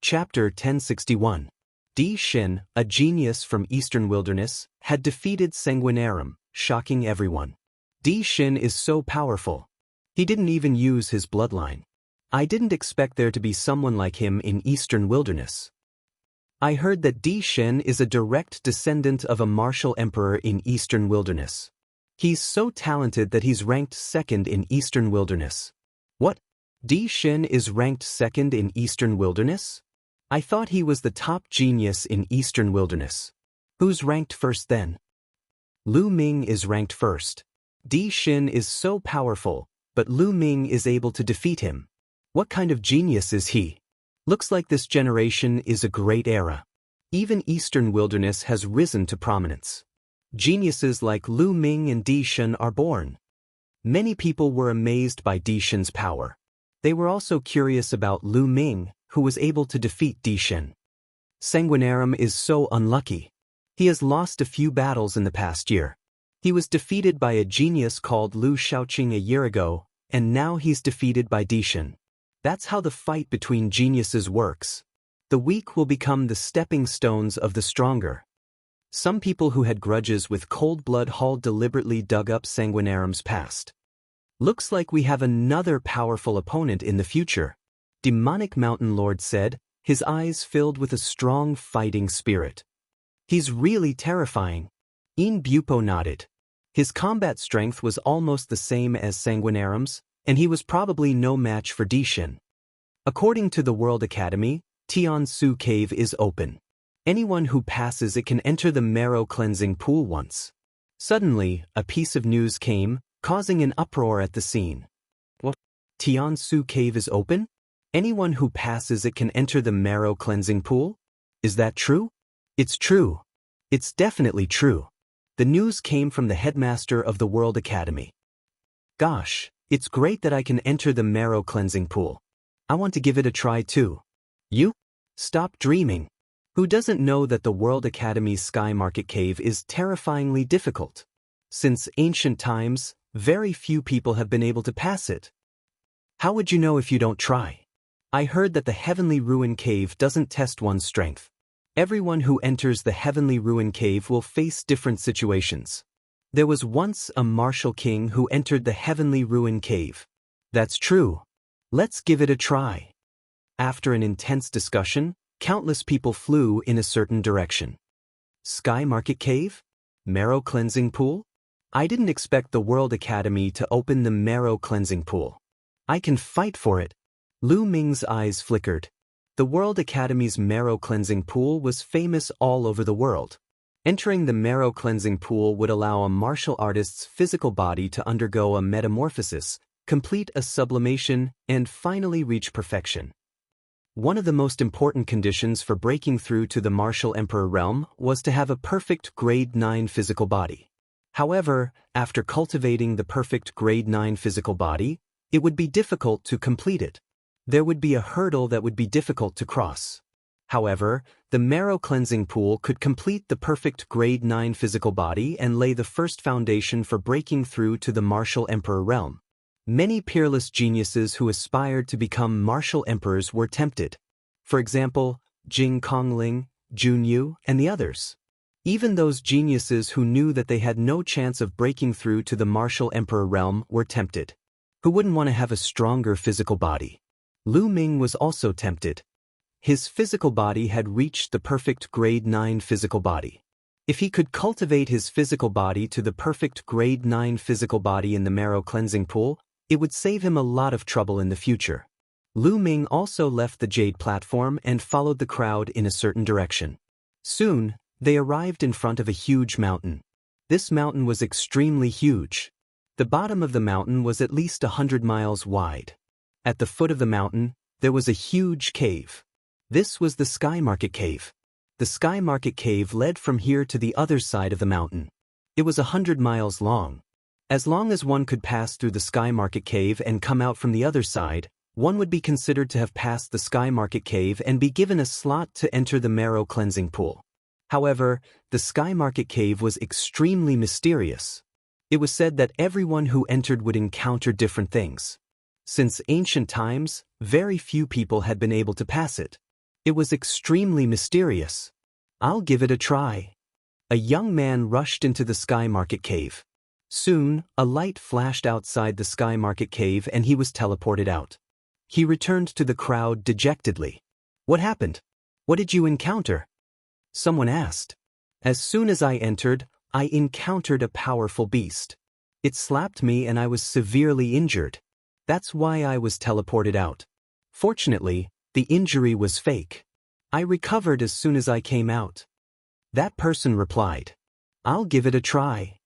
Chapter 1061. Di Shin, a genius from Eastern Wilderness, had defeated Sanguinarum, shocking everyone. Di Shin is so powerful. He didn't even use his bloodline. I didn't expect there to be someone like him in Eastern Wilderness. I heard that Di Shin is a direct descendant of a martial emperor in Eastern Wilderness. He's so talented that he's ranked second in Eastern Wilderness. What? Di Shin is ranked second in Eastern Wilderness? I thought he was the top genius in Eastern Wilderness. Who's ranked first then? Lu Ming is ranked first. Di Shin is so powerful, but Lu Ming is able to defeat him. What kind of genius is he? Looks like this generation is a great era. Even Eastern Wilderness has risen to prominence. Geniuses like Lu Ming and Di Shin are born. Many people were amazed by Di Shin's power. They were also curious about Lu Ming, who was able to defeat Di Shin. Sanguinarum is so unlucky. He has lost a few battles in the past year. He was defeated by a genius called Lu Shaoqing a year ago, and now he's defeated by Di Shin. That's how the fight between geniuses works. The weak will become the stepping stones of the stronger. Some people who had grudges with Cold Blood Hall deliberately dug up Sanguinarum's past. Looks like we have another powerful opponent in the future. Demonic Mountain Lord said, his eyes filled with a strong fighting spirit. He's really terrifying. In Bupo nodded. His combat strength was almost the same as Sanguinarum's, and he was probably no match for Di Shin. According to the World Academy, Tiansu Cave is open. Anyone who passes it can enter the marrow cleansing pool once. Suddenly, a piece of news came, causing an uproar at the scene. What? Tiansu Cave is open? Anyone who passes it can enter the marrow cleansing pool? Is that true? It's true. It's definitely true. The news came from the headmaster of the World Academy. Gosh, it's great that I can enter the marrow cleansing pool. I want to give it a try too. You? Stop dreaming. Who doesn't know that the World Academy's Sky Market Cave is terrifyingly difficult? Since ancient times, very few people have been able to pass it. How would you know if you don't try? I heard that the Heavenly Ruin Cave doesn't test one's strength. Everyone who enters the Heavenly Ruin Cave will face different situations. There was once a martial king who entered the Heavenly Ruin Cave. That's true. Let's give it a try. After an intense discussion, countless people flew in a certain direction. Sky Market Cave? Marrow Cleansing Pool? I didn't expect the World Academy to open the Marrow Cleansing Pool. I can fight for it. Lu Ming's eyes flickered. The World Academy's Marrow Cleansing Pool was famous all over the world. Entering the Marrow Cleansing Pool would allow a martial artist's physical body to undergo a metamorphosis, complete a sublimation, and finally reach perfection. One of the most important conditions for breaking through to the Martial Emperor realm was to have a perfect Grade 9 physical body. However, after cultivating the perfect Grade 9 physical body, it would be difficult to complete it. There would be a hurdle that would be difficult to cross. However, the Marrow Cleansing Pool could complete the perfect Grade 9 physical body and lay the first foundation for breaking through to the Martial Emperor realm. Many peerless geniuses who aspired to become martial emperors were tempted. For example, Jing Kongling, Jun Yu, and the others. Even those geniuses who knew that they had no chance of breaking through to the Martial Emperor realm were tempted. Who wouldn't want to have a stronger physical body? Lu Ming was also tempted. His physical body had reached the perfect Grade 9 physical body. If he could cultivate his physical body to the perfect Grade 9 physical body in the Marrow Cleansing Pool, it would save him a lot of trouble in the future. Lu Ming also left the Jade platform and followed the crowd in a certain direction. Soon, they arrived in front of a huge mountain. This mountain was extremely huge. The bottom of the mountain was at least 100 miles wide. At the foot of the mountain, there was a huge cave. This was the Sky Market Cave. The Sky Market Cave led from here to the other side of the mountain. It was 100 miles long. As long as one could pass through the Sky Market Cave and come out from the other side, one would be considered to have passed the Sky Market Cave and be given a slot to enter the Marrow Cleansing Pool. However, the Sky Market Cave was extremely mysterious. It was said that everyone who entered would encounter different things. Since ancient times, very few people had been able to pass it. It was extremely mysterious. I'll give it a try. A young man rushed into the Sky Market Cave. Soon, a light flashed outside the Sky Market Cave and he was teleported out. He returned to the crowd dejectedly. What happened? What did you encounter? Someone asked. As soon as I entered, I encountered a powerful beast. It slapped me and I was severely injured. That's why I was teleported out. Fortunately, the injury was fake. I recovered as soon as I came out. That person replied. I'll give it a try.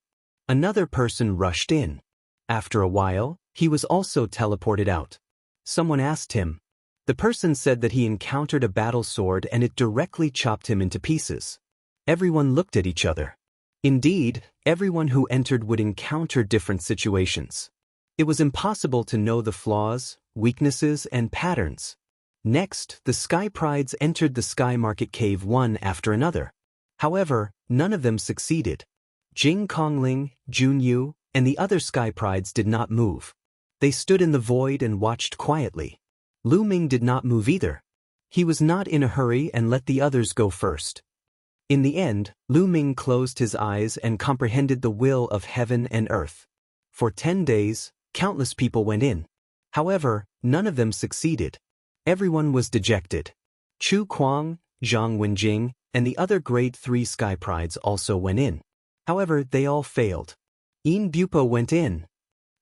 Another person rushed in. After a while, he was also teleported out. Someone asked him. The person said that he encountered a battle sword and it directly chopped him into pieces. Everyone looked at each other. Indeed, everyone who entered would encounter different situations. It was impossible to know the flaws, weaknesses, and patterns. Next, the Sky Prides entered the Sky Market Cave one after another. However, none of them succeeded. Jing Kongling, Junyu, and the other Sky Prides did not move. They stood in the void and watched quietly. Lu Ming did not move either. He was not in a hurry and let the others go first. In the end, Lu Ming closed his eyes and comprehended the will of heaven and earth. For 10 days, countless people went in. However, none of them succeeded. Everyone was dejected. Chu Kuang, Zhang Wenjing, and the other grade 3 Sky Prides also went in. However, they all failed. Yin Bupo went in.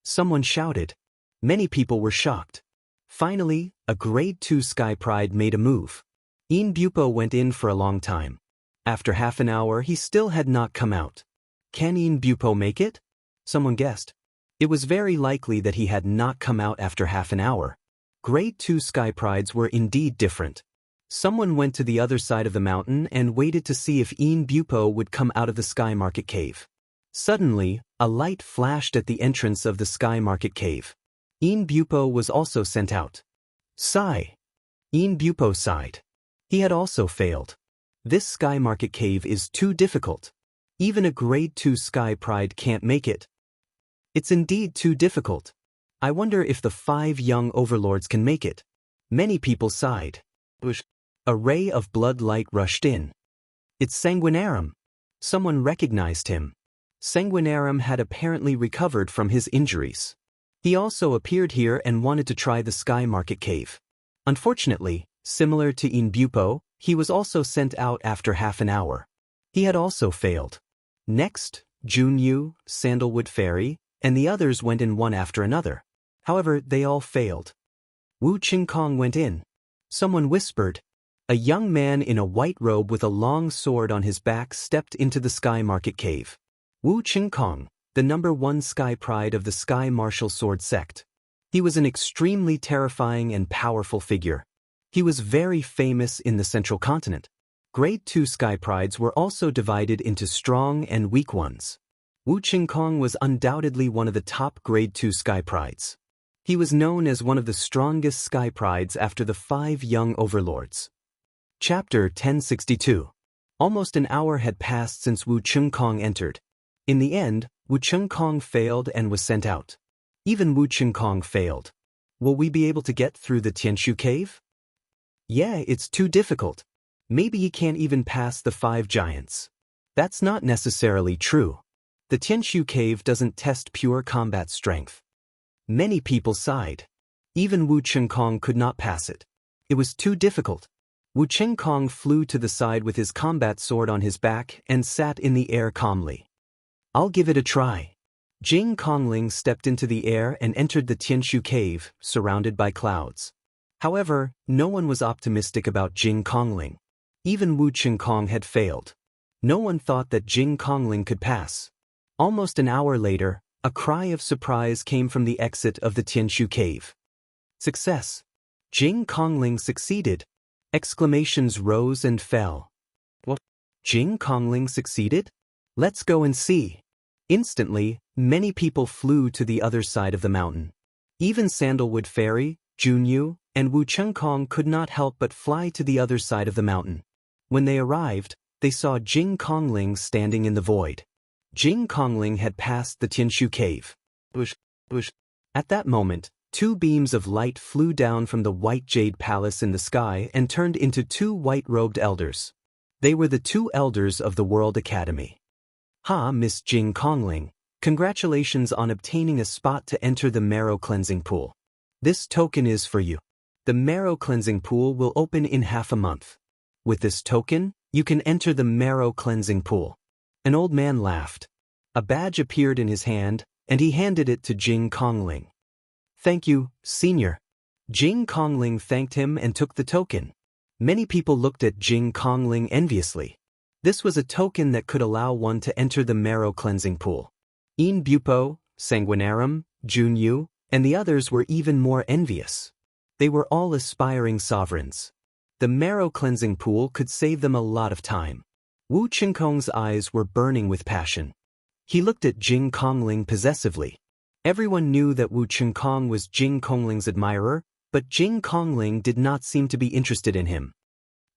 Someone shouted. Many people were shocked. Finally, a grade 2 Sky Pride made a move. Yin Bupo went in for a long time. After half an hour, he still had not come out. Can Yin Bupo make it? Someone guessed. It was very likely that he had not come out after half an hour. Grade 2 Sky Prides were indeed different. Someone went to the other side of the mountain and waited to see if Yin Bupo would come out of the Sky Market Cave. Suddenly, a light flashed at the entrance of the Sky Market Cave. Yin Bupo was also sent out. Sigh. Yin Bupo sighed. He had also failed. This Sky Market Cave is too difficult. Even a grade 2 Sky Pride can't make it. It's indeed too difficult. I wonder if the 5 young overlords can make it. Many people sighed. A ray of blood light rushed in. It's Sanguinarum. Someone recognized him. Sanguinarum had apparently recovered from his injuries. He also appeared here and wanted to try the Sky Market Cave. Unfortunately, similar to Yin Bupo, he was also sent out after half an hour. He had also failed. Next, Junyu, Sandalwood Fairy, and the others went in one after another. However, they all failed. Wu Qingkong went in. Someone whispered. A young man in a white robe with a long sword on his back stepped into the Sky Market Cave. Wu Qingkong, the #1 Sky Pride of the Sky Martial Sword sect. He was an extremely terrifying and powerful figure. He was very famous in the Central Continent. Grade 2 Sky Prides were also divided into strong and weak ones. Wu Qingkong was undoubtedly one of the top Grade 2 Sky Prides. He was known as one of the strongest Sky Prides after the 5 young overlords. Chapter 1062. Almost an hour had passed since Wu Qingkong entered. In the end, Wu Qingkong failed and was sent out. Even Wu Qingkong failed. Will we be able to get through the Tianshu Cave? Yeah, it's too difficult. Maybe he can't even pass the 5 giants. That's not necessarily true. The Tianshu Cave doesn't test pure combat strength. Many people sighed. Even Wu Qingkong could not pass it. It was too difficult. Wu Qingkong flew to the side with his combat sword on his back and sat in the air calmly. I'll give it a try. Jing Kongling stepped into the air and entered the Tianshu Cave, surrounded by clouds. However, no one was optimistic about Jing Kongling. Even Wu Qingkong had failed. No one thought that Jing Kongling could pass. Almost an hour later, a cry of surprise came from the exit of the Tianshu Cave. Success! Jing Kongling succeeded. Exclamations rose and fell. What? Jing Kongling succeeded? Let's go and see. Instantly, many people flew to the other side of the mountain. Even Sandalwood Fairy, Junyu, and Wu Qingkong could not help but fly to the other side of the mountain. When they arrived, they saw Jing Kongling standing in the void. Jing Kongling had passed the Tianshu Cave. At that moment, 2 beams of light flew down from the white jade palace in the sky and turned into 2 white-robed elders. They were the 2 elders of the World Academy. "Ha, Miss Jing Kongling, congratulations on obtaining a spot to enter the marrow cleansing pool. This token is for you. The marrow cleansing pool will open in half a month. With this token, you can enter the marrow cleansing pool." An old man laughed. A badge appeared in his hand, and he handed it to Jing Kongling. "Thank you, senior." Jing Kongling thanked him and took the token. Many people looked at Jing Kongling enviously. This was a token that could allow one to enter the marrow cleansing pool. In Bupo, Sanguinarum, Junyu, and the others were even more envious. They were all aspiring sovereigns. The marrow cleansing pool could save them a lot of time. Wu Qingkong's eyes were burning with passion. He looked at Jing Kongling possessively. Everyone knew that Wu Qingkong was Jing Kongling's admirer, but Jing Kongling did not seem to be interested in him.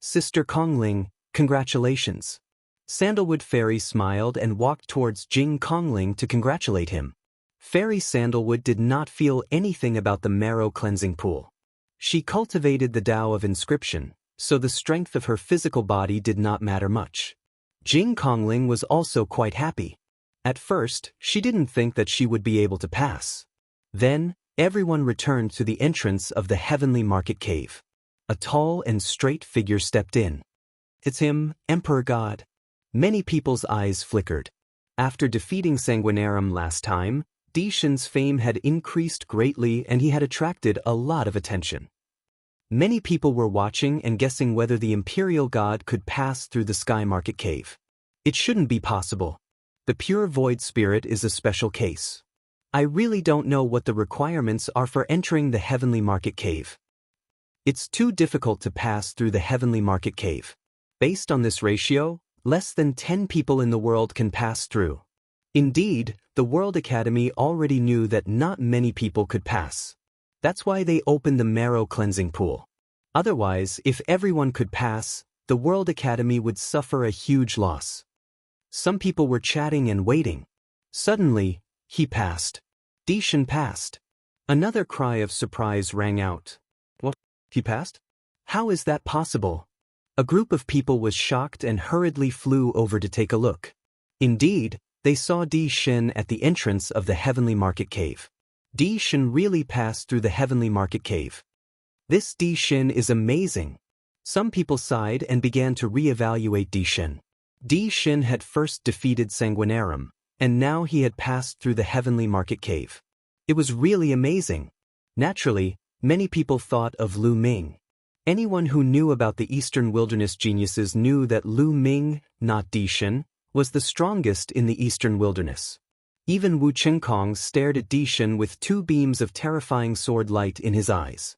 "Sister Kongling, congratulations." Sandalwood Fairy smiled and walked towards Jing Kongling to congratulate him. Fairy Sandalwood did not feel anything about the marrow cleansing pool. She cultivated the Tao of inscription, so the strength of her physical body did not matter much. Jing Kongling was also quite happy. At first, she didn't think that she would be able to pass. Then, everyone returned to the entrance of the heavenly market cave. A tall and straight figure stepped in. "It's him, Emperor God." Many people's eyes flickered. After defeating Sanguinarum last time, Di Shin's fame had increased greatly and he had attracted a lot of attention. Many people were watching and guessing whether the Imperial God could pass through the Sky Market Cave. It shouldn't be possible. The pure void spirit is a special case. I really don't know what the requirements are for entering the Heavenly Market Cave. It's too difficult to pass through the Heavenly Market Cave. Based on this ratio, less than 10 people in the world can pass through. Indeed, the World Academy already knew that not many people could pass. That's why they opened the marrow cleansing pool. Otherwise, if everyone could pass, the World Academy would suffer a huge loss. Some people were chatting and waiting. Suddenly, he passed. Di Shin passed. Another cry of surprise rang out. "What? He passed? How is that possible?" A group of people was shocked and hurriedly flew over to take a look. Indeed, they saw Di Shin at the entrance of the Heavenly Market Cave. Di Shin really passed through the Heavenly Market Cave. This Di Shin is amazing. Some people sighed and began to re-evaluate Di Shin. Di Shin had first defeated Sanguinarum, and now he had passed through the Heavenly Market Cave. It was really amazing. Naturally, many people thought of Lu Ming. Anyone who knew about the Eastern Wilderness geniuses knew that Lu Ming, not Di Shin, was the strongest in the Eastern Wilderness. Even Wu Qingkong stared at Di Shin with 2 beams of terrifying sword light in his eyes.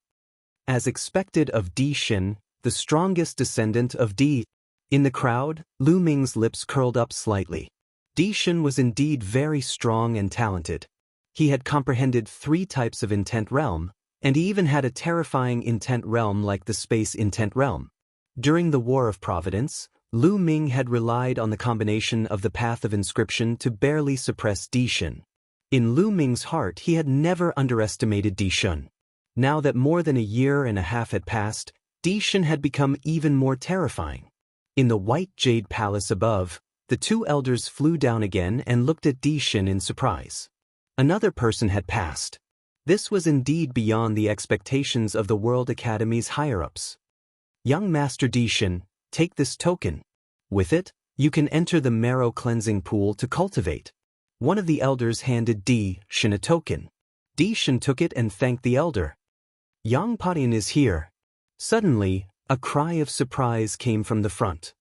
As expected of Di Shin, the strongest descendant of Di. In the crowd, Lu Ming's lips curled up slightly. Di Shin was indeed very strong and talented. He had comprehended 3 types of intent realm, and he even had a terrifying intent realm like the space intent realm. During the War of Providence, Lu Ming had relied on the combination of the path of inscription to barely suppress Di Shin. In Lu Ming's heart he had never underestimated Di Shin. Now that more than a year and a half had passed, Di Shin had become even more terrifying. In the white jade palace above, the 2 elders flew down again and looked at Di Shin in surprise. Another person had passed. This was indeed beyond the expectations of the World Academy's higher-ups. "Young Master Di Shin, take this token. With it, you can enter the marrow cleansing pool to cultivate." One of the elders handed Di Shin a token. Di Shin took it and thanked the elder. "Yang Patian is here." Suddenly, a cry of surprise came from the front.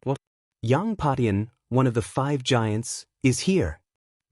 "What? Yang Patian, one of the 5 giants, is here."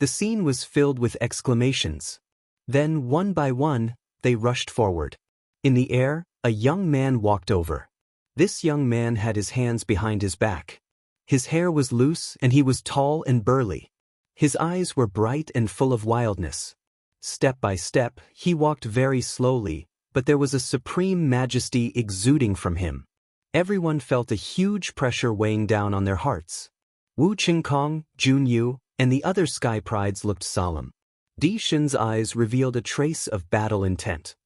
The scene was filled with exclamations. Then, one by one, they rushed forward. In the air, a young man walked over. This young man had his hands behind his back. His hair was loose and he was tall and burly. His eyes were bright and full of wildness. Step by step, he walked very slowly, but there was a supreme majesty exuding from him. Everyone felt a huge pressure weighing down on their hearts. Wu Qingkong, Junyu, and the other sky prides looked solemn. Di Shin's eyes revealed a trace of battle intent.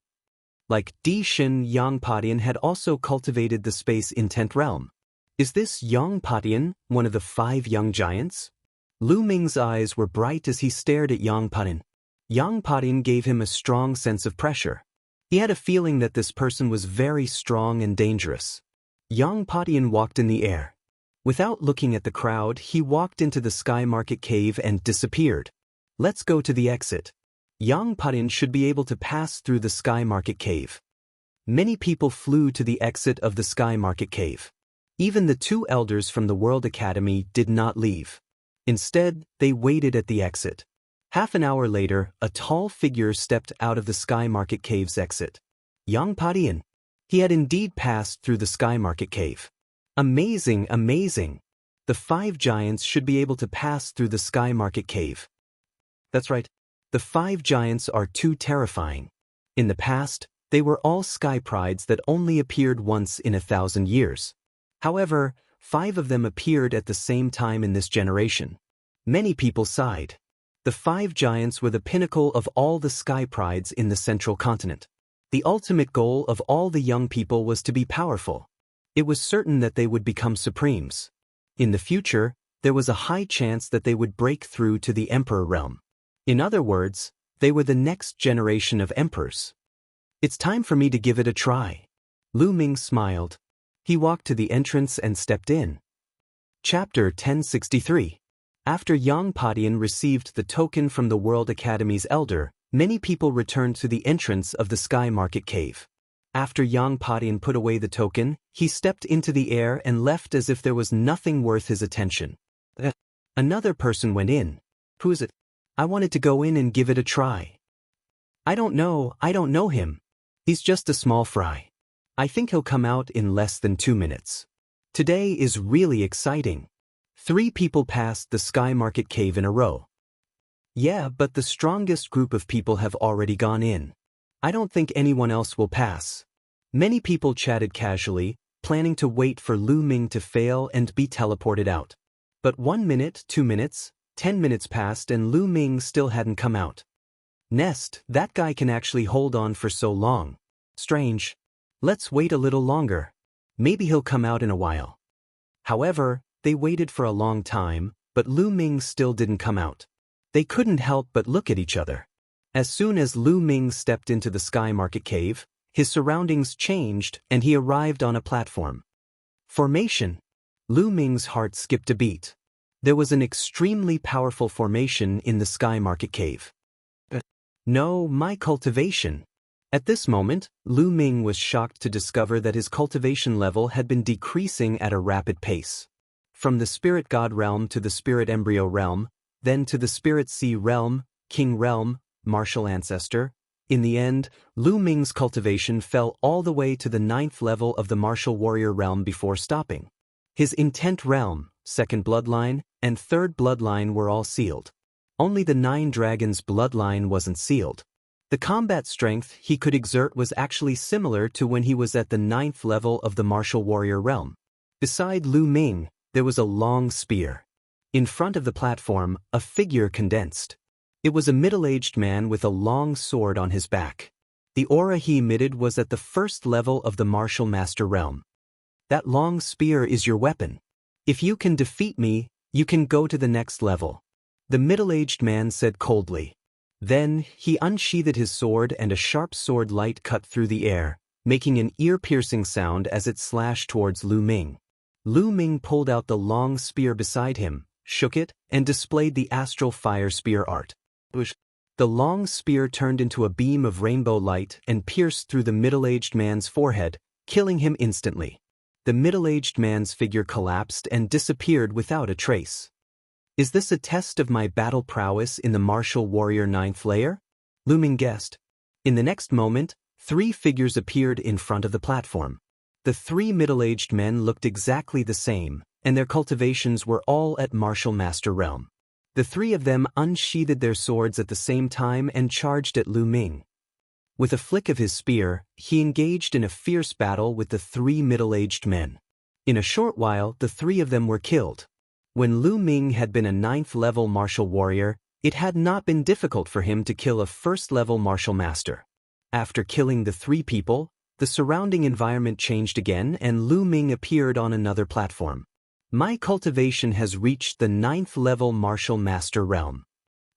Like Di Shin, Yang Patian had also cultivated the space intent realm. Is this Yang Patian one of the 5 young giants? Lu Ming's eyes were bright as he stared at Yang Patian. Yang Patian gave him a strong sense of pressure. He had a feeling that this person was very strong and dangerous. Yang Patian walked in the air. Without looking at the crowd, he walked into the Sky Market Cave and disappeared. Let's go to the exit. Yang Patian should be able to pass through the Sky Market Cave. Many people flew to the exit of the Sky Market Cave. Even the 2 elders from the World Academy did not leave. Instead, they waited at the exit. Half an hour later, a tall figure stepped out of the Sky Market Cave's exit. Yang Patian. He had indeed passed through the Sky Market Cave. Amazing, amazing. The 5 giants should be able to pass through the Sky Market Cave. That's right. The 5 giants are too terrifying. In the past, they were all sky prides that only appeared once in 1,000 years. However, 5 of them appeared at the same time in this generation. Many people sighed. The 5 giants were the pinnacle of all the sky prides in the central continent. The ultimate goal of all the young people was to be powerful. It was certain that they would become supremes. In the future, there was a high chance that they would break through to the emperor realm. In other words, they were the next generation of emperors. It's time for me to give it a try. Lu Ming smiled. He walked to the entrance and stepped in. Chapter 1063. After Yang Patian received the token from the World Academy's elder, many people returned to the entrance of the Sky Market Cave. After Yang Patian put away the token, he stepped into the air and left as if there was nothing worth his attention. Another person went in. Who is it? I wanted to go in and give it a try. I don't know him. He's just a small fry. I think he'll come out in less than 2 minutes. Today is really exciting. 3 people passed the Sky Market Cave in a row. Yeah, but the strongest group of people have already gone in. I don't think anyone else will pass. Many people chatted casually, planning to wait for Lu Ming to fail and be teleported out. But 1 minute, 2 minutes, 10 minutes passed and Lu Ming still hadn't come out. Nest, that guy can actually hold on for so long. Strange. Let's wait a little longer. Maybe he'll come out in a while. However, they waited for a long time, but Lu Ming still didn't come out. They couldn't help but look at each other. As soon as Lu Ming stepped into the Sky Market Cave, his surroundings changed and he arrived on a platform. Formation. Lu Ming's heart skipped a beat. There was an extremely powerful formation in the Sky Market Cave. No, my cultivation. At this moment, Lu Ming was shocked to discover that his cultivation level had been decreasing at a rapid pace. From the Spirit God realm to the Spirit Embryo realm, then to the Spirit Sea realm, King realm, Martial Ancestor. In the end, Lu Ming's cultivation fell all the way to the 9th level of the Martial Warrior realm before stopping. His Intent realm, 2nd bloodline, and 3rd bloodline were all sealed. Only the 9 Dragons bloodline wasn't sealed. The combat strength he could exert was actually similar to when he was at the 9th level of the Martial Warrior realm. Beside Lu Ming, there was a long spear. In front of the platform, a figure condensed. It was a middle-aged man with a long sword on his back. The aura he emitted was at the 1st level of the Martial Master realm. That long spear is your weapon. If you can defeat me, you can go to the next level. The middle-aged man said coldly. Then, he unsheathed his sword and a sharp sword light cut through the air, making an ear-piercing sound as it slashed towards Lu Ming. Lu Ming pulled out the long spear beside him, shook it, and displayed the astral fire spear art. The long spear turned into a beam of rainbow light and pierced through the middle-aged man's forehead, killing him instantly. The middle-aged man's figure collapsed and disappeared without a trace. Is this a test of my battle prowess in the Martial Warrior 9th layer? Lu Ming guessed. In the next moment, 3 figures appeared in front of the platform. The 3 middle-aged men looked exactly the same, and their cultivations were all at Martial Master realm. The 3 of them unsheathed their swords at the same time and charged at Lu Ming. With a flick of his spear, he engaged in a fierce battle with the 3 middle-aged men. In a short while, the 3 of them were killed. When Lu Ming had been a 9th level martial warrior, It had not been difficult for him to kill a first-level martial master. After killing the 3 people, the surrounding environment changed again and Lu Ming appeared on another platform. My cultivation has reached the 9th level martial master realm.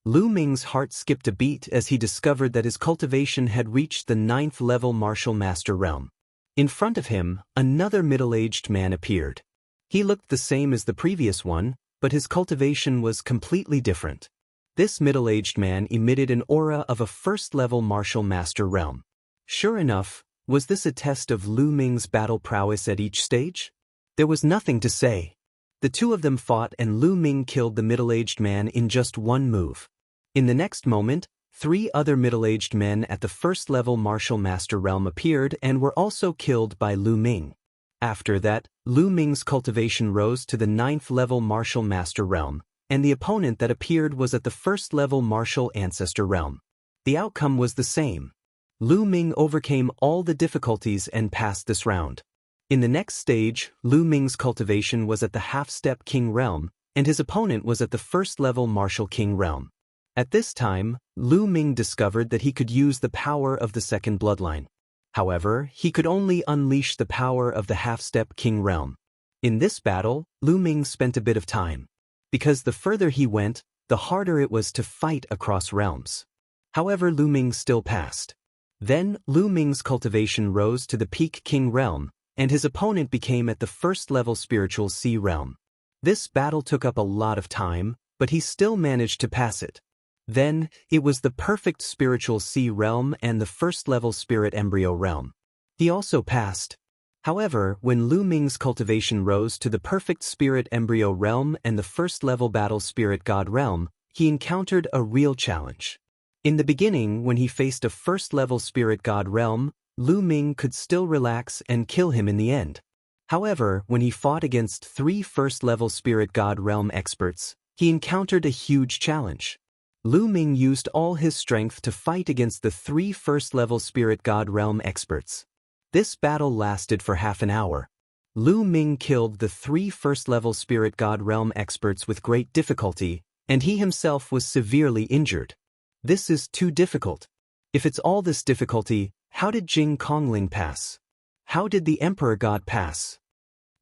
Lu Ming's heart skipped a beat as he discovered that his cultivation had reached the 9th level martial master realm. In front of him, another middle-aged man appeared. He looked the same as the previous one, but his cultivation was completely different. This middle-aged man emitted an aura of a first-level martial master realm. Sure enough, was this a test of Lu Ming's battle prowess at each stage? There was nothing to say. The 2 of them fought and Lu Ming killed the middle-aged man in just one move. In the next moment, 3 other middle-aged men at the first-level martial master realm appeared and were also killed by Lu Ming. After that, Lu Ming's cultivation rose to the 9th level martial master realm, and the opponent that appeared was at the first-level martial ancestor realm. The outcome was the same. Lu Ming overcame all the difficulties and passed this round. In the next stage, Lu Ming's cultivation was at the half-step king realm, and his opponent was at the first-level martial king realm. At this time, Lu Ming discovered that he could use the power of the second bloodline. However, he could only unleash the power of the half-step king realm. In this battle, Lu Ming spent a bit of time. Because the further he went, the harder it was to fight across realms. However, Lu Ming still passed. Then, Lu Ming's cultivation rose to the peak king realm, and his opponent became at the first-level spiritual sea realm. This battle took up a lot of time, but he still managed to pass it. Then, it was the perfect spiritual sea realm and the first-level spirit embryo realm. He also passed. However, when Lu Ming's cultivation rose to the perfect spirit embryo realm and the first-level battle spirit god realm, he encountered a real challenge. In the beginning, when he faced a first-level spirit god realm, Lu Ming could still relax and kill him in the end. However, when he fought against 3 first-level spirit god realm experts, he encountered a huge challenge. Lu Ming used all his strength to fight against the 3 first-level spirit god realm experts. This battle lasted for half an hour. Lu Ming killed the 3 first-level spirit god realm experts with great difficulty, and he himself was severely injured. This is too difficult. If it's all this difficulty, how did Jing Kongling pass? How did the Emperor God pass?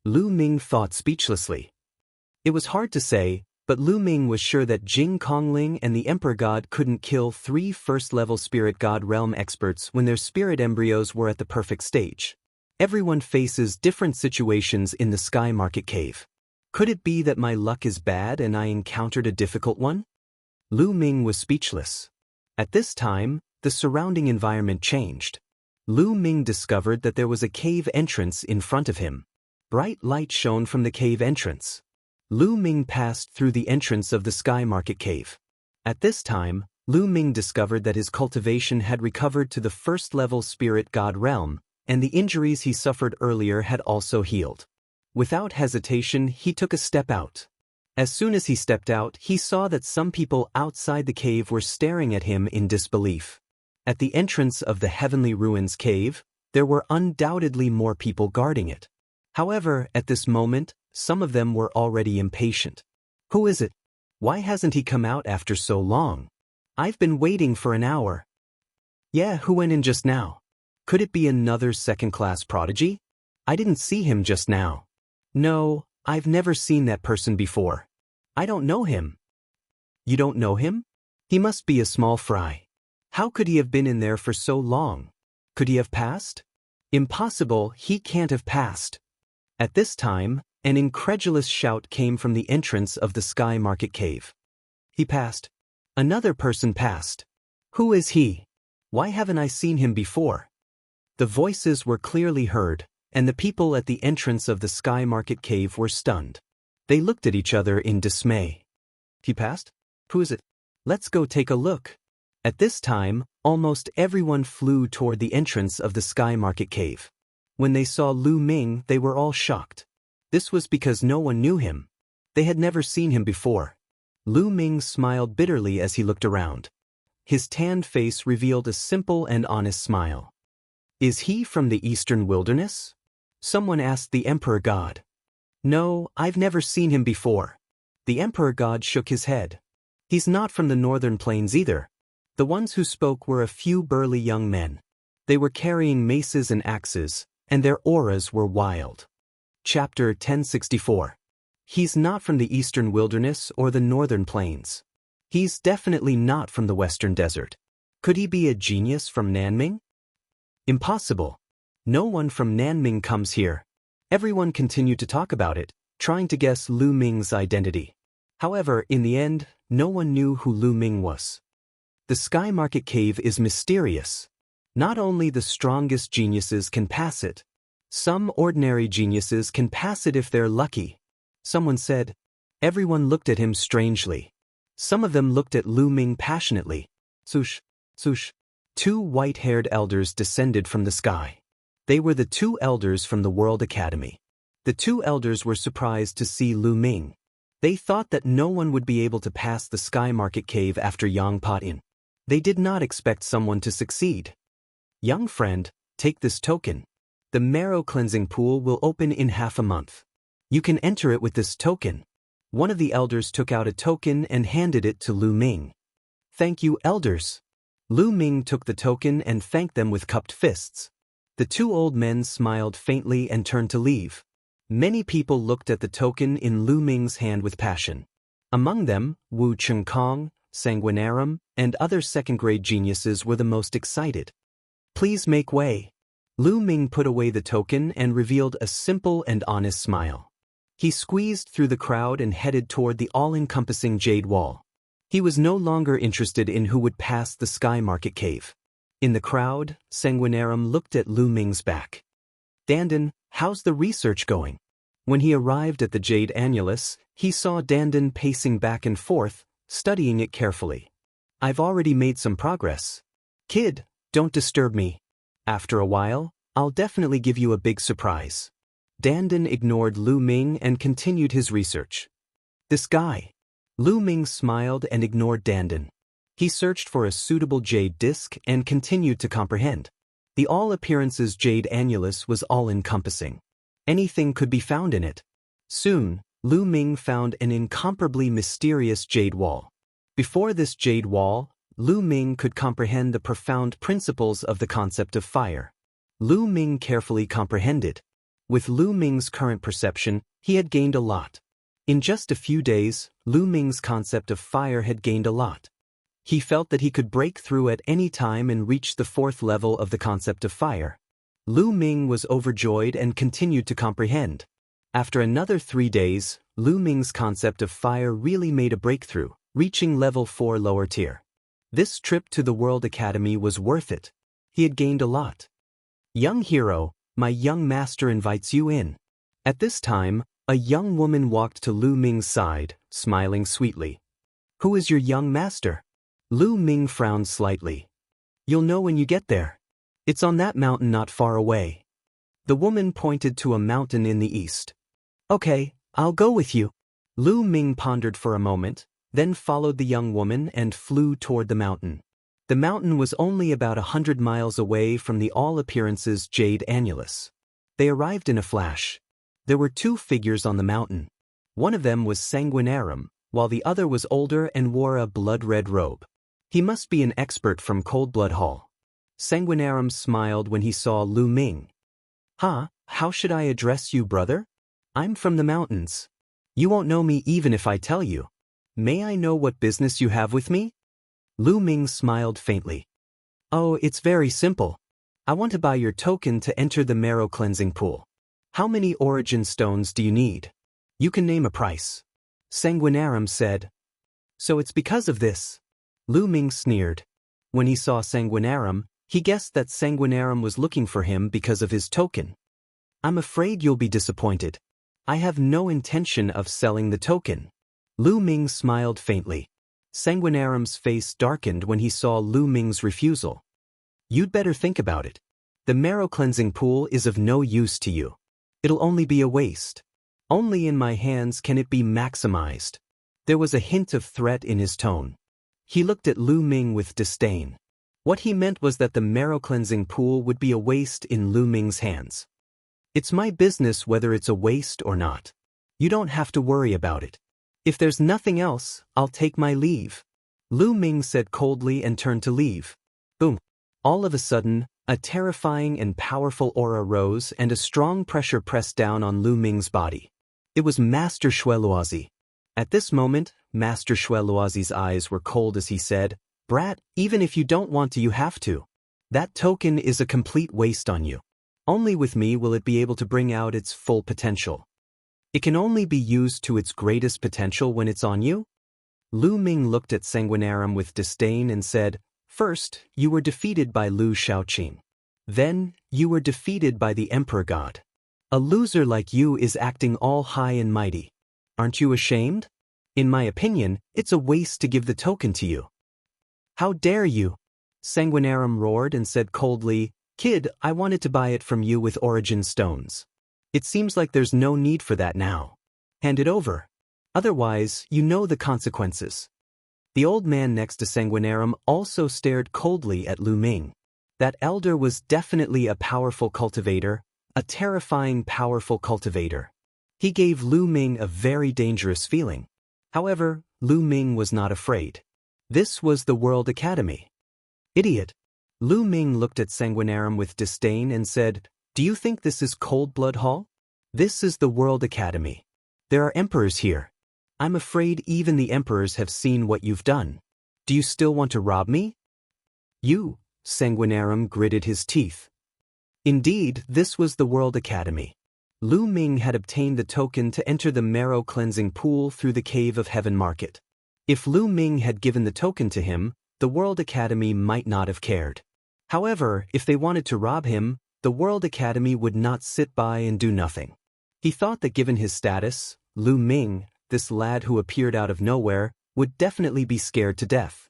Lu Ming thought speechlessly. It was hard to say, but Lu Ming was sure that Jing Kongling and the Emperor God couldn't kill 3 first-level spirit god realm experts when their spirit embryos were at the perfect stage. Everyone faces different situations in the Sky Market Cave. Could it be that my luck is bad and I encountered a difficult one? Lu Ming was speechless. At this time, the surrounding environment changed. Lu Ming discovered that there was a cave entrance in front of him. Bright light shone from the cave entrance. Lu Ming passed through the entrance of the Sky Market Cave. At this time, Lu Ming discovered that his cultivation had recovered to the first-level spirit god realm, and the injuries he suffered earlier had also healed. Without hesitation, he took a step out. As soon as he stepped out, he saw that some people outside the cave were staring at him in disbelief. At the entrance of the Heavenly Ruins cave, there were undoubtedly more people guarding it. However, at this moment, some of them were already impatient. Who is it? Why hasn't he come out after so long? I've been waiting for an hour. Yeah, who went in just now? Could it be another second-class prodigy? I didn't see him just now. No, I've never seen that person before. I don't know him. You don't know him? He must be a small fry. How could he have been in there for so long? Could he have passed? Impossible, he can't have passed. At this time, an incredulous shout came from the entrance of the Sky Market Cave. He passed. Another person passed. Who is he? Why haven't I seen him before? The voices were clearly heard, and the people at the entrance of the Sky Market Cave were stunned. They looked at each other in dismay. He passed? Who is it? Let's go take a look. At this time, almost everyone flew toward the entrance of the Sky Market Cave. When they saw Lu Ming, they were all shocked. This was because no one knew him. They had never seen him before. Lu Ming smiled bitterly as he looked around. His tanned face revealed a simple and honest smile. Is he from the Eastern Wilderness? Someone asked the Emperor God. No, I've never seen him before. The Emperor God shook his head. He's not from the northern plains either. The ones who spoke were a few burly young men. They were carrying maces and axes, and their auras were wild. Chapter 1064. He's not from the eastern wilderness or the northern plains. He's definitely not from the western desert. Could he be a genius from Nanming? Impossible. No one from Nanming comes here. Everyone continued to talk about it, trying to guess Lu Ming's identity. However, in the end, no one knew who Lu Ming was. The Sky Market Cave is mysterious. Not only the strongest geniuses can pass it. Some ordinary geniuses can pass it if they're lucky. Someone said. Everyone looked at him strangely. Some of them looked at Lu Ming passionately. Swoosh, swoosh. 2 white-haired elders descended from the sky. They were the 2 elders from the World Academy. The 2 elders were surprised to see Lu Ming. They thought that no one would be able to pass the Sky Market Cave after Yang Pot-in. They did not expect someone to succeed. Young friend, take this token. The marrow cleansing pool will open in half a month. You can enter it with this token. One of the elders took out a token and handed it to Lu Ming. Thank you, elders. Lu Ming took the token and thanked them with cupped fists. The 2 old men smiled faintly and turned to leave. Many people looked at the token in Lu Ming's hand with passion. Among them, Wu Chengkong, Sanguinarum, and other second-grade geniuses were the most excited. Please make way. Lu Ming put away the token and revealed a simple and honest smile. He squeezed through the crowd and headed toward the all-encompassing Jade Wall. He was no longer interested in who would pass the Sky Market Cave. In the crowd, Sanguinarum looked at Lu Ming's back. Dandan, how's the research going? When he arrived at the Jade Annulus, he saw Dandan pacing back and forth, studying it carefully. I've already made some progress. Kid, don't disturb me. After a while, I'll definitely give you a big surprise. Dandan ignored Lu Ming and continued his research. This guy. Lu Ming smiled and ignored Dandan. He searched for a suitable jade disc and continued to comprehend. The all-appearances Jade Annulus was all-encompassing. Anything could be found in it. Soon, Lu Ming found an incomparably mysterious jade wall. Before this jade wall, Lu Ming could comprehend the profound principles of the concept of fire. Lu Ming carefully comprehended. With Lu Ming's current perception, he had gained a lot. In just a few days, Lu Ming's concept of fire had gained a lot. He felt that he could break through at any time and reach the 4th level of the concept of fire. Lu Ming was overjoyed and continued to comprehend. After another 3 days, Lu Ming's concept of fire really made a breakthrough, reaching level 4 lower tier. This trip to the World Academy was worth it. He had gained a lot. Young hero, my young master invites you in. At this time, a young woman walked to Lu Ming's side, smiling sweetly. Who is your young master? Lu Ming frowned slightly. You'll know when you get there. It's on that mountain not far away. The woman pointed to a mountain in the east. Okay, I'll go with you. Lu Ming pondered for a moment, then followed the young woman and flew toward the mountain. The mountain was only about 100 miles away from the all-appearances Jade Annulus. They arrived in a flash. There were 2 figures on the mountain. One of them was Sanguinarum, while the other was older and wore a blood-red robe. He must be an expert from Cold Blood Hall. Sanguinarum smiled when he saw Lu Ming. How should I address you, brother? I'm from the mountains. You won't know me even if I tell you. May I know what business you have with me? Lu Ming smiled faintly. Oh, it's very simple. I want to buy your token to enter the marrow cleansing pool. How many origin stones do you need? You can name a price. Sanguinarum said. So it's because of this. Lu Ming sneered. When he saw Sanguinarum, he guessed that Sanguinarum was looking for him because of his token. I'm afraid you'll be disappointed. I have no intention of selling the token. Lu Ming smiled faintly. Sanguinarum's face darkened when he saw Lu Ming's refusal. You'd better think about it. The marrow cleansing pool is of no use to you. It'll only be a waste. Only in my hands can it be maximized. There was a hint of threat in his tone. He looked at Lu Ming with disdain. What he meant was that the marrow cleansing pool would be a waste in Lu Ming's hands. It's my business whether it's a waste or not. You don't have to worry about it. If there's nothing else, I'll take my leave. Lu Ming said coldly and turned to leave. Boom. All of a sudden, a terrifying and powerful aura rose and a strong pressure pressed down on Lu Ming's body. It was Master Shueluozi. At this moment, Master Shueluozi's eyes were cold as he said, "Brat, even if you don't want to, you have to. That token is a complete waste on you. Only with me will it be able to bring out its full potential. It can only be used to its greatest potential when it's on you." Lu Ming looked at Sanguinarum with disdain and said, "First, you were defeated by Lu Shaoqing. Then, you were defeated by the Emperor God. A loser like you is acting all high and mighty. Aren't you ashamed? In my opinion, it's a waste to give the token to you." "How dare you?" Sanguinarum roared and said coldly, "Kid, I wanted to buy it from you with origin stones. It seems like there's no need for that now. Hand it over. Otherwise, you know the consequences." The old man next to Sanguinarum also stared coldly at Lu Ming. That elder was definitely a powerful cultivator, a terrifying powerful cultivator. He gave Lu Ming a very dangerous feeling. However, Lu Ming was not afraid. This was the World Academy. "Idiot." Lu Ming looked at Sanguinarum with disdain and said, "Do you think this is Cold Blood Hall? This is the World Academy. There are emperors here. I'm afraid even the emperors have seen what you've done. Do you still want to rob me?" "You," Sanguinarum gritted his teeth. Indeed, this was the World Academy. Lu Ming had obtained the token to enter the marrow cleansing pool through the Cave of Heaven market. If Lu Ming had given the token to him, the World Academy might not have cared. However, if they wanted to rob him, the World Academy would not sit by and do nothing. He thought that given his status, Lu Ming, this lad who appeared out of nowhere, would definitely be scared to death.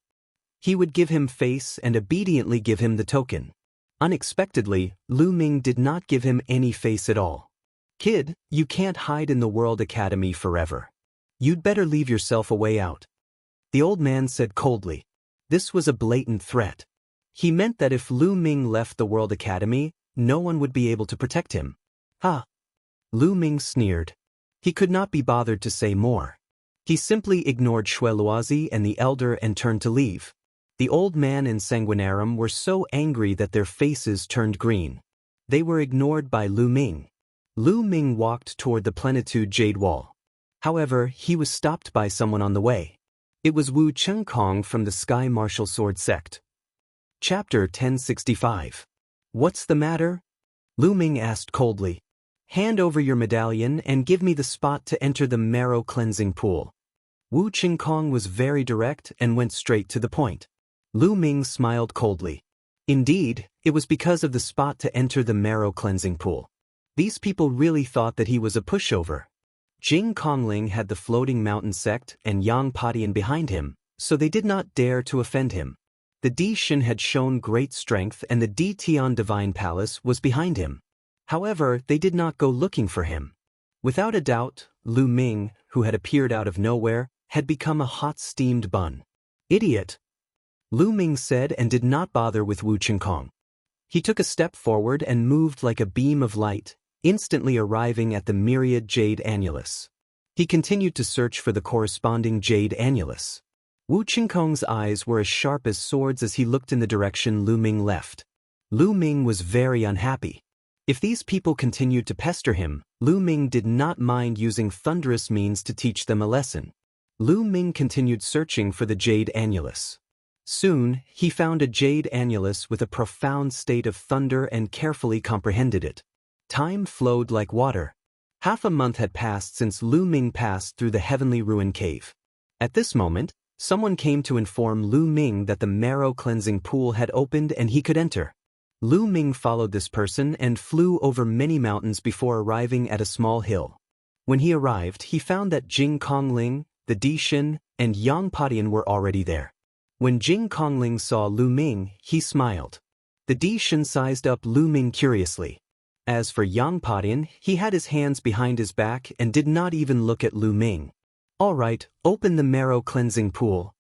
He would give him face and obediently give him the token. Unexpectedly, Lu Ming did not give him any face at all. "Kid, you can't hide in the World Academy forever. You'd better leave yourself a way out." The old man said coldly. This was a blatant threat. He meant that if Lu Ming left the World Academy, no one would be able to protect him. "Ha!" Lu Ming sneered. He could not be bothered to say more. He simply ignored Shueluozi and the elder and turned to leave. The old man and Sanguinarum were so angry that their faces turned green. They were ignored by Lu Ming. Lu Ming walked toward the Plenitude Jade Wall. However, he was stopped by someone on the way. It was Wu Chengkong from the Sky Martial Sword Sect. Chapter 1065. "What's the matter?" Lu Ming asked coldly. "Hand over your medallion and give me the spot to enter the marrow cleansing pool." Wu Chengkong was very direct and went straight to the point. Lu Ming smiled coldly. Indeed, it was because of the spot to enter the marrow cleansing pool. These people really thought that he was a pushover. Jing Kongling had the Floating Mountain Sect and Yang Padian behind him, so they did not dare to offend him. The Di Shin had shown great strength and the Di Tian Divine Palace was behind him. However, they did not go looking for him. Without a doubt, Lu Ming, who had appeared out of nowhere, had become a hot steamed bun. "Idiot!" Lu Ming said and did not bother with Wu Chengkong. He took a step forward and moved like a beam of light, instantly arriving at the myriad jade annulus. He continued to search for the corresponding jade annulus. Wu Chengkong's eyes were as sharp as swords as he looked in the direction Lu Ming left. Lu Ming was very unhappy. If these people continued to pester him, Lu Ming did not mind using thunderous means to teach them a lesson. Lu Ming continued searching for the jade annulus. Soon, he found a jade annulus with a profound state of thunder and carefully comprehended it. Time flowed like water. Half a month had passed since Lu Ming passed through the Heavenly Ruin Cave. At this moment, someone came to inform Lu Ming that the marrow cleansing pool had opened and he could enter. Lu Ming followed this person and flew over many mountains before arriving at a small hill. When he arrived, he found that Jing Kongling, the Di Shin, and Yang Padian were already there. When Jing Kongling saw Lu Ming, he smiled. The Di Shin sized up Lu Ming curiously. As for Yang Padian, he had his hands behind his back and did not even look at Lu Ming. "All right, open the marrow cleansing pool."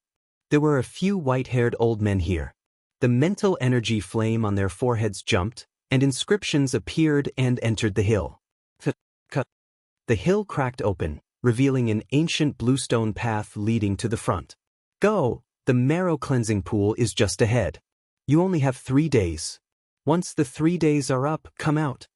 There were a few white-haired old men here. The mental energy flame on their foreheads jumped, and inscriptions appeared and entered the hill. The hill cracked open, revealing an ancient bluestone path leading to the front. Go, the marrow cleansing pool is just ahead. You only have 3 days. Once the 3 days are up, come out.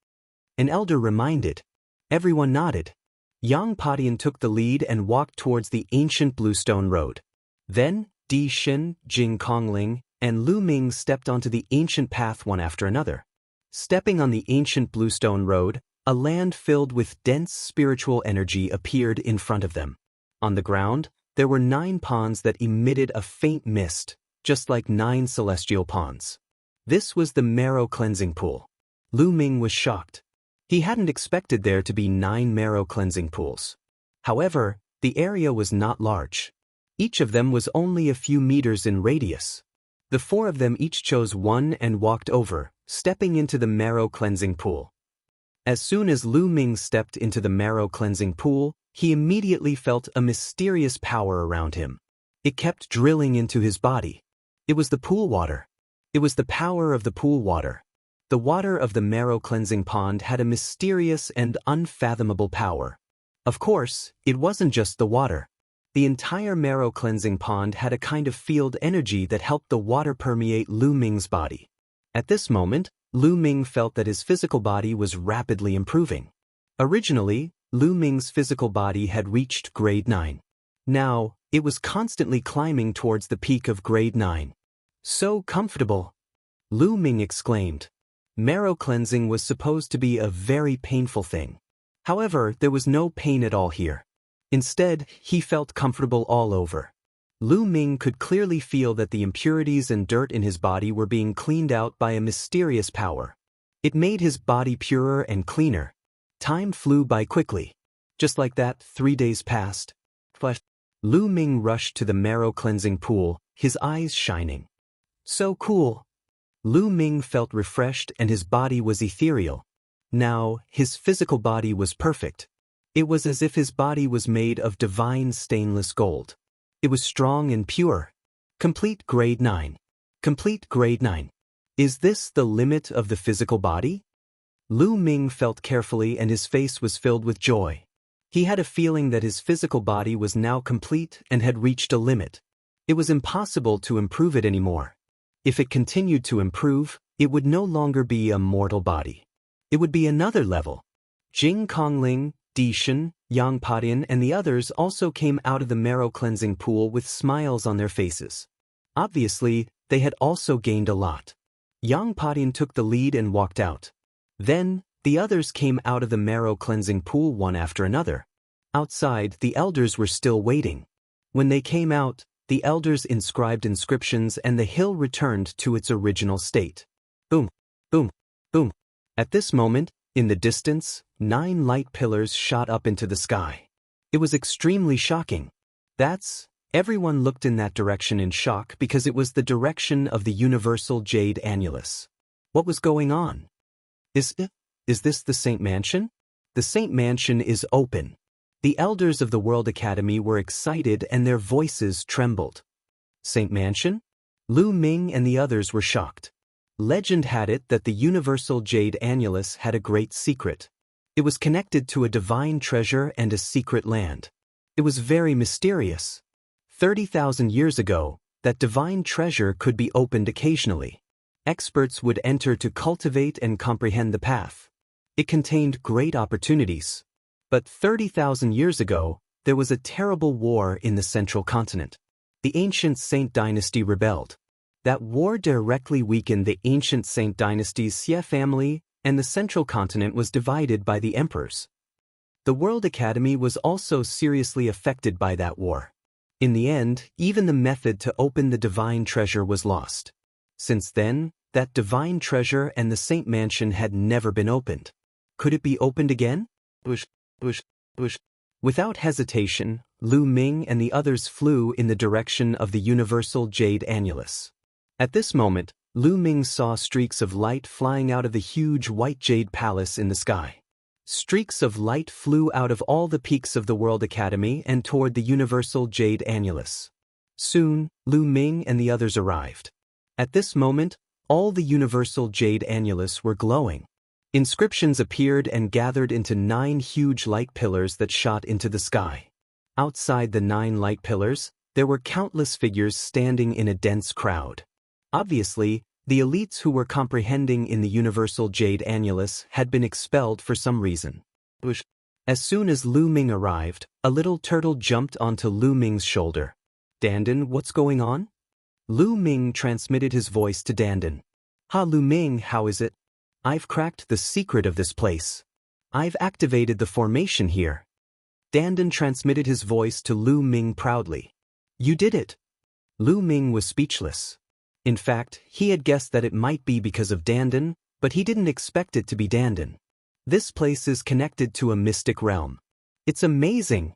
An elder reminded. Everyone nodded. Yang Padian took the lead and walked towards the ancient bluestone road. Then, Di Xin, Jing Kongling, and Lu Ming stepped onto the ancient path one after another. Stepping on the ancient bluestone road, a land filled with dense spiritual energy appeared in front of them. On the ground, there were 9 ponds that emitted a faint mist, just like 9 celestial ponds. This was the marrow cleansing pool. Lu Ming was shocked. He hadn't expected there to be 9 marrow cleansing pools. However, the area was not large. Each of them was only a few meters in radius. The 4 of them each chose one and walked over, stepping into the marrow cleansing pool. As soon as Lu Ming stepped into the marrow cleansing pool, he immediately felt a mysterious power around him. It kept drilling into his body. It was the pool water. It was the power of the pool water. The water of the marrow cleansing pond had a mysterious and unfathomable power. Of course, it wasn't just the water. The entire marrow cleansing pond had a kind of field energy that helped the water permeate Lu Ming's body. At this moment, Lu Ming felt that his physical body was rapidly improving. Originally, Lu Ming's physical body had reached grade 9. Now, it was constantly climbing towards the peak of grade 9. So comfortable! Lu Ming exclaimed. Marrow cleansing was supposed to be a very painful thing. However, there was no pain at all here. Instead, he felt comfortable all over. Lu Ming could clearly feel that the impurities and dirt in his body were being cleaned out by a mysterious power. It made his body purer and cleaner. Time flew by quickly. Just like that, 3 days passed. Lu Ming rushed to the marrow cleansing pool, his eyes shining. So cool! Lu Ming felt refreshed and his body was ethereal. Now, his physical body was perfect. It was as if his body was made of divine stainless gold. It was strong and pure. Complete grade 9. Complete grade 9. Is this the limit of the physical body? Lu Ming felt carefully and his face was filled with joy. He had a feeling that his physical body was now complete and had reached a limit. It was impossible to improve it anymore. If it continued to improve, it would no longer be a mortal body. It would be another level. Jing Kongling, Di Xin, Yang Padian and the others also came out of the marrow cleansing pool with smiles on their faces. Obviously, they had also gained a lot. Yang Padian took the lead and walked out. Then, the others came out of the marrow cleansing pool one after another. Outside, the elders were still waiting. When they came out, the elders inscribed inscriptions and the hill returned to its original state. Boom, boom, boom. At this moment, in the distance, 9 light pillars shot up into the sky. It was extremely shocking. Everyone looked in that direction in shock because it was the direction of the universal jade annulus. What was going on? Is this the Saint Mansion? The Saint Mansion is open. The elders of the World Academy were excited and their voices trembled. Saint Mansion? Lu Ming and the others were shocked. Legend had it that the universal jade annulus had a great secret. It was connected to a divine treasure and a secret land. It was very mysterious. 30,000 years ago, that divine treasure could be opened occasionally. Experts would enter to cultivate and comprehend the path. It contained great opportunities. But 30,000 years ago, there was a terrible war in the central continent. The ancient Saint dynasty rebelled. That war directly weakened the ancient Saint dynasty's Xie family, and the central continent was divided by the emperors. The World Academy was also seriously affected by that war. In the end, even the method to open the divine treasure was lost. Since then, that divine treasure and the Saint Mansion had never been opened. Could it be opened again? Without hesitation, Lu Ming and the others flew in the direction of the universal jade annulus. At this moment, Lu Ming saw streaks of light flying out of the huge white jade palace in the sky. Streaks of light flew out of all the peaks of the World Academy and toward the universal jade annulus. Soon, Lu Ming and the others arrived. At this moment, all the universal jade annulus were glowing. Inscriptions appeared and gathered into 9 huge light pillars that shot into the sky. Outside the 9 light pillars, there were countless figures standing in a dense crowd. Obviously, the elites who were comprehending in the universal jade annulus had been expelled for some reason. As soon as Lu Ming arrived, a little turtle jumped onto Lu Ming's shoulder. "Dandan, what's going on?" Lu Ming transmitted his voice to Dandan. "Ha Lu Ming, how is it? I've cracked the secret of this place. I've activated the formation here." Dandan transmitted his voice to Lu Ming proudly. "You did it." Lu Ming was speechless. In fact, he had guessed that it might be because of Dandan, but he didn't expect it to be Dandan. "This place is connected to a mystic realm. It's amazing!"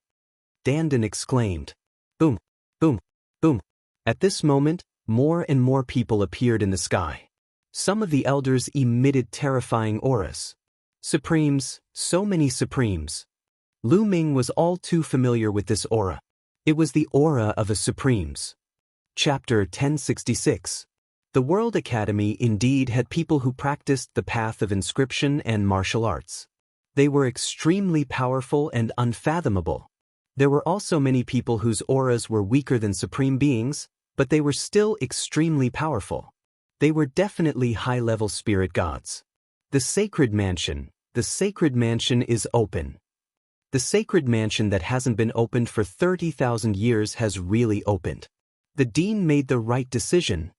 Dandan exclaimed. Boom, boom, boom. At this moment, more and more people appeared in the sky. Some of the elders emitted terrifying auras. Supremes, so many Supremes. Lu Ming was all too familiar with this aura. It was the aura of a Supremes. Chapter 1066. The World Academy indeed had people who practiced the path of inscription and martial arts. They were extremely powerful and unfathomable. There were also many people whose auras were weaker than supreme beings, but they were still extremely powerful. They were definitely high-level spirit gods. The Sacred Mansion. The Sacred Mansion is open. The Sacred Mansion that hasn't been opened for 30,000 years has really opened. The Dean made the right decision.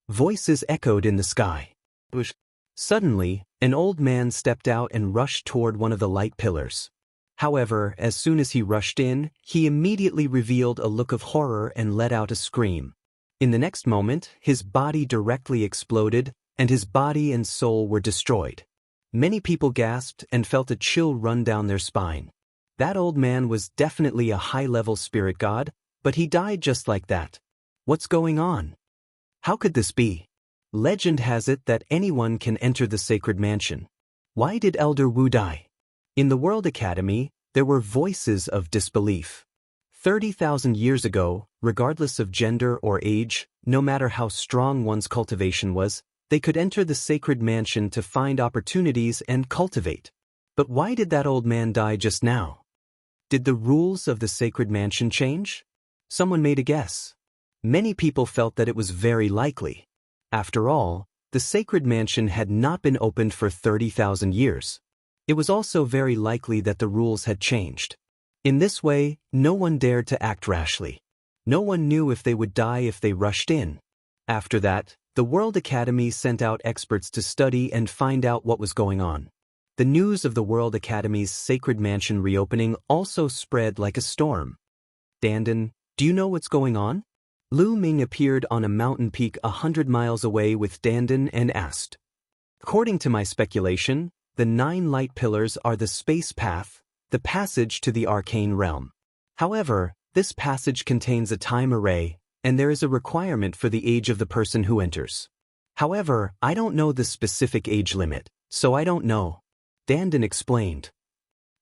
Voices echoed in the sky. Suddenly, an old man stepped out and rushed toward one of the light pillars. However, as soon as he rushed in, he immediately revealed a look of horror and let out a scream. In the next moment, his body directly exploded, and his body and soul were destroyed. Many people gasped and felt a chill run down their spine. That old man was definitely a high-level spirit god, but he died just like that. What's going on? How could this be? Legend has it that anyone can enter the Sacred Mansion. Why did Elder Wu die? In the World Academy, there were voices of disbelief. 30,000 years ago, regardless of gender or age, no matter how strong one's cultivation was, they could enter the Sacred Mansion to find opportunities and cultivate. But why did that old man die just now? Did the rules of the Sacred Mansion change? Someone made a guess. Many people felt that it was very likely. After all, the Sacred Mansion had not been opened for 30,000 years. It was also very likely that the rules had changed. In this way, no one dared to act rashly. No one knew if they would die if they rushed in. After that, the World Academy sent out experts to study and find out what was going on. The news of the World Academy's Sacred Mansion reopening also spread like a storm. "Dandan, do you know what's going on?" Lu Ming appeared on a mountain peak 100 miles away with Dandan and asked. "According to my speculation, the 9 light pillars are the space path, the passage to the arcane realm. However, this passage contains a time array, and there is a requirement for the age of the person who enters. However, I don't know the specific age limit, so I don't know." Dandan explained.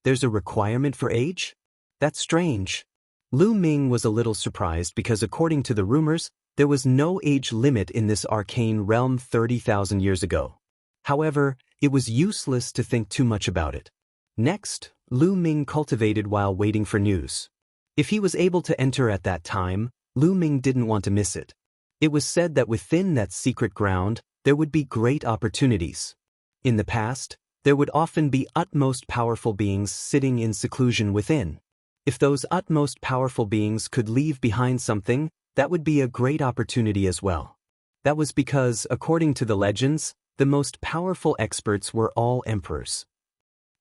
"There's a requirement for age? That's strange." Lu Ming was a little surprised because according to the rumors, there was no age limit in this arcane realm 30,000 years ago. However, it was useless to think too much about it. Next, Lu Ming cultivated while waiting for news. If he was able to enter at that time, Lu Ming didn't want to miss it. It was said that within that secret ground, there would be great opportunities. In the past, there would often be utmost powerful beings sitting in seclusion within. If those utmost powerful beings could leave behind something, that would be a great opportunity as well. That was because, according to the legends, the most powerful experts were all emperors.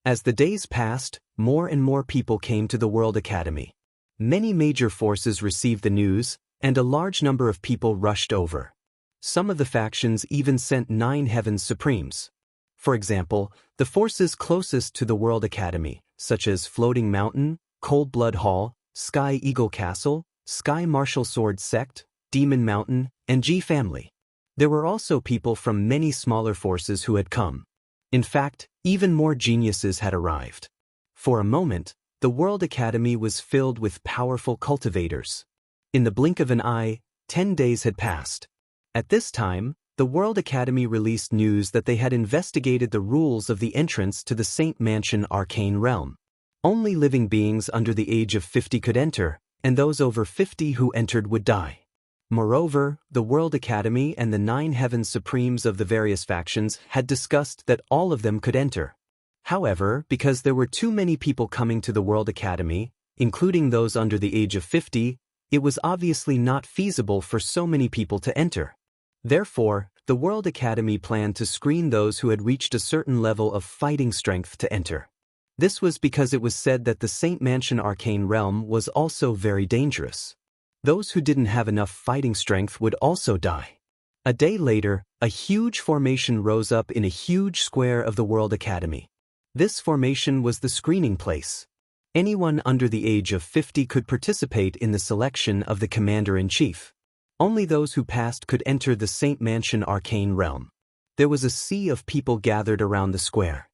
As the days passed, more and more people came to the World Academy. Many major forces received the news, and a large number of people rushed over. Some of the factions even sent 9 Heavens Supremes. For example, the forces closest to the World Academy, such as Floating Mountain, Cold Blood Hall, Sky Eagle Castle, Sky Martial Sword Sect, Demon Mountain, and G Family. There were also people from many smaller forces who had come. In fact, even more geniuses had arrived. For a moment, the World Academy was filled with powerful cultivators. In the blink of an eye, 10 days had passed. At this time, the World Academy released news that they had investigated the rules of the entrance to the Saint Mansion Arcane Realm. Only living beings under the age of 50 could enter, and those over 50 who entered would die. Moreover, the World Academy and the 9 Heavens Supremes of the various factions had discussed that all of them could enter. However, because there were too many people coming to the World Academy, including those under the age of 50, it was obviously not feasible for so many people to enter. Therefore, the World Academy planned to screen those who had reached a certain level of fighting strength to enter. This was because it was said that the Saint Mansion Arcane Realm was also very dangerous. Those who didn't have enough fighting strength would also die. A day later, a huge formation rose up in a huge square of the World Academy. This formation was the screening place. Anyone under the age of 50 could participate in the selection of the Commander-in-Chief. Only those who passed could enter the Saint Mansion Arcane Realm. There was a sea of people gathered around the square.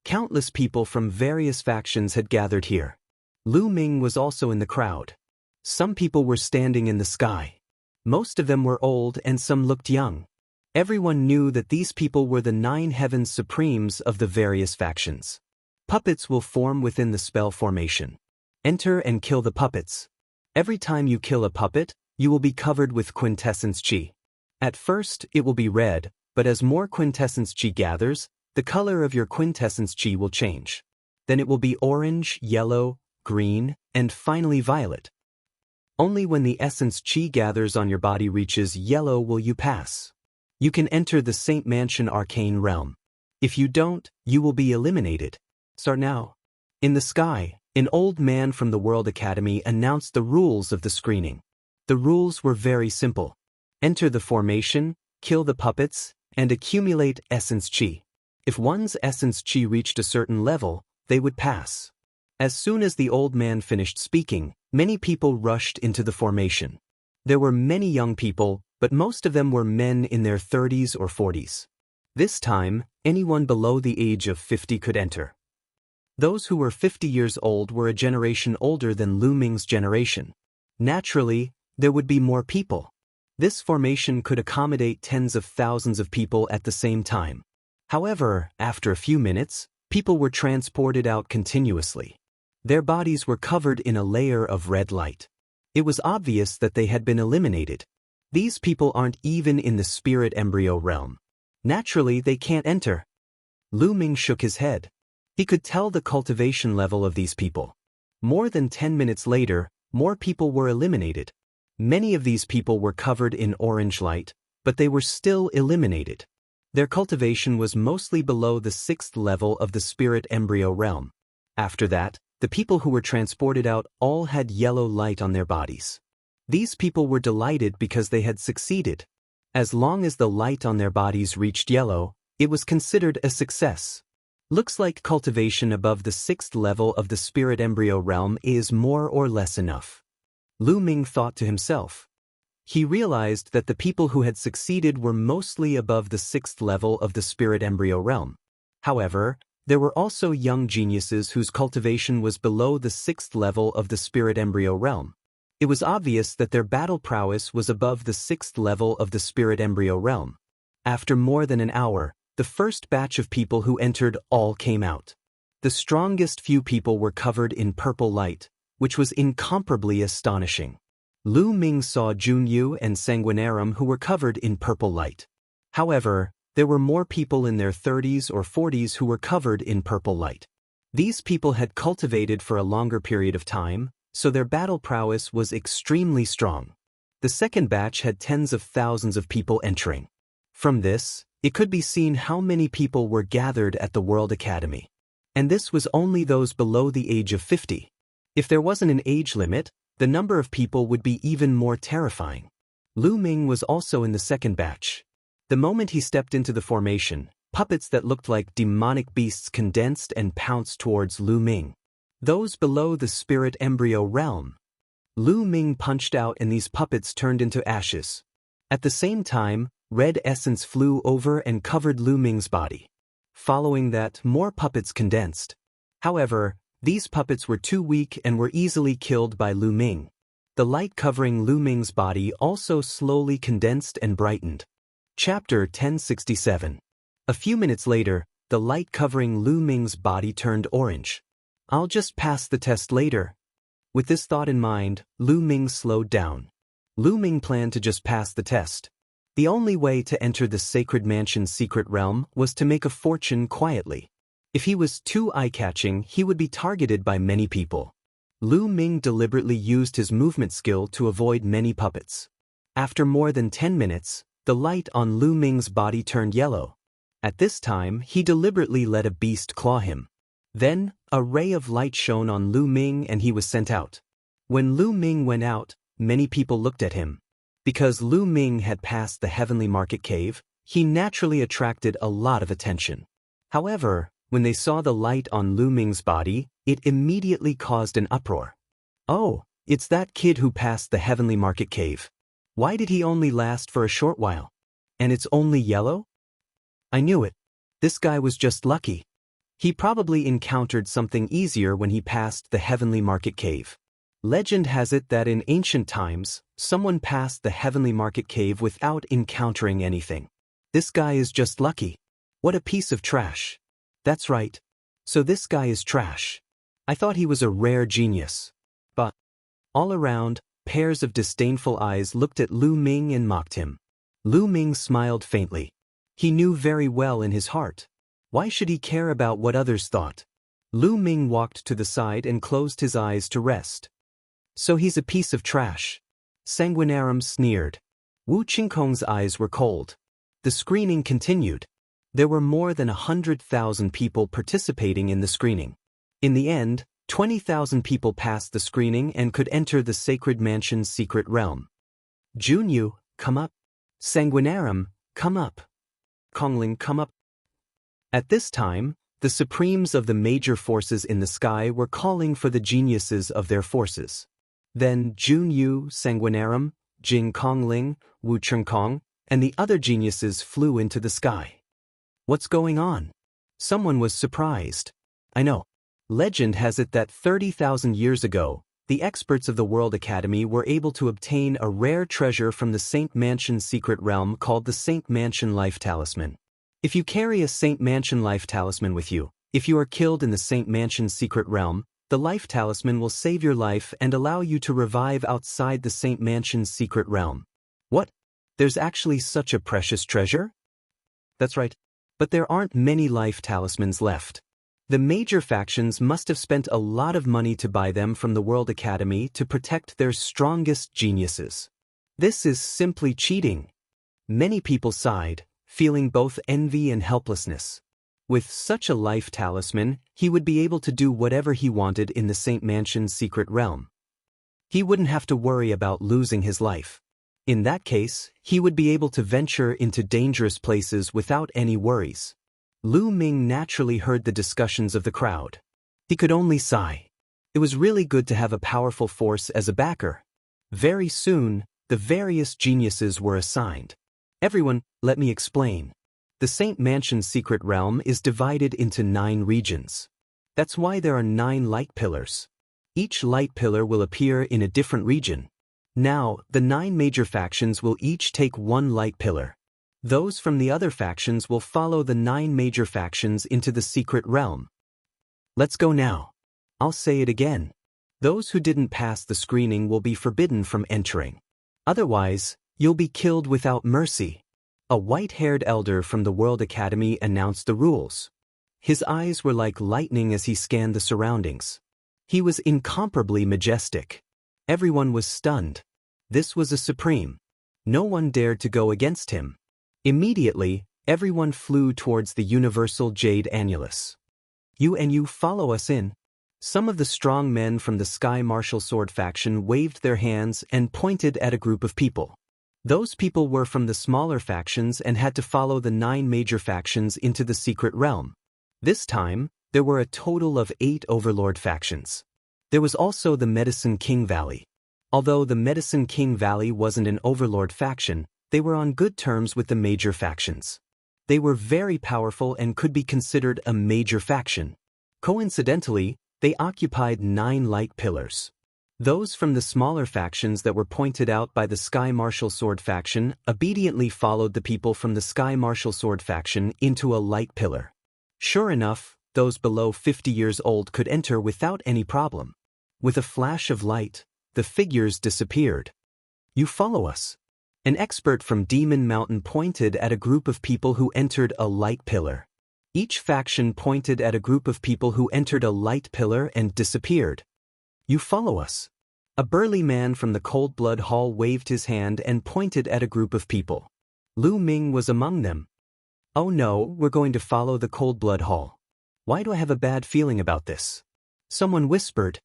Countless people from various factions had gathered here. Lu Ming was also in the crowd. Some people were standing in the sky. Most of them were old and some looked young. Everyone knew that these people were the 9 Heavens Supremes of the various factions. Puppets will form within the spell formation. Enter and kill the puppets. Every time you kill a puppet, you will be covered with quintessence chi. At first, it will be red, but as more quintessence chi gathers, the color of your quintessence chi will change. Then it will be orange, yellow, green, and finally violet. Only when the essence chi gathers on your body reaches yellow will you pass. You can enter the Saint Mansion Arcane Realm. If you don't, you will be eliminated. Start now. In the sky, an old man from the World Academy announced the rules of the screening. The rules were very simple. Enter the formation, kill the puppets, and accumulate essence chi. If one's essence chi reached a certain level, they would pass. As soon as the old man finished speaking, many people rushed into the formation. There were many young people, but most of them were men in their 30s or 40s. This time, anyone below the age of 50 could enter. Those who were 50 years old were a generation older than Lu Ming's generation. Naturally, there would be more people. This formation could accommodate tens of thousands of people at the same time. However, after a few minutes, people were transported out continuously. Their bodies were covered in a layer of red light. It was obvious that they had been eliminated. These people aren't even in the spirit embryo realm. Naturally, they can't enter. Lu Ming shook his head. He could tell the cultivation level of these people. More than 10 minutes later, more people were eliminated. Many of these people were covered in orange light, but they were still eliminated. Their cultivation was mostly below the 6th level of the spirit embryo realm. After that, the people who were transported out all had yellow light on their bodies. These people were delighted because they had succeeded. As long as the light on their bodies reached yellow, it was considered a success. Looks like cultivation above the 6th level of the spirit embryo realm is more or less enough. Lu Ming thought to himself. He realized that the people who had succeeded were mostly above the 6th level of the spirit embryo realm. However, there were also young geniuses whose cultivation was below the 6th level of the spirit embryo realm. It was obvious that their battle prowess was above the 6th level of the spirit embryo realm. After more than an hour, the first batch of people who entered all came out. The strongest few people were covered in purple light, which was incomparably astonishing. Lu Ming saw Junyu and Sanguinarum who were covered in purple light. However, there were more people in their 30s or 40s who were covered in purple light. These people had cultivated for a longer period of time, so their battle prowess was extremely strong. The second batch had tens of thousands of people entering. From this, it could be seen how many people were gathered at the World Academy. And this was only those below the age of 50. If there wasn't an age limit, the number of people would be even more terrifying. Lu Ming was also in the second batch. The moment he stepped into the formation, puppets that looked like demonic beasts condensed and pounced towards Lu Ming. Those below the spirit embryo realm. Lu Ming punched out and these puppets turned into ashes. At the same time, red essence flew over and covered Lu Ming's body. Following that, more puppets condensed. However, these puppets were too weak and were easily killed by Lu Ming. The light covering Lu Ming's body also slowly condensed and brightened. Chapter 1067. A few minutes later, the light covering Lu Ming's body turned orange. I'll just pass the test later. With this thought in mind, Lu Ming slowed down. Lu Ming planned to just pass the test. The only way to enter the Sacred Mansion's secret realm was to make a fortune quietly. If he was too eye-catching, he would be targeted by many people. Lu Ming deliberately used his movement skill to avoid many puppets. After more than 10 minutes, the light on Lu Ming's body turned yellow. At this time, he deliberately let a beast claw him. Then, a ray of light shone on Lu Ming and he was sent out. When Lu Ming went out, many people looked at him. Because Lu Ming had passed the Heavenly Market Cave, he naturally attracted a lot of attention. However, when they saw the light on Lu Ming's body, it immediately caused an uproar. Oh, it's that kid who passed the Heavenly Market Cave. Why did he only last for a short while? And it's only yellow? I knew it. This guy was just lucky. He probably encountered something easier when he passed the Heavenly Market Cave. Legend has it that in ancient times, someone passed the Heavenly Market Cave without encountering anything. This guy is just lucky. What a piece of trash. That's right. So this guy is trash. I thought he was a rare genius. But all around, pairs of disdainful eyes looked at Lu Ming and mocked him. Lu Ming smiled faintly. He knew very well in his heart. Why should he care about what others thought? Lu Ming walked to the side and closed his eyes to rest. So he's a piece of trash. Sanguinarum sneered. Wu Qingkong's eyes were cold. The screening continued. There were more than 100,000 people participating in the screening. In the end, 20,000 people passed the screening and could enter the Sacred Mansion's secret realm. Junyu, come up. Sanguinarum, come up. Kongling, come up. At this time, the supremes of the major forces in the sky were calling for the geniuses of their forces. Then Junyu, Sanguinarum, Jing Kongling, Wu Chengkong, and the other geniuses flew into the sky. What's going on? Someone was surprised. I know. Legend has it that 30,000 years ago, the experts of the World Academy were able to obtain a rare treasure from the Saint Mansion's secret realm called the Saint Mansion Life Talisman. If you carry a Saint Mansion Life Talisman with you, if you are killed in the Saint Mansion's secret realm, the Life Talisman will save your life and allow you to revive outside the Saint Mansion's secret realm. What? There's actually such a precious treasure? That's right. But there aren't many life talismans left. The major factions must have spent a lot of money to buy them from the World Academy to protect their strongest geniuses. This is simply cheating. Many people sighed, feeling both envy and helplessness. With such a life talisman, he would be able to do whatever he wanted in the Saint Mansion's secret realm. He wouldn't have to worry about losing his life. In that case, he would be able to venture into dangerous places without any worries. Lu Ming naturally heard the discussions of the crowd. He could only sigh. It was really good to have a powerful force as a backer. Very soon, the various geniuses were assigned. Everyone, let me explain. The Saint Mansion's secret realm is divided into 9 regions. That's why there are 9 light pillars. Each light pillar will appear in a different region. Now, the 9 major factions will each take 1 light pillar. Those from the other factions will follow the 9 major factions into the secret realm. Let's go now. I'll say it again. Those who didn't pass the screening will be forbidden from entering. Otherwise, you'll be killed without mercy. A white-haired elder from the World Academy announced the rules. His eyes were like lightning as he scanned the surroundings. He was incomparably majestic. Everyone was stunned. This was a supreme. No one dared to go against him. Immediately, everyone flew towards the universal jade annulus. You follow us in. Some of the strong men from the Sky Martial Sword faction waved their hands and pointed at a group of people. Those people were from the smaller factions and had to follow the 9 major factions into the secret realm. This time, there were a total of 8 overlord factions. There was also the Medicine King Valley. Although the Medicine King Valley wasn't an overlord faction, they were on good terms with the major factions. They were very powerful and could be considered a major faction. Coincidentally, they occupied 9 light pillars. Those from the smaller factions that were pointed out by the Sky Martial Sword faction obediently followed the people from the Sky Martial Sword faction into a light pillar. Sure enough, those below 50 years old could enter without any problem. With a flash of light, the figures disappeared. "You follow us." An expert from Demon Mountain pointed at a group of people who entered a light pillar. Each faction pointed at a group of people who entered a light pillar and disappeared. "You follow us." A burly man from the Cold Blood Hall waved his hand and pointed at a group of people. Lu Ming was among them. "Oh no, we're going to follow the Cold Blood Hall. Why do I have a bad feeling about this?" Someone whispered.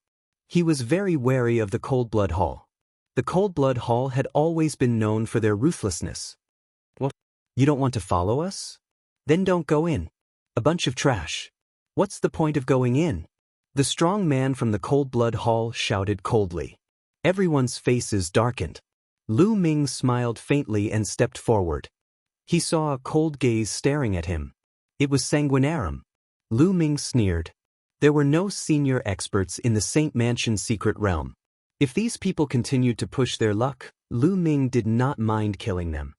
He was very wary of the Cold Blood Hall. The Cold Blood Hall had always been known for their ruthlessness. "What? You don't want to follow us? Then don't go in. A bunch of trash. What's the point of going in?" The strong man from the Cold Blood Hall shouted coldly. Everyone's faces darkened. Lu Ming smiled faintly and stepped forward. He saw a cold gaze staring at him. It was Sanguinarum. Lu Ming sneered. There were no senior experts in the Saint Mansion secret realm. If these people continued to push their luck, Lu Ming did not mind killing them.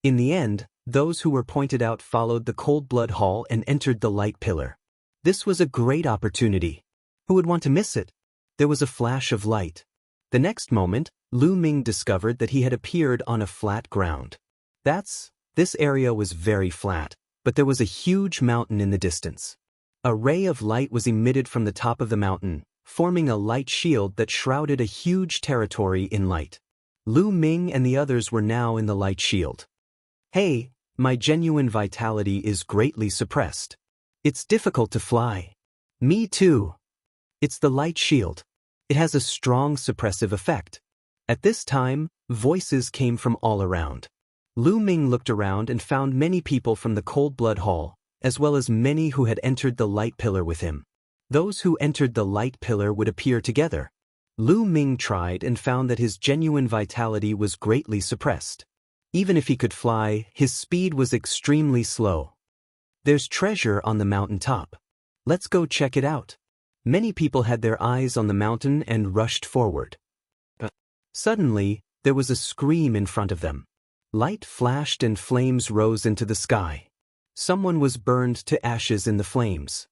In the end, those who were pointed out followed the Cold Blood Hall and entered the light pillar. This was a great opportunity. Who would want to miss it? There was a flash of light. The next moment, Lu Ming discovered that he had appeared on a flat ground. This area was very flat, but there was a huge mountain in the distance. A ray of light was emitted from the top of the mountain, forming a light shield that shrouded a huge territory in light. Lu Ming and the others were now in the light shield. "Hey, my genuine vitality is greatly suppressed. It's difficult to fly." "Me too." "It's the light shield. It has a strong suppressive effect." At this time, voices came from all around. Lu Ming looked around and found many people from the Cold Blood Hall, as well as many who had entered the light pillar with him. Those who entered the light pillar would appear together. Lu Ming tried and found that his genuine vitality was greatly suppressed. Even if he could fly, his speed was extremely slow. "There's treasure on the mountain top. Let's go check it out." Many people had their eyes on the mountain and rushed forward. Suddenly, there was a scream in front of them. Light flashed and flames rose into the sky. Someone was burned to ashes in the flames.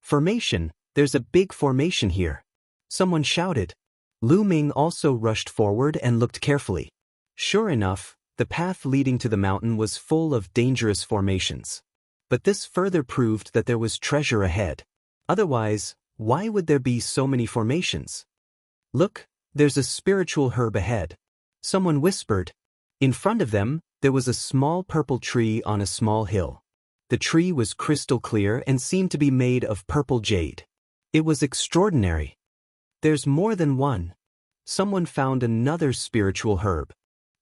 "Formation, there's a big formation here." Someone shouted. Lu Ming also rushed forward and looked carefully. Sure enough, the path leading to the mountain was full of dangerous formations. But this further proved that there was treasure ahead. Otherwise, why would there be so many formations? "Look, there's a spiritual herb ahead." Someone whispered. In front of them, there was a small purple tree on a small hill. The tree was crystal clear and seemed to be made of purple jade. It was extraordinary. "There's more than one." Someone found another spiritual herb.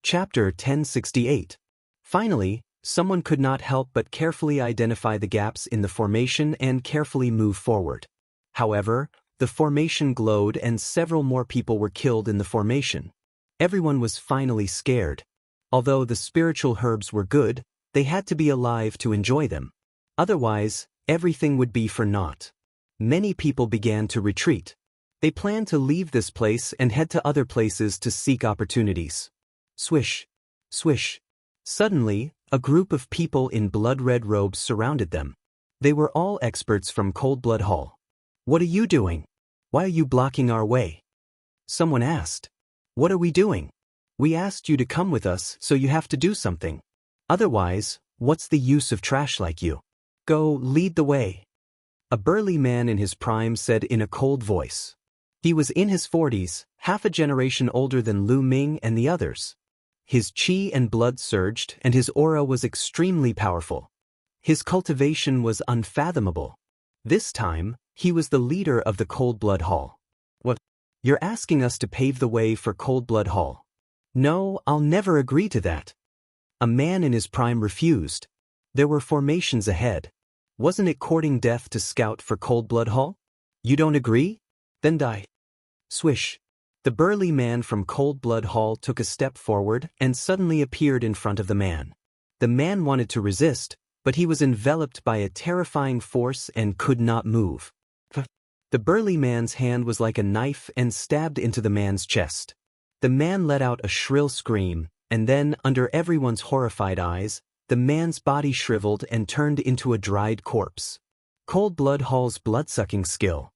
Chapter 1068. Finally, someone could not help but carefully identify the gaps in the formation and carefully move forward. However, the formation glowed and several more people were killed in the formation. Everyone was finally scared. Although the spiritual herbs were good, they had to be alive to enjoy them. Otherwise, everything would be for naught. Many people began to retreat. They planned to leave this place and head to other places to seek opportunities. Swish, swish. Suddenly, a group of people in blood-red robes surrounded them. They were all experts from Cold Blood Hall. "What are you doing? Why are you blocking our way?" Someone asked. "What are we doing? We asked you to come with us, so you have to do something. Otherwise, what's the use of trash like you? Go, lead the way." A burly man in his prime said in a cold voice. He was in his 40s, half a generation older than Lu Ming and the others. His chi and blood surged, and his aura was extremely powerful. His cultivation was unfathomable. This time, he was the leader of the Cold Blood Hall. "What? You're asking us to pave the way for Cold Blood Hall?" "No, I'll never agree to that." A man in his prime refused. There were formations ahead. Wasn't it courting death to scout for Cold Blood Hall? "You don't agree? Then die." Swish. The burly man from Cold Blood Hall took a step forward and suddenly appeared in front of the man. The man wanted to resist, but he was enveloped by a terrifying force and could not move. The burly man's hand was like a knife and stabbed into the man's chest. The man let out a shrill scream, and then, under everyone's horrified eyes, the man's body shriveled and turned into a dried corpse. Cold Blood Hall's blood-sucking skill.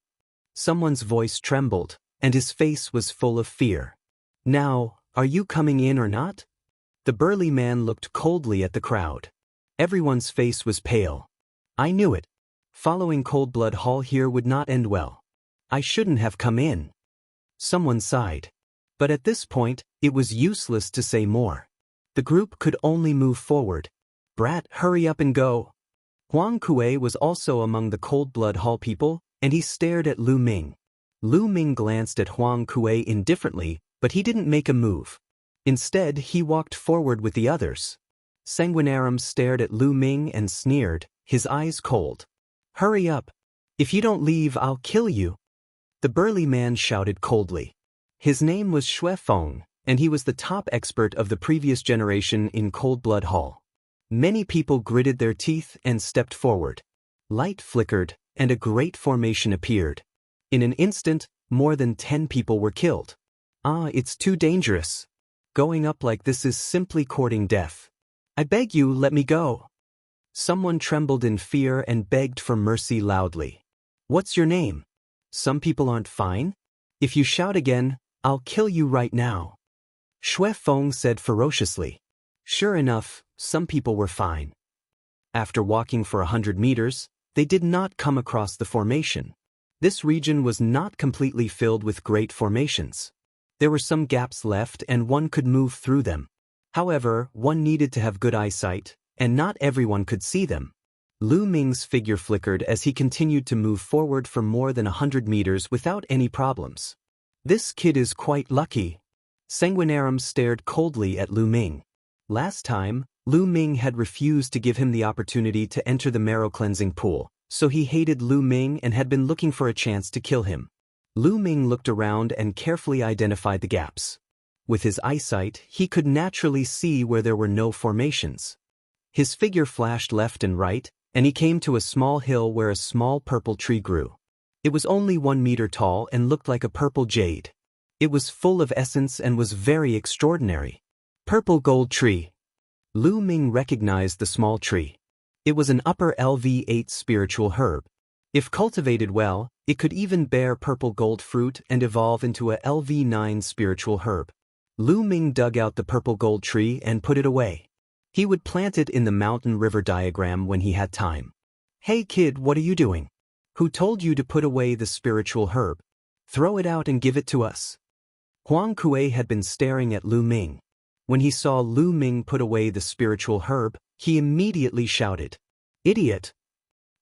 Someone's voice trembled, and his face was full of fear. Now, are you coming in or not? The burly man looked coldly at the crowd. Everyone's face was pale. I knew it. Following Cold Blood Hall here would not end well. I shouldn't have come in. Someone sighed. But at this point, it was useless to say more. The group could only move forward. Brat, hurry up and go. Huang Kuei was also among the Cold Blood Hall people, and he stared at Lu Ming. Lu Ming glanced at Huang Kuei indifferently, but he didn't make a move. Instead, he walked forward with the others. Sanguinarum stared at Lu Ming and sneered, his eyes cold. Hurry up. If you don't leave, I'll kill you. The burly man shouted coldly. His name was Xue Feng, and he was the top expert of the previous generation in Cold Blood Hall. Many people gritted their teeth and stepped forward. Light flickered, and a great formation appeared. In an instant, more than 10 people were killed. It's too dangerous. Going up like this is simply courting death. I beg you, let me go. Someone trembled in fear and begged for mercy loudly. What's your name? Some people aren't fine? If you shout again, I'll kill you right now. Xue Feng said ferociously. Sure enough, some people were fine. After walking for 100 meters, they did not come across the formation. This region was not completely filled with great formations. There were some gaps left and one could move through them. However, one needed to have good eyesight, and not everyone could see them. Lu Ming's figure flickered as he continued to move forward for more than 100 meters without any problems. This kid is quite lucky. Sanguinarum stared coldly at Lu Ming. Last time, Lu Ming had refused to give him the opportunity to enter the marrow-cleansing pool, so he hated Lu Ming and had been looking for a chance to kill him. Lu Ming looked around and carefully identified the gaps. With his eyesight, he could naturally see where there were no formations. His figure flashed left and right, and he came to a small hill where a small purple tree grew. It was only 1 meter tall and looked like a purple jade. It was full of essence and was very extraordinary. Purple gold tree. Lu Ming recognized the small tree. It was an upper LV8 spiritual herb. If cultivated well, it could even bear purple gold fruit and evolve into a LV9 spiritual herb. Lu Ming dug out the purple gold tree and put it away. He would plant it in the mountain river diagram when he had time. Hey kid, what are you doing? Who told you to put away the spiritual herb? Throw it out and give it to us. Huang Kuei had been staring at Lu Ming. When he saw Lu Ming put away the spiritual herb, he immediately shouted, Idiot!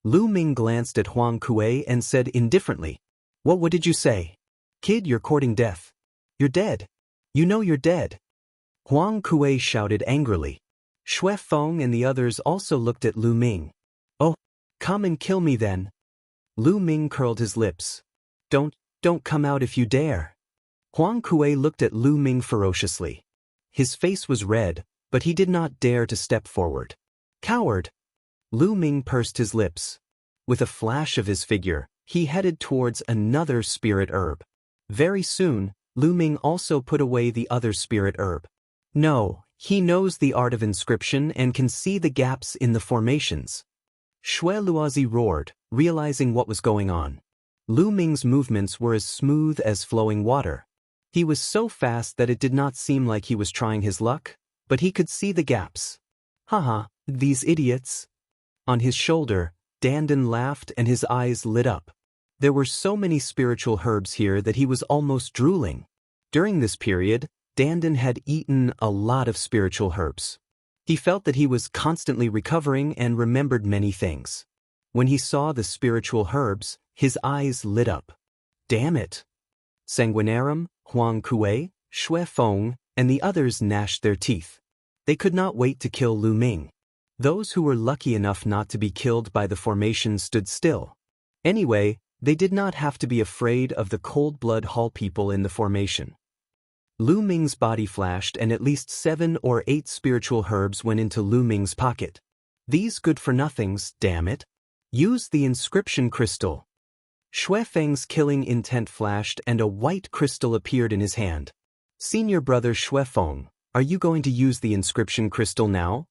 Lu Ming glanced at Huang Kuei and said indifferently, What did you say? Kid, you're courting death. You're dead. You know you're dead. Huang Kuei shouted angrily. Xue Feng and the others also looked at Lu Ming. Oh, come and kill me then. Lu Ming curled his lips. Don't come out if you dare. Huang Kuei looked at Lu Ming ferociously. His face was red, but he did not dare to step forward. Coward! Lu Ming pursed his lips. With a flash of his figure, he headed towards another spirit herb. Very soon, Lu Ming also put away the other spirit herb. No, he knows the art of inscription and can see the gaps in the formations. Xue Luozi roared, realizing what was going on. Lu Ming's movements were as smooth as flowing water. He was so fast that it did not seem like he was trying his luck, but he could see the gaps. Haha, these idiots. On his shoulder, Dandan laughed and his eyes lit up. There were so many spiritual herbs here that he was almost drooling. During this period, Dandan had eaten a lot of spiritual herbs. He felt that he was constantly recovering and remembered many things. When he saw the spiritual herbs, his eyes lit up. Damn it! Sanguinarum, Huang Kuei, Xue Feng, and the others gnashed their teeth. They could not wait to kill Lu Ming. Those who were lucky enough not to be killed by the formation stood still. Anyway, they did not have to be afraid of the Cold Blood Hall people in the formation. Lu Ming's body flashed and at least 7 or 8 spiritual herbs went into Lu Ming's pocket. These good-for-nothings, damn it. Use the inscription crystal. Shui Feng's killing intent flashed and a white crystal appeared in his hand. Senior brother Shui Feng, are you going to use the inscription crystal now?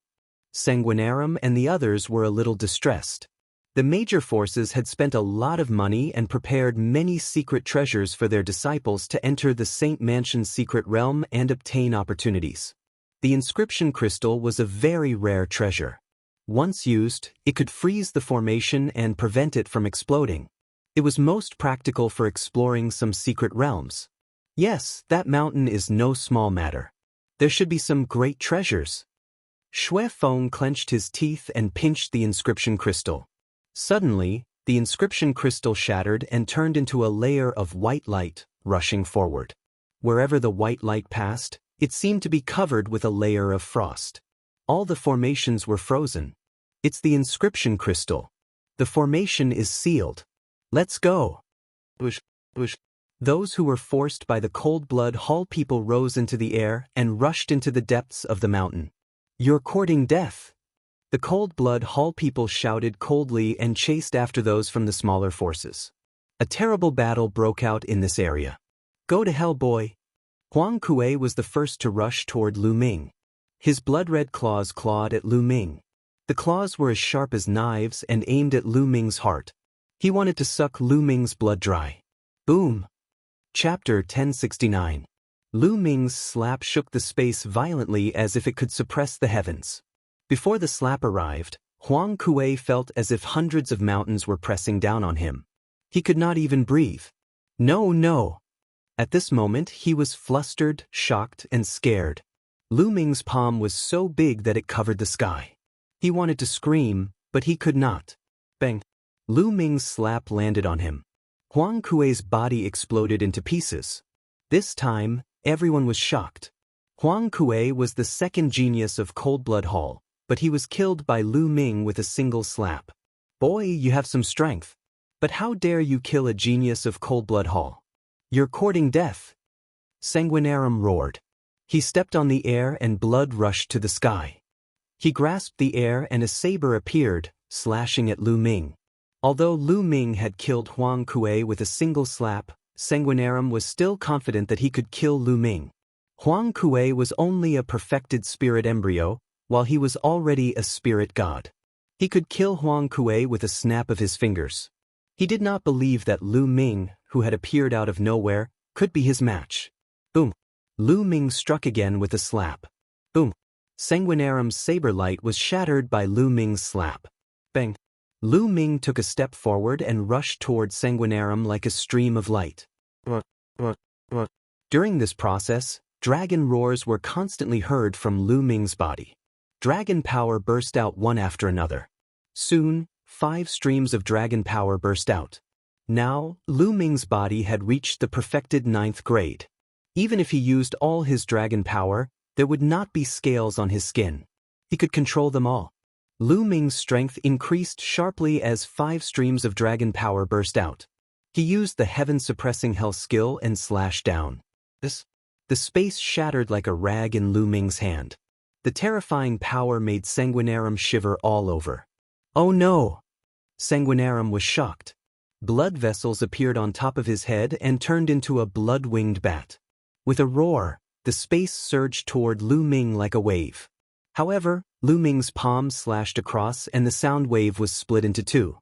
Sanguinarum and the others were a little distressed. The major forces had spent a lot of money and prepared many secret treasures for their disciples to enter the Saint Mansion's secret realm and obtain opportunities. The inscription crystal was a very rare treasure. Once used, it could freeze the formation and prevent it from exploding. It was most practical for exploring some secret realms. Yes, that mountain is no small matter. There should be some great treasures. Shui Feng clenched his teeth and pinched the inscription crystal. Suddenly, the inscription crystal shattered and turned into a layer of white light, rushing forward. Wherever the white light passed, it seemed to be covered with a layer of frost. All the formations were frozen. It's the inscription crystal. The formation is sealed. Let's go. Whoosh, whoosh. Those who were forced by the cold blood hall people rose into the air and rushed into the depths of the mountain. You're courting death. The cold blood hall people shouted coldly and chased after those from the smaller forces. A terrible battle broke out in this area. Go to hell, boy. Huang Kuei was the first to rush toward Lu Ming. His blood-red claws clawed at Lu Ming. The claws were as sharp as knives and aimed at Lu Ming's heart. He wanted to suck Lu Ming's blood dry. Boom. Chapter 1069. Lu Ming's slap shook the space violently as if it could suppress the heavens. Before the slap arrived, Huang Kuei felt as if hundreds of mountains were pressing down on him. He could not even breathe. No. At this moment he was flustered, shocked, and scared. Lu Ming's palm was so big that it covered the sky. He wanted to scream, but he could not. Bang! Lu Ming's slap landed on him. Huang Kuei's body exploded into pieces. This time, everyone was shocked. Huang Kuei was the second genius of Cold Blood Hall, but he was killed by Lu Ming with a single slap. Boy, you have some strength. But how dare you kill a genius of Cold Blood Hall? You're courting death. Sanguinarum roared. He stepped on the air and blood rushed to the sky. He grasped the air and a saber appeared, slashing at Lu Ming. Although Lu Ming had killed Huang Kuei with a single slap, Sanguinarum was still confident that he could kill Lu Ming. Huang Kuei was only a perfected spirit embryo, while he was already a spirit god. He could kill Huang Kuei with a snap of his fingers. He did not believe that Lu Ming, who had appeared out of nowhere, could be his match. Boom! Lu Ming struck again with a slap. Boom! Sanguinarum's saber light was shattered by Lu Ming's slap. Bang! Lu Ming took a step forward and rushed toward Sanguinarum like a stream of light. During this process, dragon roars were constantly heard from Lu Ming's body. Dragon power burst out one after another. Soon, 5 streams of dragon power burst out. Now, Lu Ming's body had reached the perfected 9th grade. Even if he used all his dragon power, there would not be scales on his skin. He could control them all. Lu Ming's strength increased sharply as 5 streams of dragon power burst out. He used the heaven-suppressing hell skill and slashed down. The space shattered like a rag in Lu Ming's hand. The terrifying power made Sanguinarum shiver all over. Oh no! Sanguinarum was shocked. Blood vessels appeared on top of his head and turned into a blood-winged bat. With a roar, the space surged toward Lu Ming like a wave. However, Lu Ming's palm slashed across and the sound wave was split into 2.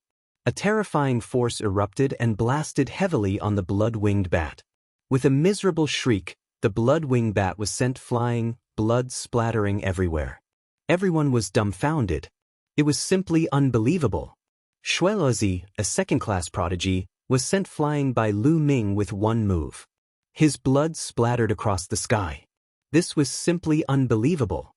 A terrifying force erupted and blasted heavily on the blood-winged bat. With a miserable shriek, the blood-winged bat was sent flying, blood splattering everywhere. Everyone was dumbfounded. It was simply unbelievable. Shuelezi, a second-class prodigy, was sent flying by Lu Ming with one move. His blood splattered across the sky. This was simply unbelievable.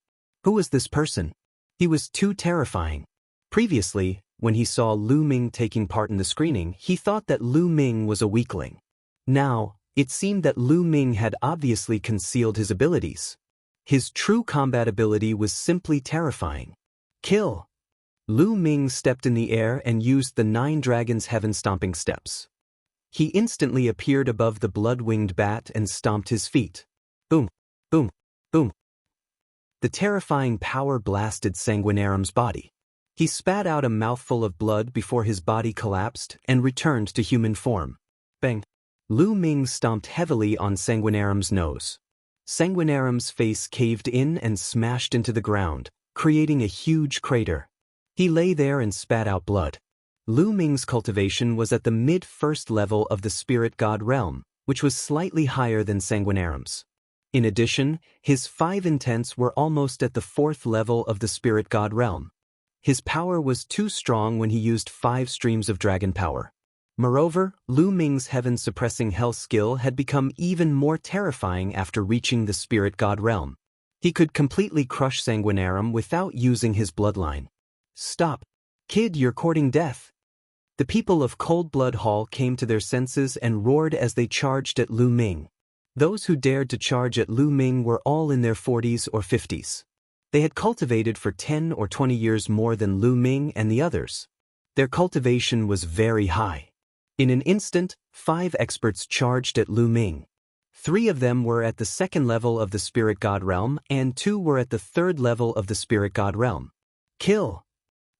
Who was this person? He was too terrifying. Previously, when he saw Lu Ming taking part in the screening, he thought that Lu Ming was a weakling. Now, it seemed that Lu Ming had obviously concealed his abilities. His true combat ability was simply terrifying. Kill! Lu Ming stepped in the air and used the 9 dragons' heaven-stomping steps. He instantly appeared above the blood-winged bat and stomped his feet. Boom! Boom! Boom! The terrifying power blasted Sanguinarum's body. He spat out a mouthful of blood before his body collapsed and returned to human form. Bang! Lu Ming stomped heavily on Sanguinarum's nose. Sanguinarum's face caved in and smashed into the ground, creating a huge crater. He lay there and spat out blood. Lu Ming's cultivation was at the mid-first level of the spirit god realm, which was slightly higher than Sanguinarum's. In addition, his 5 intents were almost at the 4th level of the spirit god realm. His power was too strong when he used 5 streams of dragon power. Moreover, Lu Ming's heaven-suppressing hell skill had become even more terrifying after reaching the spirit god realm. He could completely crush Sanguinarum without using his bloodline. Stop! Kid, you're courting death! The people of Cold Blood Hall came to their senses and roared as they charged at Lu Ming. Those who dared to charge at Lu Ming were all in their 40s or 50s. They had cultivated for 10 or 20 years more than Lu Ming and the others. Their cultivation was very high. In an instant, 5 experts charged at Lu Ming. 3 of them were at the 2nd level of the spirit god realm and 2 were at the 3rd level of the spirit god realm. Kill!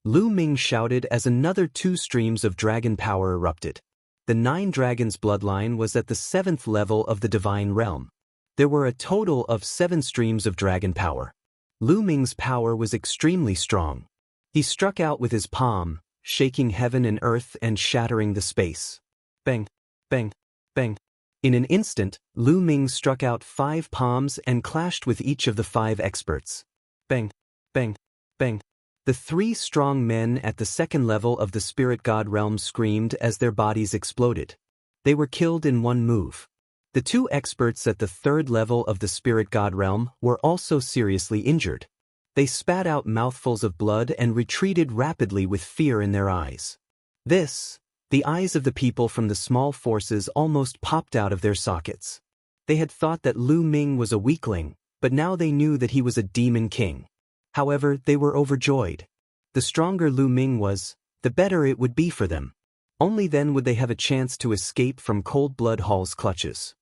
Lu Ming shouted as another 2 streams of dragon power erupted. The 9 Dragons bloodline was at the 7th level of the divine realm. There were a total of 7 streams of dragon power. Lu Ming's power was extremely strong. He struck out with his palm, shaking heaven and earth and shattering the space. Bang, bang, bang. In an instant, Lu Ming struck out 5 palms and clashed with each of the 5 experts. Bang, bang, bang. The 3 strong men at the 2nd level of the spirit god realm screamed as their bodies exploded. They were killed in one move. The 2 experts at the 3rd level of the spirit god realm were also seriously injured. They spat out mouthfuls of blood and retreated rapidly with fear in their eyes. The eyes of the people from the small forces almost popped out of their sockets. They had thought that Lu Ming was a weakling, but now they knew that he was a demon king. However, they were overjoyed. The stronger Lu Ming was, the better it would be for them. Only then would they have a chance to escape from Cold Blood Hall's clutches.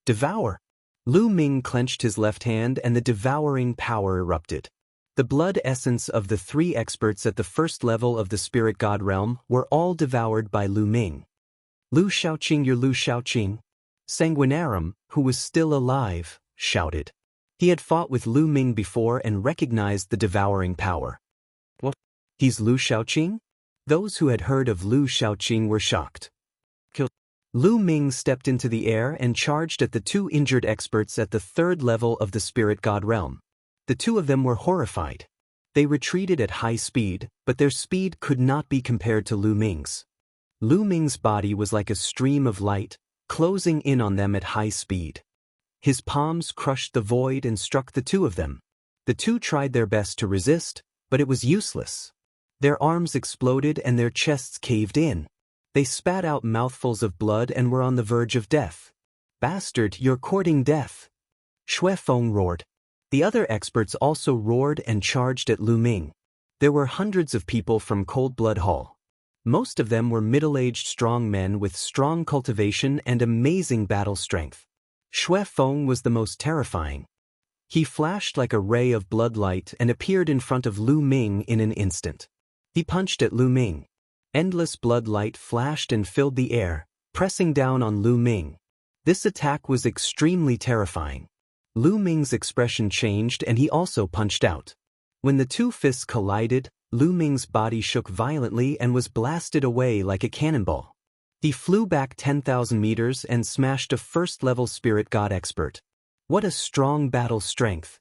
Devour! Lu Ming clenched his left hand and the devouring power erupted. The blood essence of the 3 experts at the 1st level of the spirit god realm were all devoured by Lu Ming. Lu Shaoqing, you're Lu Shaoqing. Sanguinarum, who was still alive, shouted. He had fought with Lu Ming before and recognized the devouring power. What? He's Lu Shaoqing? Those who had heard of Lu Shaoqing were shocked. Kill. Lu Ming stepped into the air and charged at the 2 injured experts at the 3rd level of the spirit god realm. The 2 of them were horrified. They retreated at high speed, but their speed could not be compared to Lu Ming's. Lu Ming's body was like a stream of light, closing in on them at high speed. His palms crushed the void and struck the 2 of them. The 2 tried their best to resist, but it was useless. Their arms exploded and their chests caved in. They spat out mouthfuls of blood and were on the verge of death. Bastard, you're courting death! Xue Feng roared. The other experts also roared and charged at Lu Ming. There were hundreds of people from Cold Blood Hall. Most of them were middle-aged strong men with strong cultivation and amazing battle strength. Xue Feng was the most terrifying. He flashed like a ray of bloodlight and appeared in front of Lu Ming in an instant. He punched at Lu Ming. Endless bloodlight flashed and filled the air, pressing down on Lu Ming. This attack was extremely terrifying. Lu Ming's expression changed and he also punched out. When the 2 fists collided, Lu Ming's body shook violently and was blasted away like a cannonball. He flew back 10,000 meters and smashed a 1st-level spirit god expert. What a strong battle strength!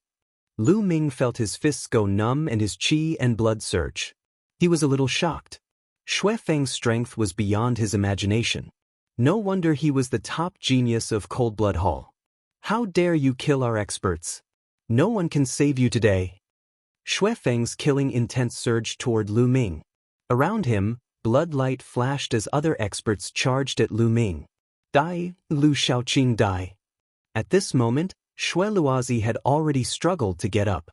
Lu Ming felt his fists go numb and his qi and blood surge. He was a little shocked. Xue Feng's strength was beyond his imagination. No wonder he was the top genius of Cold Blood Hall. How dare you kill our experts? No one can save you today. Xue Feng's killing intent surged toward Lu Ming. Around him, blood light flashed as other experts charged at Lu Ming. Die, Lu Shaoqing, die. At this moment, Xue Luozi had already struggled to get up.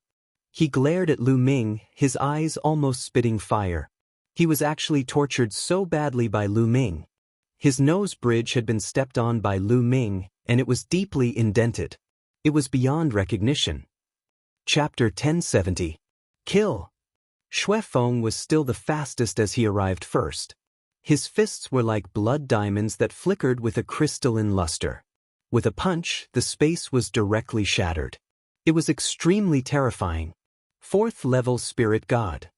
He glared at Lu Ming, his eyes almost spitting fire. He was actually tortured so badly by Lu Ming. His nose bridge had been stepped on by Lu Ming, and it was deeply indented. It was beyond recognition. Chapter 1070. Kill! Xue Feng was still the fastest as he arrived first. His fists were like blood diamonds that flickered with a crystalline luster. With a punch, the space was directly shattered. It was extremely terrifying. 4th level Spirit God.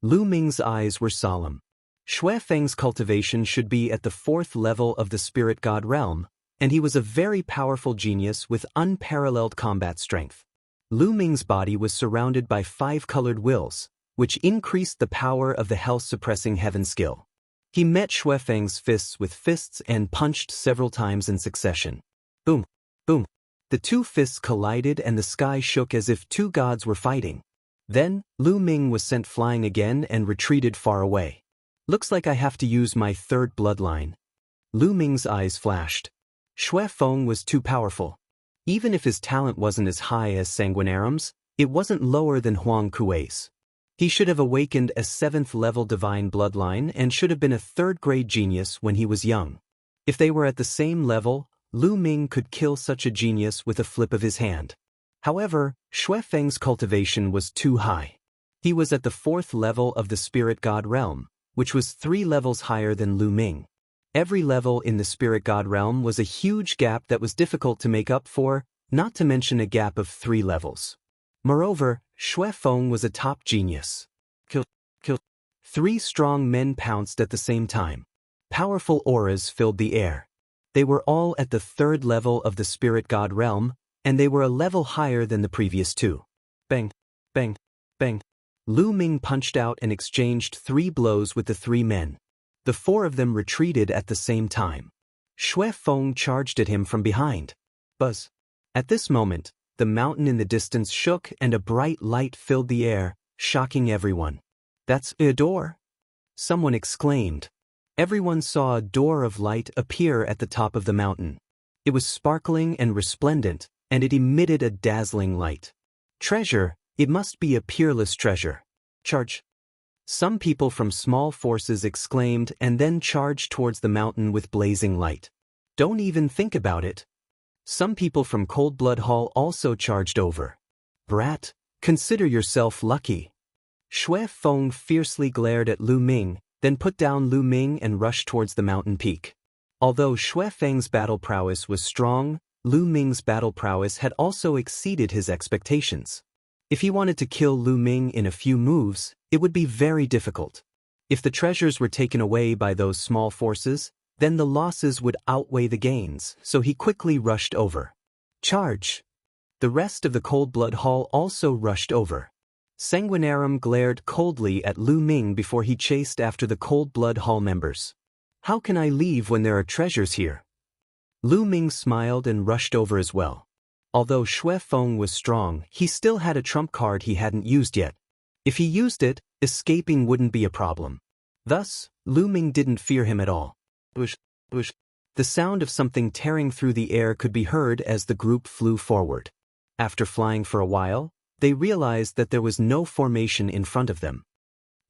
Lu Ming's eyes were solemn. Xue Feng's cultivation should be at the 4th level of the Spirit God realm, and he was a very powerful genius with unparalleled combat strength. Lu Ming's body was surrounded by 5 colored wills, which increased the power of the health-suppressing heaven skill. He met Xue Feng's fists with fists and punched several times in succession. Boom, boom. The 2 fists collided and the sky shook as if 2 gods were fighting. Then, Lu Ming was sent flying again and retreated far away. Looks like I have to use my 3rd bloodline. Lu Ming's eyes flashed. Xue Feng was too powerful. Even if his talent wasn't as high as Sanguinarum's, it wasn't lower than Huang Kuei's. He should have awakened a 7th level divine bloodline and should have been a 3rd grade genius when he was young. If they were at the same level, Lu Ming could kill such a genius with a flip of his hand. However, Xue Feng's cultivation was too high. He was at the 4th level of the Spirit God realm, which was 3 levels higher than Lu Ming. Every level in the Spirit God realm was a huge gap that was difficult to make up for, not to mention a gap of 3 levels. Moreover, Xue Feng was a top genius. Kill. 3 strong men pounced at the same time. Powerful auras filled the air. They were all at the 3rd level of the Spirit God realm, and they were a level higher than the previous 2. Bang, bang, bang. Lu Ming punched out and exchanged 3 blows with the 3 men. The 4 of them retreated at the same time. Xue Feng charged at him from behind. Buzz. At this moment, the mountain in the distance shook and a bright light filled the air, shocking everyone. That's a door? Someone exclaimed. Everyone saw a door of light appear at the top of the mountain. It was sparkling and resplendent, and it emitted a dazzling light. Treasure, it must be a peerless treasure. Charge. Some people from small forces exclaimed and then charged towards the mountain with blazing light. Don't even think about it. Some people from Cold Blood Hall also charged over. Brat, consider yourself lucky. Xue Feng fiercely glared at Lu Ming, then put down Lu Ming and rushed towards the mountain peak. Although Xue Feng's battle prowess was strong, Lu Ming's battle prowess had also exceeded his expectations. If he wanted to kill Lu Ming in a few moves, it would be very difficult. If the treasures were taken away by those small forces, then the losses would outweigh the gains, so he quickly rushed over. Charge! The rest of the Cold Blood Hall also rushed over. Sanguinarum glared coldly at Lu Ming before he chased after the Cold Blood Hall members. How can I leave when there are treasures here? Lu Ming smiled and rushed over as well. Although Xue Feng was strong, he still had a trump card he hadn't used yet. If he used it, escaping wouldn't be a problem. Thus, Lu Ming didn't fear him at all. Whoosh, whoosh. The sound of something tearing through the air could be heard as the group flew forward. After flying for a while, they realized that there was no formation in front of them.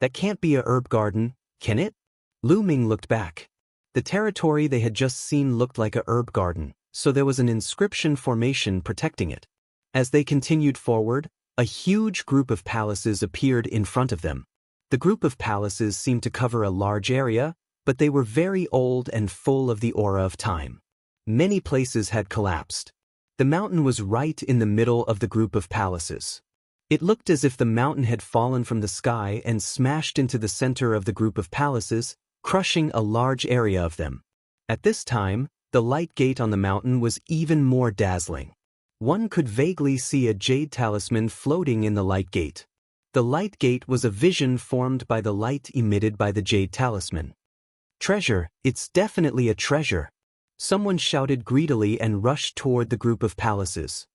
That can't be a herb garden, can it? Lu Ming looked back. The territory they had just seen looked like a herb garden, so there was an inscription formation protecting it. As they continued forward, a huge group of palaces appeared in front of them. The group of palaces seemed to cover a large area, but they were very old and full of the aura of time. Many places had collapsed. The mountain was right in the middle of the group of palaces. It looked as if the mountain had fallen from the sky and smashed into the center of the group of palaces, crushing a large area of them. At this time, the light gate on the mountain was even more dazzling. One could vaguely see a jade talisman floating in the light gate. The light gate was a vision formed by the light emitted by the jade talisman. Treasure, it's definitely a treasure. Someone shouted greedily and rushed toward the group of palaces.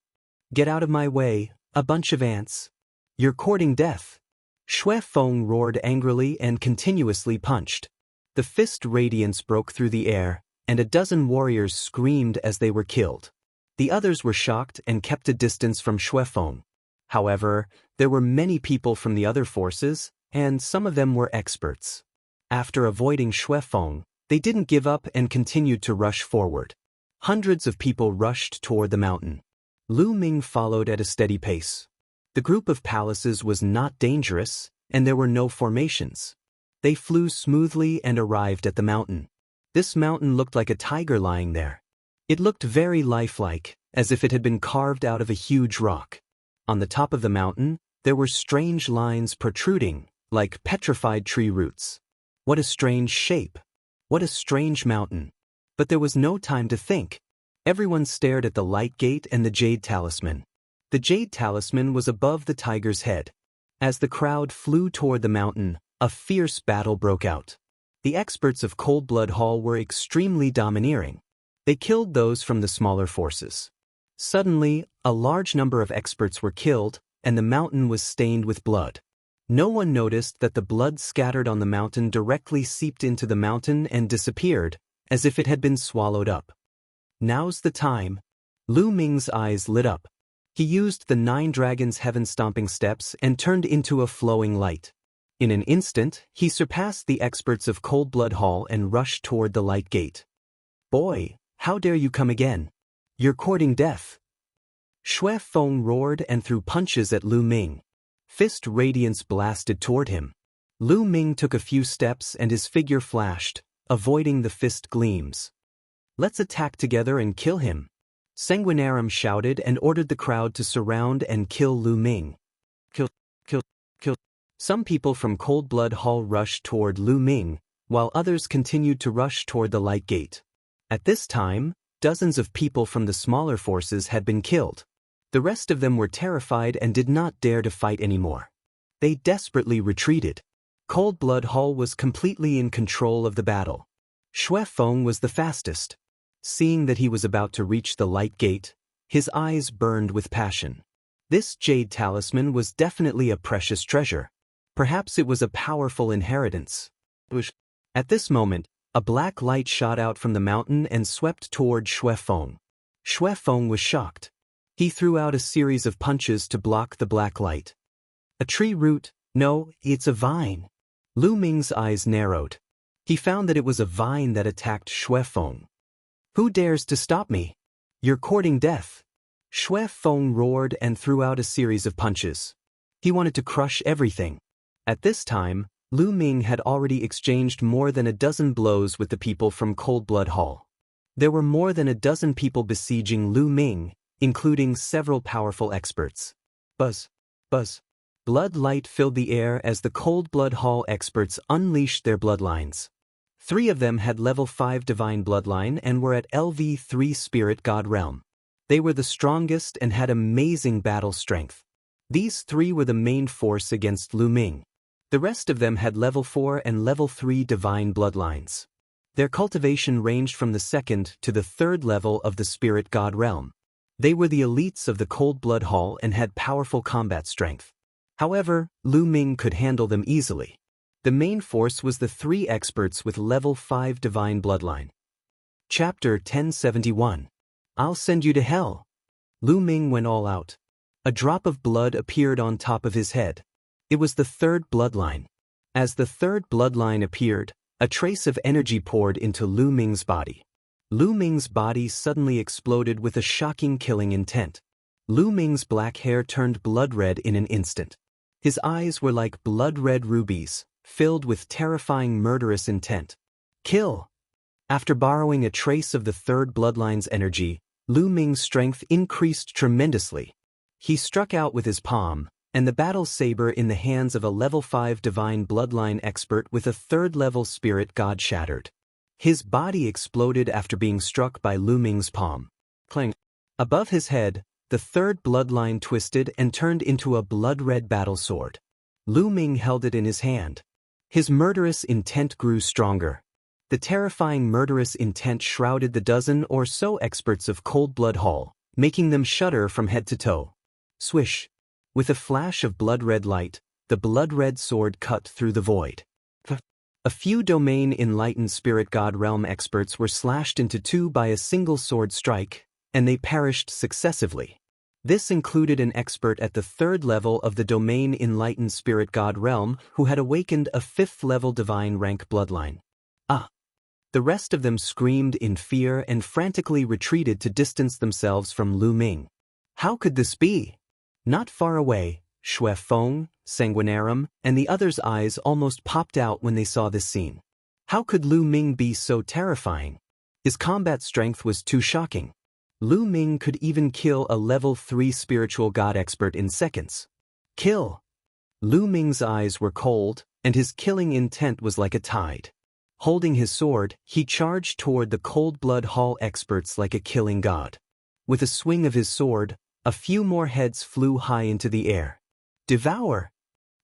Get out of my way, a bunch of ants. You're courting death. Xue Feng roared angrily and continuously punched. The fist radiance broke through the air, and a dozen warriors screamed as they were killed. The others were shocked and kept a distance from Xue Feng. However, there were many people from the other forces, and some of them were experts. After avoiding Xue Feng, they didn't give up and continued to rush forward. Hundreds of people rushed toward the mountain. Lu Ming followed at a steady pace. The group of palaces was not dangerous, and there were no formations. They flew smoothly and arrived at the mountain. This mountain looked like a tiger lying there. It looked very lifelike, as if it had been carved out of a huge rock. On the top of the mountain, there were strange lines protruding, like petrified tree roots. What a strange shape! What a strange mountain! But there was no time to think. Everyone stared at the light gate and the jade talisman. The jade talisman was above the tiger's head. As the crowd flew toward the mountain, a fierce battle broke out. The experts of Cold Blood Hall were extremely domineering. They killed those from the smaller forces. Suddenly, a large number of experts were killed, and the mountain was stained with blood. No one noticed that the blood scattered on the mountain directly seeped into the mountain and disappeared, as if it had been swallowed up. Now's the time. Lu Ming's eyes lit up. He used the 9 dragons' heaven-stomping steps and turned into a flowing light. In an instant, he surpassed the experts of Cold Blood Hall and rushed toward the light gate. "Boy, how dare you come again? You're courting death." Xue Feng roared and threw punches at Lu Ming. Fist radiance blasted toward him. Lu Ming took a few steps and his figure flashed, avoiding the fist gleams. "Let's attack together and kill him." Sanguinarum shouted and ordered the crowd to surround and kill Lu Ming. Kill, kill, kill. Some people from Cold Blood Hall rushed toward Lu Ming, while others continued to rush toward the light gate. At this time, dozens of people from the smaller forces had been killed. The rest of them were terrified and did not dare to fight anymore. They desperately retreated. Cold Blood Hall was completely in control of the battle. Xue Feng was the fastest. Seeing that he was about to reach the light gate, his eyes burned with passion. This jade talisman was definitely a precious treasure. Perhaps it was a powerful inheritance. At this moment, a black light shot out from the mountain and swept toward Xue Feng. Xue Feng was shocked. He threw out a series of punches to block the black light. "A tree root? No, it's a vine." Lu Ming's eyes narrowed. He found that it was a vine that attacked Xue Feng. "Who dares to stop me? You're courting death." Xue Feng roared and threw out a series of punches. He wanted to crush everything. At this time, Lu Ming had already exchanged more than a dozen blows with the people from Cold Blood Hall. There were more than a dozen people besieging Lu Ming, including several powerful experts. Buzz, buzz. Blood light filled the air as the Cold Blood Hall experts unleashed their bloodlines. 3 of them had level 5 divine bloodline and were at LV3 Spirit God Realm. They were the strongest and had amazing battle strength. These 3 were the main force against Lu Ming. The rest of them had level 4 and level 3 divine bloodlines. Their cultivation ranged from the 2nd to the 3rd level of the Spirit God Realm. They were the elites of the Cold Blood Hall and had powerful combat strength. However, Lu Ming could handle them easily. The main force was the 3 experts with level 5 divine bloodline. Chapter 1071. I'll send you to hell. Lu Ming went all out. A drop of blood appeared on top of his head. It was the 3rd bloodline. As the 3rd bloodline appeared, a trace of energy poured into Lu Ming's body. Lu Ming's body suddenly exploded with a shocking killing intent. Lu Ming's black hair turned blood red in an instant. His eyes were like blood-red rubies, filled with terrifying murderous intent. Kill! After borrowing a trace of the 3rd bloodline's energy, Lu Ming's strength increased tremendously. He struck out with his palm, and the battle saber in the hands of a level 5 divine bloodline expert with a 3rd level spirit god shattered. His body exploded after being struck by Lu Ming's palm. Clang! Above his head, the 3rd bloodline twisted and turned into a blood-red battle sword. Lu Ming held it in his hand. His murderous intent grew stronger. The terrifying murderous intent shrouded the dozen or so experts of Cold Blood Hall, making them shudder from head to toe. Swish! With a flash of blood-red light, the blood-red sword cut through the void. A few domain enlightened spirit god realm experts were slashed into 2 by a single sword strike, and they perished successively. This included an expert at the 3rd level of the domain enlightened spirit god realm who had awakened a 5th level divine rank bloodline. Ah! The rest of them screamed in fear and frantically retreated to distance themselves from Lu Ming. How could this be? Not far away, Xue Feng, Sanguinarum, and the others' eyes almost popped out when they saw this scene. How could Lu Ming be so terrifying? His combat strength was too shocking. Lu Ming could even kill a level 3 spiritual god expert in seconds. Kill! Lu Ming's eyes were cold, and his killing intent was like a tide. Holding his sword, he charged toward the Cold Blood Hall experts like a killing god. With a swing of his sword, a few more heads flew high into the air. Devour!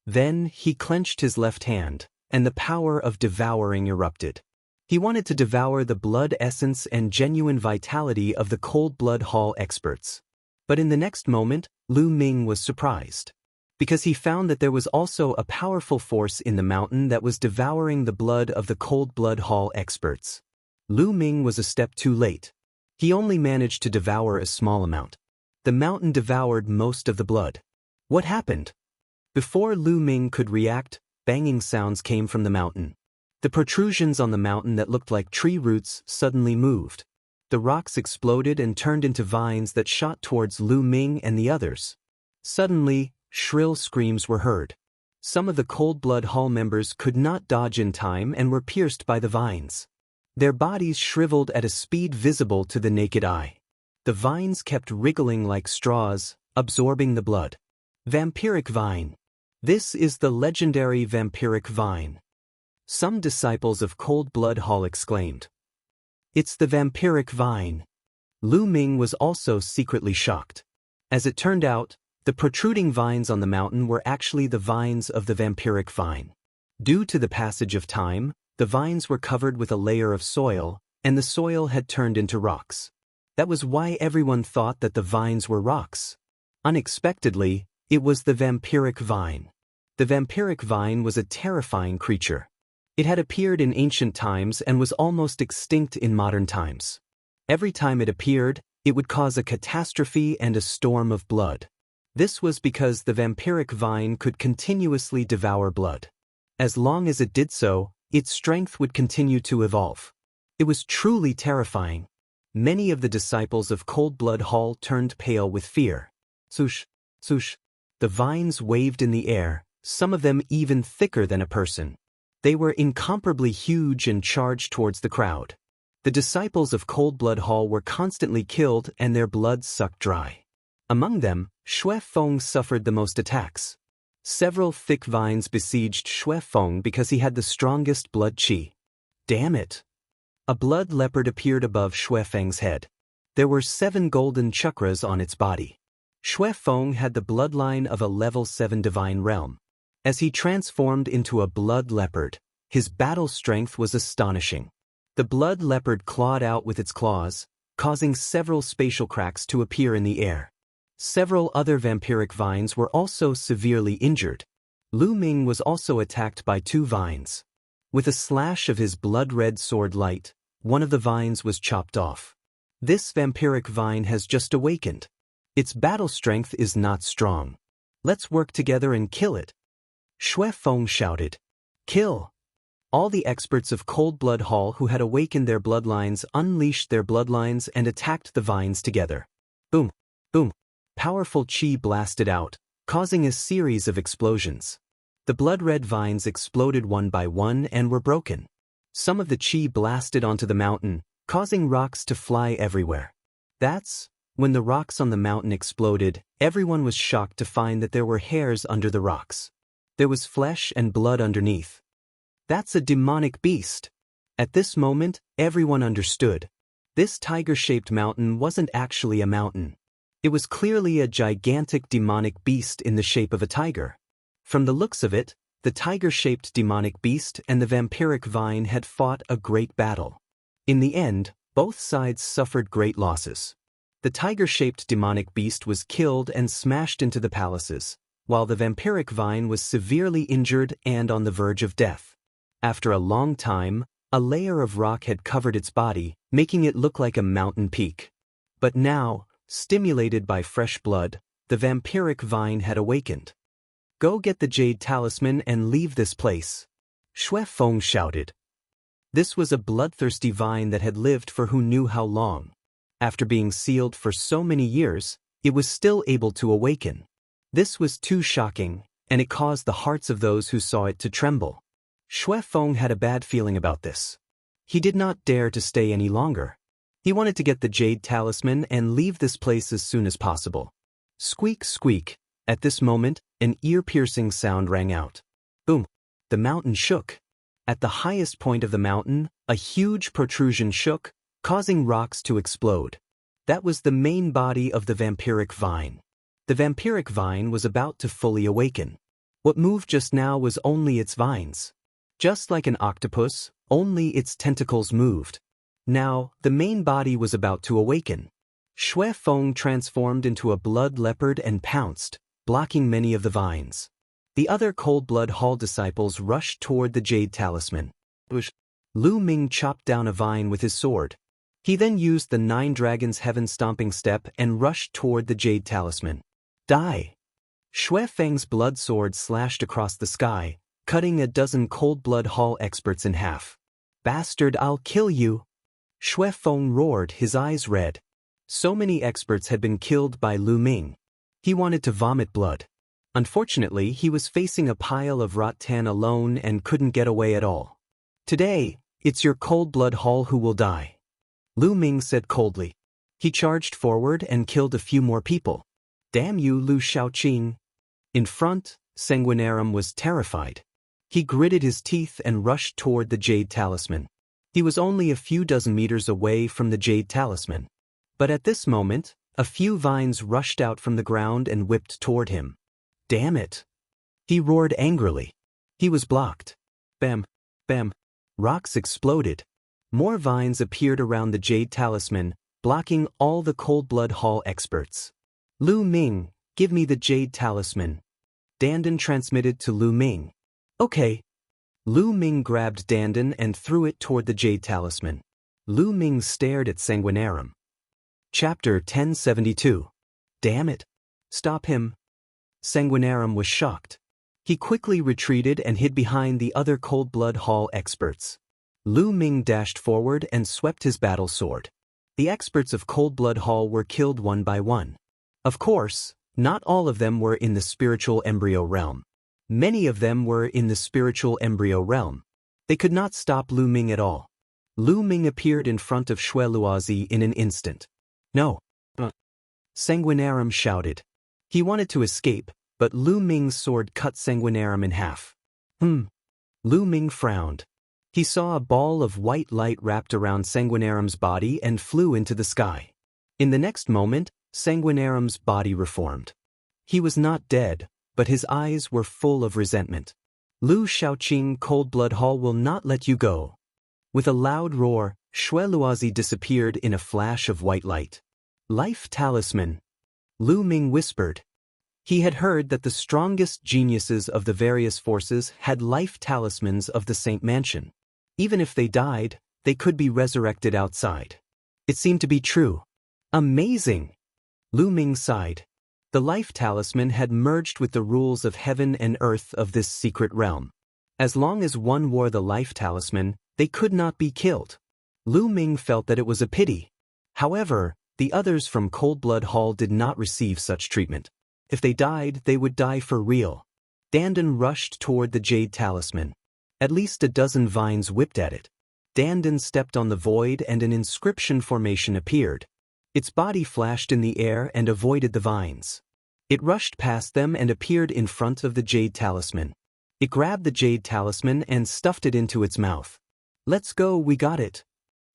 Then he clenched his left hand, and the power of devouring erupted. He wanted to devour the blood essence and genuine vitality of the Cold Blood Hall experts. But in the next moment, Lu Ming was surprised. Because he found that there was also a powerful force in the mountain that was devouring the blood of the Cold Blood Hall experts. Lu Ming was a step too late. He only managed to devour a small amount. The mountain devoured most of the blood. What happened? Before Lu Ming could react, banging sounds came from the mountain. The protrusions on the mountain that looked like tree roots suddenly moved. The rocks exploded and turned into vines that shot towards Lu Ming and the others. Suddenly, shrill screams were heard. Some of the Cold Blood Hall members could not dodge in time and were pierced by the vines. Their bodies shriveled at a speed visible to the naked eye. The vines kept wriggling like straws, absorbing the blood. Vampiric vine. This is the legendary vampiric vine. Some disciples of Cold Blood Hall exclaimed. It's the vampiric vine. Lu Ming was also secretly shocked. As it turned out, the protruding vines on the mountain were actually the vines of the vampiric vine. Due to the passage of time, the vines were covered with a layer of soil, and the soil had turned into rocks. That was why everyone thought that the vines were rocks. Unexpectedly, it was the vampiric vine. The vampiric vine was a terrifying creature. It had appeared in ancient times and was almost extinct in modern times. Every time it appeared, it would cause a catastrophe and a storm of blood. This was because the vampiric vine could continuously devour blood. As long as it did so, its strength would continue to evolve. It was truly terrifying. Many of the disciples of Cold Blood Hall turned pale with fear. Swoosh, swoosh. The vines waved in the air, some of them even thicker than a person. They were incomparably huge and charged towards the crowd. The disciples of Cold Blood Hall were constantly killed and their blood sucked dry. Among them, Xue Feng suffered the most attacks. Several thick vines besieged Xue Feng because he had the strongest blood qi. Damn it! A blood leopard appeared above Xue Feng's head. There were 7 golden chakras on its body. Xue Feng had the bloodline of a level 7 divine realm. As he transformed into a blood leopard, his battle strength was astonishing. The blood leopard clawed out with its claws, causing several spatial cracks to appear in the air. Several other vampiric vines were also severely injured. Lu Ming was also attacked by 2 vines. With a slash of his blood-red sword light, one of the vines was chopped off. This vampiric vine has just awakened. Its battle strength is not strong. Let's work together and kill it. Xue Feng shouted. Kill! All the experts of Cold Blood Hall who had awakened their bloodlines unleashed their bloodlines and attacked the vines together. Boom! Boom! Powerful qi blasted out, causing a series of explosions. The blood-red vines exploded one by one and were broken. Some of the qi blasted onto the mountain, causing rocks to fly everywhere. When the rocks on the mountain exploded, everyone was shocked to find that there were hairs under the rocks. There was flesh and blood underneath. That's a demonic beast. At this moment, everyone understood. This tiger-shaped mountain wasn't actually a mountain. It was clearly a gigantic demonic beast in the shape of a tiger. From the looks of it, the tiger-shaped demonic beast and the vampiric vine had fought a great battle. In the end, both sides suffered great losses. The tiger-shaped demonic beast was killed and smashed into the palaces, while the vampiric vine was severely injured and on the verge of death. After a long time, a layer of rock had covered its body, making it look like a mountain peak. But now, stimulated by fresh blood, the vampiric vine had awakened. Go get the jade talisman and leave this place. Xue Feng shouted. This was a bloodthirsty vine that had lived for who knew how long. After being sealed for so many years, it was still able to awaken. This was too shocking, and it caused the hearts of those who saw it to tremble. Xue Feng had a bad feeling about this. He did not dare to stay any longer. He wanted to get the jade talisman and leave this place as soon as possible. Squeak, squeak. At this moment, an ear-piercing sound rang out. Boom! The mountain shook. At the highest point of the mountain, a huge protrusion shook, causing rocks to explode. That was the main body of the vampiric vine. The vampiric vine was about to fully awaken. What moved just now was only its vines. Just like an octopus, only its tentacles moved. Now, the main body was about to awaken. Xue Feng transformed into a blood leopard and pounced, blocking many of the vines. The other Cold Blood Hall disciples rushed toward the jade talisman. Lu Ming chopped down a vine with his sword. He then used the 9 Dragons Heaven Stomping Step and rushed toward the jade talisman. Die! Xue Feng's blood sword slashed across the sky, cutting a dozen Cold Blood Hall experts in half. Bastard, I'll kill you! Xue Feng roared, his eyes red. So many experts had been killed by Lu Ming. He wanted to vomit blood. Unfortunately, he was facing a pile of rattan alone and couldn't get away at all. Today, it's your Cold Blood Hall who will die. Lu Ming said coldly. He charged forward and killed a few more people. Damn you, Lu Shaoqing. In front, Sanguinarum was terrified. He gritted his teeth and rushed toward the jade talisman. He was only a few dozen meters away from the jade talisman. But at this moment, a few vines rushed out from the ground and whipped toward him. Damn it! He roared angrily. He was blocked. Bam! Bam! Rocks exploded. More vines appeared around the jade talisman, blocking all the Cold Blood Hall experts. Lu Ming, give me the jade talisman. Dandan transmitted to Lu Ming. Okay. Lu Ming grabbed Dandan and threw it toward the jade talisman. Lu Ming stared at Sanguinarum. Chapter 1072. Damn it! Stop him! Sanguinarum was shocked. He quickly retreated and hid behind the other Cold Blood Hall experts. Lu Ming dashed forward and swept his battle sword. The experts of Cold Blood Hall were killed one by one. Of course, not all of them were in the spiritual embryo realm. Many of them were in the spiritual embryo realm. They could not stop Lu Ming at all. Lu Ming appeared in front of Xue Luozi in an instant. No. Sanguinarum shouted. He wanted to escape, but Lu Ming's sword cut Sanguinarum in half. Lu Ming frowned. He saw a ball of white light wrapped around Sanguinarum's body and flew into the sky. In the next moment, Sanguinarum's body reformed. He was not dead, but his eyes were full of resentment. Lu Shaoqing, Cold Blood Hall will not let you go. With a loud roar, Xue Luozi disappeared in a flash of white light. Life talisman. Lu Ming whispered. He had heard that the strongest geniuses of the various forces had life talismans of the Saint Mansion. Even if they died, they could be resurrected outside. It seemed to be true. Amazing! Lu Ming sighed. The life talisman had merged with the rules of heaven and earth of this secret realm. As long as one wore the life talisman, they could not be killed. Lu Ming felt that it was a pity. However, the others from Cold Blood Hall did not receive such treatment. If they died, they would die for real. Dandan rushed toward the jade talisman. At least a dozen vines whipped at it. Dandan stepped on the void and an inscription formation appeared. Its body flashed in the air and avoided the vines. It rushed past them and appeared in front of the jade talisman. It grabbed the jade talisman and stuffed it into its mouth. Let's go, we got it.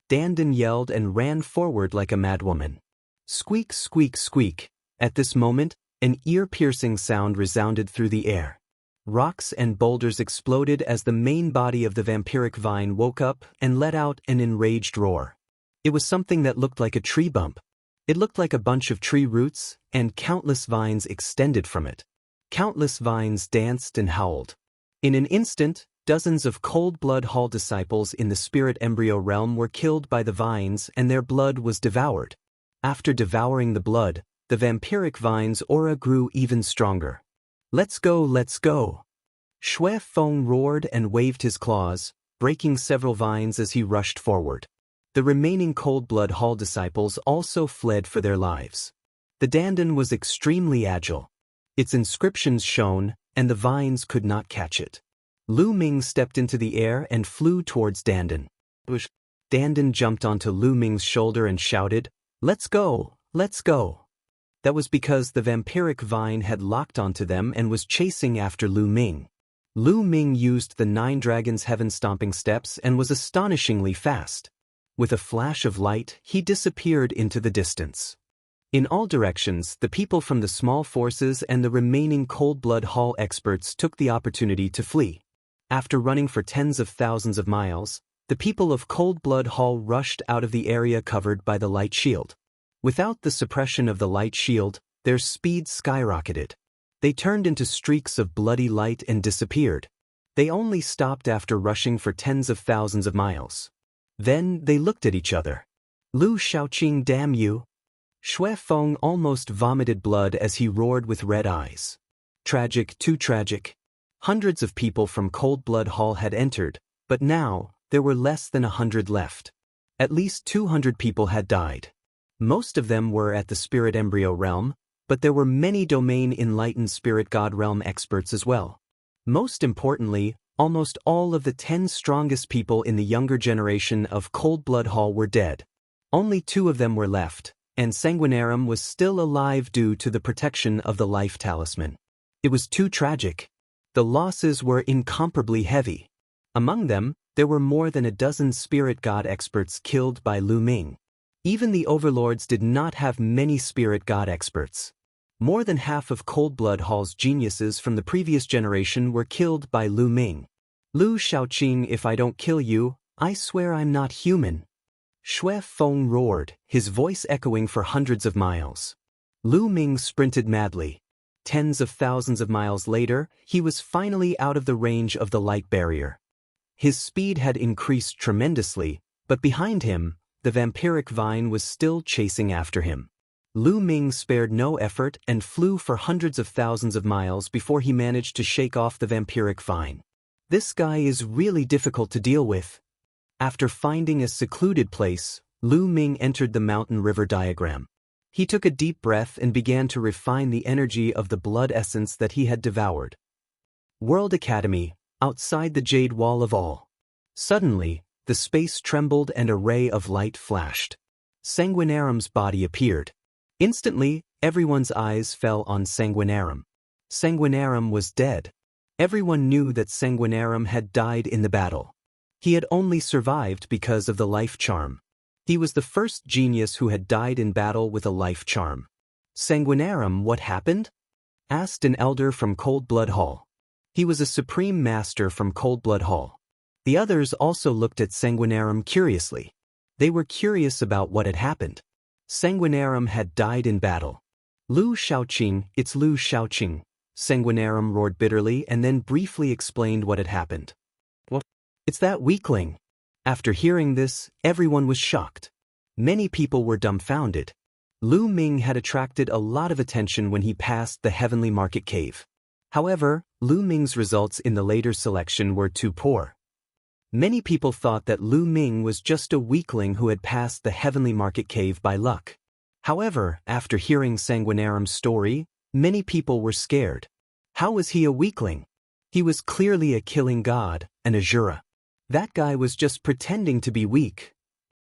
Dandan yelled and ran forward like a madwoman. Squeak, squeak, squeak. At this moment, an ear-piercing sound resounded through the air. Rocks and boulders exploded as the main body of the vampiric vine woke up and let out an enraged roar. It was something that looked like a tree bump. It looked like a bunch of tree roots, and countless vines extended from it. Countless vines danced and howled. In an instant, dozens of Cold Blood Hall disciples in the spirit embryo realm were killed by the vines and their blood was devoured. After devouring the blood, the vampiric vine's aura grew even stronger. Let's go, let's go! Xue Feng roared and waved his claws, breaking several vines as he rushed forward. The remaining Cold Blood Hall disciples also fled for their lives. The Dandan was extremely agile. Its inscriptions shone, and the vines could not catch it. Lu Ming stepped into the air and flew towards Dandan. Dandan jumped onto Lu Ming's shoulder and shouted, "Let's go, let's go." That was because the vampiric vine had locked onto them and was chasing after Lu Ming. Lu Ming used the 9 Dragons' heaven-stomping steps and was astonishingly fast. With a flash of light, he disappeared into the distance. In all directions, the people from the small forces and the remaining Cold Blood Hall experts took the opportunity to flee. After running for tens of thousands of miles, the people of Cold Blood Hall rushed out of the area covered by the light shield. Without the suppression of the light shield, their speed skyrocketed. They turned into streaks of bloody light and disappeared. They only stopped after rushing for tens of thousands of miles. Then they looked at each other. "Lu Shaoqing, damn you!" Shui Feng almost vomited blood as he roared with red eyes. Tragic, too tragic. Hundreds of people from Cold Blood Hall had entered, but now, there were less than 100 left. At least 200 people had died. Most of them were at the Spirit Embryo realm, but there were many Domain Enlightened Spirit God realm experts as well. Most importantly, almost all of the 10 strongest people in the younger generation of Cold Blood Hall were dead. Only 2 of them were left, and Sanguinarum was still alive due to the protection of the life talisman. It was too tragic. The losses were incomparably heavy. Among them, there were more than a dozen spirit god experts killed by Lu Ming. Even the overlords did not have many spirit god experts. More than half of Cold Blood Hall's geniuses from the previous generation were killed by Lu Ming. "Lu Shaoqing, if I don't kill you, I swear I'm not human." Shui Feng roared, his voice echoing for hundreds of miles. Lu Ming sprinted madly. Tens of thousands of miles later, he was finally out of the range of the light barrier. His speed had increased tremendously, but behind him, the vampiric vine was still chasing after him. Lu Ming spared no effort and flew for hundreds of thousands of miles before he managed to shake off the vampiric vine. This guy is really difficult to deal with. After finding a secluded place, Lu Ming entered the mountain river diagram. He took a deep breath and began to refine the energy of the blood essence that he had devoured. World Academy, outside the Jade Wall of All. Suddenly, the space trembled and a ray of light flashed. Sanguinarum's body appeared. Instantly, everyone's eyes fell on Sanguinarum. Sanguinarum was dead. Everyone knew that Sanguinarum had died in the battle. He had only survived because of the life charm. He was the first genius who had died in battle with a life charm. "Sanguinarum, what happened?" asked an elder from Cold Blood Hall. He was a supreme master from Cold Blood Hall. The others also looked at Sanguinarum curiously. They were curious about what had happened. Sanguinarum had died in battle. "Lu Shaoqing, it's Lu Shaoqing," Sanguinarum roared bitterly and then briefly explained what had happened. "What? It's that weakling." After hearing this, everyone was shocked. Many people were dumbfounded. Lu Ming had attracted a lot of attention when he passed the Heavenly Market Cave. However, Lu Ming's results in the later selection were too poor. Many people thought that Lu Ming was just a weakling who had passed the Heavenly Market Cave by luck. However, after hearing Sanguinarum's story, many people were scared. How was he a weakling? He was clearly a killing god, an Azura. That guy was just pretending to be weak.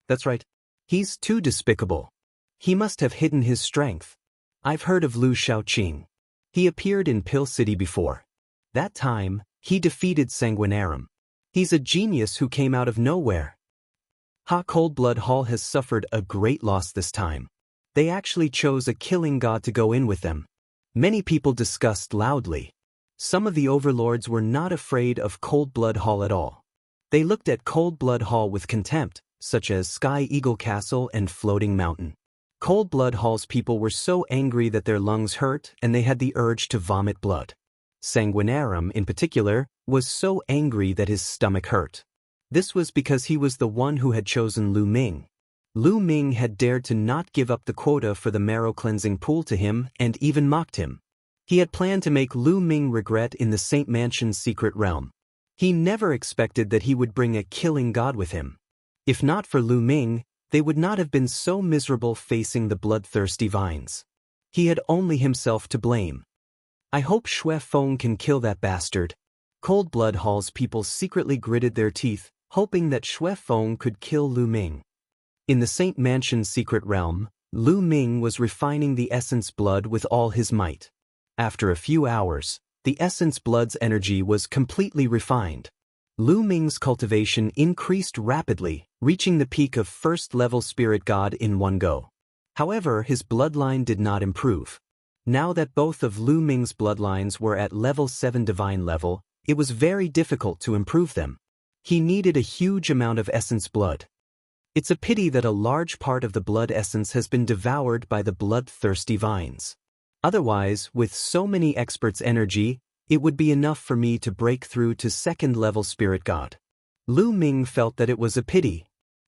That's right. He's too despicable. He must have hidden his strength. I've heard of Lu Shaoqing. He appeared in Pill City before. That time, he defeated Sanguinarum. He's a genius who came out of nowhere. Cold Blood Hall has suffered a great loss this time. They actually chose a killing god to go in with them. Many people discussed loudly. Some of the overlords were not afraid of Cold Blood Hall at all. They looked at Cold Blood Hall with contempt, such as Sky Eagle Castle and Floating Mountain. Cold Blood Hall's people were so angry that their lungs hurt and they had the urge to vomit blood. Sanguinarum, in particular, was so angry that his stomach hurt. This was because he was the one who had chosen Lu Ming. Lu Ming had dared to not give up the quota for the marrow cleansing pool to him and even mocked him. He had planned to make Lu Ming regret in the Saint Mansion's secret realm. He never expected that he would bring a killing god with him. If not for Lu Ming, they would not have been so miserable facing the bloodthirsty vines. He had only himself to blame. I hope Shui Feng can kill that bastard. Cold Blood Hall's people secretly gritted their teeth, hoping that Shui Feng could kill Lu Ming. In the Saint Mansion's secret realm, Lu Ming was refining the essence blood with all his might. After a few hours, the essence blood's energy was completely refined. Lu Ming's cultivation increased rapidly, reaching the peak of first-level spirit god in one go. However, his bloodline did not improve. Now that both of Lu Ming's bloodlines were at level 7 divine level, it was very difficult to improve them. He needed a huge amount of essence blood. It's a pity that a large part of the blood essence has been devoured by the bloodthirsty vines. Otherwise, with so many experts' energy, it would be enough for me to break through to second-level spirit god. Lu Ming felt that it was a pity.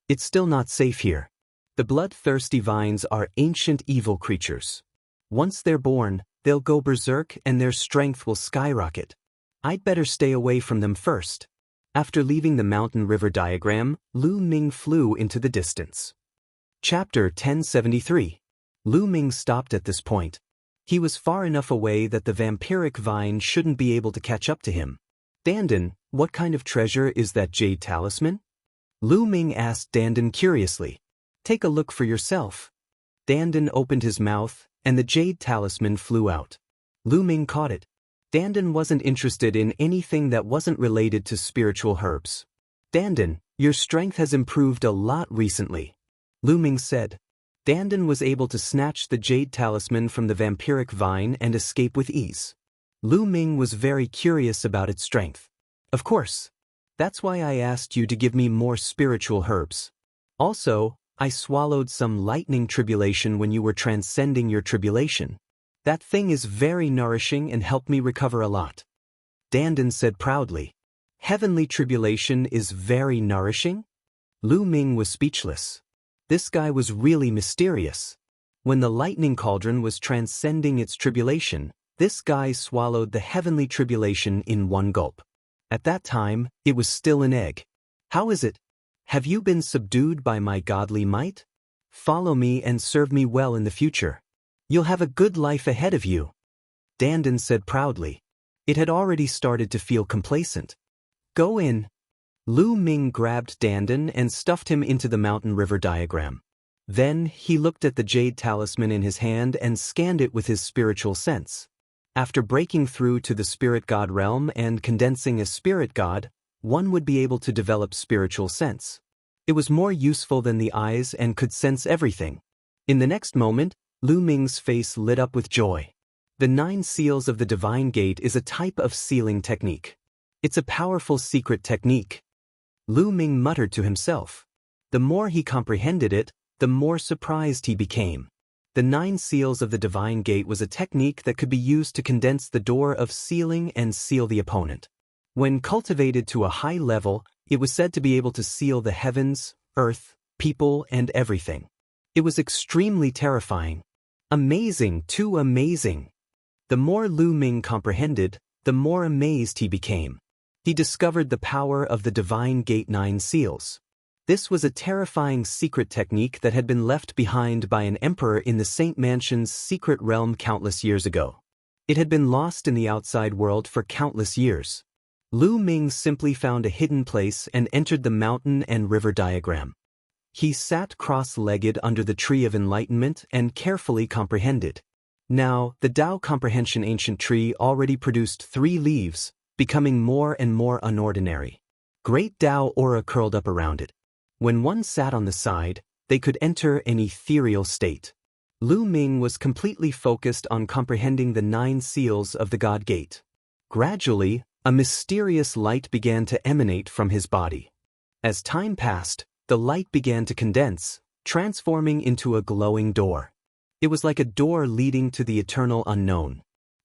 It's still not safe here. The bloodthirsty vines are ancient evil creatures. Once they're born, they'll go berserk and their strength will skyrocket. I'd better stay away from them first. After leaving the mountain river diagram, Lu Ming flew into the distance. Chapter 1073. Lu Ming stopped at this point. He was far enough away that the vampiric vine shouldn't be able to catch up to him. Dandan, what kind of treasure is that jade talisman? Lu Ming asked Dandan curiously. Take a look for yourself. Dandan opened his mouth, and the jade talisman flew out. Lu Ming caught it. Dandan wasn't interested in anything that wasn't related to spiritual herbs. Dandan, your strength has improved a lot recently. Lu Ming said. Dandan was able to snatch the jade talisman from the vampiric vine and escape with ease. Lu Ming was very curious about its strength. Of course. That's why I asked you to give me more spiritual herbs. Also, I swallowed some lightning tribulation when you were transcending your tribulation. That thing is very nourishing and helped me recover a lot. Dandan said proudly. Heavenly tribulation is very nourishing? Lu Ming was speechless. This guy was really mysterious. When the lightning cauldron was transcending its tribulation, this guy swallowed the heavenly tribulation in one gulp. At that time, it was still an egg. How is it? Have you been subdued by my godly might? Follow me and serve me well in the future. You'll have a good life ahead of you. Dandan said proudly. It had already started to feel complacent. Go in. Lu Ming grabbed Dandan and stuffed him into the mountain river diagram. Then, he looked at the jade talisman in his hand and scanned it with his spiritual sense. After breaking through to the spirit god realm and condensing a spirit god, one would be able to develop spiritual sense. It was more useful than the eyes and could sense everything. In the next moment, Lu Ming's face lit up with joy. The 9 seals of the divine gate is a type of sealing technique. It's a powerful secret technique. Lu Ming muttered to himself. The more he comprehended it, the more surprised he became. The 9 seals of the divine gate was a technique that could be used to condense the door of sealing and seal the opponent. When cultivated to a high level, it was said to be able to seal the heavens, earth, people, and everything. It was extremely terrifying. Amazing, too amazing. The more Lu Ming comprehended, the more amazed he became. He discovered the power of the divine gate 9 seals. This was a terrifying secret technique that had been left behind by an emperor in the Saint Mansion's secret realm countless years ago. It had been lost in the outside world for countless years. Lu Ming simply found a hidden place and entered the mountain and river diagram. He sat cross-legged under the tree of enlightenment and carefully comprehended. Now, the Tao Comprehension ancient tree already produced 3 leaves, becoming more and more unordinary. Great Tao aura curled up around it. When one sat on the side, they could enter an ethereal state. Lu Ming was completely focused on comprehending the 9 seals of the God Gate. Gradually, a mysterious light began to emanate from his body. As time passed, the light began to condense, transforming into a glowing door. It was like a door leading to the eternal unknown.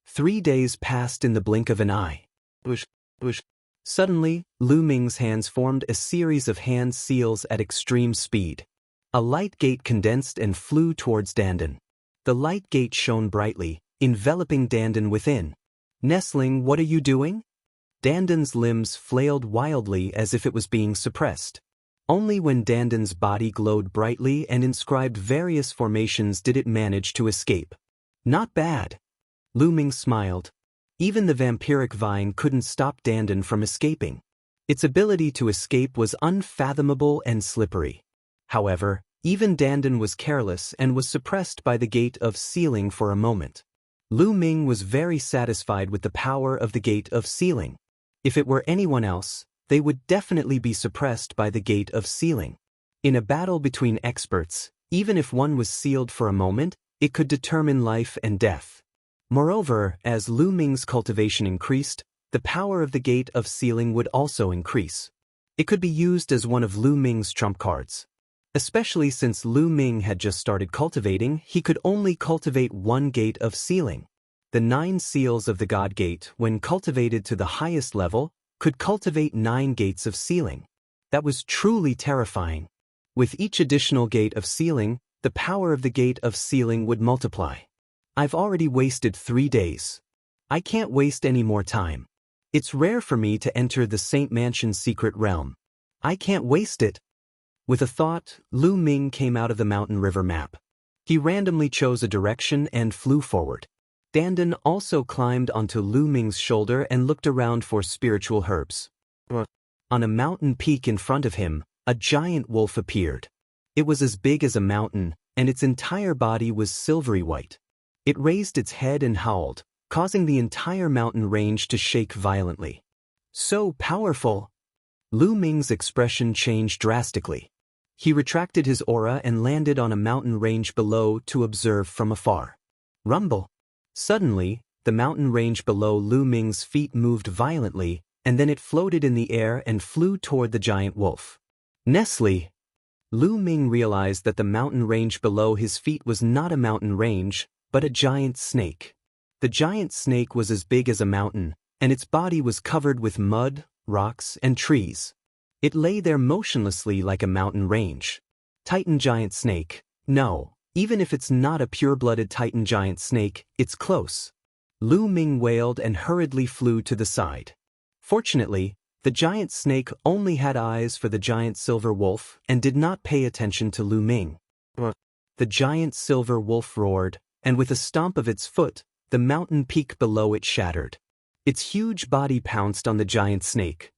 3 days passed in the blink of an eye. Whoosh, whoosh. Suddenly, Lu Ming's hands formed a series of hand seals at extreme speed. A light gate condensed and flew towards Dandan. The light gate shone brightly, enveloping Dandan within. Nestling, what are you doing? Dandan's limbs flailed wildly as if it was being suppressed. Only when Dandan's body glowed brightly and inscribed various formations did it manage to escape. Not bad. Lu Ming smiled. Even the vampiric vine couldn't stop Dandan from escaping. Its ability to escape was unfathomable and slippery. However, even Dandan was careless and was suppressed by the gate of sealing for a moment. Lu Ming was very satisfied with the power of the gate of sealing. If it were anyone else, they would definitely be suppressed by the gate of sealing. In a battle between experts, even if one was sealed for a moment, it could determine life and death. Moreover, as Lu Ming's cultivation increased, the power of the gate of sealing would also increase. It could be used as one of Lu Ming's trump cards. Especially since Lu Ming had just started cultivating, he could only cultivate one gate of sealing. The 9 seals of the God Gate, when cultivated to the highest level, could cultivate 9 gates of sealing. That was truly terrifying. With each additional gate of sealing, the power of the gate of sealing would multiply. I've already wasted 3 days. I can't waste any more time. It's rare for me to enter the Saint Mansion's secret realm. I can't waste it. With a thought, Lu Ming came out of the mountain river map. He randomly chose a direction and flew forward. Dandan also climbed onto Lu Ming's shoulder and looked around for spiritual herbs. On a mountain peak in front of him, a giant wolf appeared. It was as big as a mountain, and its entire body was silvery white. It raised its head and howled, causing the entire mountain range to shake violently. So powerful! Lu Ming's expression changed drastically. He retracted his aura and landed on a mountain range below to observe from afar. Rumble! Suddenly, the mountain range below Lu Ming's feet moved violently, and then it floated in the air and flew toward the giant wolf. Nestle! Lu Ming realized that the mountain range below his feet was not a mountain range, but a giant snake. The giant snake was as big as a mountain, and its body was covered with mud, rocks, and trees. It lay there motionlessly like a mountain range. Titan giant snake. No, even if it's not a pure-blooded Titan giant snake, it's close. Lu Ming wailed and hurriedly flew to the side. Fortunately, the giant snake only had eyes for the giant silver wolf and did not pay attention to Lu Ming. The giant silver wolf roared, and with a stomp of its foot, the mountain peak below it shattered. Its huge body pounced on the giant snake.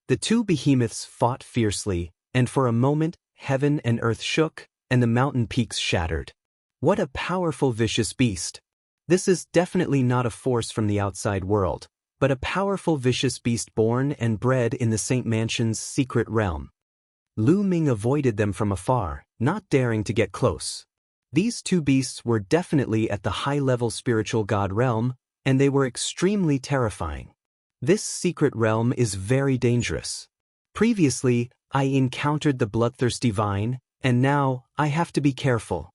The two behemoths fought fiercely, and for a moment, heaven and earth shook, and the mountain peaks shattered. What a powerful vicious beast! This is definitely not a force from the outside world, but a powerful vicious beast born and bred in the Saint Mansion's secret realm. Lu Ming avoided them from afar, not daring to get close. These two beasts were definitely at the high-level spiritual god realm, and they were extremely terrifying. This secret realm is very dangerous. Previously, I encountered the bloodthirsty vine, and now I have to be careful.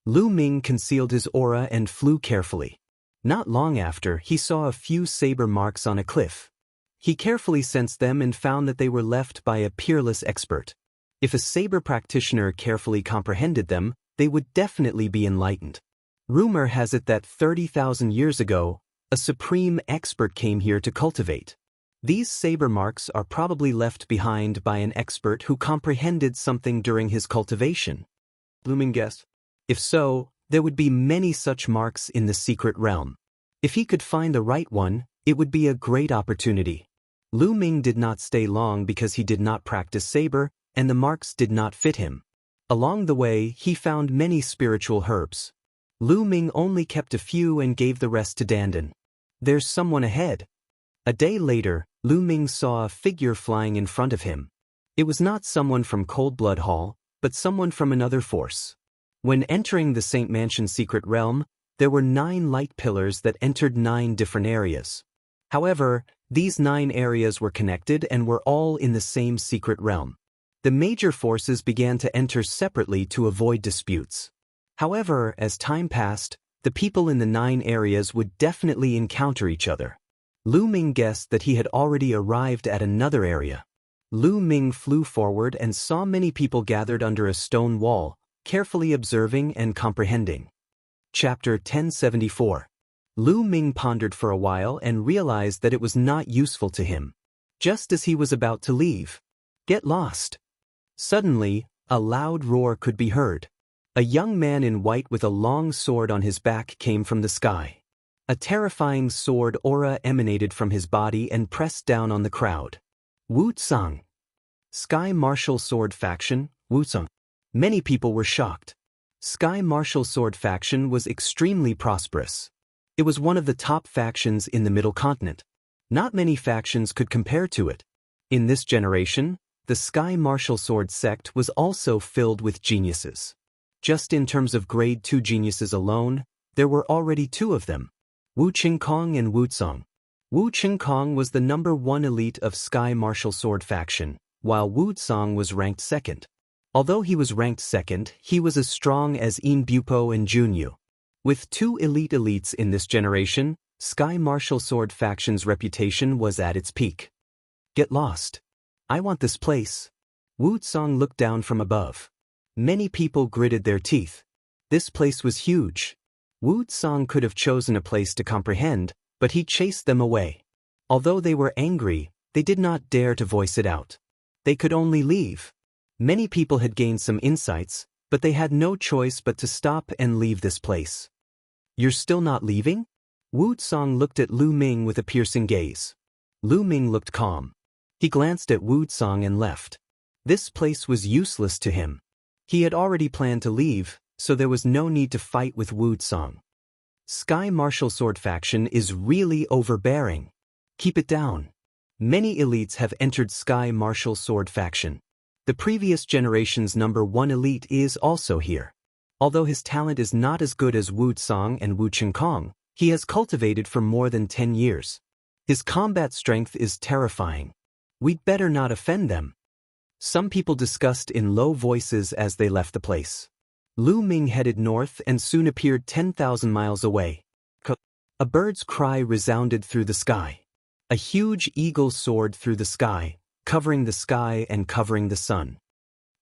Lu Ming concealed his aura and flew carefully. Not long after, he saw a few saber marks on a cliff. He carefully sensed them and found that they were left by a peerless expert. If a saber practitioner carefully comprehended them, they would definitely be enlightened. Rumor has it that 30,000 years ago, a supreme expert came here to cultivate. These saber marks are probably left behind by an expert who comprehended something during his cultivation. Lu Ming guessed. If so, there would be many such marks in the secret realm. If he could find the right one, it would be a great opportunity. Lu Ming did not stay long because he did not practice saber, and the marks did not fit him. Along the way, he found many spiritual herbs. Lu Ming only kept a few and gave the rest to Dandan. There's someone ahead. A day later, Lu Ming saw a figure flying in front of him. It was not someone from Cold Blood Hall, but someone from another force. When entering the Saint Mansion secret realm, there were 9 light pillars that entered 9 different areas. However, these 9 areas were connected and were all in the same secret realm. The major forces began to enter separately to avoid disputes. However, as time passed, the people in the 9 areas would definitely encounter each other. Lu Ming guessed that he had already arrived at another area. Lu Ming flew forward and saw many people gathered under a stone wall, carefully observing and comprehending. Chapter 1074. Lu Ming pondered for a while and realized that it was not useful to him. Just as he was about to leave. Get lost. Suddenly, a loud roar could be heard. A young man in white with a long sword on his back came from the sky. A terrifying sword aura emanated from his body and pressed down on the crowd. Wu Tsang. Sky Martial Sword Faction, Wu Tsang. Many people were shocked. Sky Martial Sword Faction was extremely prosperous. It was one of the top factions in the Middle Continent. Not many factions could compare to it. In this generation, the Sky Martial Sword sect was also filled with geniuses. Just in terms of grade 2 geniuses alone, there were already 2 of them, Wu Qingkong and Wu Tsang. Wu Qingkong was the #1 elite of Sky Martial Sword faction, while Wu Tsang was ranked 2nd. Although he was ranked 2nd, he was as strong as In Bupo and Junyu. With 2 elites in this generation, Sky Martial Sword faction's reputation was at its peak. Get lost. I want this place. Wu Tsang looked down from above. Many people gritted their teeth. This place was huge. Wu Tsang could have chosen a place to comprehend, but he chased them away. Although they were angry, they did not dare to voice it out. They could only leave. Many people had gained some insights, but they had no choice but to stop and leave this place. You're still not leaving? Wu Tsang looked at Lu Ming with a piercing gaze. Lu Ming looked calm. He glanced at Wu Tsang and left. This place was useless to him. He had already planned to leave, so there was no need to fight with Wu Tsang. Sky Martial Sword faction is really overbearing. Keep it down. Many elites have entered Sky Martial Sword faction. The previous generation's #1 elite is also here. Although his talent is not as good as Wu Tsang and Wu Qingkong, he has cultivated for more than 10 years. His combat strength is terrifying. We'd better not offend them. Some people discussed in low voices as they left the place. Lu Ming headed north and soon appeared 10,000 miles away. A bird's cry resounded through the sky. A huge eagle soared through the sky, covering the sky and covering the sun.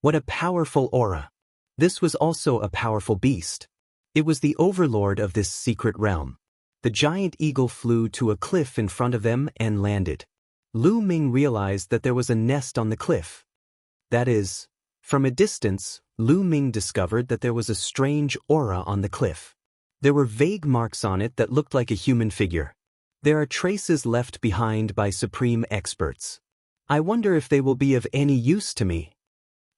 What a powerful aura! This was also a powerful beast. It was the overlord of this secret realm. The giant eagle flew to a cliff in front of them and landed. Lu Ming realized that there was a nest on the cliff. That is, from a distance, Lu Ming discovered that there was a strange aura on the cliff. There were vague marks on it that looked like a human figure. There are traces left behind by supreme experts. I wonder if they will be of any use to me.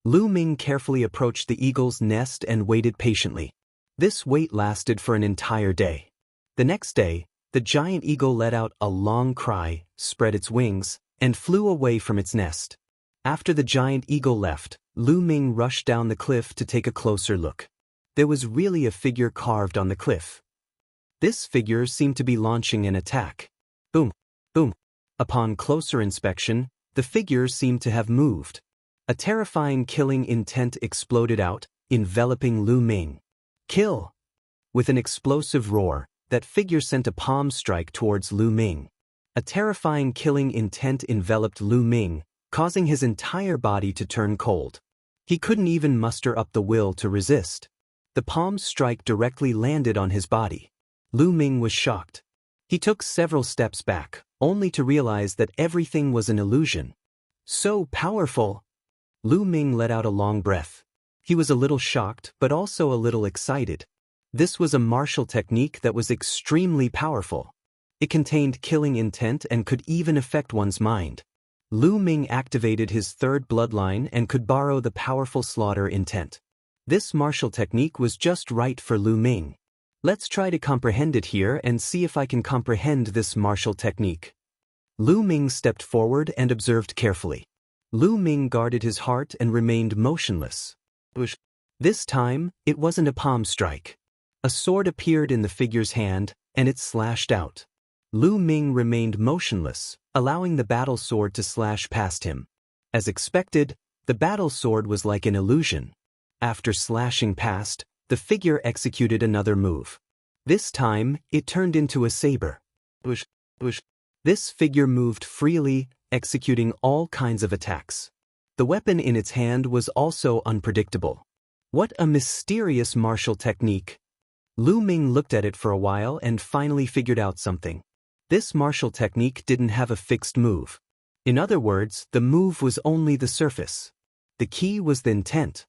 Lu Ming carefully approached the eagle's nest and waited patiently. This wait lasted for an entire day. The next day, the giant eagle let out a long cry, spread its wings, and flew away from its nest. After the giant eagle left, Lu Ming rushed down the cliff to take a closer look. There was really a figure carved on the cliff. This figure seemed to be launching an attack. Boom, boom. Upon closer inspection, the figure seemed to have moved. A terrifying killing intent exploded out, enveloping Lu Ming. Kill! With an explosive roar, that figure sent a palm strike towards Lu Ming. A terrifying killing intent enveloped Lu Ming, causing his entire body to turn cold. He couldn't even muster up the will to resist. The palm strike directly landed on his body. Lu Ming was shocked. He took several steps back, only to realize that everything was an illusion. So powerful! Lu Ming let out a long breath. He was a little shocked, but also a little excited. This was a martial technique that was extremely powerful. It contained killing intent and could even affect one's mind. Lu Ming activated his 3rd bloodline and could borrow the powerful slaughter intent. This martial technique was just right for Lu Ming. Let's try to comprehend it here and see if I can comprehend this martial technique. Lu Ming stepped forward and observed carefully. Lu Ming guarded his heart and remained motionless. This time, it wasn't a palm strike. A sword appeared in the figure's hand, and it slashed out. Lu Ming remained motionless, allowing the battle sword to slash past him. As expected, the battle sword was like an illusion. After slashing past, the figure executed another move. This time, it turned into a saber. This figure moved freely, executing all kinds of attacks. The weapon in its hand was also unpredictable. What a mysterious martial technique! Lu Ming looked at it for a while and finally figured out something. This martial technique didn't have a fixed move. In other words, the move was only the surface. The key was the intent.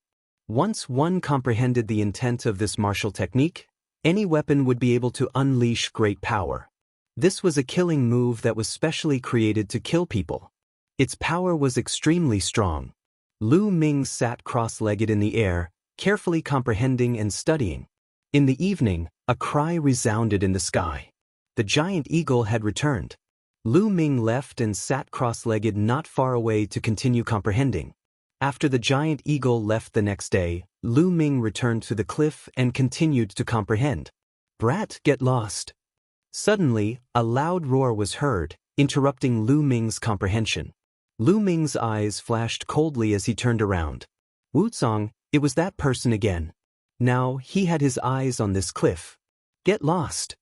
Once one comprehended the intent of this martial technique, Any weapon would be able to unleash great power. This was a killing move that was specially created to kill people. Its power was extremely strong. Lu Ming sat cross-legged in the air, carefully comprehending and studying. In the evening, a cry resounded in the sky. The giant eagle had returned. Lu Ming left and sat cross-legged not far away to continue comprehending. After the giant eagle left the next day, Lu Ming returned to the cliff and continued to comprehend. Brat, get lost. Suddenly, a loud roar was heard, interrupting Lu Ming's comprehension. Lu Ming's eyes flashed coldly as he turned around. Wucong, it was that person again. Now, he had his eyes on this cliff. Get lost.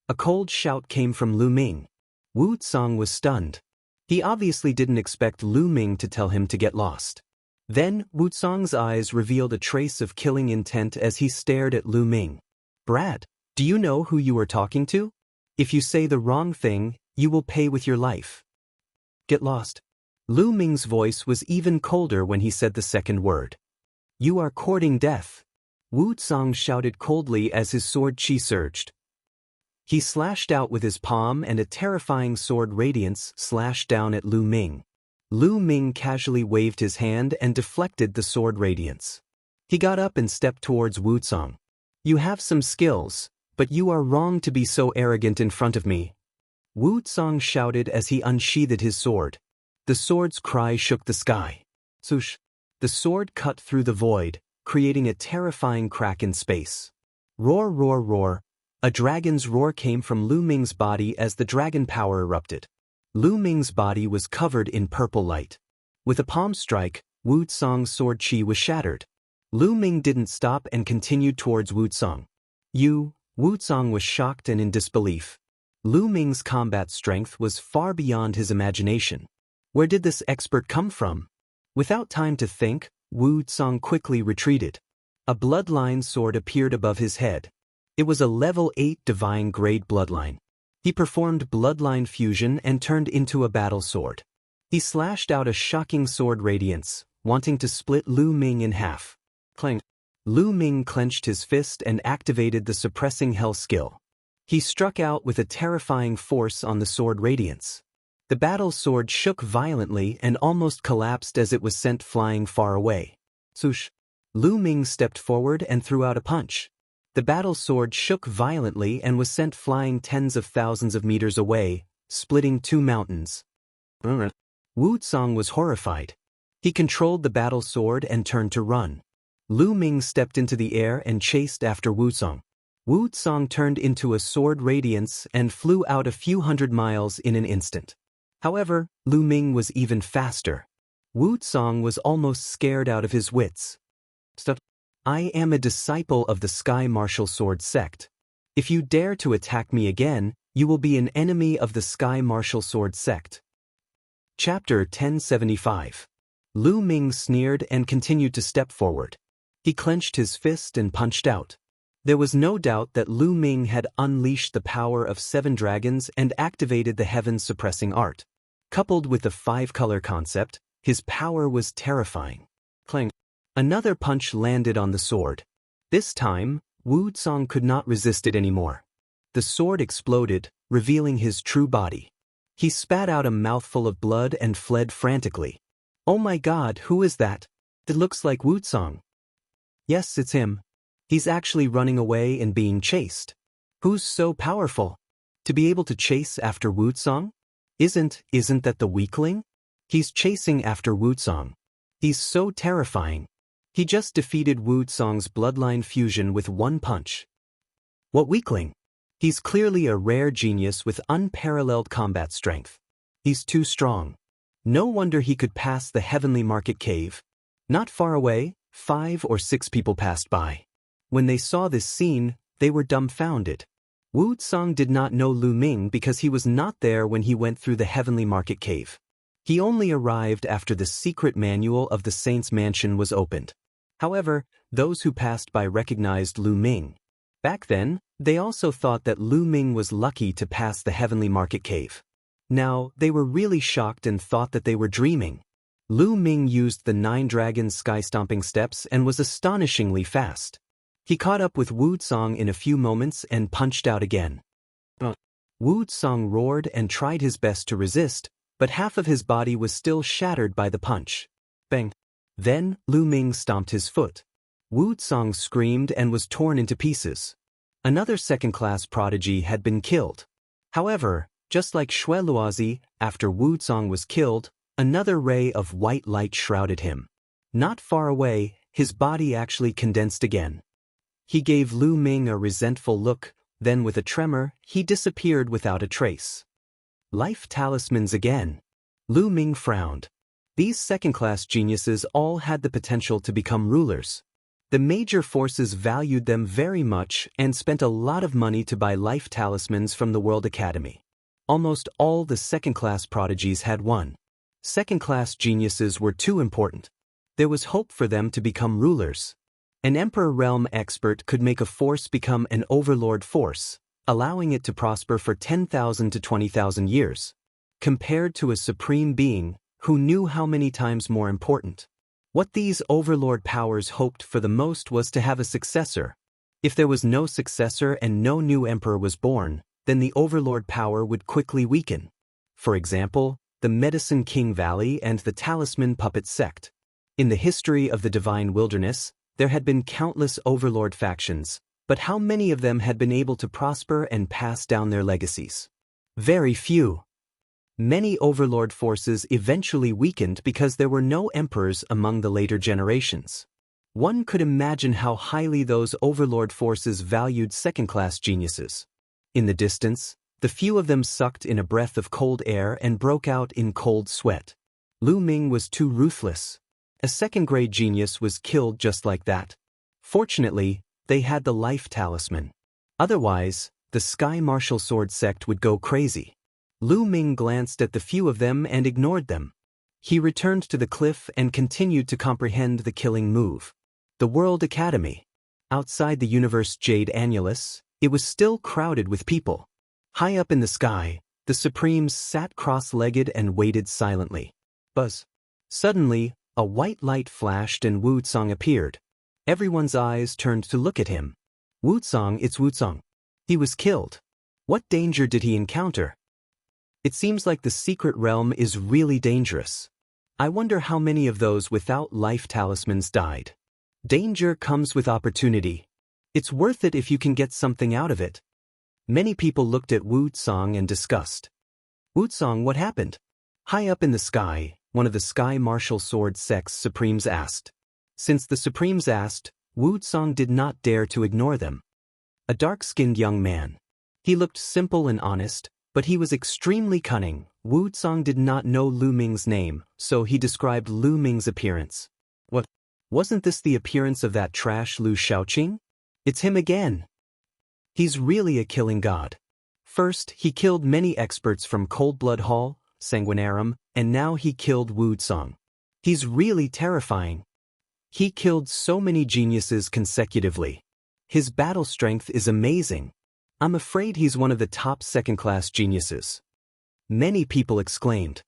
A cold shout came from Lu Ming. Wucong was stunned. He obviously didn't expect Lu Ming to tell him to get lost. Then, Wucong's eyes revealed a trace of killing intent as he stared at Lu Ming. Brat, do you know who you are talking to? If you say the wrong thing, you will pay with your life. Get lost. Lu Ming's voice was even colder when he said the second word. You are courting death. Wucong shouted coldly as his sword chi surged. He slashed out with his palm and a terrifying sword radiance slashed down at Lu Ming. Lu Ming casually waved his hand and deflected the sword radiance. He got up and stepped towards Wucong. You have some skills, but you are wrong to be so arrogant in front of me. Wucong shouted as he unsheathed his sword. The sword's cry shook the sky. Swoosh! The sword cut through the void, creating a terrifying crack in space. Roar, roar, roar. A dragon's roar came from Lu Ming's body as the dragon power erupted. Lu Ming's body was covered in purple light. With a palm strike, Wucong's sword chi was shattered. Lu Ming didn't stop and continued towards Wucong. Wucong was shocked and in disbelief. Lu Ming's combat strength was far beyond his imagination. Where did this expert come from? Without time to think, Wucong quickly retreated. A bloodline sword appeared above his head. It was a level 8 divine grade bloodline. He performed bloodline fusion and turned into a battle sword. He slashed out a shocking sword radiance, wanting to split Lu Ming in half. Clang. Lu Ming clenched his fist and activated the suppressing hell skill. He struck out with a terrifying force on the sword radiance. The battle sword shook violently and almost collapsed as it was sent flying far away. Swoosh! Lu Ming stepped forward and threw out a punch. The battle sword shook violently and was sent flying tens of thousands of meters away, splitting 2 mountains. Wucong was horrified. He controlled the battle sword and turned to run. Lu Ming stepped into the air and chased after Wucong. Wucong turned into a sword radiance and flew out a few hundred miles in an instant. However, Lu Ming was even faster. Wucong was almost scared out of his wits. Stop. I am a disciple of the Sky Martial Sword sect. If you dare to attack me again, you will be an enemy of the Sky Martial Sword sect. Chapter 1075. Lu Ming sneered and continued to step forward. He clenched his fist and punched out. There was no doubt that Lu Ming had unleashed the power of 7 dragons and activated the heavens suppressing art. Coupled with the 5-color concept, his power was terrifying. Clang. Another punch landed on the sword. This time, Wucong could not resist it anymore. The sword exploded, revealing his true body. He spat out a mouthful of blood and fled frantically. Oh my god, who is that? It looks like Wucong. Yes, it's him. He's actually running away and being chased. Who's so powerful? To be able to chase after Wucong? Isn't that the weakling? He's chasing after Wucong. He's so terrifying. He just defeated Wucong's bloodline fusion with 1 punch. What weakling? He's clearly a rare genius with unparalleled combat strength. He's too strong. No wonder he could pass the Heavenly Market Cave. Not far away, 5 or 6 people passed by. When they saw this scene, they were dumbfounded. Wucong did not know Lu Ming because he was not there when he went through the Heavenly Market Cave. He only arrived after the secret manual of the Saint's Mansion was opened. However, those who passed by recognized Lu Ming. Back then, they also thought that Lu Ming was lucky to pass the Heavenly Market Cave. Now, they were really shocked and thought that they were dreaming. Lu Ming used the 9 Dragons Sky Stomping Steps and was astonishingly fast. He caught up with Wu Song in a few moments and punched out again. Wu Song roared and tried his best to resist, but half of his body was still shattered by the punch. Bang! Then, Lu Ming stomped his foot. Wu Song screamed and was torn into pieces. Another second-class prodigy had been killed. However, just like Shui Luozi, after Wu Song was killed, another ray of white light shrouded him. Not far away, his body actually condensed again. He gave Lu Ming a resentful look, then with a tremor, he disappeared without a trace. Life talismans again. Lu Ming frowned. These second-class geniuses all had the potential to become rulers. The major forces valued them very much and spent a lot of money to buy life talismans from the World Academy. Almost all the second-class prodigies had one. Second-class geniuses were too important. There was hope for them to become rulers. An Emperor Realm expert could make a force become an Overlord force, allowing it to prosper for 10,000 to 20,000 years, compared to a Supreme Being who knew how many times more important. What these Overlord powers hoped for the most was to have a successor. If there was no successor and no new Emperor was born, then the Overlord power would quickly weaken. For example, the Medicine King Valley and the Talisman Puppet Sect. In the history of the Divine Wilderness, there had been countless Overlord factions, but how many of them had been able to prosper and pass down their legacies? Very few. Many Overlord forces eventually weakened because there were no emperors among the later generations. One could imagine how highly those Overlord forces valued second-class geniuses. In the distance, the few of them sucked in a breath of cold air and broke out in cold sweat. Lu Ming was too ruthless. A second-grade genius was killed just like that. Fortunately, they had the life talisman. Otherwise, the Sky Martial Sword sect would go crazy. Lu Ming glanced at the few of them and ignored them. He returned to the cliff and continued to comprehend the killing move. The World Academy. Outside the Universe Jade Annulus, it was still crowded with people. High up in the sky, the Supremes sat cross-legged and waited silently. Buzz. Suddenly, a white light flashed and Wu Song appeared. Everyone's eyes turned to look at him. Wu Song, it's Wu Song. He was killed. What danger did he encounter? It seems like the secret realm is really dangerous. I wonder how many of those without life talismans died. Danger comes with opportunity. It's worth it if you can get something out of it. Many people looked at Wu Song and discussed. Wu Song, what happened? High up in the sky, one of the Sky Martial Sword sect's Supremes asked. Since the Supremes asked, Wu Song did not dare to ignore them. A dark-skinned young man. He looked simple and honest, but he was extremely cunning. Wu Song did not know Lu Ming's name, so he described Lu Ming's appearance. What? Wasn't this the appearance of that trash Lu Shaoqing? It's him again. He's really a killing god. First, he killed many experts from Cold Blood Hall, Sanguinarum, and now he killed Wu Song. He's really terrifying. He killed so many geniuses consecutively. His battle strength is amazing. I'm afraid he's one of the top second-class geniuses. Many people exclaimed.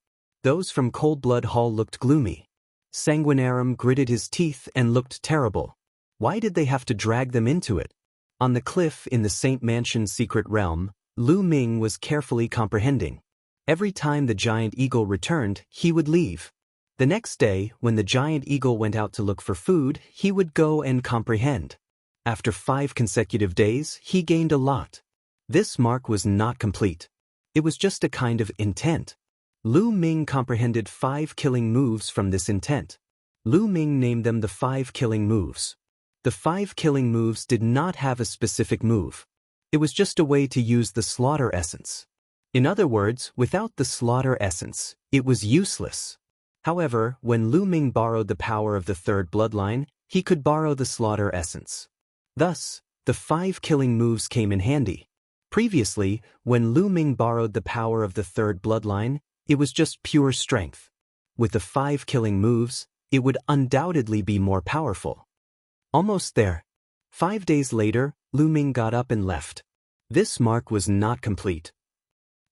Those from Cold Blood Hall looked gloomy. Sanguinarum gritted his teeth and looked terrible. Why did they have to drag them into it? On the cliff in the Saint Mansion secret realm, Lu Ming was carefully comprehending. Every time the giant eagle returned, he would leave. The next day, when the giant eagle went out to look for food, he would go and comprehend. After 5 consecutive days, he gained a lot. This mark was not complete. It was just a kind of intent. Lu Ming comprehended 5 killing moves from this intent. Lu Ming named them the 5 killing moves. The 5 killing moves did not have a specific move. It was just a way to use the slaughter essence. In other words, without the slaughter essence, it was useless. However, when Lu Ming borrowed the power of the third bloodline, he could borrow the slaughter essence. Thus, the 5 killing moves came in handy. Previously, when Lu Ming borrowed the power of the third bloodline, it was just pure strength. With the 5 killing moves, it would undoubtedly be more powerful. Almost there. 5 days later, Lu Ming got up and left. This mark was not complete.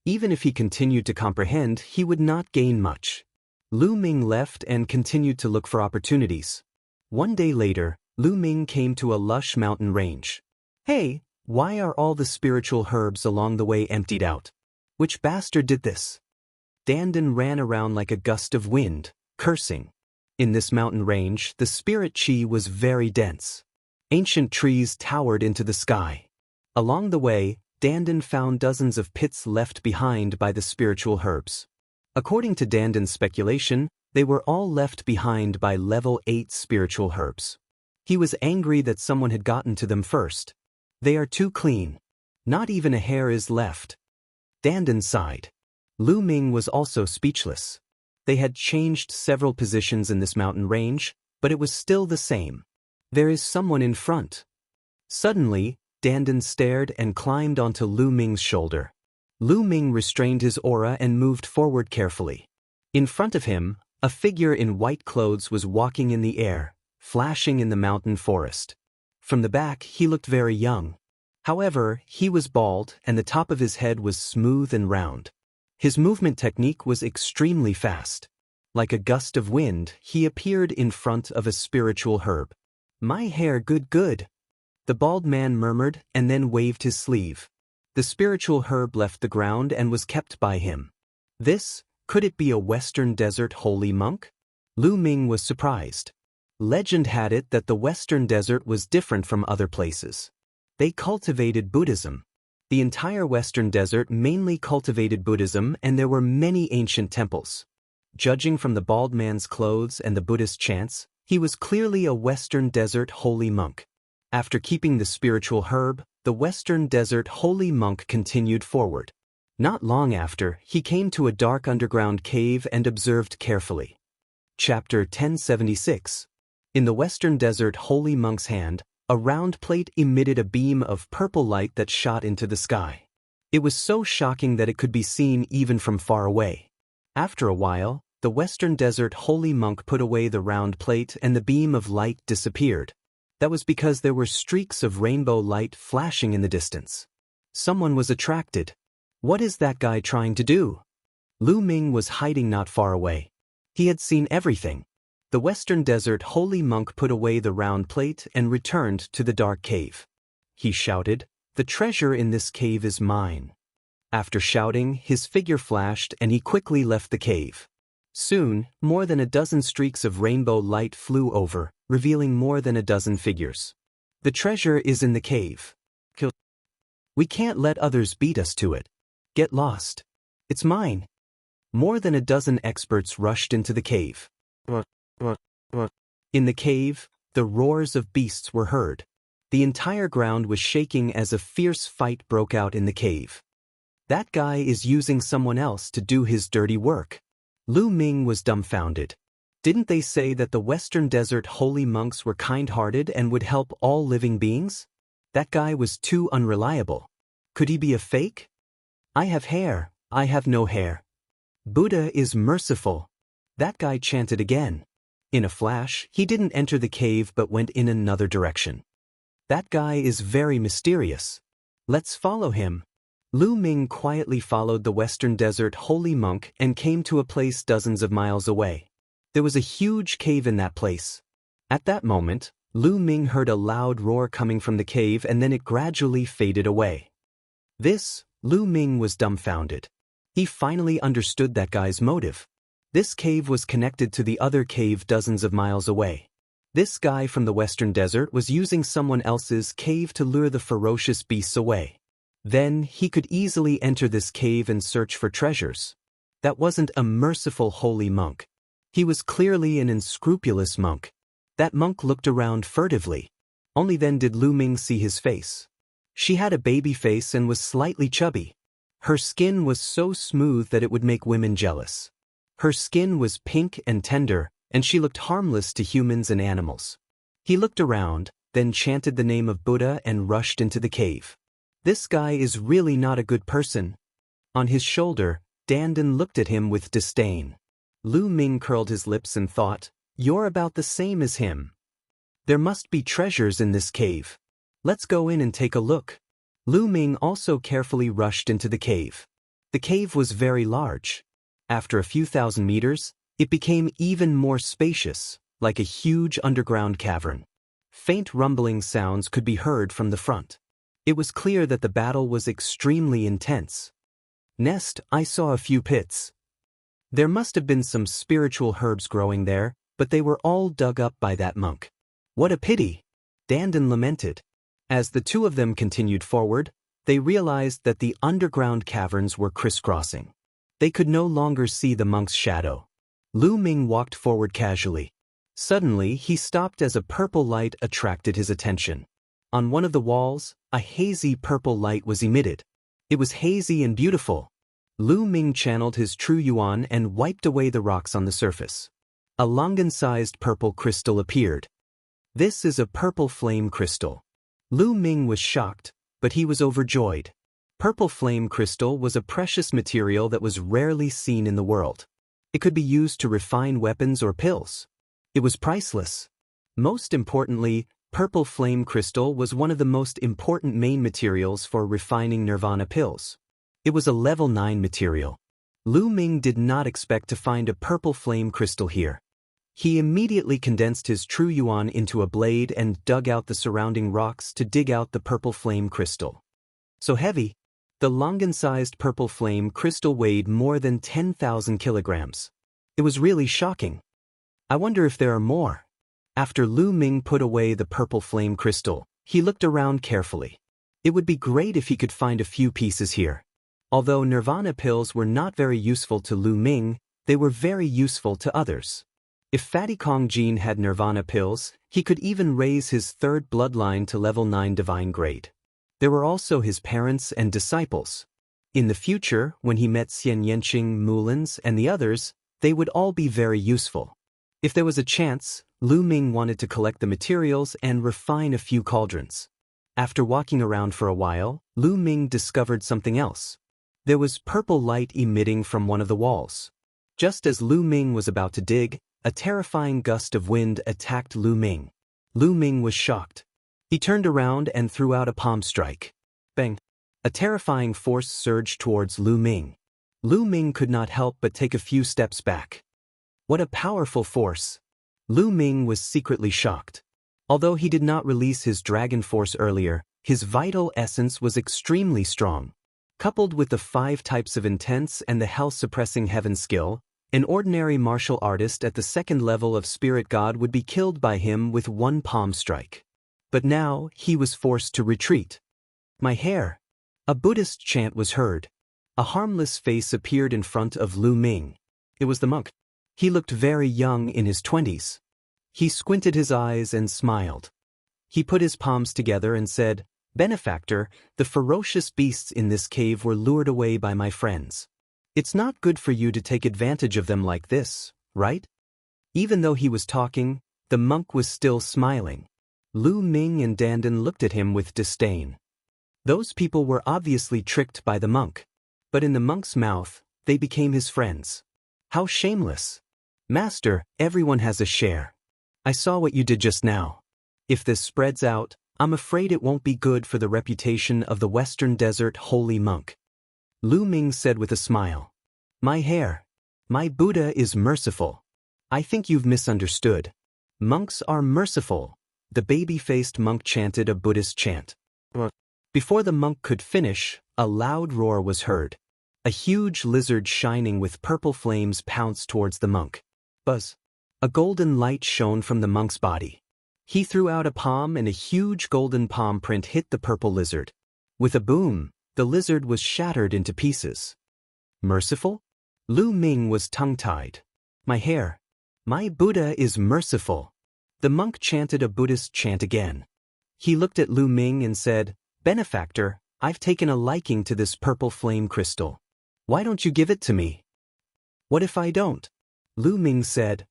Even if he continued to comprehend, he would not gain much. Lu Ming left and continued to look for opportunities. 1 day later, Lu Ming came to a lush mountain range. Hey, why are all the spiritual herbs along the way emptied out? Which bastard did this? Dandan ran around like a gust of wind, cursing. In this mountain range, the spirit chi was very dense. Ancient trees towered into the sky. Along the way, Dandan found dozens of pits left behind by the spiritual herbs. According to Dandan's speculation, they were all left behind by level 8 spiritual herbs. He was angry that someone had gotten to them first. They are too clean. Not even a hair is left. Dandan sighed. Lu Ming was also speechless. They had changed several positions in this mountain range, but it was still the same. There is someone in front. Suddenly, Dandan stared and climbed onto Lu Ming's shoulder. Lu Ming restrained his aura and moved forward carefully. In front of him, a figure in white clothes was walking in the air, flashing in the mountain forest. From the back, he looked very young. However, he was bald and the top of his head was smooth and round. His movement technique was extremely fast. Like a gust of wind, he appeared in front of a spiritual herb. "My hair good." The bald man murmured and then waved his sleeve. The spiritual herb left the ground and was kept by him. Could it be a Western Desert holy monk? Lu Ming was surprised. Legend had it that the Western Desert was different from other places. They cultivated Buddhism. The entire Western Desert mainly cultivated Buddhism, and there were many ancient temples. Judging from the bald man's clothes and the Buddhist chants, he was clearly a Western Desert holy monk. After keeping the spiritual herb, the Western Desert holy monk continued forward. Not long after, he came to a dark underground cave and observed carefully. Chapter 1076. In the Western Desert holy monk's hand, a round plate emitted a beam of purple light that shot into the sky. It was so shocking that it could be seen even from far away. After a while, the Western Desert holy monk put away the round plate and the beam of light disappeared. That was because there were streaks of rainbow light flashing in the distance. Someone was attracted. What is that guy trying to do? Lu Ming was hiding not far away. He had seen everything. The Western Desert holy monk put away the round plate and returned to the dark cave. He shouted, "The treasure in this cave is mine." After shouting, his figure flashed and he quickly left the cave. Soon, more than a dozen streaks of rainbow light flew over, revealing more than a dozen figures. "The treasure is in the cave. We can't let others beat us to it. Get lost. It's mine." More than a dozen experts rushed into the cave. In the cave, the roars of beasts were heard. The entire ground was shaking as a fierce fight broke out in the cave. That guy is using someone else to do his dirty work. Lu Ming was dumbfounded. Didn't they say that the Western Desert holy monks were kind-hearted and would help all living beings? That guy was too unreliable. Could he be a fake? "I have hair, I have no hair. Buddha is merciful." That guy chanted again. In a flash, he didn't enter the cave but went in another direction. That guy is very mysterious. Let's follow him. Lu Ming quietly followed the Western Desert holy monk and came to a place dozens of miles away. There was a huge cave in that place. At that moment, Lu Ming heard a loud roar coming from the cave and then it gradually faded away. Lu Ming was dumbfounded. He finally understood that guy's motive. This cave was connected to the other cave dozens of miles away. This guy from the Western Desert was using someone else's cave to lure the ferocious beasts away. Then he could easily enter this cave and search for treasures. That wasn't a merciful holy monk. He was clearly an unscrupulous monk. That monk looked around furtively. Only then did Lu Ming see his face. She had a baby face and was slightly chubby. Her skin was so smooth that it would make women jealous. Her skin was pink and tender, and she looked harmless to humans and animals. He looked around, then chanted the name of Buddha and rushed into the cave. This guy is really not a good person. On his shoulder, Dandan looked at him with disdain. Lu Ming curled his lips and thought, "You're about the same as him. There must be treasures in this cave. Let's go in and take a look." Lu Ming also carefully rushed into the cave. The cave was very large. After a few thousand meters, it became even more spacious, like a huge underground cavern. Faint rumbling sounds could be heard from the front. It was clear that the battle was extremely intense. Next, I saw a few pits. There must have been some spiritual herbs growing there, but they were all dug up by that monk. What a pity! Dandin lamented. As the two of them continued forward, they realized that the underground caverns were crisscrossing. They could no longer see the monk's shadow. Lu Ming walked forward casually. Suddenly, he stopped as a purple light attracted his attention. On one of the walls, a hazy purple light was emitted. It was hazy and beautiful. Lu Ming channeled his true yuan and wiped away the rocks on the surface. A longan-sized purple crystal appeared. This is a purple flame crystal. Lu Ming was shocked, but he was overjoyed. Purple flame crystal was a precious material that was rarely seen in the world. It could be used to refine weapons or pills. It was priceless. Most importantly, purple flame crystal was one of the most important main materials for refining nirvana pills. It was a level 9 material. Lu Ming did not expect to find a purple flame crystal here. He immediately condensed his true yuan into a blade and dug out the surrounding rocks to dig out the purple flame crystal. So heavy, the longan-sized purple flame crystal weighed more than 10,000 kilograms. It was really shocking. I wonder if there are more. After Lu Ming put away the purple flame crystal, he looked around carefully. It would be great if he could find a few pieces here. Although nirvana pills were not very useful to Lu Ming, they were very useful to others. If Fatty Kong Jin had nirvana pills, he could even raise his third bloodline to level 9 divine grade. There were also his parents and disciples. In the future, when he met Xian Yanqing, Mulins, and the others, they would all be very useful. If there was a chance, Lu Ming wanted to collect the materials and refine a few cauldrons. After walking around for a while, Lu Ming discovered something else. There was purple light emitting from one of the walls. Just as Lu Ming was about to dig, a terrifying gust of wind attacked Lu Ming. Lu Ming was shocked. He turned around and threw out a palm strike. Bang! A terrifying force surged towards Lu Ming. Lu Ming could not help but take a few steps back. What a powerful force! Lu Ming was secretly shocked. Although he did not release his dragon force earlier, his vital essence was extremely strong. Coupled with the 5 types of intense and the hell-suppressing heaven skill, an ordinary martial artist at the 2nd level of spirit god would be killed by him with one palm strike. But now, he was forced to retreat. My hair! A Buddhist chant was heard. A harmless face appeared in front of Lu Ming. It was the monk. He looked very young, in his 20s. He squinted his eyes and smiled. He put his palms together and said, "Benefactor, the ferocious beasts in this cave were lured away by my friends. It's not good for you to take advantage of them like this, right?" Even though he was talking, the monk was still smiling. Lu Ming and Dandin looked at him with disdain. Those people were obviously tricked by the monk. But in the monk's mouth, they became his friends. How shameless! Master, everyone has a share. I saw what you did just now. If this spreads out, I'm afraid it won't be good for the reputation of the Western Desert holy monk. Lu Ming said with a smile. My hair. My Buddha is merciful. I think you've misunderstood. Monks are merciful. The baby-faced monk chanted a Buddhist chant. Before the monk could finish, a loud roar was heard. A huge lizard shining with purple flames pounced towards the monk. Buzz. A golden light shone from the monk's body. He threw out a palm and a huge golden palm print hit the purple lizard. With a boom, the lizard was shattered into pieces. Merciful? Lu Ming was tongue-tied. My hair. My Buddha is merciful. The monk chanted a Buddhist chant again. He looked at Lu Ming and said, Benefactor, I've taken a liking to this purple flame crystal. Why don't you give it to me? What if I don't? Lu Ming said.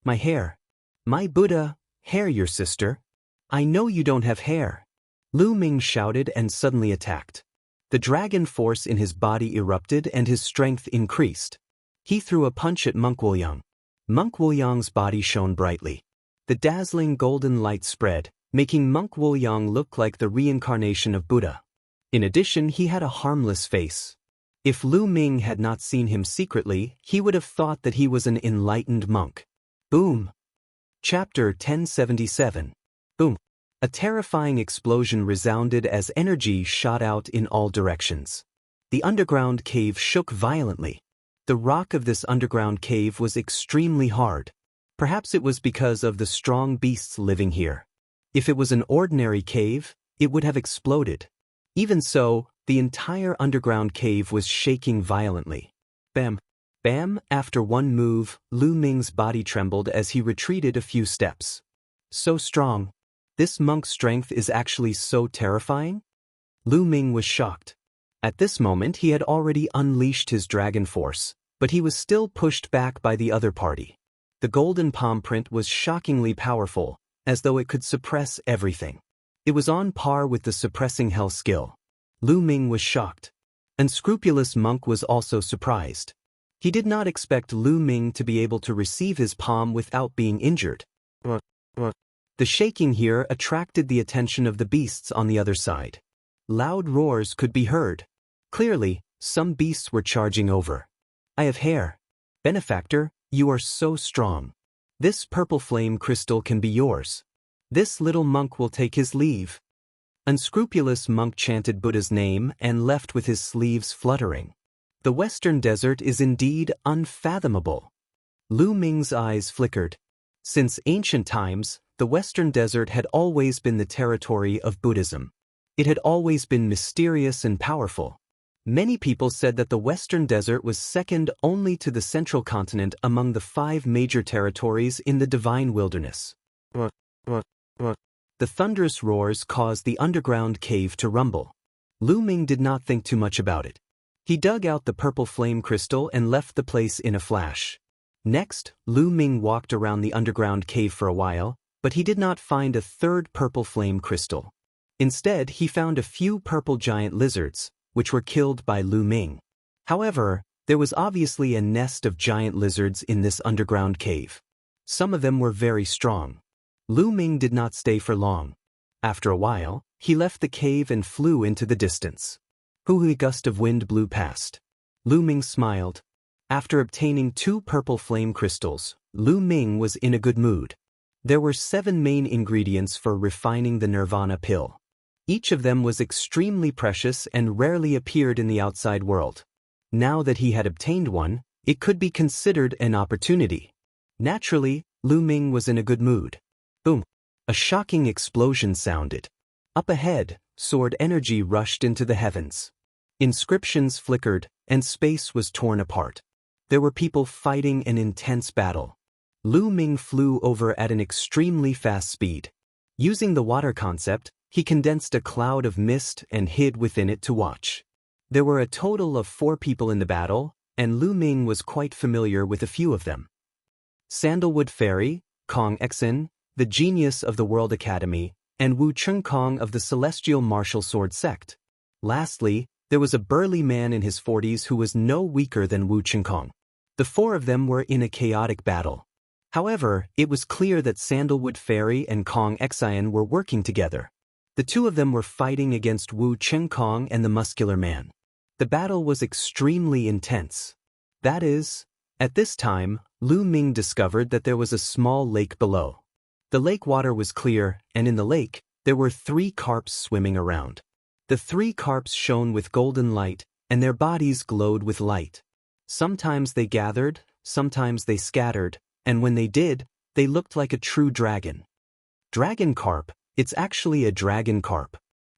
My hair. My Buddha, hair your sister. I know you don't have hair. Lu Ming shouted and suddenly attacked. The dragon force in his body erupted and his strength increased. He threw a punch at Monk Wuliang. Monk Wuliang's body shone brightly. The dazzling golden light spread, making Monk Wuliang look like the reincarnation of Buddha. In addition, he had a harmless face. If Lu Ming had not seen him secretly, he would have thought that he was an enlightened monk. Boom! Chapter 1077. Boom! A terrifying explosion resounded as energy shot out in all directions. The underground cave shook violently. The rock of this underground cave was extremely hard. Perhaps it was because of the strong beasts living here. If it was an ordinary cave, it would have exploded. Even so, the entire underground cave was shaking violently. Bam! Bam! After one move, Lu Ming's body trembled as he retreated a few steps. So strong. This monk's strength is actually so terrifying? Lu Ming was shocked. At this moment he had already unleashed his dragon force, but he was still pushed back by the other party. The golden palm print was shockingly powerful, as though it could suppress everything. It was on par with the suppressing hell skill. Lu Ming was shocked. Unscrupulous monk was also surprised. He did not expect Lu Ming to be able to receive his palm without being injured. The shaking here attracted the attention of the beasts on the other side. Loud roars could be heard. Clearly, some beasts were charging over. I have hair. Benefactor, you are so strong. This purple flame crystal can be yours. This little monk will take his leave. Unscrupulous monk chanted Buddha's name and left with his sleeves fluttering. The western desert is indeed unfathomable. Lu Ming's eyes flickered. Since ancient times, the western desert had always been the territory of Buddhism. It had always been mysterious and powerful. Many people said that the western desert was second only to the central continent among the 5 major territories in the divine wilderness. The thunderous roars caused the underground cave to rumble. Lu Ming did not think too much about it. He dug out the purple flame crystal and left the place in a flash. Next, Lu Ming walked around the underground cave for a while, but he did not find a third purple flame crystal. Instead, he found a few purple giant lizards, which were killed by Lu Ming. However, there was obviously a nest of giant lizards in this underground cave. Some of them were very strong. Lu Ming did not stay for long. After a while, he left the cave and flew into the distance. A gust of wind blew past. Lu Ming smiled. After obtaining 2 purple flame crystals, Lu Ming was in a good mood. There were 7 main ingredients for refining the nirvana pill. Each of them was extremely precious and rarely appeared in the outside world. Now that he had obtained one, it could be considered an opportunity. Naturally, Lu Ming was in a good mood. Boom! A shocking explosion sounded. Up ahead, sword energy rushed into the heavens. Inscriptions flickered, and space was torn apart. There were people fighting an intense battle. Lu Ming flew over at an extremely fast speed. Using the water concept, he condensed a cloud of mist and hid within it to watch. There were a total of 4 people in the battle, and Lu Ming was quite familiar with a few of them. Sandalwood Fairy, Kong Exin, the genius of the World Academy, and Wu Chengkong of the Celestial Martial Sword Sect. Lastly, there was a burly man in his 40s who was no weaker than Wu Chengkong. The 4 of them were in a chaotic battle. However, it was clear that Sandalwood Fairy and Kong Exin were working together. The 2 of them were fighting against Wu Chengkong and the muscular man. The battle was extremely intense. That is, at this time, Lu Ming discovered that there was a small lake below. The lake water was clear, and in the lake, there were 3 carps swimming around. The 3 carps shone with golden light, and their bodies glowed with light. Sometimes they gathered, sometimes they scattered, and when they did, they looked like a true dragon. Dragon carp, it's actually a dragon carp.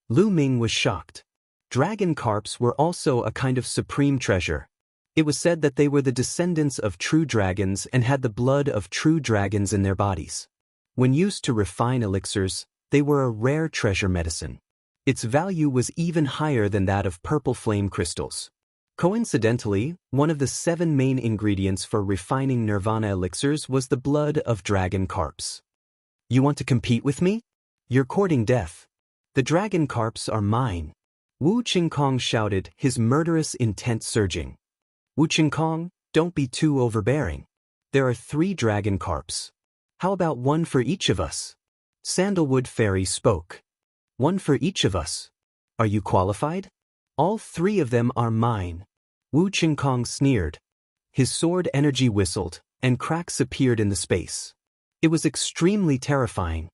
Lu Ming was shocked. Dragon carps were also a kind of supreme treasure. It was said that they were the descendants of true dragons and had the blood of true dragons in their bodies. When used to refine elixirs, they were a rare treasure medicine. Its value was even higher than that of purple flame crystals. Coincidentally, one of the 7 main ingredients for refining nirvana elixirs was the blood of dragon carps. You want to compete with me? You're courting death. The dragon carps are mine. Wu Chengkong shouted, his murderous intent surging. Wu Chengkong, don't be too overbearing. There are 3 dragon carps. How about 1 for each of us? Sandalwood Fairy spoke. 1 for each of us. Are you qualified? All 3 of them are mine. Wu Chengkong sneered. His sword energy whistled, and cracks appeared in the space. It was extremely terrifying.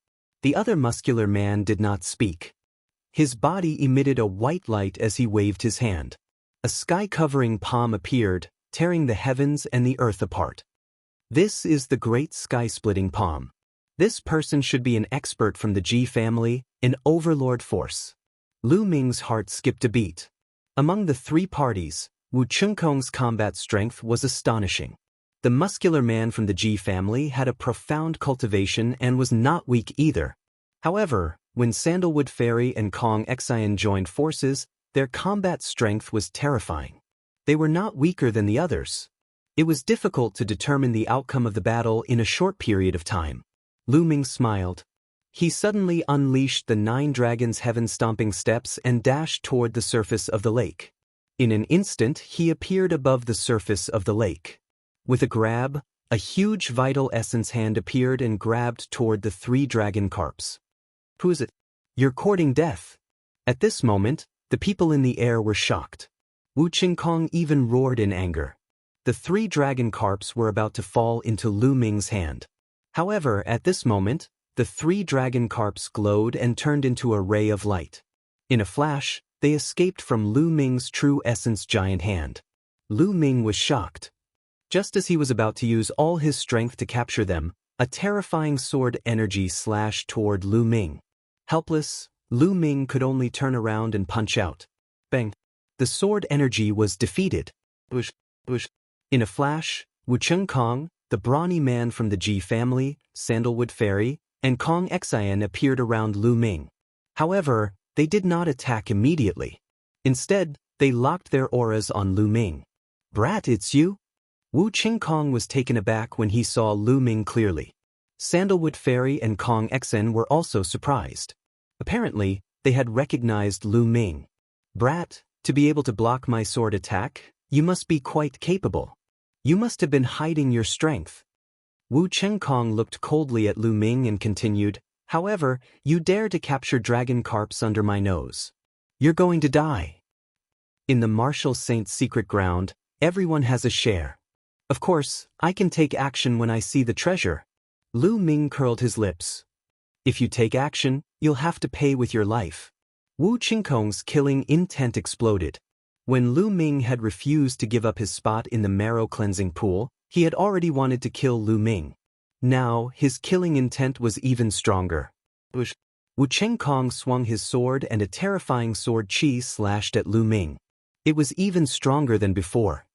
The other muscular man did not speak. His body emitted a white light as he waved his hand. A sky-covering palm appeared, tearing the heavens and the earth apart. This is the great sky-splitting palm. This person should be an expert from the Ji family, an overlord force. Lu Ming's heart skipped a beat. Among the three parties, Wu Chengkong's combat strength was astonishing. The muscular man from the Ji family had a profound cultivation and was not weak either. However, when Sandalwood Fairy and Kong Xian joined forces, their combat strength was terrifying. They were not weaker than the others. It was difficult to determine the outcome of the battle in a short period of time. Lu Ming smiled. He suddenly unleashed the 9 dragons' heaven-stomping steps and dashed toward the surface of the lake. In an instant, he appeared above the surface of the lake. With a grab, a huge vital essence hand appeared and grabbed toward the 3 dragon carps. Who is it? You're courting death. At this moment, the people in the air were shocked. Wu Qingkong even roared in anger. The 3 dragon carps were about to fall into Lu Ming's hand. However, at this moment, the 3 dragon carps glowed and turned into a ray of light. In a flash, they escaped from Lu Ming's true essence giant hand. Lu Ming was shocked. Just as he was about to use all his strength to capture them, a terrifying sword energy slashed toward Lu Ming. Helpless, Lu Ming could only turn around and punch out. Bang! The sword energy was defeated. Whoosh, whoosh. In a flash, Wu Chengkong, the brawny man from the Ji family, Sandalwood Fairy, and Kong Xian appeared around Lu Ming. However, they did not attack immediately. Instead, they locked their auras on Lu Ming. Brat, it's you? Wu Qingkong was taken aback when he saw Lu Ming clearly. Sandalwood Fairy and Kong Xian were also surprised. Apparently, they had recognized Lu Ming. Brat, to be able to block my sword attack, you must be quite capable. You must have been hiding your strength. Wu Chengkong looked coldly at Lu Ming and continued, however, you dare to capture dragon carps under my nose. You're going to die. In the Martial Saint's secret ground, everyone has a share. Of course, I can take action when I see the treasure. Lu Ming curled his lips. If you take action, you'll have to pay with your life. Wu Qingkong's killing intent exploded. When Lu Ming had refused to give up his spot in the marrow-cleansing pool, he had already wanted to kill Lu Ming. Now, his killing intent was even stronger. Wu Chengkong swung his sword and a terrifying sword chi slashed at Lu Ming. It was even stronger than before.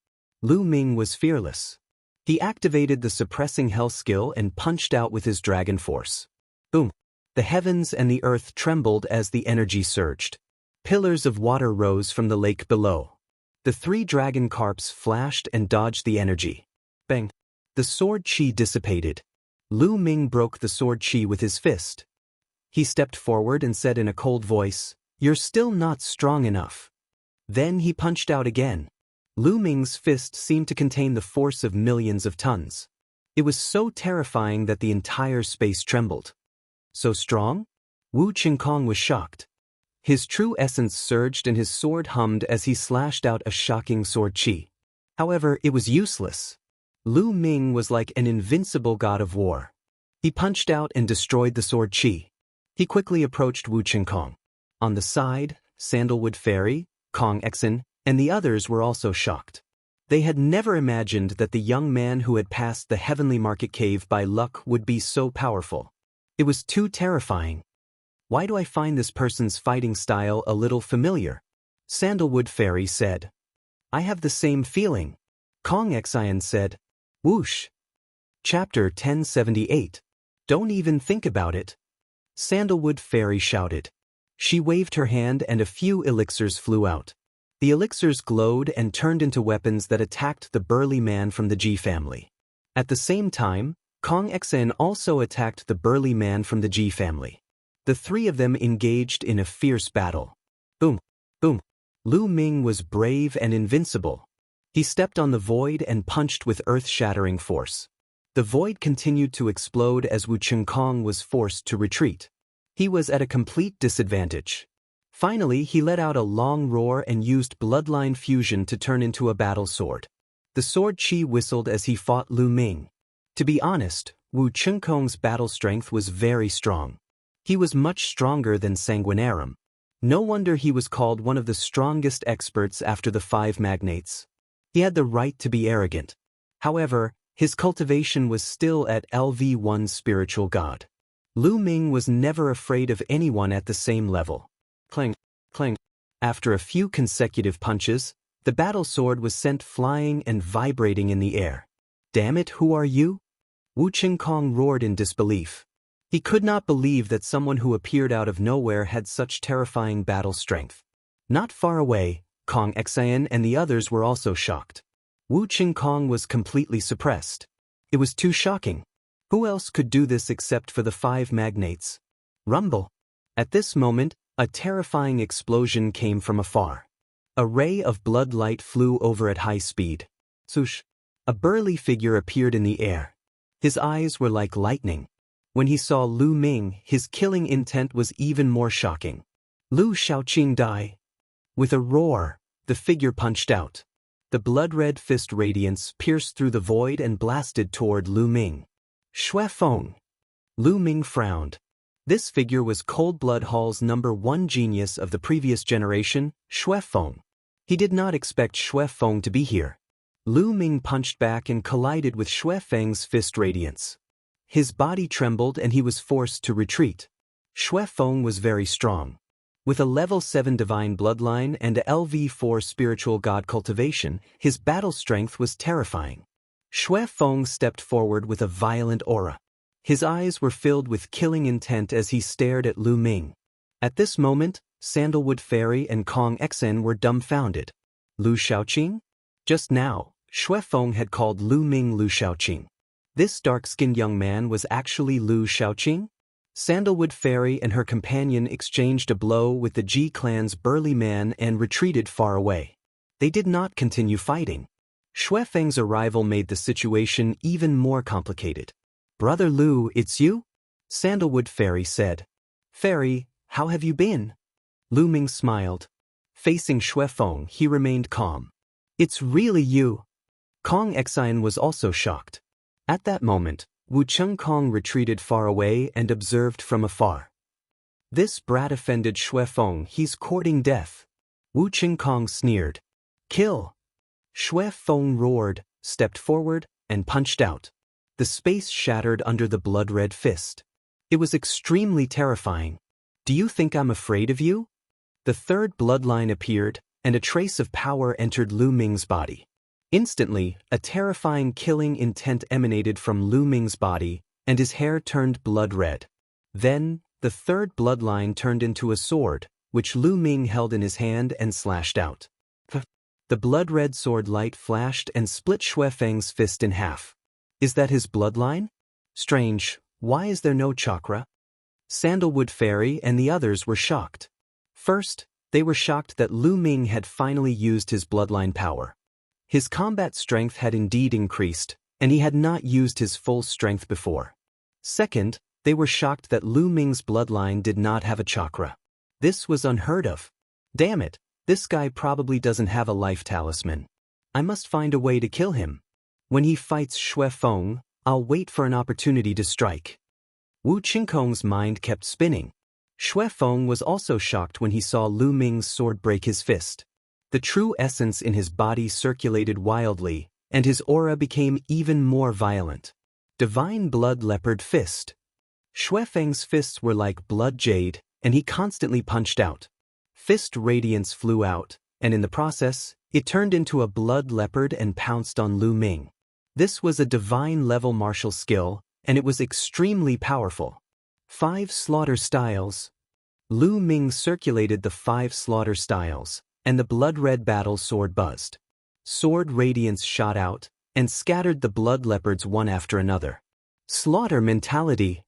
Lu Ming was fearless. He activated the suppressing hell skill and punched out with his dragon force. Boom! The heavens and the earth trembled as the energy surged. Pillars of water rose from the lake below. The 3 dragon carps flashed and dodged the energy. Bang! The sword chi dissipated. Lu Ming broke the sword chi with his fist. He stepped forward and said in a cold voice, "You're still not strong enough." Then he punched out again. Lu Ming's fist seemed to contain the force of millions of tons. It was so terrifying that the entire space trembled. So strong? Wu Qingkong was shocked. His true essence surged and his sword hummed as he slashed out a shocking sword chi. However, it was useless. Lu Ming was like an invincible god of war. He punched out and destroyed the sword chi. He quickly approached Wu Qingkong. On the side, Sandalwood Fairy, Kong Xian, and the others were also shocked. They had never imagined that the young man who had passed the heavenly market cave by luck would be so powerful. It was too terrifying. Why do I find this person's fighting style a little familiar? Sandalwood Fairy said. I have the same feeling. Kong Xian said. Whoosh. Chapter 1078. Don't even think about it. Sandalwood Fairy shouted. She waved her hand and a few elixirs flew out. The elixirs glowed and turned into weapons that attacked the burly man from the Ji family. At the same time, Kong Xian also attacked the burly man from the Ji family. The 3 of them engaged in a fierce battle. Boom, boom. Lu Ming was brave and invincible. He stepped on the void and punched with earth-shattering force. The void continued to explode as Wu Chengkong was forced to retreat. He was at a complete disadvantage. Finally, he let out a long roar and used bloodline fusion to turn into a battle sword. The sword chi whistled as he fought Lu Ming. To be honest, Wu Chengkong's battle strength was very strong. He was much stronger than Sanguinarum. No wonder he was called one of the strongest experts after the five magnates. He had the right to be arrogant. However, his cultivation was still at LV1 spiritual god. Lu Ming was never afraid of anyone at the same level. Clang, clang. After a few consecutive punches, the battle sword was sent flying and vibrating in the air. Damn it, who are you? Wu Qingkong roared in disbelief. He could not believe that someone who appeared out of nowhere had such terrifying battle strength. Not far away, Kong Xian and the others were also shocked. Wu Qingkong was completely suppressed. It was too shocking. Who else could do this except for the five magnates? Rumble. At this moment, a terrifying explosion came from afar. A ray of blood light flew over at high speed. Swoosh. A burly figure appeared in the air. His eyes were like lightning. When he saw Lu Ming, his killing intent was even more shocking. Lu Shaoqing die. With a roar, the figure punched out. The blood-red fist radiance pierced through the void and blasted toward Lu Ming. Xue Feng. Lu Ming frowned. This figure was Cold Blood Hall's #1 genius of the previous generation, Xue Feng. He did not expect Xue Feng to be here. Lu Ming punched back and collided with Xue Feng's fist radiance. His body trembled and he was forced to retreat. Xue Feng was very strong. With a level 7 divine bloodline and a LV4 spiritual god cultivation, his battle strength was terrifying. Xue Feng stepped forward with a violent aura. His eyes were filled with killing intent as he stared at Lu Ming. At this moment, Sandalwood Fairy and Kong Xian were dumbfounded. Lu Shaoqing? Just now, Xue Feng had called Lu Ming Lu Shaoqing. This dark-skinned young man was actually Lu Shaoqing? Sandalwood Fairy and her companion exchanged a blow with the Ji clan's burly man and retreated far away. They did not continue fighting. Xue Feng's arrival made the situation even more complicated. "Brother Lu, it's you?" Sandalwood Fairy said. "Fairy, how have you been?" Lu Ming smiled. Facing Xue Feng, he remained calm. "It's really you." Kong Xian was also shocked. At that moment, Wu Qingkong retreated far away and observed from afar. "This brat offended Xue Feng, he's courting death." Wu Qingkong sneered. "Kill!" Xue Feng roared, stepped forward, and punched out. The space shattered under the blood-red fist. It was extremely terrifying. "Do you think I'm afraid of you?" The third bloodline appeared, and a trace of power entered Lu Ming's body. Instantly, a terrifying killing intent emanated from Lu Ming's body, and his hair turned blood red. Then, the third bloodline turned into a sword, which Lu Ming held in his hand and slashed out. The blood-red sword light flashed and split Xue Feng's fist in half. Is that his bloodline? Strange, why is there no chakra? Sandalwood Fairy and the others were shocked. First, they were shocked that Lu Ming had finally used his bloodline power. His combat strength had indeed increased, and he had not used his full strength before. Second, they were shocked that Lu Ming's bloodline did not have a chakra. This was unheard of. Damn it, this guy probably doesn't have a life talisman. I must find a way to kill him. When he fights Xue Feng, I'll wait for an opportunity to strike. Wu Qingkong's mind kept spinning. Xue Feng was also shocked when he saw Lu Ming's sword break his fist. The true essence in his body circulated wildly, and his aura became even more violent. Divine Blood Leopard Fist. Xue Feng's fists were like blood jade, and he constantly punched out. Fist radiance flew out, and in the process, it turned into a blood leopard and pounced on Lu Ming. This was a divine-level martial skill, and it was extremely powerful. 5 slaughter styles. Lu Ming circulated the 5 slaughter styles, and the blood-red battle sword buzzed. Sword radiance shot out, and scattered the blood leopards one after another. Slaughter mentality.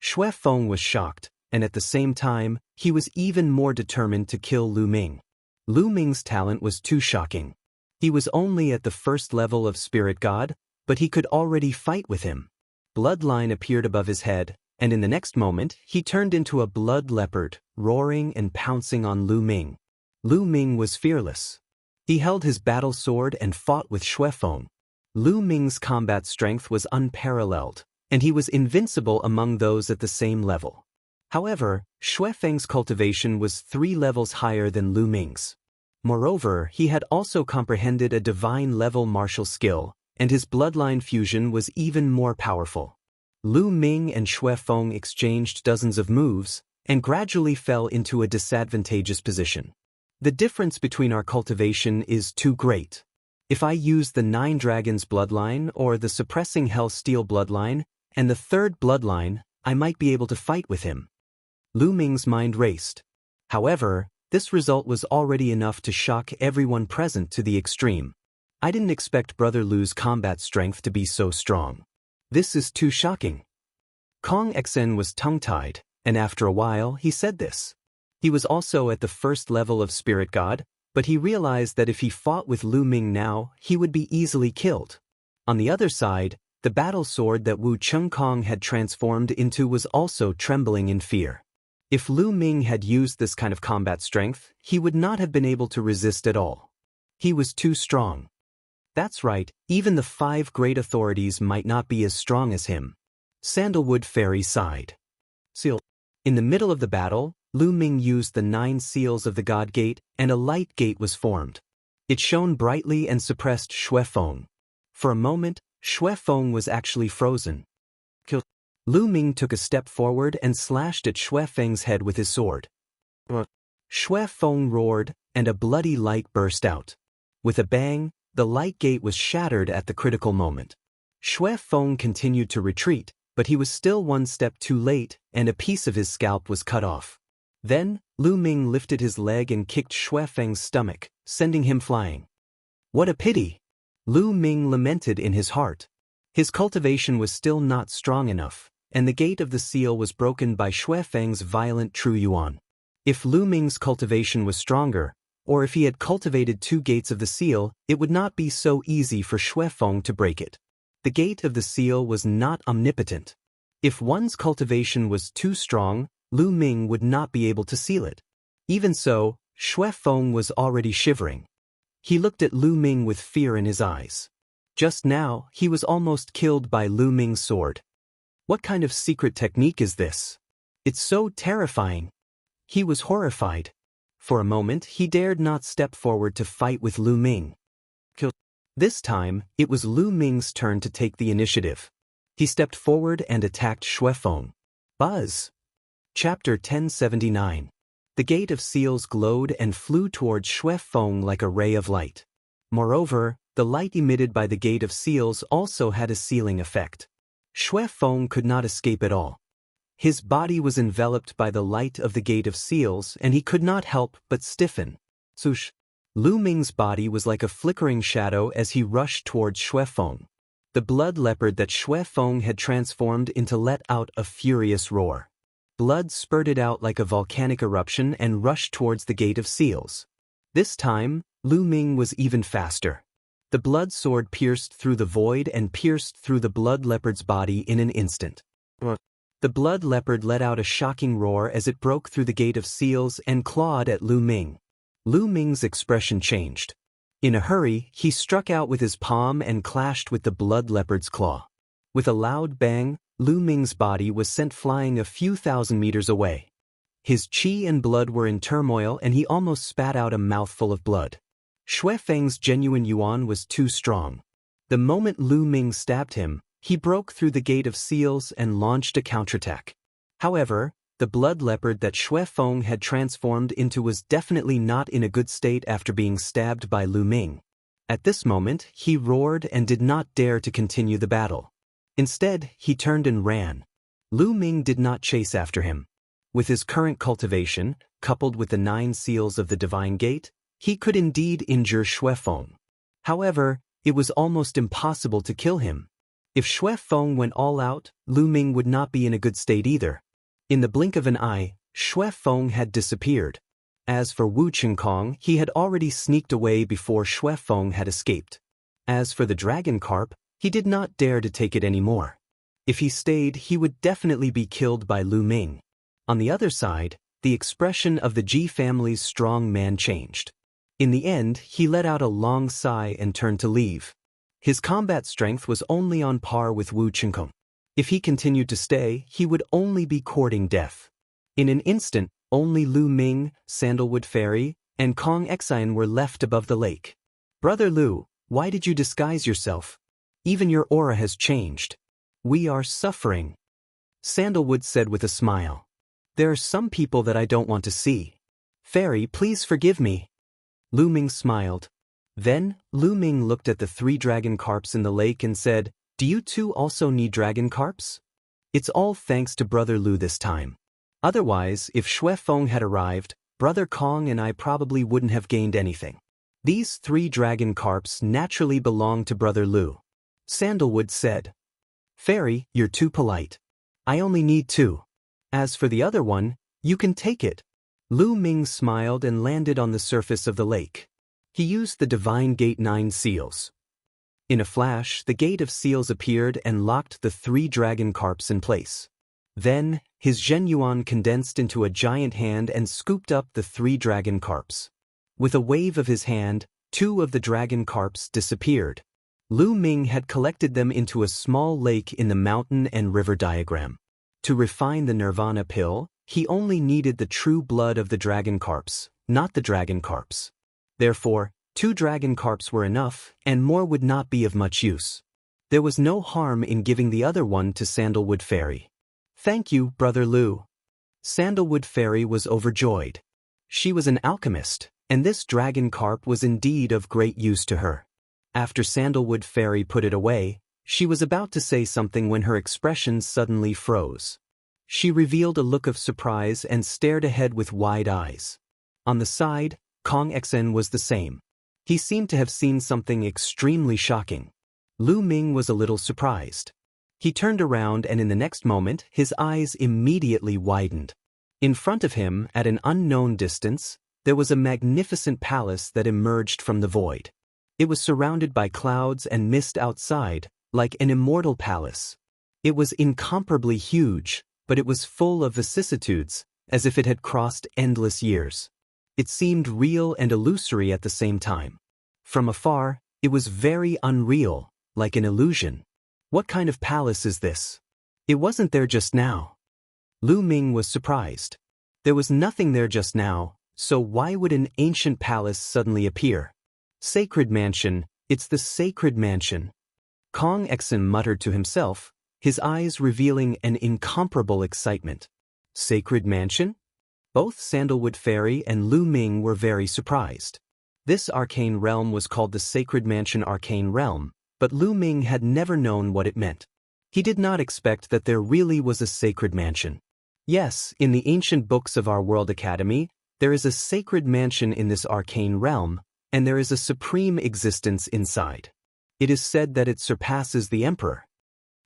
Xue Feng was shocked, and at the same time, he was even more determined to kill Lu Ming. Lu Ming's talent was too shocking. He was only at the first level of Spirit God, but he could already fight with him. Bloodline appeared above his head, and in the next moment, he turned into a blood leopard, roaring and pouncing on Lu Ming. Lu Ming was fearless. He held his battle sword and fought with Xue Feng. Lu Ming's combat strength was unparalleled, and he was invincible among those at the same level. However, Xuefeng's cultivation was 3 levels higher than Lu Ming's. Moreover, he had also comprehended a divine-level martial skill, and his bloodline fusion was even more powerful. Lu Ming and Xuefeng exchanged dozens of moves, and gradually fell into a disadvantageous position. The difference between our cultivation is too great. If I use the 9 Dragons bloodline or the Suppressing Hell Steel bloodline, and the 3rd bloodline, I might be able to fight with him. Lu Ming's mind raced. However, this result was already enough to shock everyone present to the extreme. I didn't expect Brother Lu's combat strength to be so strong. This is too shocking. Kong Xen was tongue-tied, and after a while he said this. He was also at the 1st level of Spirit God, but he realized that if he fought with Lu Ming now, he would be easily killed. On the other side, the battle sword that Wu Chengkong had transformed into was also trembling in fear. If Lu Ming had used this kind of combat strength, he would not have been able to resist at all. He was too strong. That's right, even the 5 great authorities might not be as strong as him. Sandalwood Fairy sighed. Seal. In the middle of the battle, Lu Ming used the 9 seals of the God Gate, and a light gate was formed. It shone brightly and suppressed Xuefeng. For a moment, Xuefeng was actually frozen. Lu Ming took a step forward and slashed at Xuefeng's head with his sword. Xuefeng roared, and a bloody light burst out. With a bang, the light gate was shattered at the critical moment. Xuefeng continued to retreat, but he was still 1 step too late, and a piece of his scalp was cut off. Then, Lu Ming lifted his leg and kicked Xuefeng's stomach, sending him flying. What a pity! Lu Ming lamented in his heart. His cultivation was still not strong enough, and the gate of the seal was broken by Xuefeng's violent True Yuan. If Lu Ming's cultivation was stronger, or if he had cultivated 2 gates of the seal, it would not be so easy for Xuefeng to break it. The gate of the seal was not omnipotent. If one's cultivation was too strong, Lu Ming would not be able to seal it. Even so, Xuefeng was already shivering. He looked at Lu Ming with fear in his eyes. Just now, he was almost killed by Lu Ming's sword. What kind of secret technique is this? It's so terrifying. He was horrified. For a moment, he dared not step forward to fight with Lu Ming. This time, it was Lu Ming's turn to take the initiative. He stepped forward and attacked Xuefeng. Buzz! Chapter 1079. The Gate of Seals glowed and flew towards Xuefeng like a ray of light. Moreover, the light emitted by the Gate of Seals also had a sealing effect. Xuefeng could not escape at all. His body was enveloped by the light of the Gate of Seals, and he could not help but stiffen. Swoosh! Lu Ming's body was like a flickering shadow as he rushed towards Xuefeng. The blood leopard that Xuefeng had transformed into let out a furious roar. Blood spurted out like a volcanic eruption and rushed towards the Gate of Seals. This time, Lu Ming was even faster. The blood sword pierced through the void and pierced through the blood leopard's body in an instant. The blood leopard let out a shocking roar as it broke through the Gate of Seals and clawed at Lu Ming. Lu Ming's expression changed. In a hurry, he struck out with his palm and clashed with the blood leopard's claw. With a loud bang, Lu Ming's body was sent flying a few thousand meters away. His qi and blood were in turmoil and he almost spat out a mouthful of blood. Xuefeng's genuine yuan was too strong. The moment Lu Ming stabbed him, he broke through the Gate of Seals and launched a counterattack. However, the blood leopard that Xuefeng had transformed into was definitely not in a good state after being stabbed by Lu Ming. At this moment, he roared and did not dare to continue the battle. Instead, he turned and ran. Lu Ming did not chase after him. With his current cultivation, coupled with the 9 seals of the Divine Gate, he could indeed injure Xuefeng. However, it was almost impossible to kill him. If Xuefeng went all out, Lu Ming would not be in a good state either. In the blink of an eye, Xuefeng had disappeared. As for Wu Chengkong, he had already sneaked away before Xuefeng had escaped. As for the dragon carp, he did not dare to take it anymore. If he stayed, he would definitely be killed by Lu Ming. On the other side, the expression of the Ji family's strong man changed. In the end, he let out a long sigh and turned to leave. His combat strength was only on par with Wu Chengkong. If he continued to stay, he would only be courting death. In an instant, only Lu Ming, Sandalwood Fairy, and Kong Xian were left above the lake. Brother Lu, why did you disguise yourself? Even your aura has changed. We are suffering. Sandalwood said with a smile. There are some people that I don't want to see. Fairy, please forgive me. Lu Ming smiled. Then, Lu Ming looked at the 3 dragon carps in the lake and said, Do you two also need dragon carps? It's all thanks to Brother Lu this time. Otherwise, if Shui Feng had arrived, Brother Kong and I probably wouldn't have gained anything. These 3 dragon carps naturally belong to Brother Lu. Sandalwood said. Fairy, you're too polite. I only need 2. As for the other one, you can take it. Lu Ming smiled and landed on the surface of the lake. He used the Divine Gate 9 seals. In a flash, the Gate of Seals appeared and locked the 3 dragon carps in place. Then, his Zhenyuan condensed into a giant hand and scooped up the 3 dragon carps. With a wave of his hand, 2 of the dragon carps disappeared. Lu Ming had collected them into a small lake in the mountain and river diagram. To refine the Nirvana pill, he only needed the true blood of the dragon carps, not the dragon carps. Therefore, 2 dragon carps were enough, and more would not be of much use. There was no harm in giving the other one to Sandalwood Fairy. Thank you, Brother Lu. Sandalwood Fairy was overjoyed. She was an alchemist, and this dragon carp was indeed of great use to her. After Sandalwood Fairy put it away, she was about to say something when her expression suddenly froze. She revealed a look of surprise and stared ahead with wide eyes. On the side, Kong Xian was the same. He seemed to have seen something extremely shocking. Lu Ming was a little surprised. He turned around and in the next moment, his eyes immediately widened. In front of him, at an unknown distance, there was a magnificent palace that emerged from the void. It was surrounded by clouds and mist outside, like an immortal palace. It was incomparably huge, but it was full of vicissitudes, as if it had crossed endless years. It seemed real and illusory at the same time. From afar, it was very unreal, like an illusion. What kind of palace is this? It wasn't there just now. Lu Ming was surprised. There was nothing there just now, so why would an ancient palace suddenly appear? Sacred mansion, it's the sacred mansion. Kong Xian muttered to himself, his eyes revealing an incomparable excitement. Sacred mansion? Both Sandalwood Fairy and Lu Ming were very surprised. This arcane realm was called the Sacred Mansion Arcane Realm, but Lu Ming had never known what it meant. He did not expect that there really was a sacred mansion. Yes, in the ancient books of our World Academy, there is a sacred mansion in this arcane realm, and there is a supreme existence inside. It is said that it surpasses the Emperor.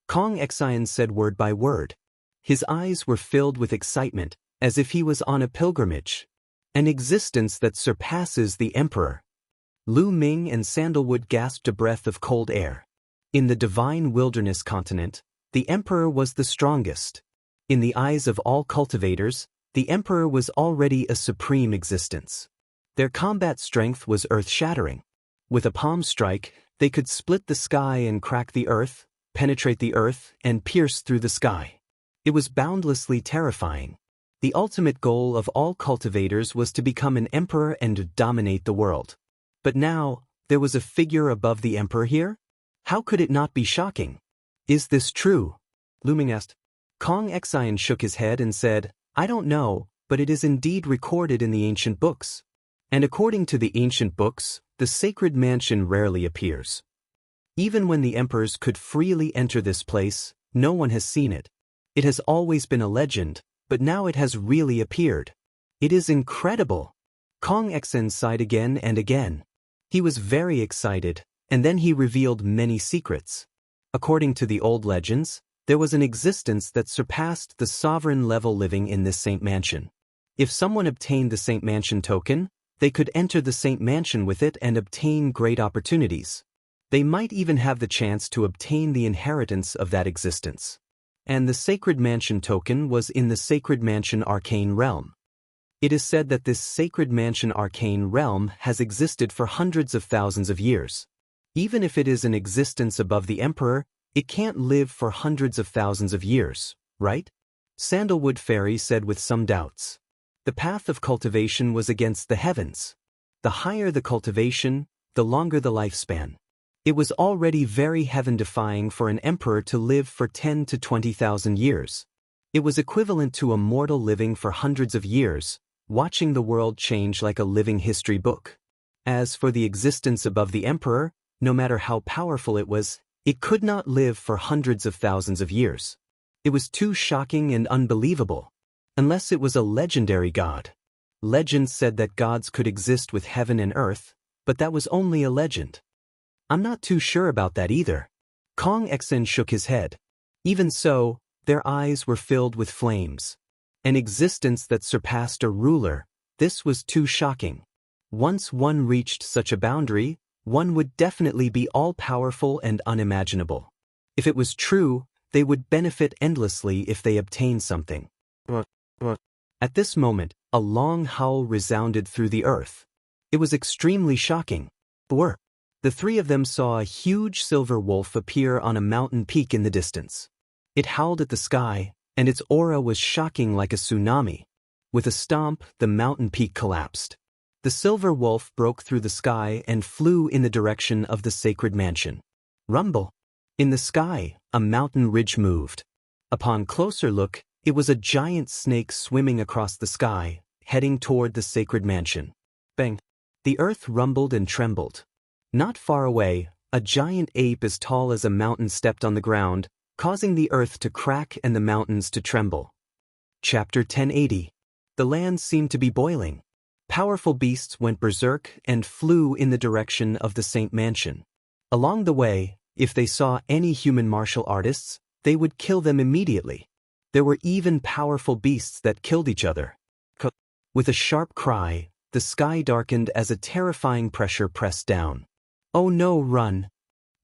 Kong Xian said word by word. His eyes were filled with excitement, as if he was on a pilgrimage. An existence that surpasses the Emperor. Lu Ming and Sandalwood gasped a breath of cold air. In the divine wilderness continent, the Emperor was the strongest. In the eyes of all cultivators, the Emperor was already a supreme existence. Their combat strength was earth-shattering. With a palm strike, they could split the sky and crack the earth, penetrate the earth, and pierce through the sky. It was boundlessly terrifying. The ultimate goal of all cultivators was to become an emperor and dominate the world. But now, there was a figure above the emperor here? How could it not be shocking? Is this true? Lu Ming asked. Kong Xian shook his head and said, I don't know, but it is indeed recorded in the ancient books. And according to the ancient books, the sacred mansion rarely appears. Even when the emperors could freely enter this place, no one has seen it. It has always been a legend, but now it has really appeared. It is incredible. Kong Xian sighed again and again. He was very excited, and then he revealed many secrets. According to the old legends, there was an existence that surpassed the sovereign-level living in this Saint Mansion. If someone obtained the Saint Mansion token, they could enter the Saint Mansion with it and obtain great opportunities. They might even have the chance to obtain the inheritance of that existence. And the Sacred Mansion token was in the Sacred Mansion Arcane Realm. It is said that this Sacred Mansion Arcane Realm has existed for hundreds of thousands of years. Even if it is an existence above the Emperor, it can't live for hundreds of thousands of years, right? Sandalwood Fairy said with some doubts. The path of cultivation was against the heavens. The higher the cultivation, the longer the lifespan. It was already very heaven-defying for an emperor to live for 10 to 20,000 years. It was equivalent to a mortal living for hundreds of years, watching the world change like a living history book. As for the existence above the emperor, no matter how powerful it was, it could not live for hundreds of thousands of years. It was too shocking and unbelievable. Unless it was a legendary god. Legends said that gods could exist with heaven and earth, but that was only a legend. I'm not too sure about that either. Kong Xen shook his head. Even so, their eyes were filled with flames. An existence that surpassed a ruler, this was too shocking. Once one reached such a boundary, one would definitely be all-powerful and unimaginable. If it was true, they would benefit endlessly if they obtained something. At this moment, a long howl resounded through the earth. It was extremely shocking. The three of them saw a huge silver wolf appear on a mountain peak in the distance. It howled at the sky, and its aura was shocking like a tsunami. With a stomp, the mountain peak collapsed. The silver wolf broke through the sky and flew in the direction of the sacred mansion. Rumble. In the sky, a mountain ridge moved. Upon closer look, it was a giant snake swimming across the sky, heading toward the sacred mansion. Bang! The earth rumbled and trembled. Not far away, a giant ape as tall as a mountain stepped on the ground, causing the earth to crack and the mountains to tremble. Chapter 1080. The land seemed to be boiling. Powerful beasts went berserk and flew in the direction of the Saint Mansion. Along the way, if they saw any human martial artists, they would kill them immediately. There were even powerful beasts that killed each other. With a sharp cry, the sky darkened as a terrifying pressure pressed down. Oh no, run!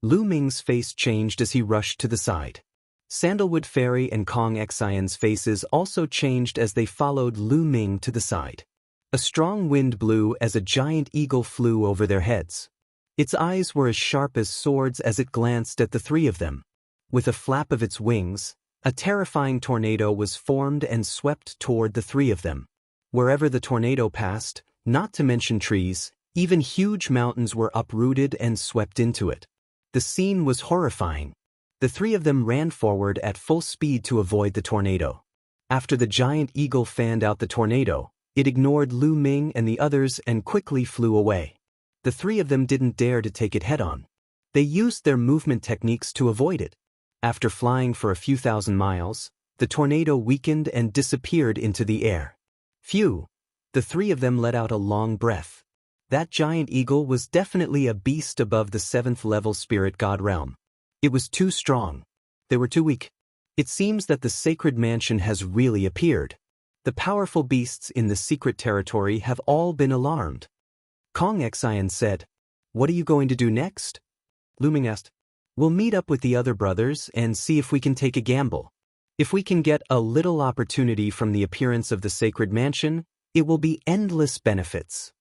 Lu Ming's face changed as he rushed to the side. Sandalwood Fairy and Kong Xian's faces also changed as they followed Lu Ming to the side. A strong wind blew as a giant eagle flew over their heads. Its eyes were as sharp as swords as it glanced at the three of them. With a flap of its wings, a terrifying tornado was formed and swept toward the three of them. Wherever the tornado passed, not to mention trees, even huge mountains were uprooted and swept into it. The scene was horrifying. The three of them ran forward at full speed to avoid the tornado. After the giant eagle fanned out the tornado, it ignored Lu Ming and the others and quickly flew away. The three of them didn't dare to take it head-on. They used their movement techniques to avoid it. After flying for a few thousand miles, the tornado weakened and disappeared into the air. Phew! The three of them let out a long breath. That giant eagle was definitely a beast above the 7th level spirit god realm. It was too strong. They were too weak. It seems that the sacred mansion has really appeared. The powerful beasts in the secret territory have all been alarmed. Kong Xian said, "What are you going to do next?" Lu Ming asked. "We'll meet up with the other brothers and see if we can take a gamble. If we can get a little opportunity from the appearance of the sacred mansion, it will be endless benefits."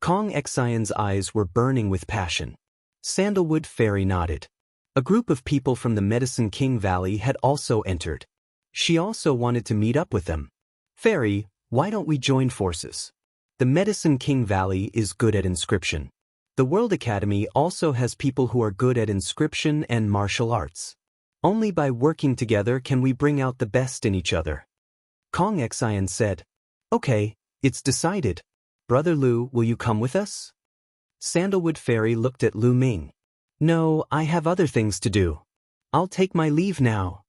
Kong Xian's eyes were burning with passion. Sandalwood Fairy nodded. A group of people from the Medicine King Valley had also entered. She also wanted to meet up with them. "Fairy, why don't we join forces? The Medicine King Valley is good at inscription. The World Academy also has people who are good at inscription and martial arts. Only by working together can we bring out the best in each other." Kong Xian said, "Okay, it's decided. Brother Lu, will you come with us?" Sandalwood Fairy looked at Lu Ming. "No, I have other things to do. I'll take my leave now."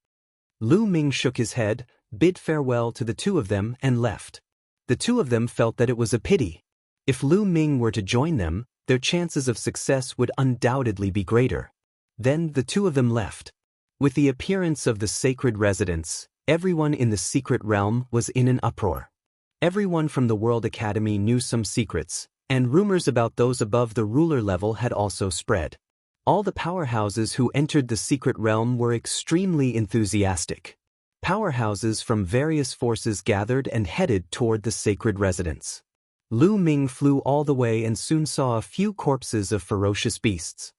Lu Ming shook his head, bid farewell to the two of them, and left. The two of them felt that it was a pity. If Lu Ming were to join them, their chances of success would undoubtedly be greater. Then the two of them left. With the appearance of the sacred residence, everyone in the secret realm was in an uproar. Everyone from the World Academy knew some secrets, and rumors about those above the ruler level had also spread. All the powerhouses who entered the secret realm were extremely enthusiastic. Powerhouses from various forces gathered and headed toward the sacred residence. Lu Ming flew all the way and soon saw a few corpses of ferocious beasts.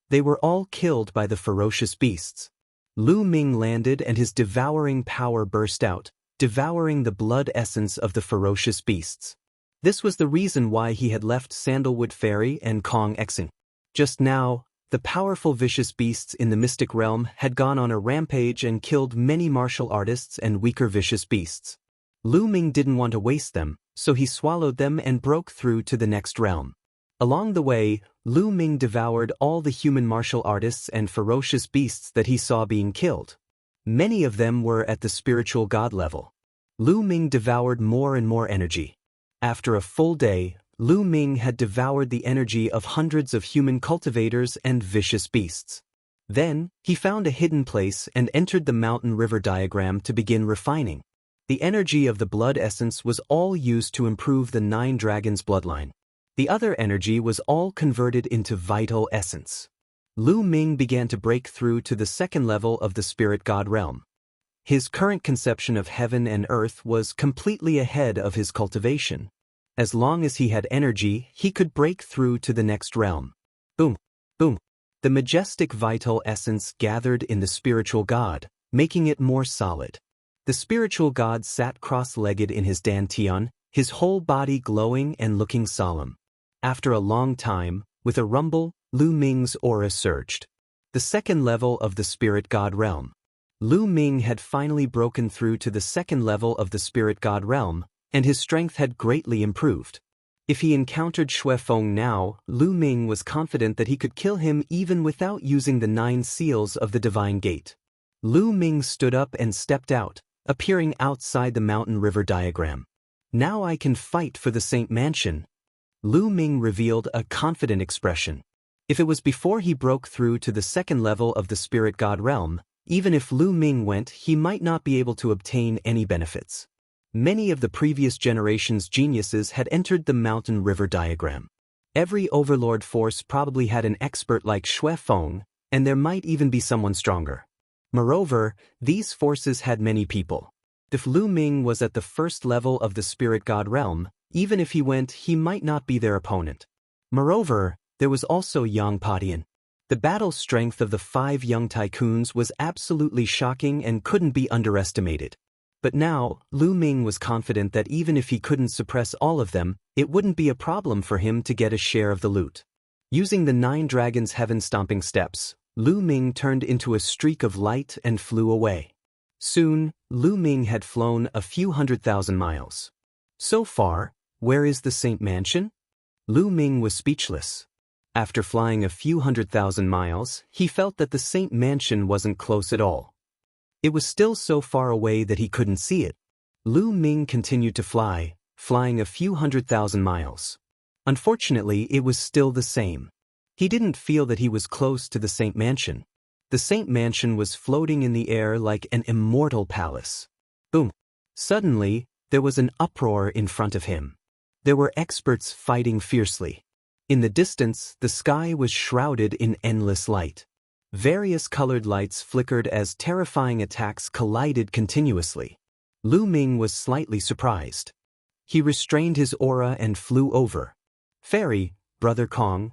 They were all killed by the ferocious beasts. Lu Ming landed and his devouring power burst out, devouring the blood essence of the ferocious beasts. This was the reason why he had left Sandalwood Fairy and Kong Exing. Just now, the powerful vicious beasts in the mystic realm had gone on a rampage and killed many martial artists and weaker vicious beasts. Lu Ming didn't want to waste them, so he swallowed them and broke through to the next realm. Along the way, Lu Ming devoured all the human martial artists and ferocious beasts that he saw being killed. Many of them were at the spiritual god level. Lu Ming devoured more and more energy. After a full day, Lu Ming had devoured the energy of hundreds of human cultivators and vicious beasts. Then, he found a hidden place and entered the mountain river diagram to begin refining. The energy of the blood essence was all used to improve the 9 dragons' bloodline. The other energy was all converted into vital essence. Lu Ming began to break through to the second level of the spirit god realm. His current conception of heaven and earth was completely ahead of his cultivation. As long as he had energy, he could break through to the next realm. Boom, boom. The majestic vital essence gathered in the spiritual god, making it more solid. The spiritual god sat cross-legged in his dantian, his whole body glowing and looking solemn. After a long time, with a rumble, Lu Ming's aura surged. The second level of the spirit god realm. Lu Ming had finally broken through to the second level of the spirit god realm, and his strength had greatly improved. If he encountered Xue Feng now, Lu Ming was confident that he could kill him even without using the 9 seals of the divine gate. Lu Ming stood up and stepped out, appearing outside the mountain river diagram. Now I can fight for the Saint Mansion. Lu Ming revealed a confident expression. If it was before he broke through to the second level of the spirit god realm, even if Lu Ming went, he might not be able to obtain any benefits. Many of the previous generation's geniuses had entered the mountain river diagram. Every overlord force probably had an expert like Xue Feng, and there might even be someone stronger. Moreover, these forces had many people. If Lu Ming was at the first level of the spirit god realm, even if he went, he might not be their opponent. Moreover, there was also Yang Padian. The battle strength of the 5 young tycoons was absolutely shocking and couldn't be underestimated. But now, Lu Ming was confident that even if he couldn't suppress all of them, it wouldn't be a problem for him to get a share of the loot. Using the 9 dragons' heaven-stomping steps, Lu Ming turned into a streak of light and flew away. Soon, Lu Ming had flown a few 100,000 miles. So far, where is the Saint Mansion? Lu Ming was speechless. After flying a few 100,000 miles, he felt that the Saint Mansion wasn't close at all. It was still so far away that he couldn't see it. Lu Ming continued to fly, flying a few 100,000 miles. Unfortunately, it was still the same. He didn't feel that he was close to the Saint Mansion. The Saint Mansion was floating in the air like an immortal palace. Boom! Suddenly, there was an uproar in front of him. There were experts fighting fiercely. In the distance, the sky was shrouded in endless light. Various colored lights flickered as terrifying attacks collided continuously. Lu Ming was slightly surprised. He restrained his aura and flew over. Fairy, Brother Kong.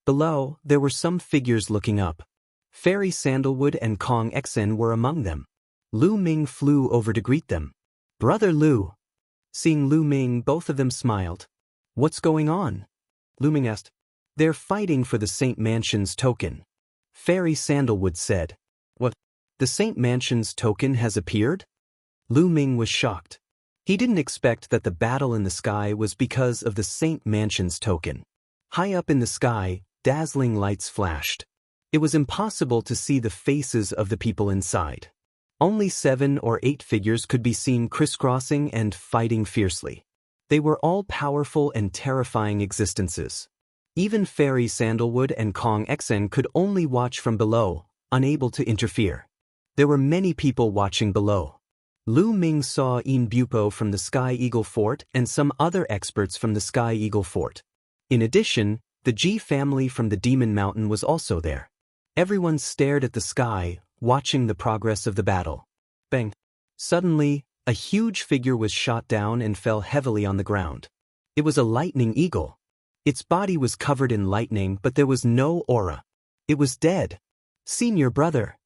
Below, there were some figures looking up. Fairy Sandalwood and Kong Exen were among them. Lu Ming flew over to greet them. Brother Lu. Seeing Lu Ming, both of them smiled. What's going on? Lu Ming asked. They're fighting for the Saint Mansion's token. Fairy Sandalwood said. What? The Saint Mansion's token has appeared? Lu Ming was shocked. He didn't expect that the battle in the sky was because of the Saint Mansion's token. High up in the sky, dazzling lights flashed. It was impossible to see the faces of the people inside. Only 7 or 8 figures could be seen crisscrossing and fighting fiercely. They were all powerful and terrifying existences. Even Fairy Sandalwood and Kong Exen could only watch from below, unable to interfere. There were many people watching below. Lu Ming saw Yin Bupo from the Sky Eagle Fort and some other experts from the Sky Eagle Fort. In addition, the Ji family from the Demon Mountain was also there. Everyone stared at the sky, watching the progress of the battle. Bang! Suddenly, a huge figure was shot down and fell heavily on the ground. It was a lightning eagle. Its body was covered in lightning, but there was no aura. It was dead. Senior brother.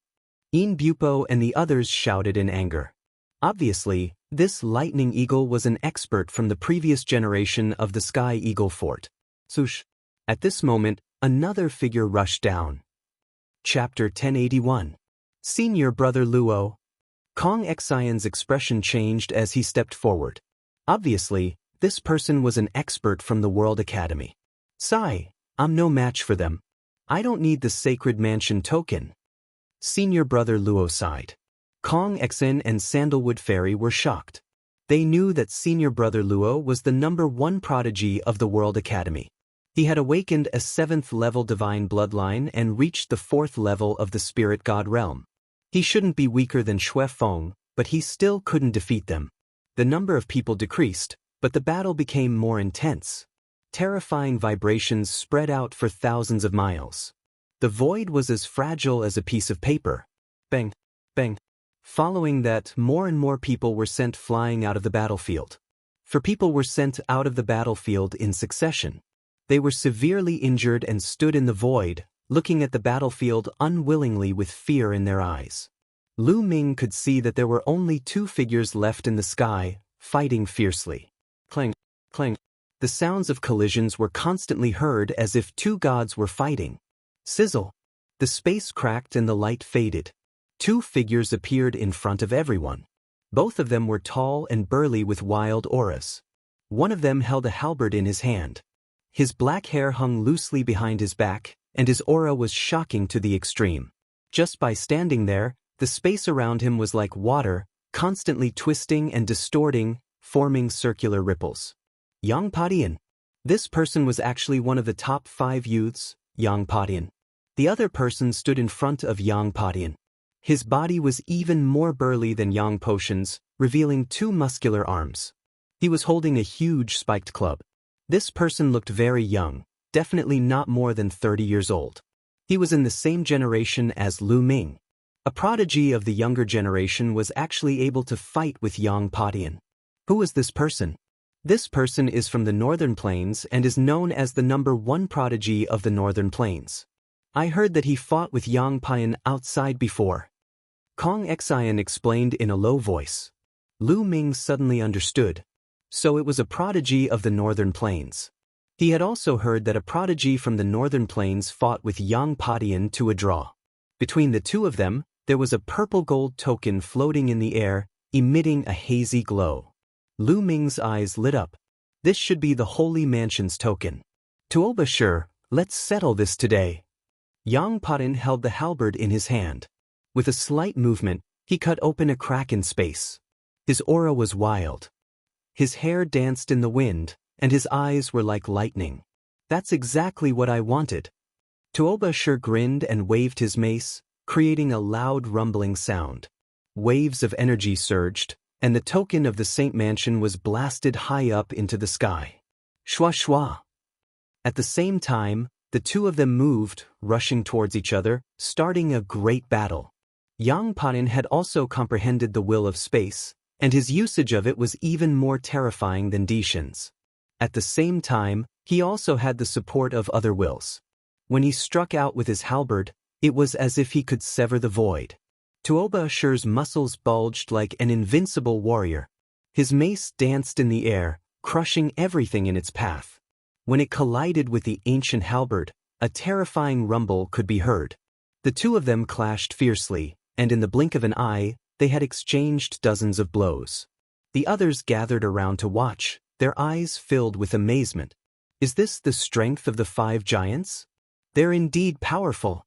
Yin Bupo and the others shouted in anger. Obviously, This lightning eagle was an expert from the previous generation of the Sky Eagle Fort. Swoosh. At this moment, another figure rushed down. Chapter 1081. Senior Brother Luo. Kong Xian's expression changed as he stepped forward. Obviously, this person was an expert from the World Academy. Sigh, I'm no match for them. I don't need the Sacred Mansion token. Senior Brother Luo sighed. Kong Xian and Sandalwood Fairy were shocked. They knew that Senior Brother Luo was the #1 prodigy of the World Academy. He had awakened a 7th-level divine bloodline and reached the 4th level of the Spirit God realm. He shouldn't be weaker than Xue Feng, but he still couldn't defeat them. The number of people decreased, but the battle became more intense. Terrifying vibrations spread out for thousands of miles. The void was as fragile as a piece of paper. Bang, bang. Following that, more and more people were sent flying out of the battlefield. People were sent out of the battlefield in succession. They were severely injured and stood in the void, looking at the battlefield unwillingly with fear in their eyes. Lu Ming could see that there were only 2 figures left in the sky, fighting fiercely. Clang, clang. The sounds of collisions were constantly heard as if 2 gods were fighting. Sizzle. The space cracked and the light faded. 2 figures appeared in front of everyone. Both of them were tall and burly with wild auras. One of them held a halberd in his hand. His black hair hung loosely behind his back, and his aura was shocking to the extreme. Just by standing there, the space around him was like water, constantly twisting and distorting, forming circular ripples. Yang Padian. This person was actually one of the top 5 youths, Yang Padian. The other person stood in front of Yang Padian. His body was even more burly than Yang Potion's, revealing 2 muscular arms. He was holding a huge spiked club. This person looked very young, definitely not more than 30 years old. He was in the same generation as Lu Ming. A prodigy of the younger generation was actually able to fight with Yang Padian. Who is this person? This person is from the Northern Plains and is known as the #1 prodigy of the Northern Plains. I heard that he fought with Yang Padian outside before. Kong Xian explained in a low voice. Lu Ming suddenly understood. So it was a prodigy of the Northern Plains. He had also heard that a prodigy from the Northern Plains fought with Yang Padian to a draw. Between the 2 of them, there was a purple gold token floating in the air, emitting a hazy glow. Lu Ming's eyes lit up. This should be the Holy Mansion's token. Tuoba sure, let's settle this today. Yang Padian held the halberd in his hand. With a slight movement, he cut open a crack in space. His aura was wild. His hair danced in the wind, and his eyes were like lightning. That's exactly what I wanted. Tuoba sure grinned and waved his mace, creating a loud rumbling sound. Waves of energy surged, and the token of the Saint Mansion was blasted high up into the sky. Shwa shwa. At the same time, the 2 of them moved, rushing towards each other, starting a great battle. Yang Padian had also comprehended the will of space, and his usage of it was even more terrifying than Dishin's. At the same time, he also had the support of other wills. When he struck out with his halberd, it was as if he could sever the void. Tuoba Asher's muscles bulged like an invincible warrior. His mace danced in the air, crushing everything in its path. When it collided with the ancient halberd, a terrifying rumble could be heard. The 2 of them clashed fiercely, and in the blink of an eye, they had exchanged dozens of blows. The others gathered around to watch, their eyes filled with amazement. Is this the strength of the 5 giants? They're indeed powerful.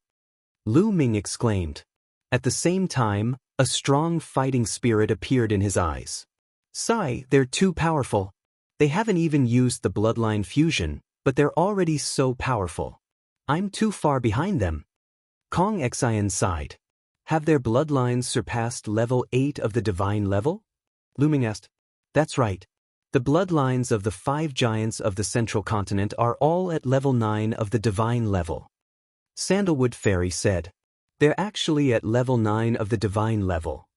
Lu Ming exclaimed. At the same time, a strong fighting spirit appeared in his eyes. Sigh, they're too powerful. They haven't even used the bloodline fusion, but they're already so powerful. I'm too far behind them. Kong Xian sighed. Have their bloodlines surpassed level 8 of the divine level? Lu Ming asked. That's right. The bloodlines of the 5 giants of the central continent are all at level 9 of the divine level. Sandalwood Fairy said. They're actually at level 9 of the divine level.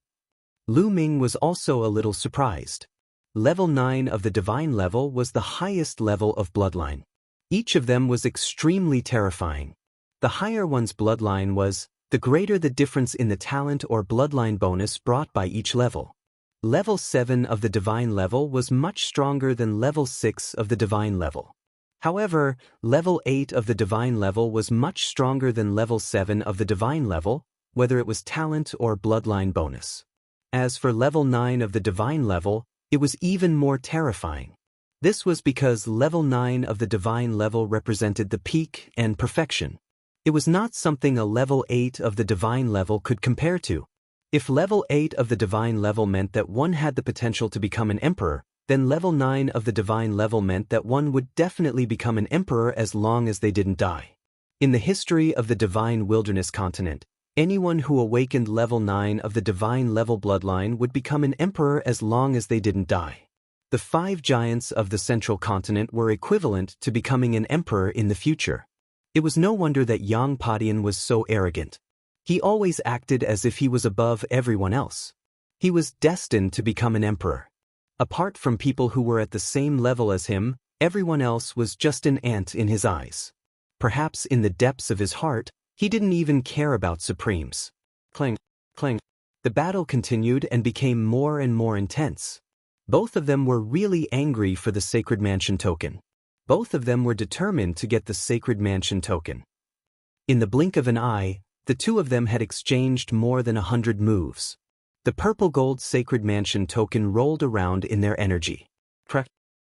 Lu Ming was also a little surprised. Level 9 of the divine level was the highest level of bloodline. Each of them was extremely terrifying. The higher one's bloodline was, the greater the difference in the talent or bloodline bonus brought by each level. Level 7 of the divine level was much stronger than level 6 of the divine level. However, level 8 of the divine level was much stronger than level 7 of the divine level, whether it was talent or bloodline bonus. As for level 9 of the divine level, it was even more terrifying. This was because level 9 of the divine level represented the peak and perfection. It was not something a level 8 of the divine level could compare to. If level 8 of the divine level meant that one had the potential to become an emperor, then level 9 of the divine level meant that one would definitely become an emperor as long as they didn't die. In the history of the divine wilderness continent, anyone who awakened level 9 of the divine level bloodline would become an emperor as long as they didn't die. The 5 giants of the central continent were equivalent to becoming an emperor in the future. It was no wonder that Yang Padian was so arrogant. He always acted as if he was above everyone else. He was destined to become an emperor. Apart from people who were at the same level as him, everyone else was just an ant in his eyes. Perhaps in the depths of his heart, he didn't even care about supremes. Clang, clang. The battle continued and became more and more intense. Both of them were really angry for the Sacred Mansion token. Both of them were determined to get the Sacred Mansion token. In the blink of an eye, the two of them had exchanged more than 100 moves. The purple gold Sacred Mansion token rolled around in their energy.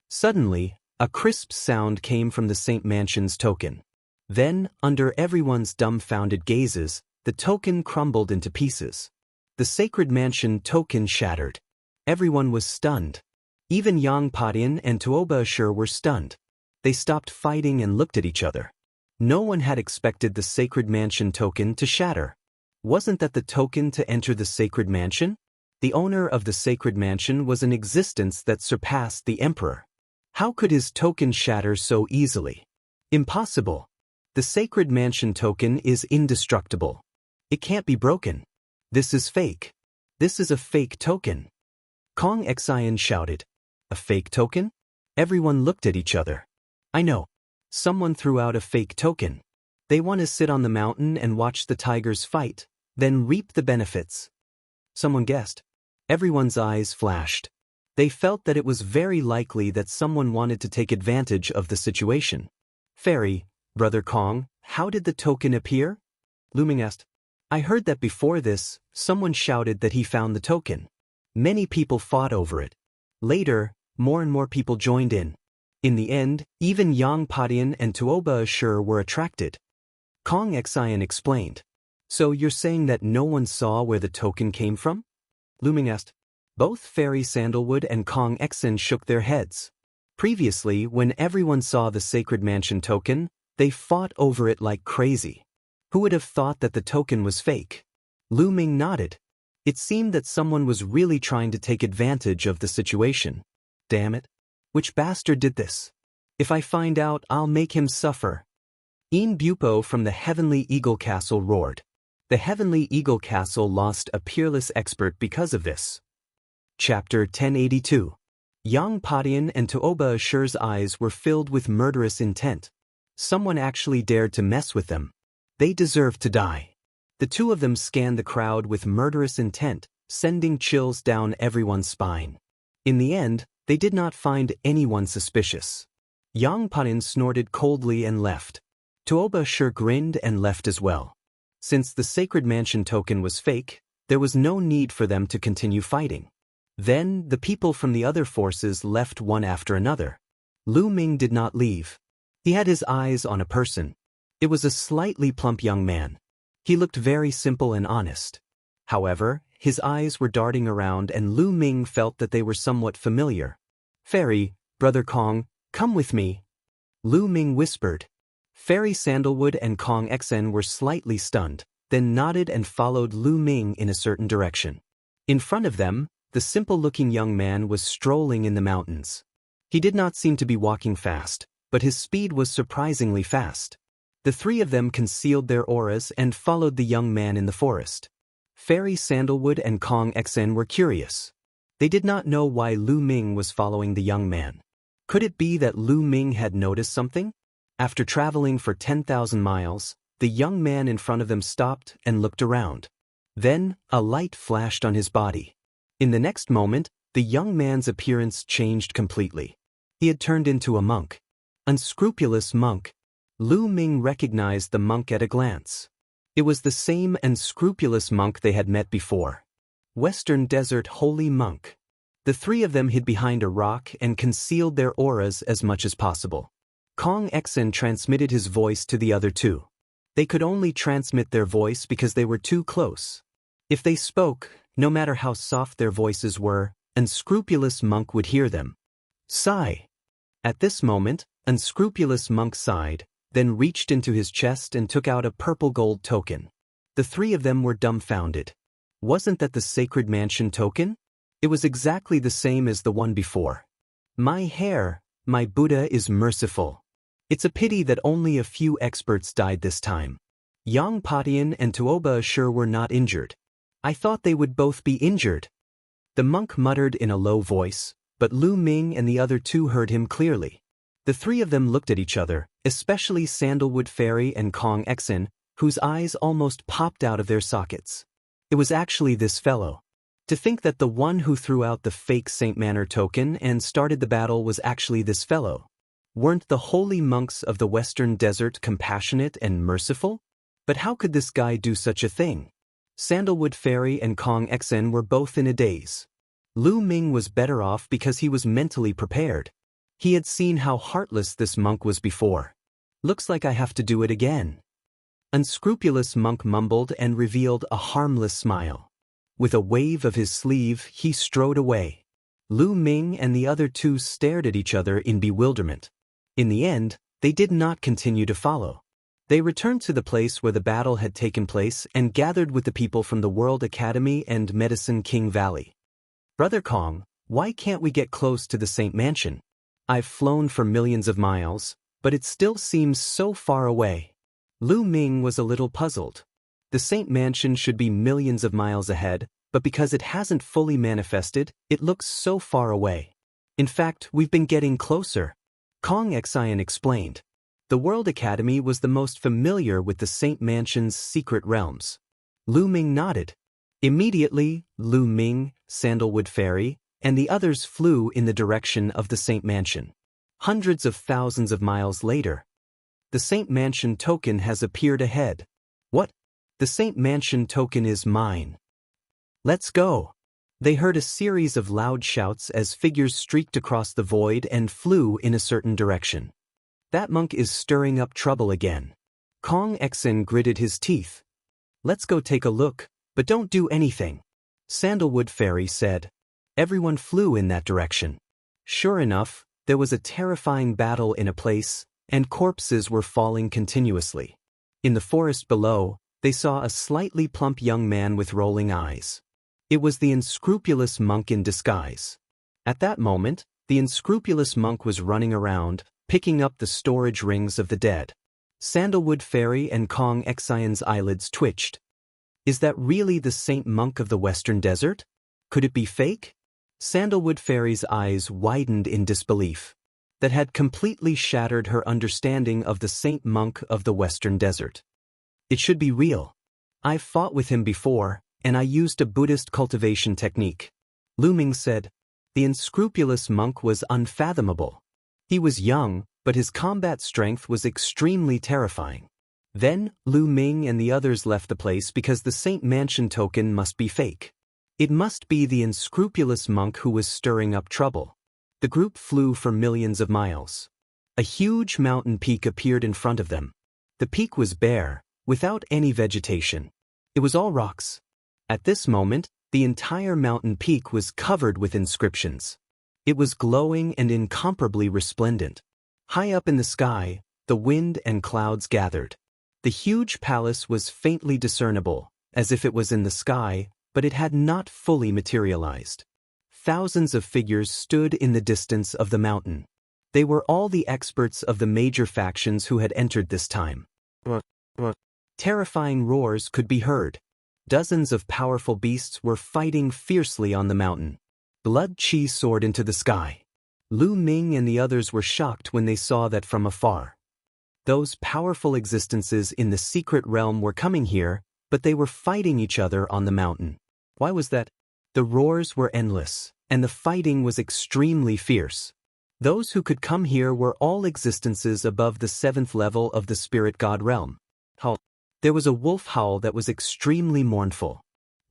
Suddenly, a crisp sound came from the Saint Mansion's token. Then, under everyone's dumbfounded gazes, the token crumbled into pieces. The Sacred Mansion token shattered. Everyone was stunned. Even Yang Padian and Tuoba Ashur were stunned. They stopped fighting and looked at each other. No one had expected the Sacred Mansion token to shatter. Wasn't that the token to enter the Sacred Mansion? The owner of the Sacred Mansion was an existence that surpassed the Emperor. How could his token shatter so easily? Impossible. The Sacred Mansion token is indestructible. It can't be broken. This is fake. This is a fake token. Kong Xian shouted. A fake token? Everyone looked at each other. I know. Someone threw out a fake token. They want to sit on the mountain and watch the tigers fight, then reap the benefits. Someone guessed. Everyone's eyes flashed. They felt that it was very likely that someone wanted to take advantage of the situation. Fairy, Brother Kong, how did the token appear? Luming asked. I heard that before this, someone shouted that he found the token. Many people fought over it. Later, more and more people joined in. In the end, even Yang Padian and Tuoba Ashur were attracted. Kong Xian explained. So you're saying that no one saw where the token came from? Luming asked. Both Fairy Sandalwood and Kong Xian shook their heads. Previously, when everyone saw the Sacred Mansion token, they fought over it like crazy. Who would have thought that the token was fake? Lu Ming nodded. It seemed that someone was really trying to take advantage of the situation. Damn it. Which bastard did this? If I find out, I'll make him suffer. Een Bupo from the Heavenly Eagle Castle roared. The Heavenly Eagle Castle lost a peerless expert because of this. Chapter 1082. Yang Padian and Tuoba Ashur's eyes were filled with murderous intent. Someone actually dared to mess with them. They deserved to die. The two of them scanned the crowd with murderous intent, sending chills down everyone's spine. In the end, they did not find anyone suspicious. Yang Padian snorted coldly and left. Tuoba Ashur grinned and left as well. Since the Sacred Mansion token was fake, there was no need for them to continue fighting. Then, the people from the other forces left one after another. Lu Ming did not leave. He had his eyes on a person. It was a slightly plump young man. He looked very simple and honest. However, his eyes were darting around and Lu Ming felt that they were somewhat familiar. Fairy, Brother Kong, come with me. Lu Ming whispered. Fairy Sandalwood and Kong Xian were slightly stunned, then nodded and followed Lu Ming in a certain direction. In front of them, the simple-looking young man was strolling in the mountains. He did not seem to be walking fast, but his speed was surprisingly fast. The three of them concealed their auras and followed the young man in the forest. Fairy Sandalwood and Kong Xian were curious. They did not know why Lu Ming was following the young man. Could it be that Lu Ming had noticed something? After traveling for 10,000 miles, the young man in front of them stopped and looked around. Then, a light flashed on his body. In the next moment, the young man's appearance changed completely. He had turned into a monk. Unscrupulous monk. Lu Ming recognized the monk at a glance. It was the same unscrupulous monk they had met before. Western Desert Holy Monk. The three of them hid behind a rock and concealed their auras as much as possible. Kong Xen transmitted his voice to the other two. They could only transmit their voice because they were too close. If they spoke, no matter how soft their voices were, unscrupulous monk would hear them. Sigh. At this moment, unscrupulous monk sighed, then reached into his chest and took out a purple gold token. The three of them were dumbfounded. Wasn't that the sacred mansion token? It was exactly the same as the one before. My hair, my Buddha is merciful. It's a pity that only a few experts died this time. Yang Patian and Tuoba sure were not injured. I thought they would both be injured. The monk muttered in a low voice, but Lu Ming and the other two heard him clearly. The three of them looked at each other, especially Sandalwood Fairy and Kong Xen, whose eyes almost popped out of their sockets. It was actually this fellow. To think that the one who threw out the fake Saint Manor token and started the battle was actually this fellow. Weren't the holy monks of the Western Desert compassionate and merciful? But how could this guy do such a thing? Sandalwood Fairy and Kong Xen were both in a daze. Lu Ming was better off because he was mentally prepared. He had seen how heartless this monk was before. Looks like I have to do it again. Unscrupulous monk mumbled and revealed a harmless smile. With a wave of his sleeve, he strode away. Lu Ming and the other two stared at each other in bewilderment. In the end, they did not continue to follow. They returned to the place where the battle had taken place and gathered with the people from the World Academy and Medicine King Valley. Brother Kong, why can't we get close to the Saint Mansion? I've flown for millions of miles, but it still seems so far away. Lu Ming was a little puzzled. The Saint Mansion should be millions of miles ahead, but because it hasn't fully manifested, it looks so far away. In fact, we've been getting closer. Kong Xen explained. The World Academy was the most familiar with the Saint Mansion's secret realms. Lu Ming nodded. Immediately, Lu Ming, Sandalwood Fairy, and the others flew in the direction of the Saint Mansion. Hundreds of thousands of miles later, the Saint Mansion token has appeared ahead. What? The Saint Mansion token is mine. Let's go. They heard a series of loud shouts as figures streaked across the void and flew in a certain direction. That monk is stirring up trouble again. Kong Xen gritted his teeth. Let's go take a look, but don't do anything. Sandalwood Fairy said. Everyone flew in that direction. Sure enough, there was a terrifying battle in a place, and corpses were falling continuously. In the forest below, they saw a slightly plump young man with rolling eyes. It was the unscrupulous monk in disguise. At that moment, the unscrupulous monk was running around, picking up the storage rings of the dead. Sandalwood Fairy and Kong Xen's eyelids twitched. Is that really the Saint Monk of the Western Desert? Could it be fake? Sandalwood Fairy's eyes widened in disbelief. That had completely shattered her understanding of the Saint Monk of the Western Desert. It should be real. I've fought with him before, and I used a Buddhist cultivation technique. Lu Ming said. The unscrupulous monk was unfathomable. He was young, but his combat strength was extremely terrifying. Then, Lu Ming and the others left the place because the Saint Mansion token must be fake. It must be the unscrupulous monk who was stirring up trouble. The group flew for millions of miles. A huge mountain peak appeared in front of them. The peak was bare, without any vegetation. It was all rocks. At this moment, the entire mountain peak was covered with inscriptions. It was glowing and incomparably resplendent. High up in the sky, the wind and clouds gathered. The huge palace was faintly discernible, as if it was in the sky, but it had not fully materialized. Thousands of figures stood in the distance of the mountain. They were all the experts of the major factions who had entered this time. Terrifying roars could be heard. Dozens of powerful beasts were fighting fiercely on the mountain. Blood chi soared into the sky. Lu Ming and the others were shocked when they saw that from afar. Those powerful existences in the secret realm were coming here, but they were fighting each other on the mountain. Why was that? The roars were endless, and the fighting was extremely fierce. Those who could come here were all existences above the 7th level of the spirit god realm. There was a wolf howl that was extremely mournful.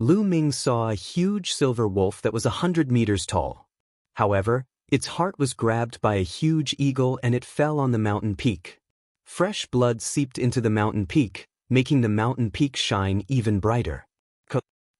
Lu Ming saw a huge silver wolf that was 100 meters tall. However, its heart was grabbed by a huge eagle and it fell on the mountain peak. Fresh blood seeped into the mountain peak, making the mountain peak shine even brighter.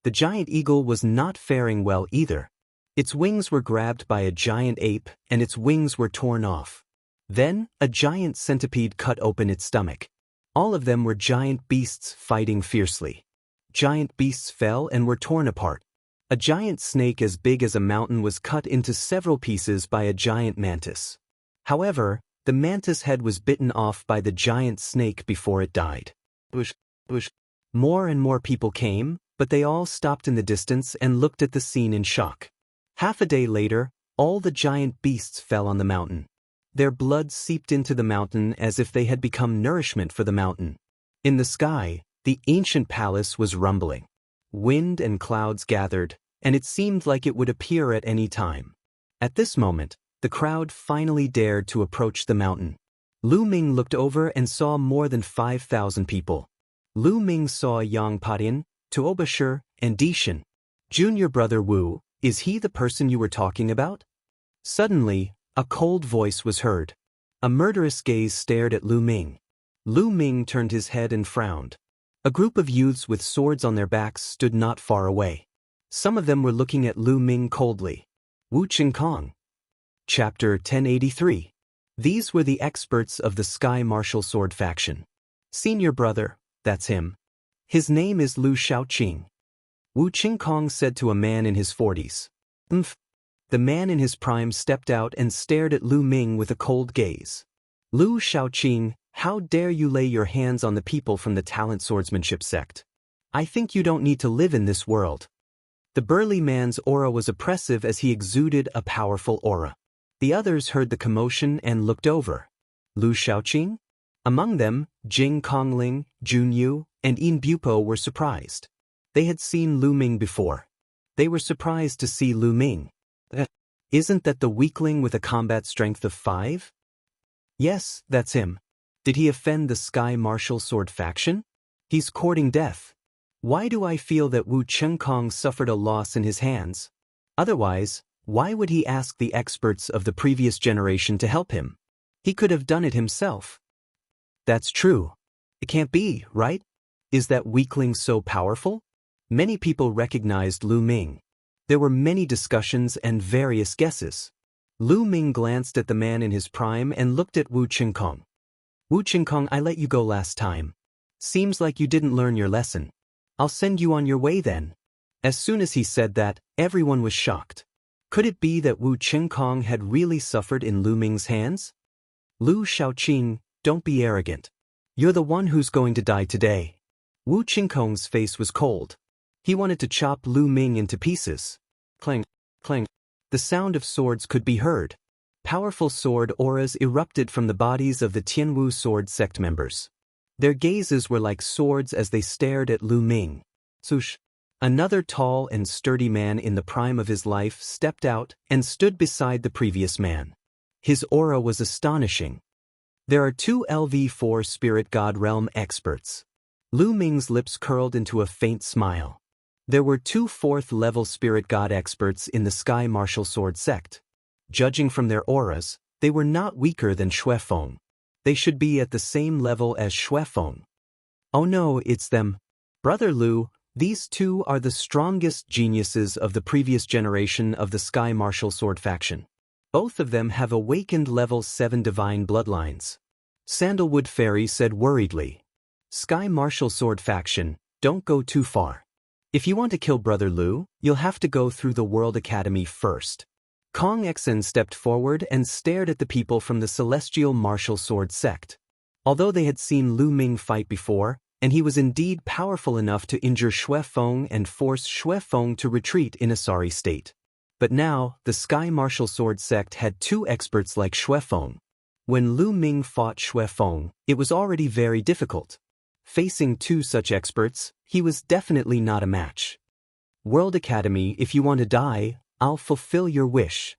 The giant eagle was not faring well either. Its wings were grabbed by a giant ape and its wings were torn off. Then, a giant centipede cut open its stomach. All of them were giant beasts fighting fiercely. Giant beasts fell and were torn apart. A giant snake as big as a mountain was cut into several pieces by a giant mantis. However, the mantis head was bitten off by the giant snake before it died. More and more people came, but they all stopped in the distance and looked at the scene in shock. Half a day later, all the giant beasts fell on the mountain. Their blood seeped into the mountain as if they had become nourishment for the mountain. In the sky, the ancient palace was rumbling. Wind and clouds gathered, and it seemed like it would appear at any time. At this moment, the crowd finally dared to approach the mountain. Lu Ming looked over and saw more than 5,000 people. Lu Ming saw Yang Padian, Tuobashir, and Dishin. Junior brother Wu, is he the person you were talking about? Suddenly, a cold voice was heard. A murderous gaze stared at Lu Ming. Lu Ming turned his head and frowned. A group of youths with swords on their backs stood not far away. Some of them were looking at Lu Ming coldly. Wu Qingkong. Chapter 1083. These were the experts of the Sky Martial Sword faction. Senior brother, that's him. His name is Lu Shaoqing. Wu Qingkong said to a man in his 40s. The man in his prime stepped out and stared at Lu Ming with a cold gaze. Lu Shaoqing, how dare you lay your hands on the people from the talent swordsmanship sect? I think you don't need to live in this world. The burly man's aura was oppressive as he exuded a powerful aura. The others heard the commotion and looked over. Lu Shaoqing? Among them, Jing Kongling, Jun Yu, and Yin Bupo were surprised. They had seen Lu Ming before. They were surprised to see Lu Ming. Isn't that the weakling with a combat strength of 5? Yes, that's him. Did he offend the Sky Martial Sword faction? He's courting death. Why do I feel that Wu Qingkong suffered a loss in his hands? Otherwise, why would he ask the experts of the previous generation to help him? He could have done it himself. That's true. It can't be, right? Is that weakling so powerful? Many people recognized Lu Ming. There were many discussions and various guesses. Lu Ming glanced at the man in his prime and looked at Wu Qingkong. Wu Qingkong, I let you go last time. Seems like you didn't learn your lesson. I'll send you on your way then. As soon as he said that, everyone was shocked. Could it be that Wu Qingkong had really suffered in Lu Ming's hands? Lu Shaoqing, don't be arrogant. You're the one who's going to die today. Wu Qingkong's face was cold. He wanted to chop Lu Ming into pieces. Clang, clang. The sound of swords could be heard. Powerful sword auras erupted from the bodies of the Tianwu sword sect members. Their gazes were like swords as they stared at Lu Ming. Sush. Another tall and sturdy man in the prime of his life stepped out and stood beside the previous man. His aura was astonishing. There are 2 LV4 Spirit God Realm experts. Lu Ming's lips curled into a faint smile. There were 2 4th-level Spirit God experts in the Sky Martial Sword sect. Judging from their auras, they were not weaker than Xuefeng. They should be at the same level as Xuefeng. Oh no, it's them. Brother Lu, these 2 are the strongest geniuses of the previous generation of the Sky Martial Sword faction. Both of them have awakened level 7 divine bloodlines. Sandalwood Fairy said worriedly. Sky Martial Sword faction, don't go too far. If you want to kill Brother Lu, you'll have to go through the World Academy first. Kong Xen stepped forward and stared at the people from the Celestial Martial Sword sect. Although they had seen Lu Ming fight before, and he was indeed powerful enough to injure Xuefeng and force Xuefeng to retreat in a sorry state. But now, the Sky Martial Sword sect had 2 experts like Xuefeng. When Lu Ming fought Xuefeng, it was already very difficult. Facing 2 such experts, he was definitely not a match. World Academy, if you want to die, I'll fulfill your wish.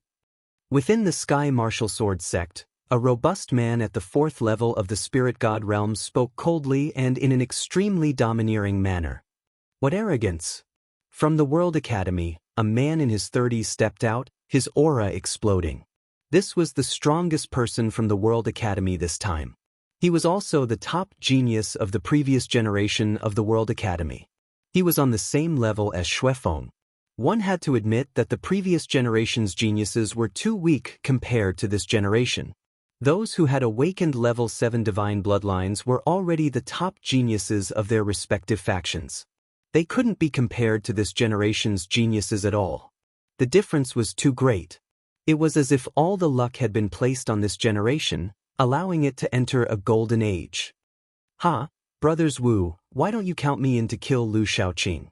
Within the Sky Martial Sword sect, a robust man at the 4th level of the Spirit God realm spoke coldly and in an extremely domineering manner. What arrogance! From the World Academy, a man in his 30s stepped out, his aura exploding. This was the strongest person from the World Academy this time. He was also the top genius of the previous generation of the World Academy. He was on the same level as Xuefeng. One had to admit that the previous generation's geniuses were too weak compared to this generation. Those who had awakened level 7 divine bloodlines were already the top geniuses of their respective factions. They couldn't be compared to this generation's geniuses at all. The difference was too great. It was as if all the luck had been placed on this generation, allowing it to enter a golden age. Brothers Wu, why don't you count me in to kill Lu Shaoqing?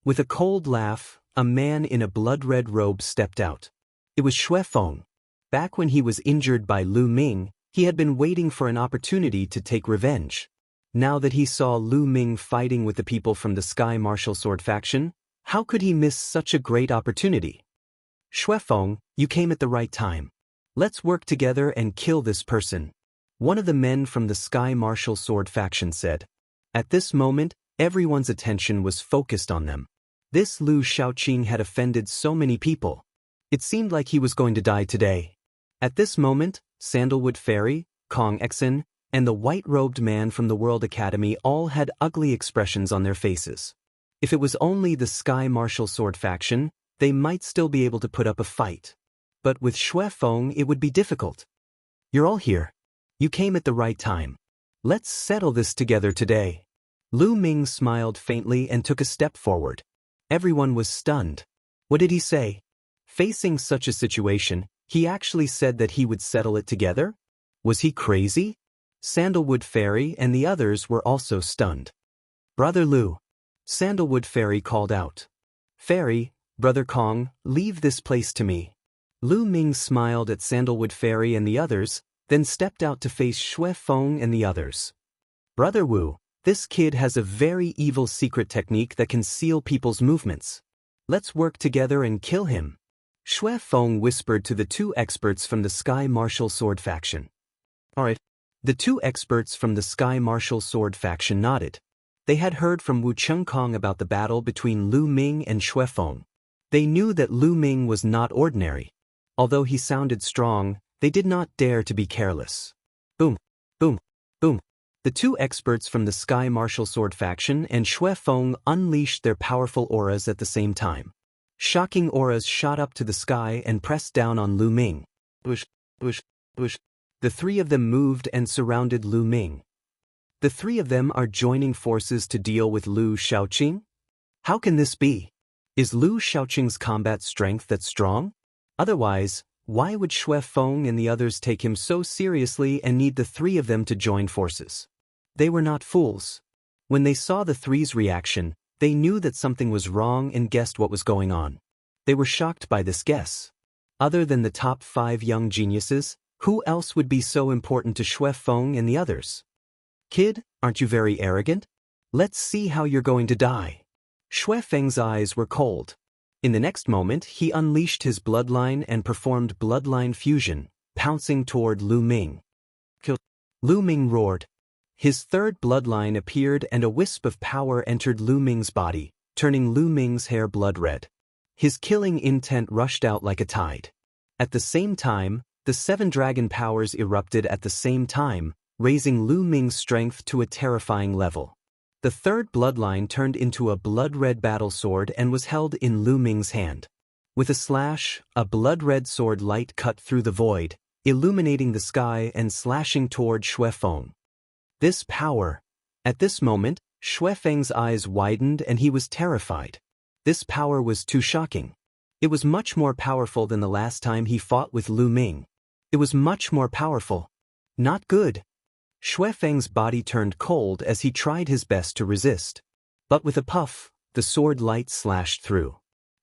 With a cold laugh, a man in a blood-red robe stepped out. It was Xuefeng. Back when he was injured by Lu Ming, he had been waiting for an opportunity to take revenge. Now that he saw Lu Ming fighting with the people from the Sky Martial Sword faction, how could he miss such a great opportunity? Xuefeng, you came at the right time. Let's work together and kill this person. One of the men from the Sky Martial Sword faction said. At this moment, everyone's attention was focused on them. This Lu Shaoqing had offended so many people. It seemed like he was going to die today. At this moment, Sandalwood Fairy, Kong Exen, and the white-robed man from the World Academy all had ugly expressions on their faces. If it was only the Sky Martial Sword faction, they might still be able to put up a fight. But with Xuefeng it would be difficult. You're all here. You came at the right time. Let's settle this together today. Lu Ming smiled faintly and took a step forward. Everyone was stunned. What did he say? Facing such a situation, he actually said that he would settle it together? Was he crazy? Sandalwood Fairy and the others were also stunned. Brother Lu. Sandalwood Fairy called out. Fairy, Brother Kong, leave this place to me. Lu Ming smiled at Sandalwood Fairy and the others, then stepped out to face Xuefeng and the others. Brother Wu, this kid has a very evil secret technique that can seal people's movements. Let's work together and kill him. Xuefeng whispered to the 2 experts from the Sky Martial Sword faction. Alright. The 2 experts from the Sky Martial Sword faction nodded. They had heard from Wu Chengkong about the battle between Lu Ming and Xuefeng. They knew that Lu Ming was not ordinary. Although he sounded strong, they did not dare to be careless. Boom, boom, boom. The 2 experts from the Sky Martial Sword faction and Xuefeng unleashed their powerful auras at the same time. Shocking auras shot up to the sky and pressed down on Lu Ming. Bush, bush, bush. The 3 of them moved and surrounded Lu Ming. The 3 of them are joining forces to deal with Lu Shaoqing? How can this be? Is Lu Shaoqing's combat strength that strong? Otherwise, why would Xuefeng and the others take him so seriously and need the 3 of them to join forces? They were not fools. When they saw the 3's reaction, they knew that something was wrong and guessed what was going on. They were shocked by this guess. Other than the top 5 young geniuses, who else would be so important to Xuefeng and the others? Kid, aren't you very arrogant? Let's see how you're going to die. Xuefeng's eyes were cold. In the next moment, he unleashed his bloodline and performed bloodline fusion, pouncing toward Lu Ming. Kill. Lu Ming roared. His 3rd bloodline appeared and a wisp of power entered Lu Ming's body, turning Lu Ming's hair blood red. His killing intent rushed out like a tide. At the same time, the 7 dragon powers erupted at the same time, raising Lu Ming's strength to a terrifying level. The 3rd bloodline turned into a blood-red battle sword and was held in Lu Ming's hand. With a slash, a blood-red sword light cut through the void, illuminating the sky and slashing toward Xuefeng. This power. At this moment, Xuefeng's eyes widened and he was terrified. This power was too shocking. It was much more powerful than the last time he fought with Lu Ming. It was much more powerful. Not good. Xuefeng's body turned cold as he tried his best to resist. But with a puff, the sword light slashed through.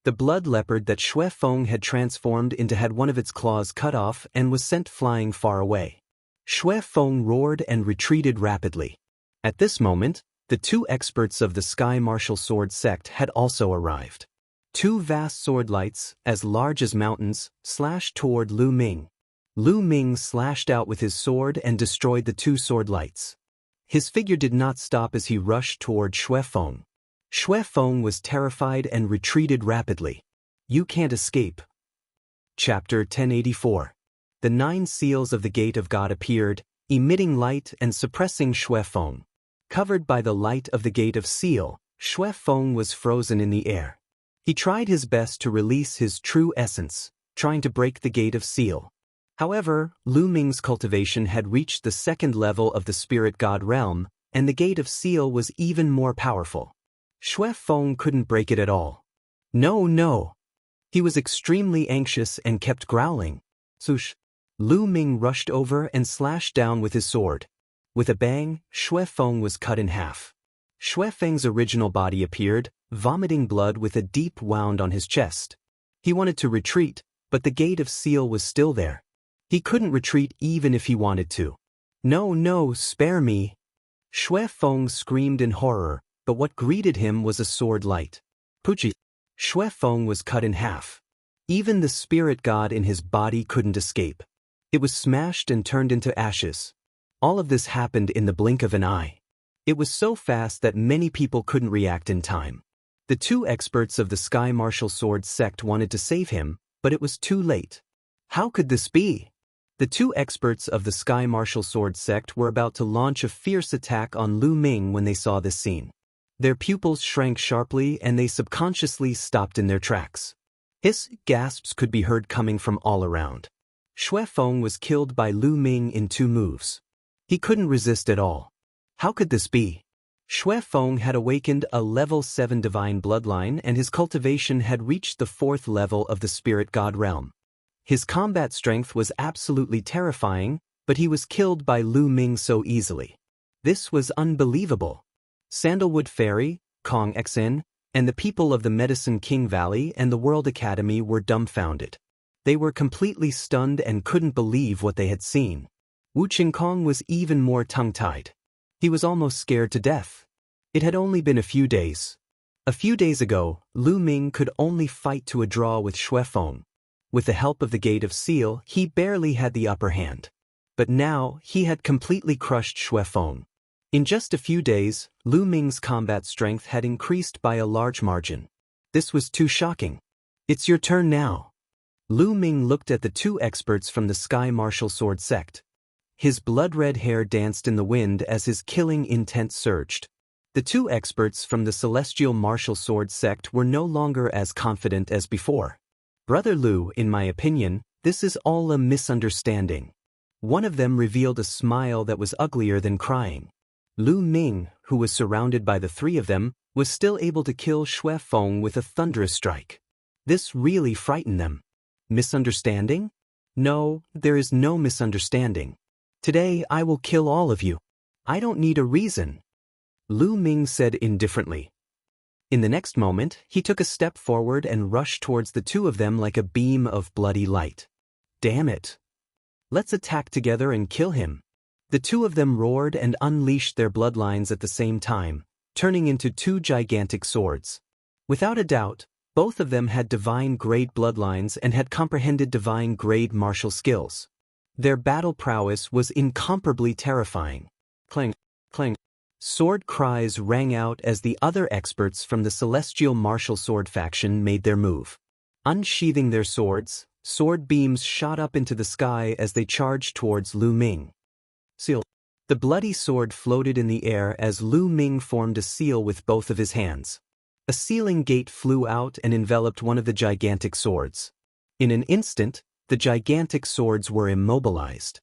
The blood leopard that Xuefeng had transformed into had one of its claws cut off and was sent flying far away. Xuefeng roared and retreated rapidly. At this moment, the 2 experts of the Sky Martial Sword sect had also arrived. Two vast sword lights, as large as mountains, slashed toward Lu Ming. Lu Ming slashed out with his sword and destroyed the two sword lights. His figure did not stop as he rushed toward Xue Feng. Xue Feng was terrified and retreated rapidly. You can't escape. Chapter 1084. The 9 seals of the Gate of God appeared, emitting light and suppressing Xue Feng. Covered by the light of the Gate of Seal, Xue Feng was frozen in the air. He tried his best to release his true essence, trying to break the Gate of Seal. However, Lu Ming's cultivation had reached the 2nd level of the Spirit God realm, and the Gate of Seal was even more powerful. Xue Feng couldn't break it at all. No. He was extremely anxious and kept growling. Swoosh! Lu Ming rushed over and slashed down with his sword. With a bang, Xue Feng was cut in half. Xue Feng's original body appeared, vomiting blood with a deep wound on his chest. He wanted to retreat, but the Gate of Seal was still there. He couldn't retreat even if he wanted to. No, spare me! Xue Feng screamed in horror, but what greeted him was a sword light. Puchi! Xue Feng was cut in half. Even the spirit god in his body couldn't escape. It was smashed and turned into ashes. All of this happened in the blink of an eye. It was so fast that many people couldn't react in time. The 2 experts of the Sky Martial Sword sect wanted to save him, but it was too late. How could this be? The 2 experts of the Sky Martial Sword sect were about to launch a fierce attack on Lu Ming when they saw this scene. Their pupils shrank sharply and they subconsciously stopped in their tracks. Hiss, gasps could be heard coming from all around. Xue Feng was killed by Lu Ming in 2 moves. He couldn't resist at all. How could this be? Xue Feng had awakened a level 7 divine bloodline and his cultivation had reached the 4th level of the Spirit God realm. His combat strength was absolutely terrifying, but he was killed by Lu Ming so easily. This was unbelievable. Sandalwood Fairy, Kong Xn, and the people of the Medicine King Valley and the World Academy were dumbfounded. They were completely stunned and couldn't believe what they had seen. Wu Qingkong was even more tongue-tied. He was almost scared to death. It had only been a few days. A few days ago, Lu Ming could only fight to a draw with Xue Feng. With the help of the Gate of Seal, he barely had the upper hand. But now, he had completely crushed Xue Feng. In just a few days, Lu Ming's combat strength had increased by a large margin. This was too shocking. It's your turn now. Lu Ming looked at the 2 experts from the Sky Martial Sword sect. His blood-red hair danced in the wind as his killing intent surged. The 2 experts from the Celestial Martial Sword sect were no longer as confident as before. Brother Lu, in my opinion, this is all a misunderstanding. One of them revealed a smile that was uglier than crying. Lu Ming, who was surrounded by the 3 of them, was still able to kill Xue Feng with a thunderous strike. This really frightened them. Misunderstanding? No, there is no misunderstanding. Today I will kill all of you. I don't need a reason. Lu Ming said indifferently. In the next moment, he took a step forward and rushed towards the 2 of them like a beam of bloody light. Damn it. Let's attack together and kill him. The 2 of them roared and unleashed their bloodlines at the same time, turning into 2 gigantic swords. Without a doubt, both of them had divine-grade bloodlines and had comprehended divine-grade martial skills. Their battle prowess was incomparably terrifying. Clang, clang. Sword cries rang out as the other experts from the Celestial Martial Sword faction made their move. Unsheathing their swords, sword beams shot up into the sky as they charged towards Lu Ming. Seal. The bloody sword floated in the air as Lu Ming formed a seal with both of his hands. A sealing gate flew out and enveloped one of the gigantic swords. In an instant, the gigantic swords were immobilized.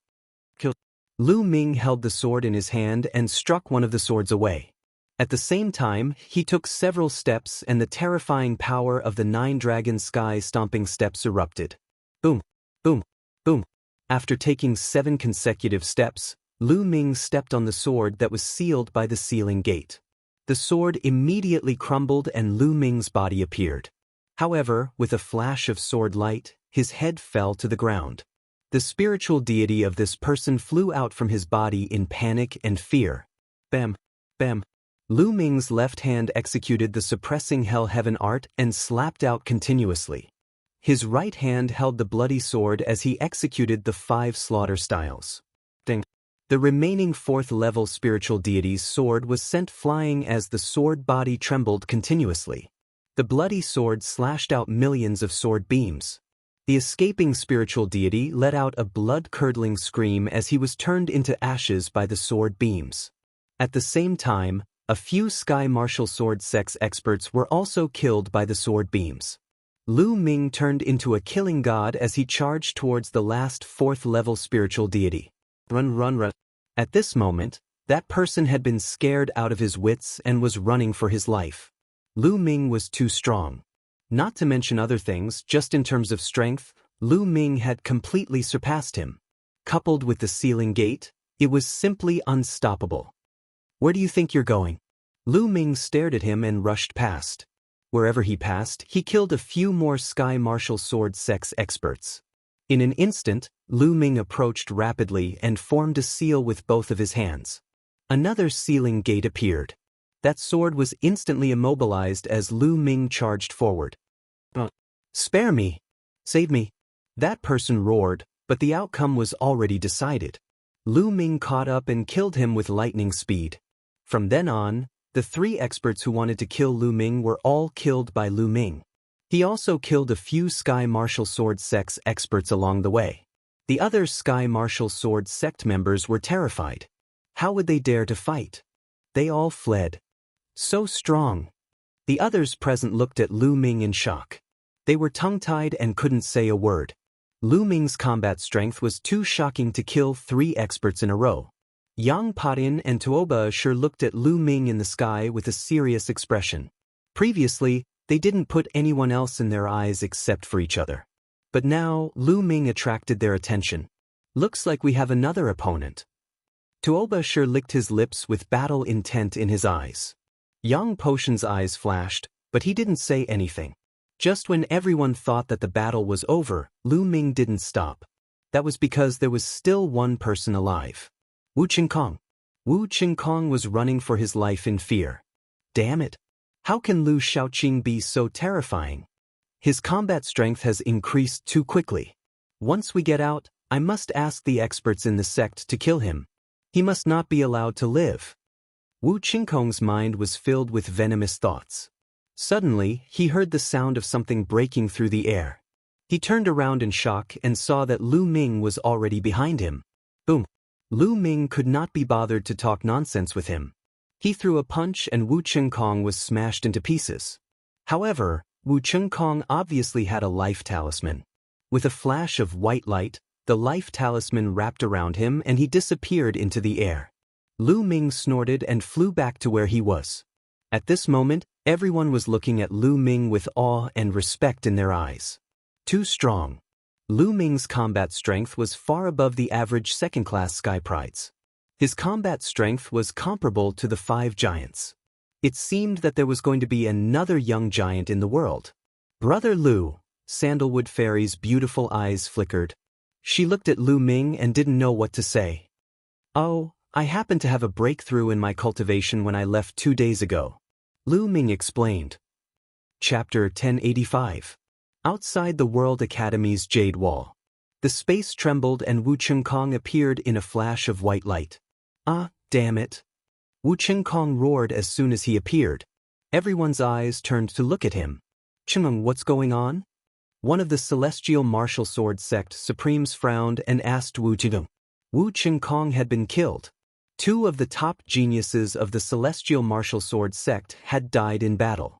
Kill. Lu Ming held the sword in his hand and struck one of the swords away. At the same time, he took several steps and the terrifying power of the 9 dragon sky stomping steps erupted. Boom, boom, boom. After taking 7 consecutive steps, Lu Ming stepped on the sword that was sealed by the sealing gate. The sword immediately crumbled and Lu Ming's body appeared. However, with a flash of sword light, his head fell to the ground. The spiritual deity of this person flew out from his body in panic and fear. Bam, bam. Lu Ming's left hand executed the suppressing Hell Heaven art and slapped out continuously. His right hand held the bloody sword as he executed the 5 slaughter styles. Ding. The remaining 4th level spiritual deity's sword was sent flying as the sword body trembled continuously. The bloody sword slashed out millions of sword beams. The escaping spiritual deity let out a blood-curdling scream as he was turned into ashes by the sword beams. At the same time, a few Sky Martial Sword Sex experts were also killed by the sword beams. Lu Ming turned into a killing god as he charged towards the last 4th level spiritual deity. Run, run, run. At this moment, that person had been scared out of his wits and was running for his life. Lu Ming was too strong. Not to mention other things, just in terms of strength, Lu Ming had completely surpassed him. Coupled with the ceiling gate, it was simply unstoppable. Where do you think you're going? Lu Ming stared at him and rushed past. Wherever he passed, he killed a few more Sky Martial Sword Sex experts. In an instant, Lu Ming approached rapidly and formed a seal with both of his hands. Another ceiling gate appeared. That sword was instantly immobilized as Lu Ming charged forward. Spare me! Save me! That person roared, but the outcome was already decided. Lu Ming caught up and killed him with lightning speed. From then on, the 3 experts who wanted to kill Lu Ming were all killed by Lu Ming. He also killed a few Sky Martial Sword Sex experts along the way. The other Sky Martial Sword Sect members were terrified. How would they dare to fight? They all fled. So strong. The others present looked at Lu Ming in shock. They were tongue-tied and couldn't say a word. Lu Ming's combat strength was too shocking to kill 3 experts in a row. Yang Patin and Tuoba sure looked at Lu Ming in the sky with a serious expression. Previously, they didn't put anyone else in their eyes except for each other. But now, Lu Ming attracted their attention. Looks like we have another opponent. Tuoba sure licked his lips with battle intent in his eyes. Yang Potion's eyes flashed, but he didn't say anything. Just when everyone thought that the battle was over, Lu Ming didn't stop. That was because there was still one person alive. Wu Qingkong. Wu Qingkong was running for his life in fear. Damn it! How can Lu Shaoqing be so terrifying? His combat strength has increased too quickly. Once we get out, I must ask the experts in the sect to kill him. He must not be allowed to live. Wu Qingkong's mind was filled with venomous thoughts. Suddenly, he heard the sound of something breaking through the air. He turned around in shock and saw that Lu Ming was already behind him. Boom! Lu Ming could not be bothered to talk nonsense with him. He threw a punch and Wu Qingkong was smashed into pieces. However, Wu Qingkong obviously had a life talisman. With a flash of white light, the life talisman wrapped around him and he disappeared into the air. Lu Ming snorted and flew back to where he was. At this moment, everyone was looking at Lu Ming with awe and respect in their eyes. Too strong. Lu Ming's combat strength was far above the average second-class Sky Prides. His combat strength was comparable to the 5 giants. It seemed that there was going to be another young giant in the world. Brother Lu, Sandalwood Fairy's beautiful eyes flickered. She looked at Lu Ming and didn't know what to say. Oh, I happened to have a breakthrough in my cultivation when I left 2 days ago. Lu Ming explained. Chapter 1085. Outside the World Academy's Jade Wall. The space trembled and Wu Qingkong appeared in a flash of white light. Ah, damn it! Wu Qingkong roared as soon as he appeared. Everyone's eyes turned to look at him. Qingkong, what's going on? One of the Celestial Martial Sword Sect Supremes frowned and asked Wu Qingkong. Wu Qingkong had been killed. 2 of the top geniuses of the Celestial Martial Sword Sect had died in battle.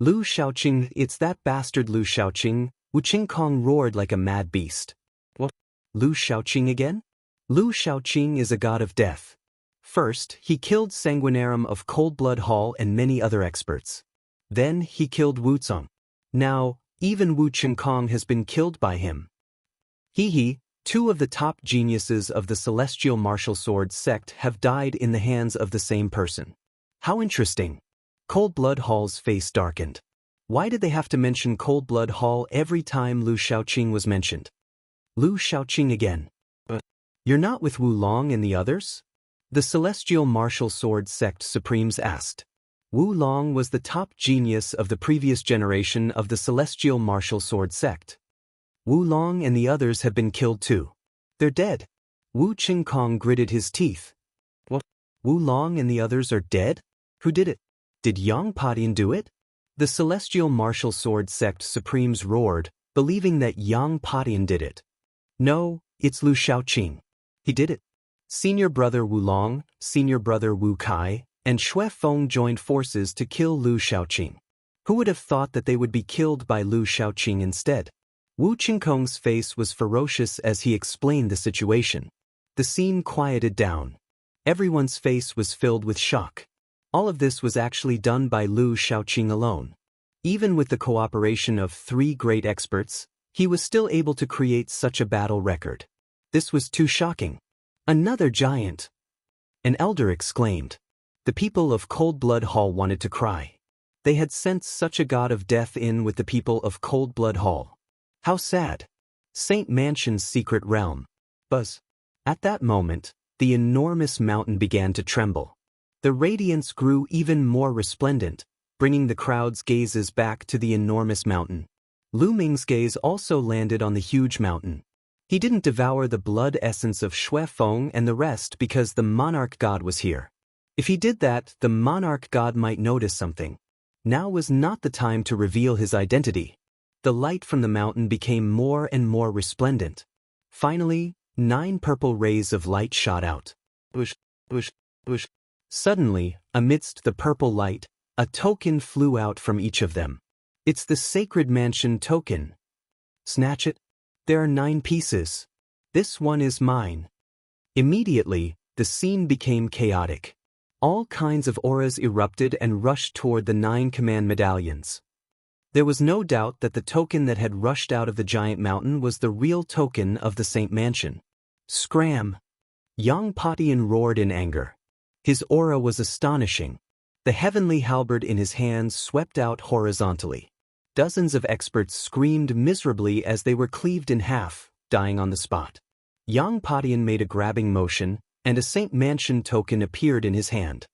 Lu Shaoqing, it's that bastard Lu Shaoqing, Wu Qingkong roared like a mad beast. What? Lu Shaoqing again? Lu Shaoqing is a god of death. First, he killed Sanguinarum of Coldblood Hall and many other experts. Then, he killed Wu Cong. Now, even Wu Qingkong has been killed by him. Hee, 2 of the top geniuses of the Celestial Martial Sword Sect have died in the hands of the same person. How interesting. Coldblood Hall's face darkened. Why did they have to mention Coldblood Hall every time Lu Shaoqing was mentioned? Lu Shaoqing again. But you're not with Wu Long and the others? The Celestial Martial Sword Sect Supremes asked. Wu Long was the top genius of the previous generation of the celestial martial sword sect. Wu Long and the others have been killed too. They're dead. Wu Qingkong gritted his teeth. What? Wu Long and the others are dead? Who did it? Did Yang Padian do it? The celestial martial sword sect supremes roared, believing that Yang Padian did it. No, it's Lu Shaoqing. He did it. Senior brother Wu Long, senior brother Wu Kai, and Xue Feng joined forces to kill Lu Shaoqing. Who would have thought that they would be killed by Lu Shaoqing instead? Wu Qingkong's face was ferocious as he explained the situation. The scene quieted down. Everyone's face was filled with shock. All of this was actually done by Lu Shaoqing alone. Even with the cooperation of 3 great experts, he was still able to create such a battle record. This was too shocking. Another giant! An elder exclaimed. The people of Cold Blood Hall wanted to cry. They had sent such a god of death in with the people of Cold Blood Hall. How sad. Saint Mansion's secret realm. Buzz. At that moment, the enormous mountain began to tremble. The radiance grew even more resplendent, bringing the crowd's gazes back to the enormous mountain. Lu Ming's gaze also landed on the huge mountain. He didn't devour the blood essence of Xue Feng and the rest because the monarch god was here. If he did that, the monarch god might notice something. Now was not the time to reveal his identity. The light from the mountain became more and more resplendent. Finally, 9 purple rays of light shot out. Bush, bush, bush. Suddenly, amidst the purple light, a token flew out from each of them. It's the Sacred Mansion token. Snatch it. There are 9 pieces. This one is mine. Immediately, the scene became chaotic. All kinds of auras erupted and rushed toward the 9 command medallions. There was no doubt that the token that had rushed out of the giant mountain was the real token of the Saint Mansion. Scram! Yang Padian roared in anger. His aura was astonishing. The heavenly halberd in his hands swept out horizontally. Dozens of experts screamed miserably as they were cleaved in half, dying on the spot. Yang Padian made a grabbing motion, and a Saint Mansion token appeared in his hand.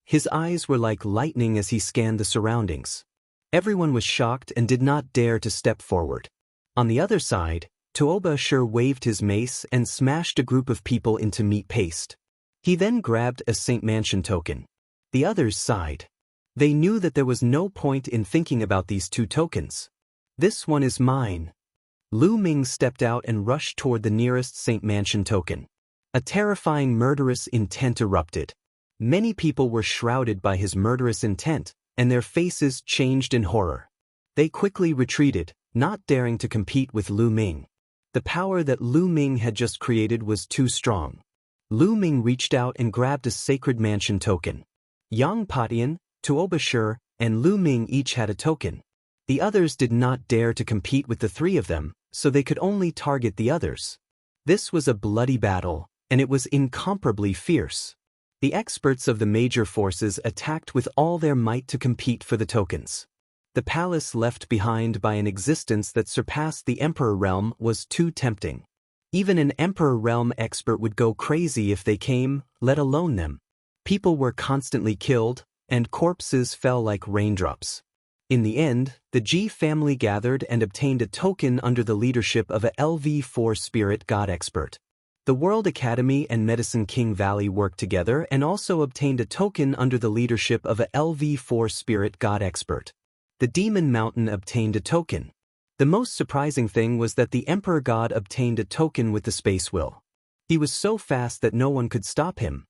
His eyes were like lightning as he scanned the surroundings. Everyone was shocked and did not dare to step forward. On the other side, Tuoba Shur waved his mace and smashed a group of people into meat paste. He then grabbed a Saint Mansion token. The others sighed. They knew that there was no point in thinking about these 2 tokens. This one is mine. Lu Ming stepped out and rushed toward the nearest Saint Mansion token. A terrifying murderous intent erupted. Many people were shrouded by his murderous intent, and their faces changed in horror. They quickly retreated, not daring to compete with Lu Ming. The power that Lu Ming had just created was too strong. Lu Ming reached out and grabbed a Sacred Mansion token. Yang Padian, Tuoba Shur, and Lu Ming each had a token. The others did not dare to compete with the 3 of them, so they could only target the others. This was a bloody battle, and it was incomparably fierce. The experts of the major forces attacked with all their might to compete for the tokens. The palace left behind by an existence that surpassed the Emperor realm was too tempting. Even an Emperor realm expert would go crazy if they came, let alone them. People were constantly killed, and corpses fell like raindrops. In the end, the Ji family gathered and obtained a token under the leadership of a LV4 spirit god expert. The World Academy and Medicine King Valley worked together and also obtained a token under the leadership of a LV4 spirit god expert. The Demon Mountain obtained a token. The most surprising thing was that the Emperor God obtained a token with the Space Will. He was so fast that no one could stop him.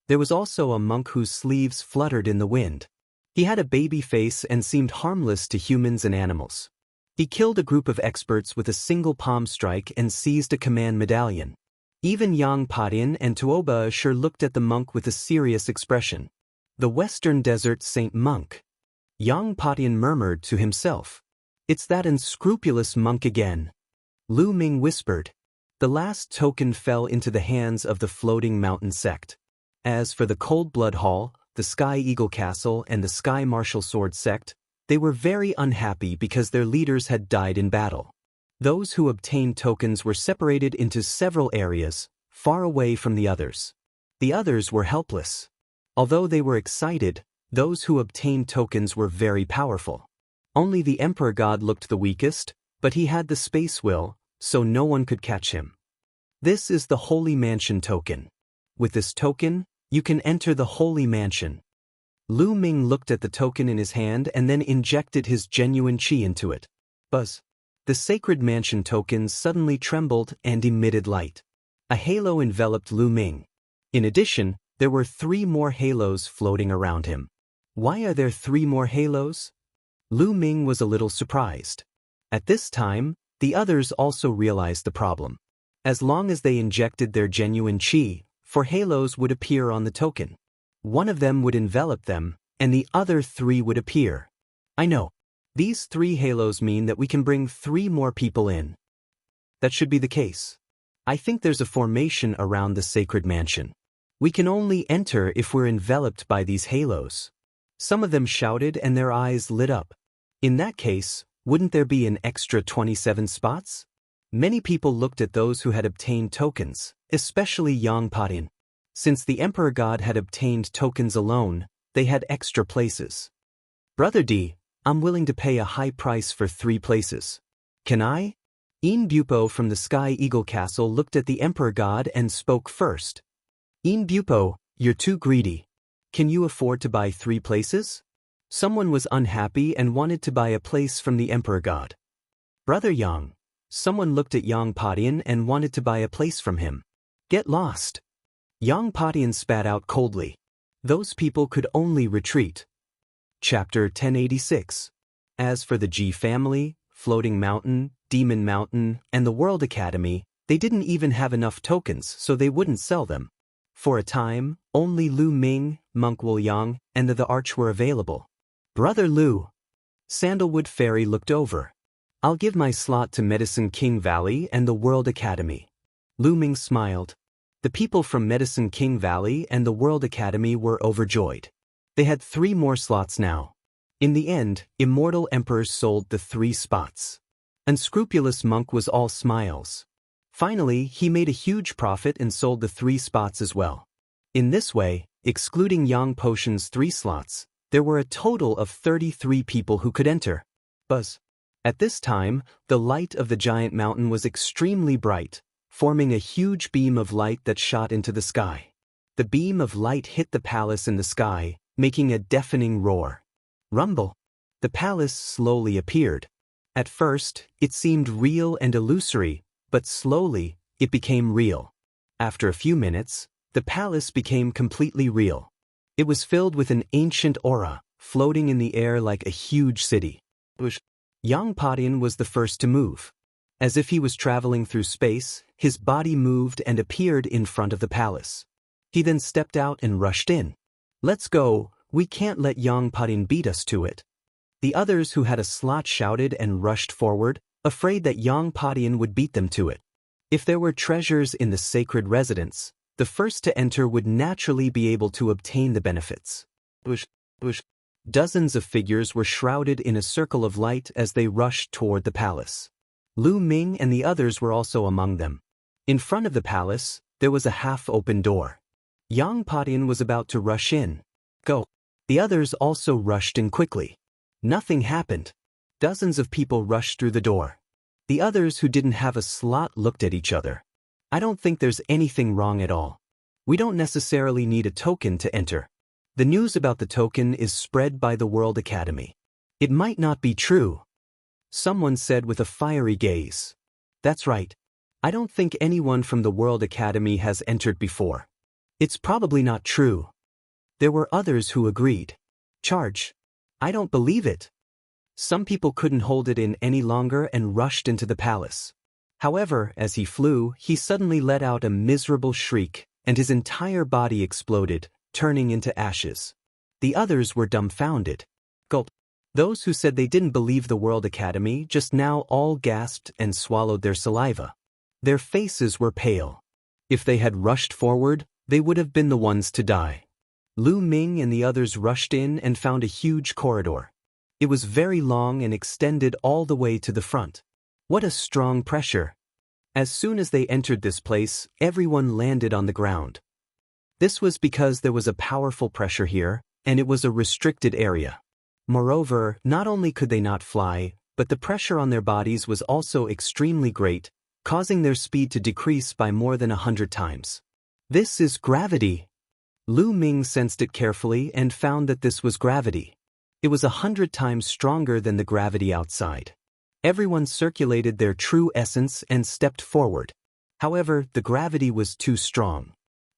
There was also a monk whose sleeves fluttered in the wind. He had a baby face and seemed harmless to humans and animals. He killed a group of experts with a single palm strike and seized a command medallion. Even Yang Padian and Tuoba Shur looked at the monk with a serious expression. The Western Desert Saint Monk. Yang Padian murmured to himself. It's that unscrupulous monk again. Lu Ming whispered. The last token fell into the hands of the Floating Mountain sect. As for the Cold Blood Hall, the Sky Eagle Castle, and the Sky Martial Sword sect, they were very unhappy because their leaders had died in battle. Those who obtained tokens were separated into several areas, far away from the others. The others were helpless. Although they were excited, Those who obtained tokens were very powerful. Only the Emperor God looked the weakest, but he had the space will, so no one could catch him. This is the Holy Mansion token. With this token, you can enter the Holy Mansion. Lu Ming looked at the token in his hand and then injected his genuine qi into it. Buzz. The Sacred Mansion token suddenly trembled and emitted light. A halo enveloped Lu Ming. In addition, there were 3 more halos floating around him. Why are there 3 more halos? Lu Ming was a little surprised. At this time, the others also realized the problem. As long as they injected their genuine qi, 4 halos would appear on the token. One of them would envelop them, and the other 3 would appear. I know. These 3 halos mean that we can bring 3 more people in. That should be the case. I think there's a formation around the Sacred Mansion. We can only enter if we're enveloped by these halos. Some of them shouted and their eyes lit up. In that case, wouldn't there be an extra 27 spots? Many people looked at those who had obtained tokens, especially Yang Patin. Since the Emperor God had obtained tokens alone, they had extra places. Brother D, I'm willing to pay a high price for 3 places. Can I? In Bupo from the Sky Eagle Castle looked at the Emperor God and spoke first. In Bupo, you're too greedy. Can you afford to buy 3 places? Someone was unhappy and wanted to buy a place from the Emperor God. Brother Yang. Someone looked at Yang Patian and wanted to buy a place from him. Get lost. Yang Patian spat out coldly. Those people could only retreat. Chapter 1086. As for the G family, Floating Mountain, Demon Mountain, and the World Academy, they didn't even have enough tokens, so they wouldn't sell them. For a time, only Lu Ming, Monk Wu Yang, and the Arch were available. Brother Lu. Sandalwood Fairy looked over. I'll give my slot to Medicine King Valley and the World Academy. Lu Ming smiled. The people from Medicine King Valley and the World Academy were overjoyed. They had 3 more slots now. In the end, Immortal Emperors sold the 3 spots. Unscrupulous Monk was all smiles. Finally, he made a huge profit and sold the 3 spots as well. In this way, excluding Yang Potion's 3 slots, there were a total of 33 people who could enter. Buzz. At this time, the light of the giant mountain was extremely bright, forming a huge beam of light that shot into the sky. The beam of light hit the palace in the sky, making a deafening roar. Rumble. The palace slowly appeared. At first, it seemed real and illusory, but slowly, it became real. After a few minutes, the palace became completely real. It was filled with an ancient aura, floating in the air like a huge city. Yang Patian was the first to move. As if he was traveling through space, his body moved and appeared in front of the palace. He then stepped out and rushed in. Let's go, we can't let Yang Patian beat us to it. The others who had a slot shouted and rushed forward, afraid that Yang Patian would beat them to it. If there were treasures in the sacred residence, the first to enter would naturally be able to obtain the benefits. Dozens of figures were shrouded in a circle of light as they rushed toward the palace. Lu Ming and the others were also among them. In front of the palace, there was a half-open door. Yang Patian was about to rush in. Go. The others also rushed in quickly. Nothing happened. Dozens of people rushed through the door. The others who didn't have a slot looked at each other. I don't think there's anything wrong at all. We don't necessarily need a token to enter. The news about the token is spread by the World Academy. It might not be true. Someone said with a fiery gaze. That's right. I don't think anyone from the World Academy has entered before. It's probably not true. There were others who agreed. Charge. I don't believe it. Some people couldn't hold it in any longer and rushed into the palace. However, as he flew, he suddenly let out a miserable shriek, and his entire body exploded, turning into ashes. The others were dumbfounded. Gulp. Those who said they didn't believe the World Academy just now all gasped and swallowed their saliva. Their faces were pale. If they had rushed forward, they would have been the ones to die. Lu Ming and the others rushed in and found a huge corridor. It was very long and extended all the way to the front. What a strong pressure! As soon as they entered this place, everyone landed on the ground. This was because there was a powerful pressure here, and it was a restricted area. Moreover, not only could they not fly, but the pressure on their bodies was also extremely great, causing their speed to decrease by more than 100 times. This is gravity. Lu Ming sensed it carefully and found that this was gravity. It was 100 times stronger than the gravity outside. Everyone circulated their true essence and stepped forward. However, the gravity was too strong.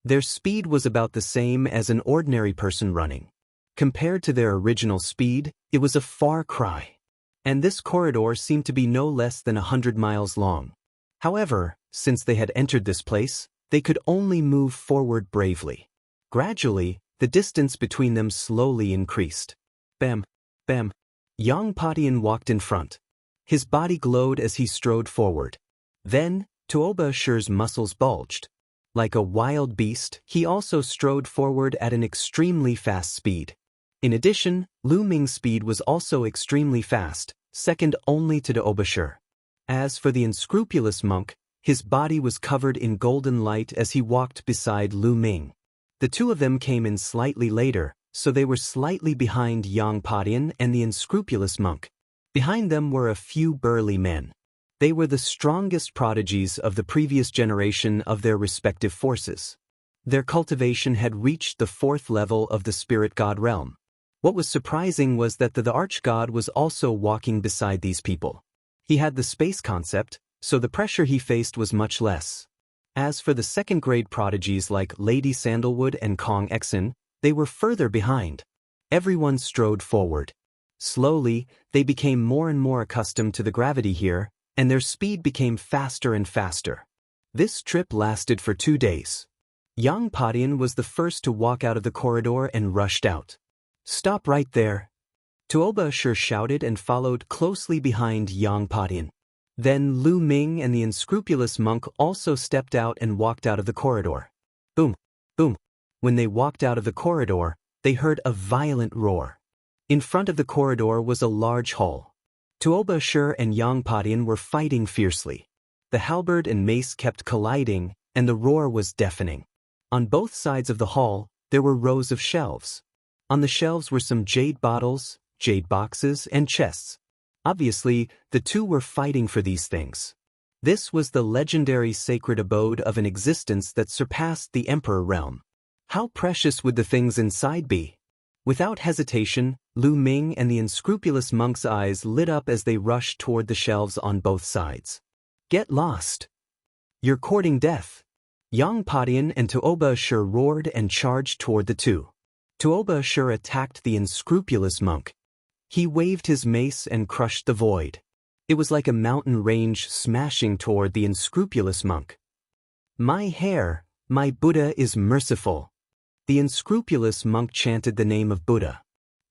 Their speed was about the same as an ordinary person running. Compared to their original speed, it was a far cry. And this corridor seemed to be no less than 100 miles long. However, since they had entered this place, they could only move forward bravely. Gradually, the distance between them slowly increased. Bam, bam. Yang Patian walked in front. His body glowed as he strode forward. Then, Tuoba Shur's muscles bulged. Like a wild beast, he also strode forward at an extremely fast speed. In addition, Lu Ming's speed was also extremely fast, second only to Tuoba Shur. As for the unscrupulous monk, his body was covered in golden light as he walked beside Lu Ming. The two of them came in slightly later, so they were slightly behind Yang Patian and the unscrupulous monk. Behind them were a few burly men. They were the strongest prodigies of the previous generation of their respective forces. Their cultivation had reached the 4th level of the spirit god realm. What was surprising was that the arch-god was also walking beside these people. He had the space concept, so the pressure he faced was much less. As for the second-grade prodigies like Lady Sandalwood and Kong Exon, they were further behind. Everyone strode forward. Slowly, they became more and more accustomed to the gravity here, and their speed became faster and faster. This trip lasted for 2 days. Yang Patian was the first to walk out of the corridor and rushed out. "Stop right there!" Tuoba Shur shouted and followed closely behind Yang Patian. Then Lu Ming and the unscrupulous monk also stepped out and walked out of the corridor. Boom, boom. When they walked out of the corridor, they heard a violent roar. In front of the corridor was a large hall. Tuoba Shur and Yang Patian were fighting fiercely. The halberd and mace kept colliding, and the roar was deafening. On both sides of the hall, there were rows of shelves. On the shelves were some jade bottles, jade boxes, and chests. Obviously, the two were fighting for these things. This was the legendary sacred abode of an existence that surpassed the Emperor realm. How precious would the things inside be? Without hesitation, Lu Ming and the unscrupulous monk's eyes lit up as they rushed toward the shelves on both sides. "Get lost! You're courting death!" Yang Patian and Tuoba Shur roared and charged toward the two. Tuoba Shur attacked the unscrupulous monk. He waved his mace and crushed the void. It was like a mountain range smashing toward the unscrupulous monk. "My hair, my Buddha is merciful." The unscrupulous monk chanted the name of Buddha.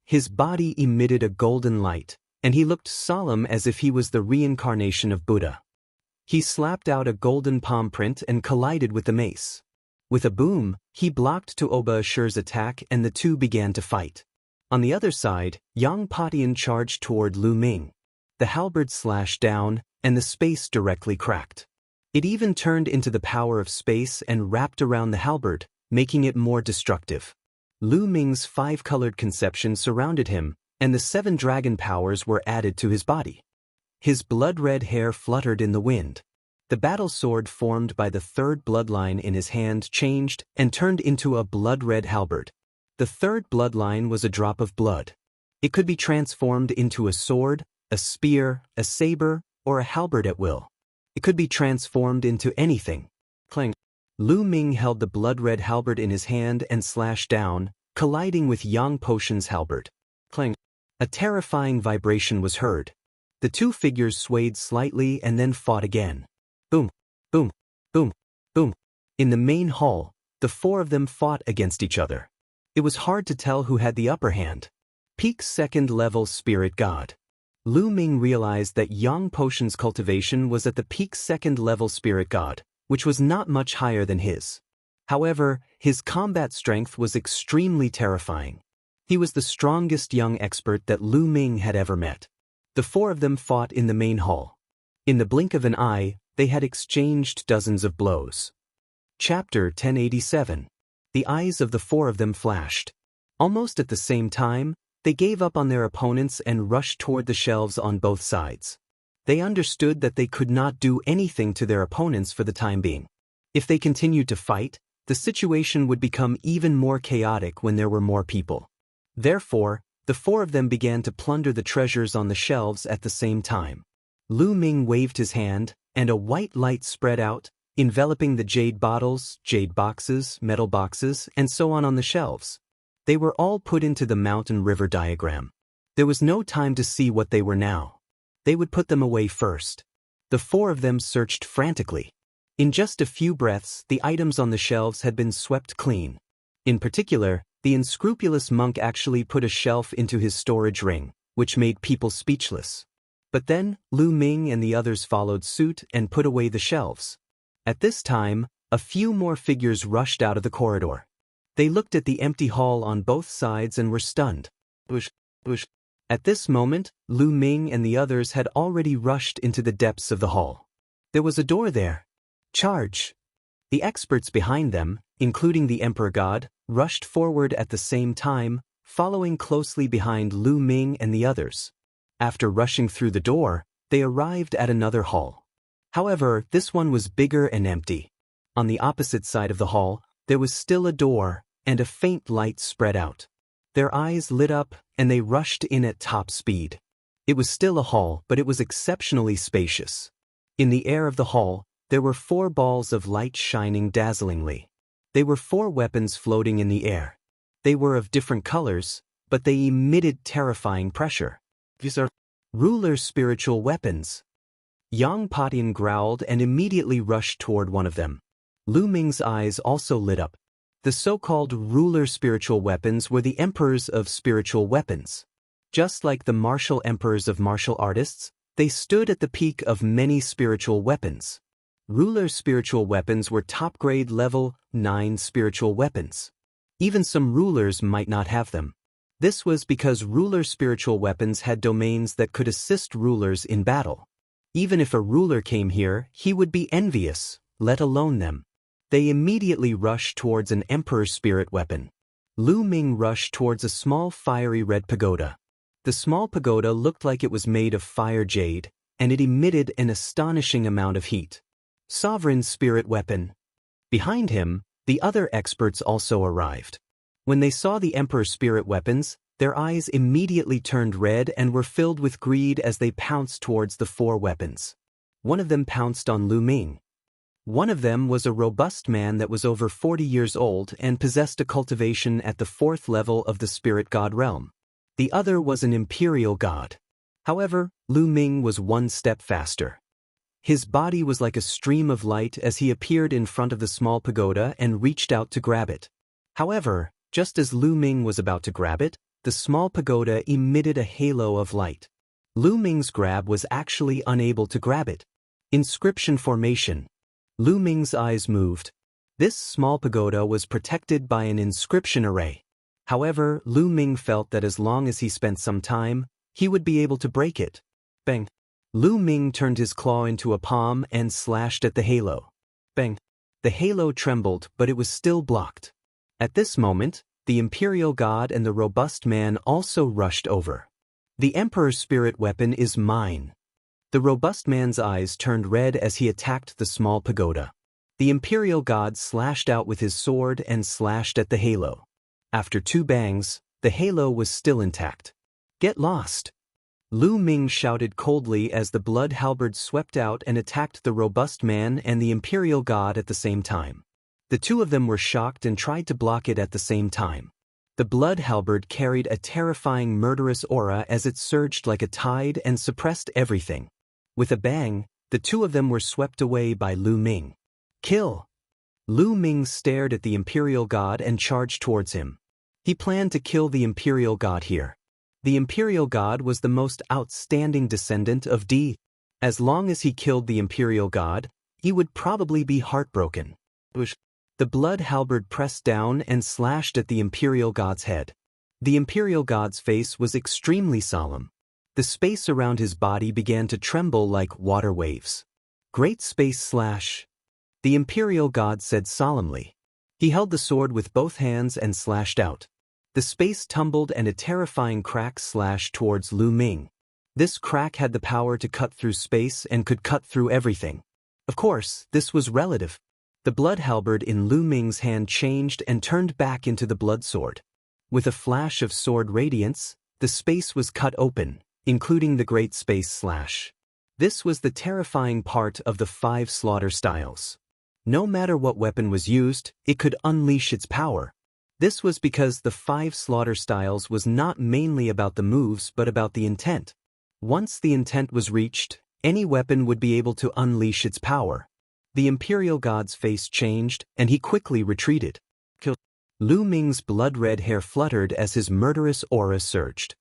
His body emitted a golden light, and he looked solemn as if he was the reincarnation of Buddha. He slapped out a golden palm print and collided with the mace. With a boom, he blocked Tuoba Shur's attack and the two began to fight. On the other side, Yang Patian charged toward Lu Ming. The halberd slashed down, and the space directly cracked. It even turned into the power of space and wrapped around the halberd, making it more destructive. Lu Ming's 5-colored conception surrounded him, and the 7 dragon powers were added to his body. His blood-red hair fluttered in the wind. The battle sword formed by the 3rd bloodline in his hand changed and turned into a blood-red halberd. The 3rd bloodline was a drop of blood. It could be transformed into a sword, a spear, a saber, or a halberd at will. It could be transformed into anything. Clang. Lu Ming held the blood-red halberd in his hand and slashed down, colliding with Yang Patian's halberd. Clang. A terrifying vibration was heard. The two figures swayed slightly and then fought again. Boom, boom, boom, boom. In the main hall, the 4 of them fought against each other. It was hard to tell who had the upper hand. Peak 2nd level spirit god. Lu Ming realized that Yang Patian's cultivation was at the peak 2nd level spirit god, which was not much higher than his. However, his combat strength was extremely terrifying. He was the strongest young expert that Lu Ming had ever met. The 4 of them fought in the main hall. In the blink of an eye, they had exchanged dozens of blows. Chapter 1087. The eyes of the 4 of them flashed. Almost at the same time, they gave up on their opponents and rushed toward the shelves on both sides. They understood that they could not do anything to their opponents for the time being. If they continued to fight, the situation would become even more chaotic when there were more people. Therefore, the four of them began to plunder the treasures on the shelves at the same time. Lu Ming waved his hand, and a white light spread out, enveloping the jade bottles, jade boxes, metal boxes, and so on the shelves. They were all put into the mountain river diagram. There was no time to see what they were now. They would put them away first. The four of them searched frantically. In just a few breaths, the items on the shelves had been swept clean. In particular, the unscrupulous monk actually put a shelf into his storage ring, which made people speechless. But then, Lu Ming and the others followed suit and put away the shelves. At this time, a few more figures rushed out of the corridor. They looked at the empty hall on both sides and were stunned. At this moment, Lu Ming and the others had already rushed into the depths of the hall. There was a door there. Charge! The experts behind them, including the Emperor God, rushed forward at the same time, following closely behind Lu Ming and the others. After rushing through the door, they arrived at another hall. However, this one was bigger and empty. On the opposite side of the hall, there was still a door, and a faint light spread out. Their eyes lit up, and they rushed in at top speed. It was still a hall, but it was exceptionally spacious. In the air of the hall, there were 4 balls of light shining dazzlingly. They were 4 weapons floating in the air. They were of different colors, but they emitted terrifying pressure. These are ruler spiritual weapons. Yang Patian growled and immediately rushed toward one of them. Lu Ming's eyes also lit up. The so-called ruler spiritual weapons were the emperors of spiritual weapons. Just like the martial emperors of martial artists, they stood at the peak of many spiritual weapons. Ruler spiritual weapons were top-grade level 9 spiritual weapons. Even some rulers might not have them. This was because ruler spiritual weapons had domains that could assist rulers in battle. Even if a ruler came here, he would be envious, let alone them. They immediately rushed towards an emperor spirit weapon. Lu Ming rushed towards a small fiery red pagoda. The small pagoda looked like it was made of fire jade, and it emitted an astonishing amount of heat. Sovereign spirit weapon. Behind him, the other experts also arrived. When they saw the emperor spirit weapons, their eyes immediately turned red and were filled with greed as they pounced towards the 4 weapons. One of them pounced on Lu Ming. One of them was a robust man that was over 40 years old and possessed a cultivation at the 4th level of the spirit god realm. The other was an imperial god. However, Lu Ming was 1 step faster. His body was like a stream of light as he appeared in front of the small pagoda and reached out to grab it. However, just as Lu Ming was about to grab it, the small pagoda emitted a halo of light. Lu Ming's grab was actually unable to grab it. Inscription formation. Lu Ming's eyes moved. This small pagoda was protected by an inscription array. However, Lu Ming felt that as long as he spent some time, he would be able to break it. Bang! Lu Ming turned his claw into a palm and slashed at the halo. Bang! The halo trembled, but it was still blocked. At this moment, the imperial god and the robust man also rushed over. The emperor's spirit weapon is mine. The robust man's eyes turned red as he attacked the small pagoda. The imperial god slashed out with his sword and slashed at the halo. After 2 bangs, the halo was still intact. Get lost! Lu Ming shouted coldly as the blood halberd swept out and attacked the robust man and the imperial god at the same time. The 2 of them were shocked and tried to block it at the same time. The blood halberd carried a terrifying murderous aura as it surged like a tide and suppressed everything. With a bang, the 2 of them were swept away by Lu Ming. Kill! Lu Ming stared at the imperial god and charged towards him. He planned to kill the imperial god here. The imperial god was the most outstanding descendant of D. As long as he killed the imperial god, he would probably be heartbroken. The blood halberd pressed down and slashed at the imperial god's head. The imperial god's face was extremely solemn. The space around his body began to tremble like water waves. Great space slash. The imperial god said solemnly. He held the sword with both hands and slashed out. The space tumbled and a terrifying crack slashed towards Lu Ming. This crack had the power to cut through space and could cut through everything. Of course, this was relative. The blood halberd in Lu Ming's hand changed and turned back into the blood sword. With a flash of sword radiance, the space was cut open, including the great space slash. This was the terrifying part of the 5 slaughter styles. No matter what weapon was used, it could unleash its power. This was because the 5 slaughter styles was not mainly about the moves but about the intent. Once the intent was reached, any weapon would be able to unleash its power. The Imperial God's face changed, and he quickly retreated. Lu Ming's blood-red hair fluttered as his murderous aura surged.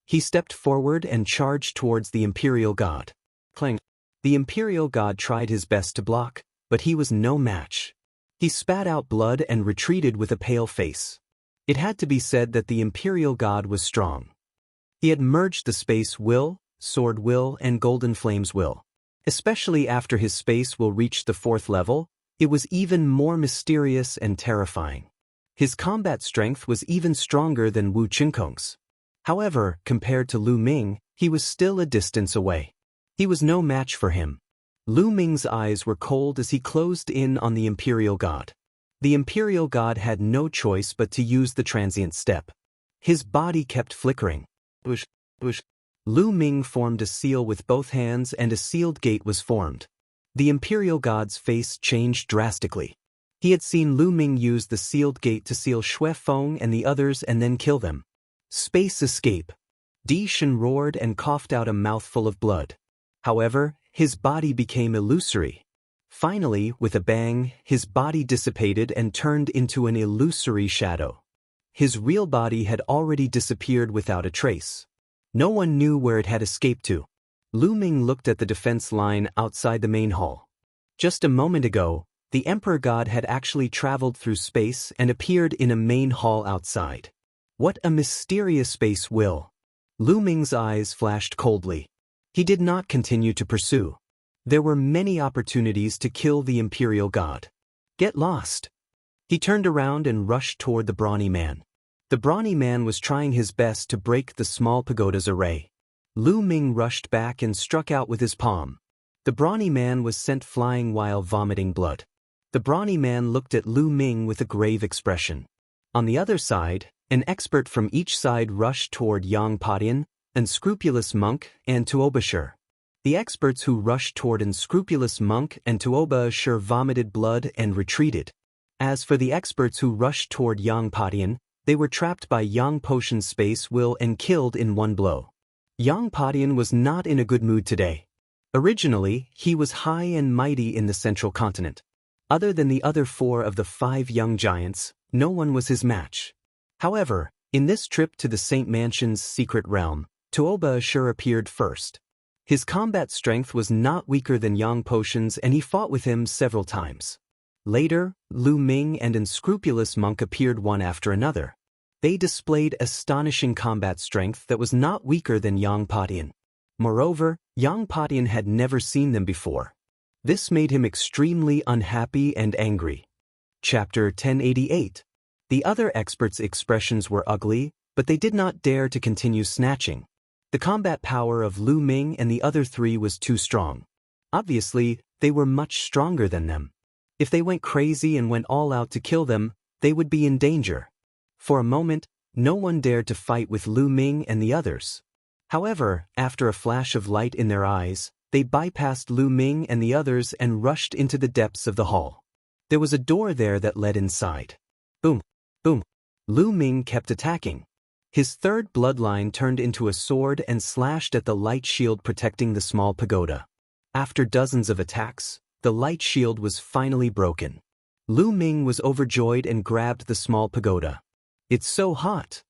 He stepped forward and charged towards the Imperial God. Clang. The Imperial God tried his best to block, but he was no match. He spat out blood and retreated with a pale face. It had to be said that the Imperial God was strong. He had merged the space will, sword will, and golden flames will. Especially after his space will reached the 4th level, it was even more mysterious and terrifying. His combat strength was even stronger than Wu Qingkong's. However, compared to Lu Ming, he was still a distance away. He was no match for him. Lu Ming's eyes were cold as he closed in on the Imperial God. The Imperial God had no choice but to use the transient step. His body kept flickering. Whoosh, whoosh. Lu Ming formed a seal with both hands and a sealed gate was formed. The Imperial God's face changed drastically. He had seen Lu Ming use the sealed gate to seal Xue Feng and the others and then kill them. Space escape. Di Shen roared and coughed out a mouthful of blood. However, his body became illusory. Finally, with a bang, his body dissipated and turned into an illusory shadow. His real body had already disappeared without a trace. No one knew where it had escaped to. Lu Ming looked at the defense line outside the main hall. Just a moment ago, the Emperor God had actually traveled through space and appeared in a main hall outside. What a mysterious space will. Lu Ming's eyes flashed coldly. He did not continue to pursue. There were many opportunities to kill the Imperial God. Get lost. He turned around and rushed toward the brawny man. The brawny man was trying his best to break the small pagoda's array. Lu Ming rushed back and struck out with his palm. The brawny man was sent flying while vomiting blood. The brawny man looked at Lu Ming with a grave expression. On the other side, an expert from each side rushed toward Yang Padian, Unscrupulous Monk, and Tuobashir. The experts who rushed toward Unscrupulous Monk and Tuobashir vomited blood and retreated. As for the experts who rushed toward Yang Padian, they were trapped by Yang Potion's space will and killed in one blow. Yang Padian was not in a good mood today. Originally, he was high and mighty in the central continent. Other than the other 4 of the 5 young giants, no one was his match. However, in this trip to the Saint Mansion's secret realm, Tuobashir appeared first. His combat strength was not weaker than Yang Potion's and he fought with him several times. Later, Lu Ming and Unscrupulous Monk appeared one after another. They displayed astonishing combat strength that was not weaker than Yang Padian. Moreover, Yang Padian had never seen them before. This made him extremely unhappy and angry. Chapter 1088. The other experts' expressions were ugly, but they did not dare to continue snatching. The combat power of Lu Ming and the other 3 was too strong. Obviously, they were much stronger than them. If they went crazy and went all out to kill them, they would be in danger. For a moment, no one dared to fight with Lu Ming and the others. However, after a flash of light in their eyes, they bypassed Lu Ming and the others and rushed into the depths of the hall. There was a door there that led inside. Boom, boom. Lu Ming kept attacking. His 3rd bloodline turned into a sword and slashed at the light shield protecting the small pagoda. After dozens of attacks, the light shield was finally broken. Lu Ming was overjoyed and grabbed the small pagoda. It's so hot.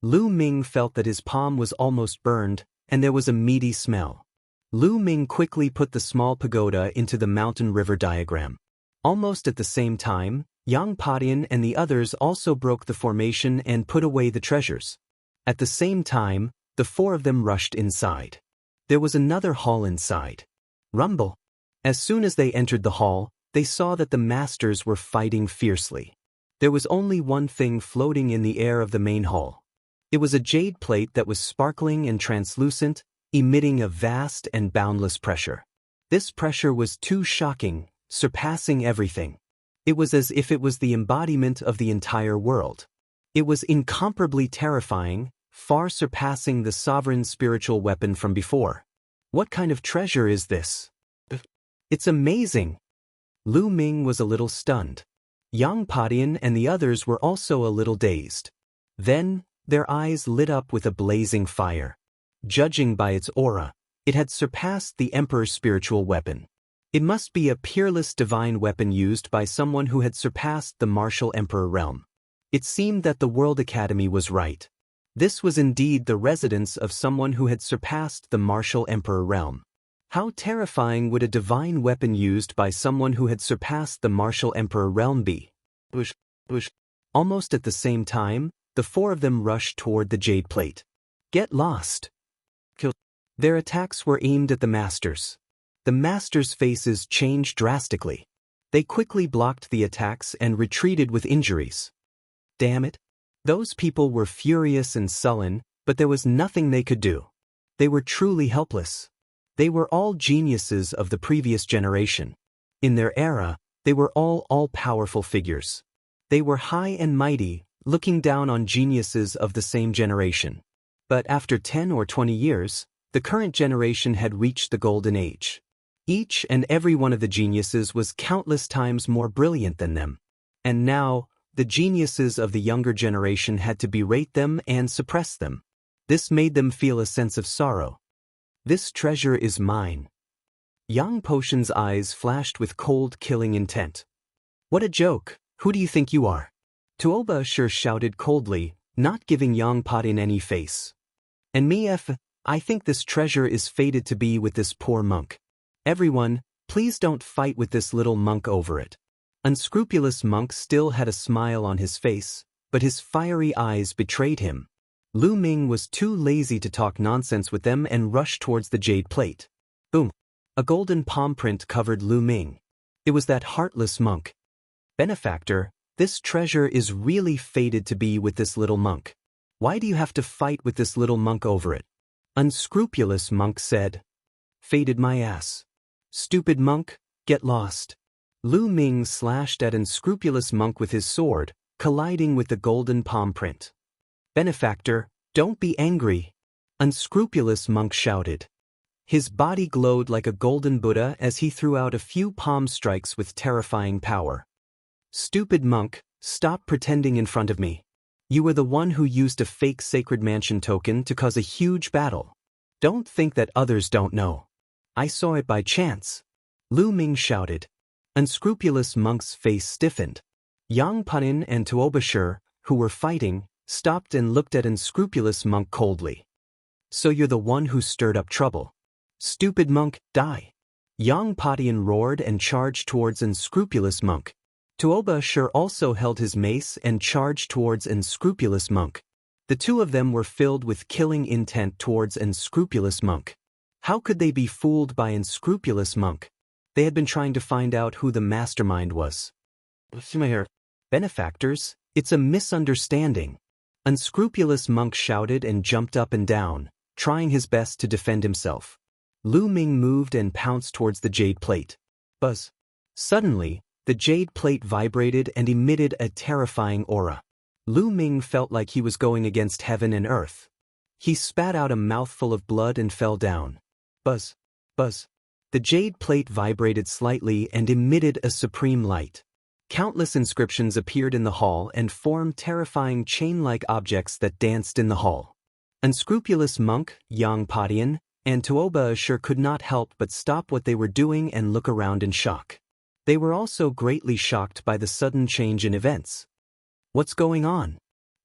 Lu Ming felt that his palm was almost burned, and there was a meaty smell. Lu Ming quickly put the small pagoda into the mountain river diagram. Almost at the same time, Yang Padian and the others also broke the formation and put away the treasures. At the same time, the 4 of them rushed inside. There was another hall inside. Rumble. As soon as they entered the hall, they saw that the masters were fighting fiercely. There was only one thing floating in the air of the main hall. It was a jade plate that was sparkling and translucent, emitting a vast and boundless pressure. This pressure was too shocking, surpassing everything. It was as if it was the embodiment of the entire world. It was incomparably terrifying, far surpassing the sovereign spiritual weapon from before. What kind of treasure is this? It's amazing. Lu Ming was a little stunned. Yang Padian and the others were also a little dazed. Then, their eyes lit up with a blazing fire. Judging by its aura, it had surpassed the Emperor's spiritual weapon. It must be a peerless divine weapon used by someone who had surpassed the martial Emperor realm. It seemed that the World Academy was right. This was indeed the residence of someone who had surpassed the martial Emperor realm. How terrifying would a divine weapon used by someone who had surpassed the martial Emperor realm be? Bush. Almost at the same time, the four of them rushed toward the jade plate. Get lost. Kill. Their attacks were aimed at the masters. The masters' faces changed drastically. They quickly blocked the attacks and retreated with injuries. Damn it. Those people were furious and sullen, but there was nothing they could do. They were truly helpless. They were all geniuses of the previous generation. In their era, they were all all-powerful figures. They were high and mighty, looking down on geniuses of the same generation. But after 10 or 20 years, the current generation had reached the golden age. Each and every one of the geniuses was countless times more brilliant than them. And now, the geniuses of the younger generation had to berate them and suppress them. This made them feel a sense of sorrow. This treasure is mine. Yang Potion's eyes flashed with cold, killing intent. What a joke! Who do you think you are? Tuoba Ashur shouted coldly, not giving Yang Padian any face. And me I think this treasure is fated to be with this poor monk. Everyone, please don't fight with this little monk over it. Unscrupulous monk still had a smile on his face, but his fiery eyes betrayed him. Lu Ming was too lazy to talk nonsense with them and rushed towards the jade plate. Boom! A golden palm print covered Lu Ming. It was that heartless monk. Benefactor, this treasure is really fated to be with this little monk. Why do you have to fight with this little monk over it? Unscrupulous monk said. Fated my ass. Stupid monk, get lost. Lu Ming slashed at unscrupulous monk with his sword, colliding with the golden palm print. Benefactor, don't be angry. Unscrupulous monk shouted. His body glowed like a golden Buddha as he threw out a few palm strikes with terrifying power. Stupid monk, stop pretending in front of me. You were the one who used a fake Sacred Mansion token to cause a huge battle. Don't think that others don't know. I saw it by chance. Lu Ming shouted. Unscrupulous monk's face stiffened. Yang Padian and Tuoba Ashur, who were fighting, stopped and looked at unscrupulous monk coldly. So you're the one who stirred up trouble. Stupid monk, die. Yang Padian roared and charged towards unscrupulous monk. Tuoba Ashur also held his mace and charged towards unscrupulous monk. The two of them were filled with killing intent towards unscrupulous monk. How could they be fooled by unscrupulous monk? They had been trying to find out who the mastermind was. Benefactors, it's a misunderstanding. Unscrupulous monk shouted and jumped up and down, trying his best to defend himself. Lu Ming moved and pounced towards the jade plate. Buzz. Suddenly, the jade plate vibrated and emitted a terrifying aura. Lu Ming felt like he was going against heaven and earth. He spat out a mouthful of blood and fell down. Buzz. Buzz. The jade plate vibrated slightly and emitted a supreme light. Countless inscriptions appeared in the hall and formed terrifying chain-like objects that danced in the hall. Unscrupulous monk, Yang Padian, and Tuoba Ashur could not help but stop what they were doing and look around in shock. They were also greatly shocked by the sudden change in events. What's going on?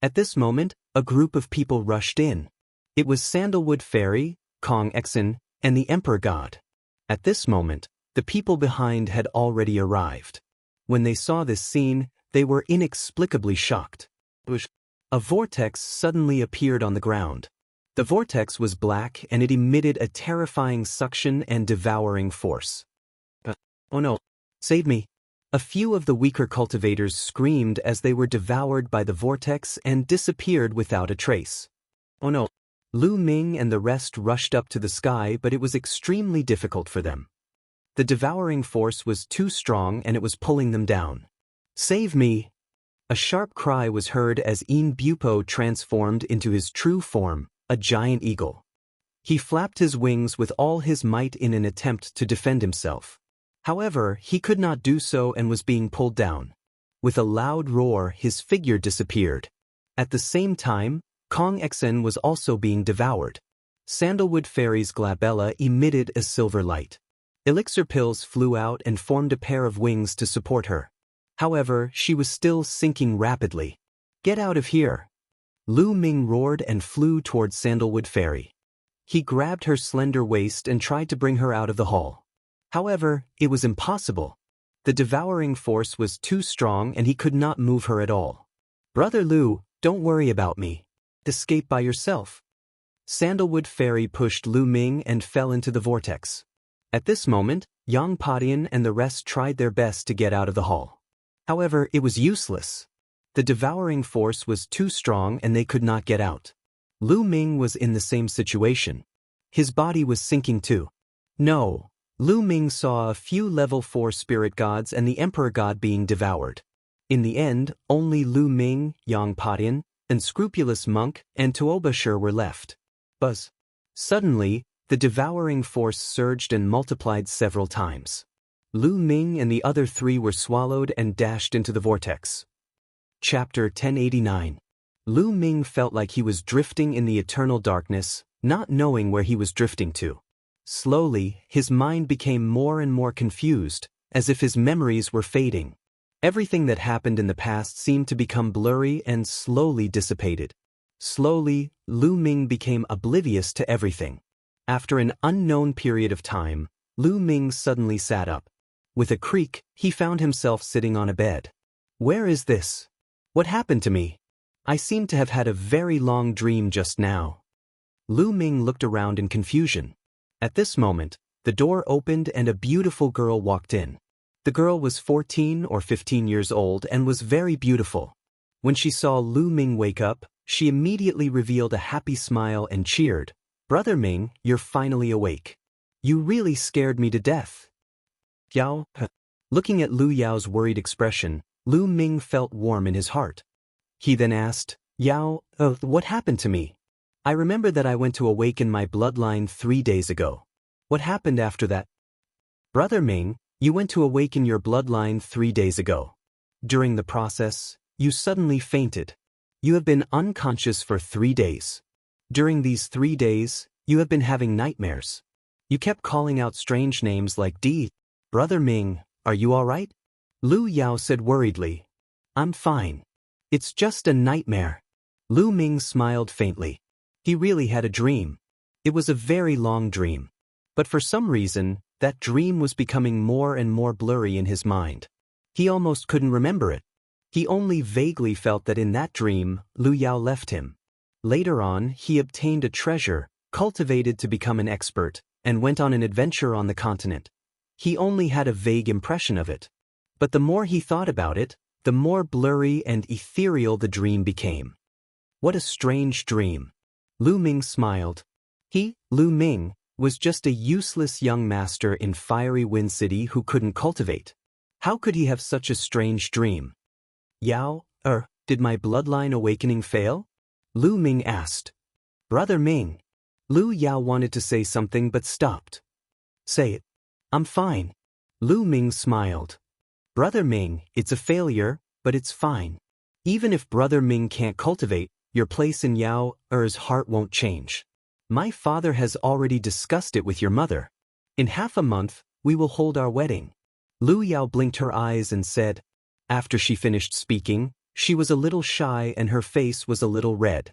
At this moment, a group of people rushed in. It was Sandalwood Fairy, Kong Exon, and the Emperor God. At this moment, the people behind had already arrived. When they saw this scene, they were inexplicably shocked. A vortex suddenly appeared on the ground. The vortex was black and it emitted a terrifying suction and devouring force. Oh no! Save me! A few of the weaker cultivators screamed as they were devoured by the vortex and disappeared without a trace. Oh no! Lu Ming and the rest rushed up to the sky, but it was extremely difficult for them. The devouring force was too strong and it was pulling them down. Save me! A sharp cry was heard as Yin Bupo transformed into his true form, a giant eagle. He flapped his wings with all his might in an attempt to defend himself. However, he could not do so and was being pulled down. With a loud roar, his figure disappeared. At the same time, Kong Xen was also being devoured. Sandalwood Fairy's glabella emitted a silver light. Elixir pills flew out and formed a pair of wings to support her. However, she was still sinking rapidly. Get out of here! Lu Ming roared and flew towards Sandalwood Fairy. He grabbed her slender waist and tried to bring her out of the hall. However, it was impossible. The devouring force was too strong and he could not move her at all. Brother Lu, don't worry about me. Escape by yourself. Sandalwood Fairy pushed Lu Ming and fell into the vortex. At this moment, Yang Padian and the rest tried their best to get out of the hall. However, it was useless. The devouring force was too strong and they could not get out. Lu Ming was in the same situation. His body was sinking too. No. Lu Ming saw a few level 4 spirit gods and the emperor god being devoured. In the end, only Lu Ming, Yang Padian, Unscrupulous Monk, and Tuobashir were left. Buzz. Suddenly, the devouring force surged and multiplied several times. Lu Ming and the other 3 were swallowed and dashed into the vortex. Chapter 1089. Lu Ming felt like he was drifting in the eternal darkness, not knowing where he was drifting to. Slowly, his mind became more and more confused, as if his memories were fading. Everything that happened in the past seemed to become blurry and slowly dissipated. Slowly, Lu Ming became oblivious to everything. After an unknown period of time, Lu Ming suddenly sat up. With a creak, he found himself sitting on a bed. Where is this? What happened to me? I seem to have had a very long dream just now. Lu Ming looked around in confusion. At this moment, the door opened and a beautiful girl walked in. The girl was 14 or 15 years old and was very beautiful. When she saw Lu Ming wake up, she immediately revealed a happy smile and cheered. Brother Ming, you're finally awake. You really scared me to death. Yao. Looking at Lu Yao's worried expression, Lu Ming felt warm in his heart. He then asked, Yao, what happened to me? I remember that I went to awaken my bloodline 3 days ago. What happened after that? Brother Ming, you went to awaken your bloodline 3 days ago. During the process, you suddenly fainted. You have been unconscious for 3 days. During these 3 days, you have been having nightmares. You kept calling out strange names like D. Brother Ming, are you all right? Lu Yao said worriedly. I'm fine. It's just a nightmare. Lu Ming smiled faintly. He really had a dream. It was a very long dream. But for some reason, that dream was becoming more and more blurry in his mind. He almost couldn't remember it. He only vaguely felt that in that dream, Lu Yao left him. Later on, he obtained a treasure, cultivated to become an expert, and went on an adventure on the continent. He only had a vague impression of it. But the more he thought about it, the more blurry and ethereal the dream became. What a strange dream. Lu Ming smiled. He, Lu Ming, was just a useless young master in Fiery Wind City who couldn't cultivate. How could he have such a strange dream? Yao, did my bloodline awakening fail? Lu Ming asked. Brother Ming. Lu Yao wanted to say something but stopped. Say it. I'm fine. Lu Ming smiled. Brother Ming, it's a failure, but it's fine. Even if Brother Ming can't cultivate, your place in Yao's heart won't change. My father has already discussed it with your mother. In half a month, we will hold our wedding. Lu Yao blinked her eyes and said. After she finished speaking, she was a little shy and her face was a little red.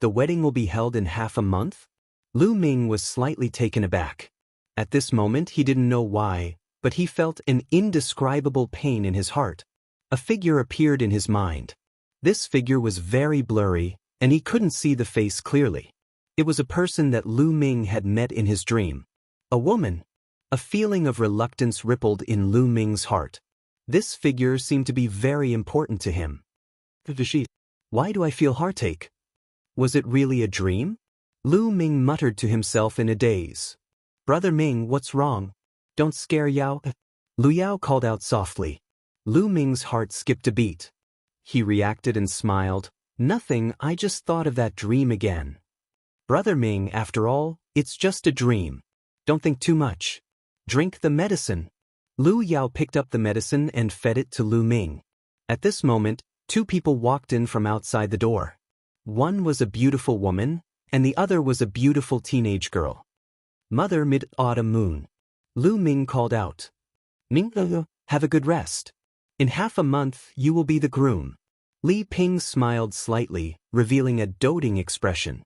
The wedding will be held in half a month? Lu Ming was slightly taken aback. At this moment he didn't know why, but he felt an indescribable pain in his heart. A figure appeared in his mind. This figure was very blurry, and he couldn't see the face clearly. It was a person that Lu Ming had met in his dream. A woman. A feeling of reluctance rippled in Lu Ming's heart. This figure seemed to be very important to him. Why do I feel heartache? Was it really a dream? Lu Ming muttered to himself in a daze. Brother Ming, what's wrong? Don't scare Yao. Lu Yao called out softly. Lu Ming's heart skipped a beat. He reacted and smiled. Nothing, I just thought of that dream again. Brother Ming, after all, it's just a dream. Don't think too much. Drink the medicine. Lu Yao picked up the medicine and fed it to Lu Ming. At this moment, two people walked in from outside the door. One was a beautiful woman, and the other was a beautiful teenage girl. Mother Mid-Autumn Moon. Lu Ming called out. Ming, have a good rest. In half a month, you will be the groom. Li Ping smiled slightly, revealing a doting expression.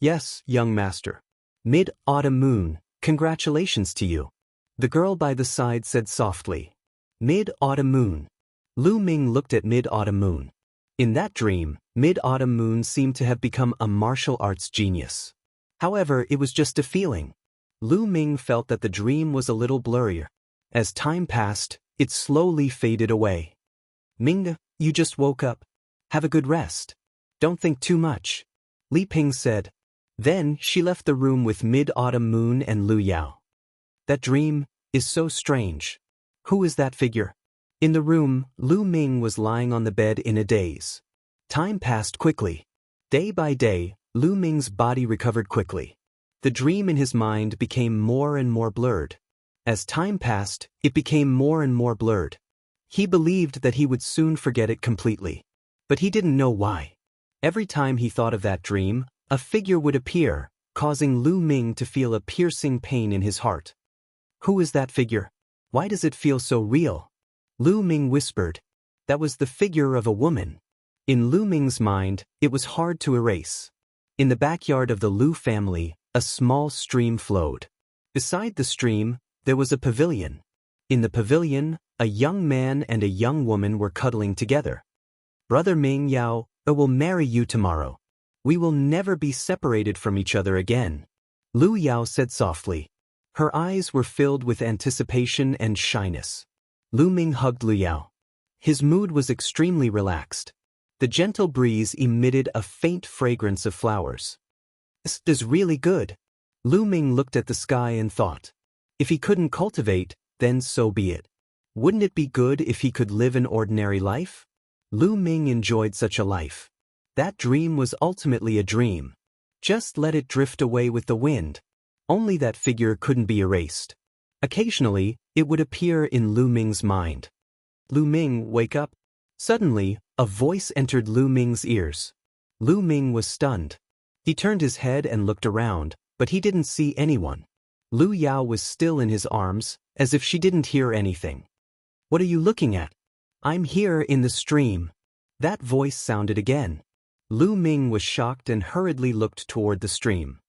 Yes, young master. Mid-Autumn Moon, congratulations to you. The girl by the side said softly. Mid-Autumn Moon. Lu Ming looked at Mid-Autumn Moon. In that dream, Mid-Autumn Moon seemed to have become a martial arts genius. However, it was just a feeling. Lu Ming felt that the dream was a little blurrier. As time passed, it slowly faded away. Ming, you just woke up. Have a good rest. Don't think too much. Li Ping said. Then she left the room with Mid-Autumn Moon and Lu Yao. That dream is so strange. Who is that figure? In the room, Lu Ming was lying on the bed in a daze. Time passed quickly. Day by day, Lu Ming's body recovered quickly. The dream in his mind became more and more blurred. As time passed, it became more and more blurred. He believed that he would soon forget it completely. But he didn't know why. Every time he thought of that dream, a figure would appear, causing Lu Ming to feel a piercing pain in his heart. Who is that figure? Why does it feel so real? Lu Ming whispered. That was the figure of a woman. In Lu Ming's mind, it was hard to erase. In the backyard of the Lu family, a small stream flowed. Beside the stream, there was a pavilion. In the pavilion, a young man and a young woman were cuddling together. Brother Ming Yao, I will marry you tomorrow. We will never be separated from each other again. Lu Yao said softly. Her eyes were filled with anticipation and shyness. Lu Ming hugged Lu Yao. His mood was extremely relaxed. The gentle breeze emitted a faint fragrance of flowers. This is really good. Lu Ming looked at the sky and thought. If he couldn't cultivate, then so be it. Wouldn't it be good if he could live an ordinary life? Lu Ming enjoyed such a life. That dream was ultimately a dream. Just let it drift away with the wind. Only that figure couldn't be erased. Occasionally, it would appear in Lu Ming's mind. Lu Ming, wake up. Suddenly, a voice entered Lu Ming's ears. Lu Ming was stunned. He turned his head and looked around, but he didn't see anyone. Lu Yao was still in his arms, as if she didn't hear anything. What are you looking at? I'm here in the stream. That voice sounded again. Lu Ming was shocked and hurriedly looked toward the stream.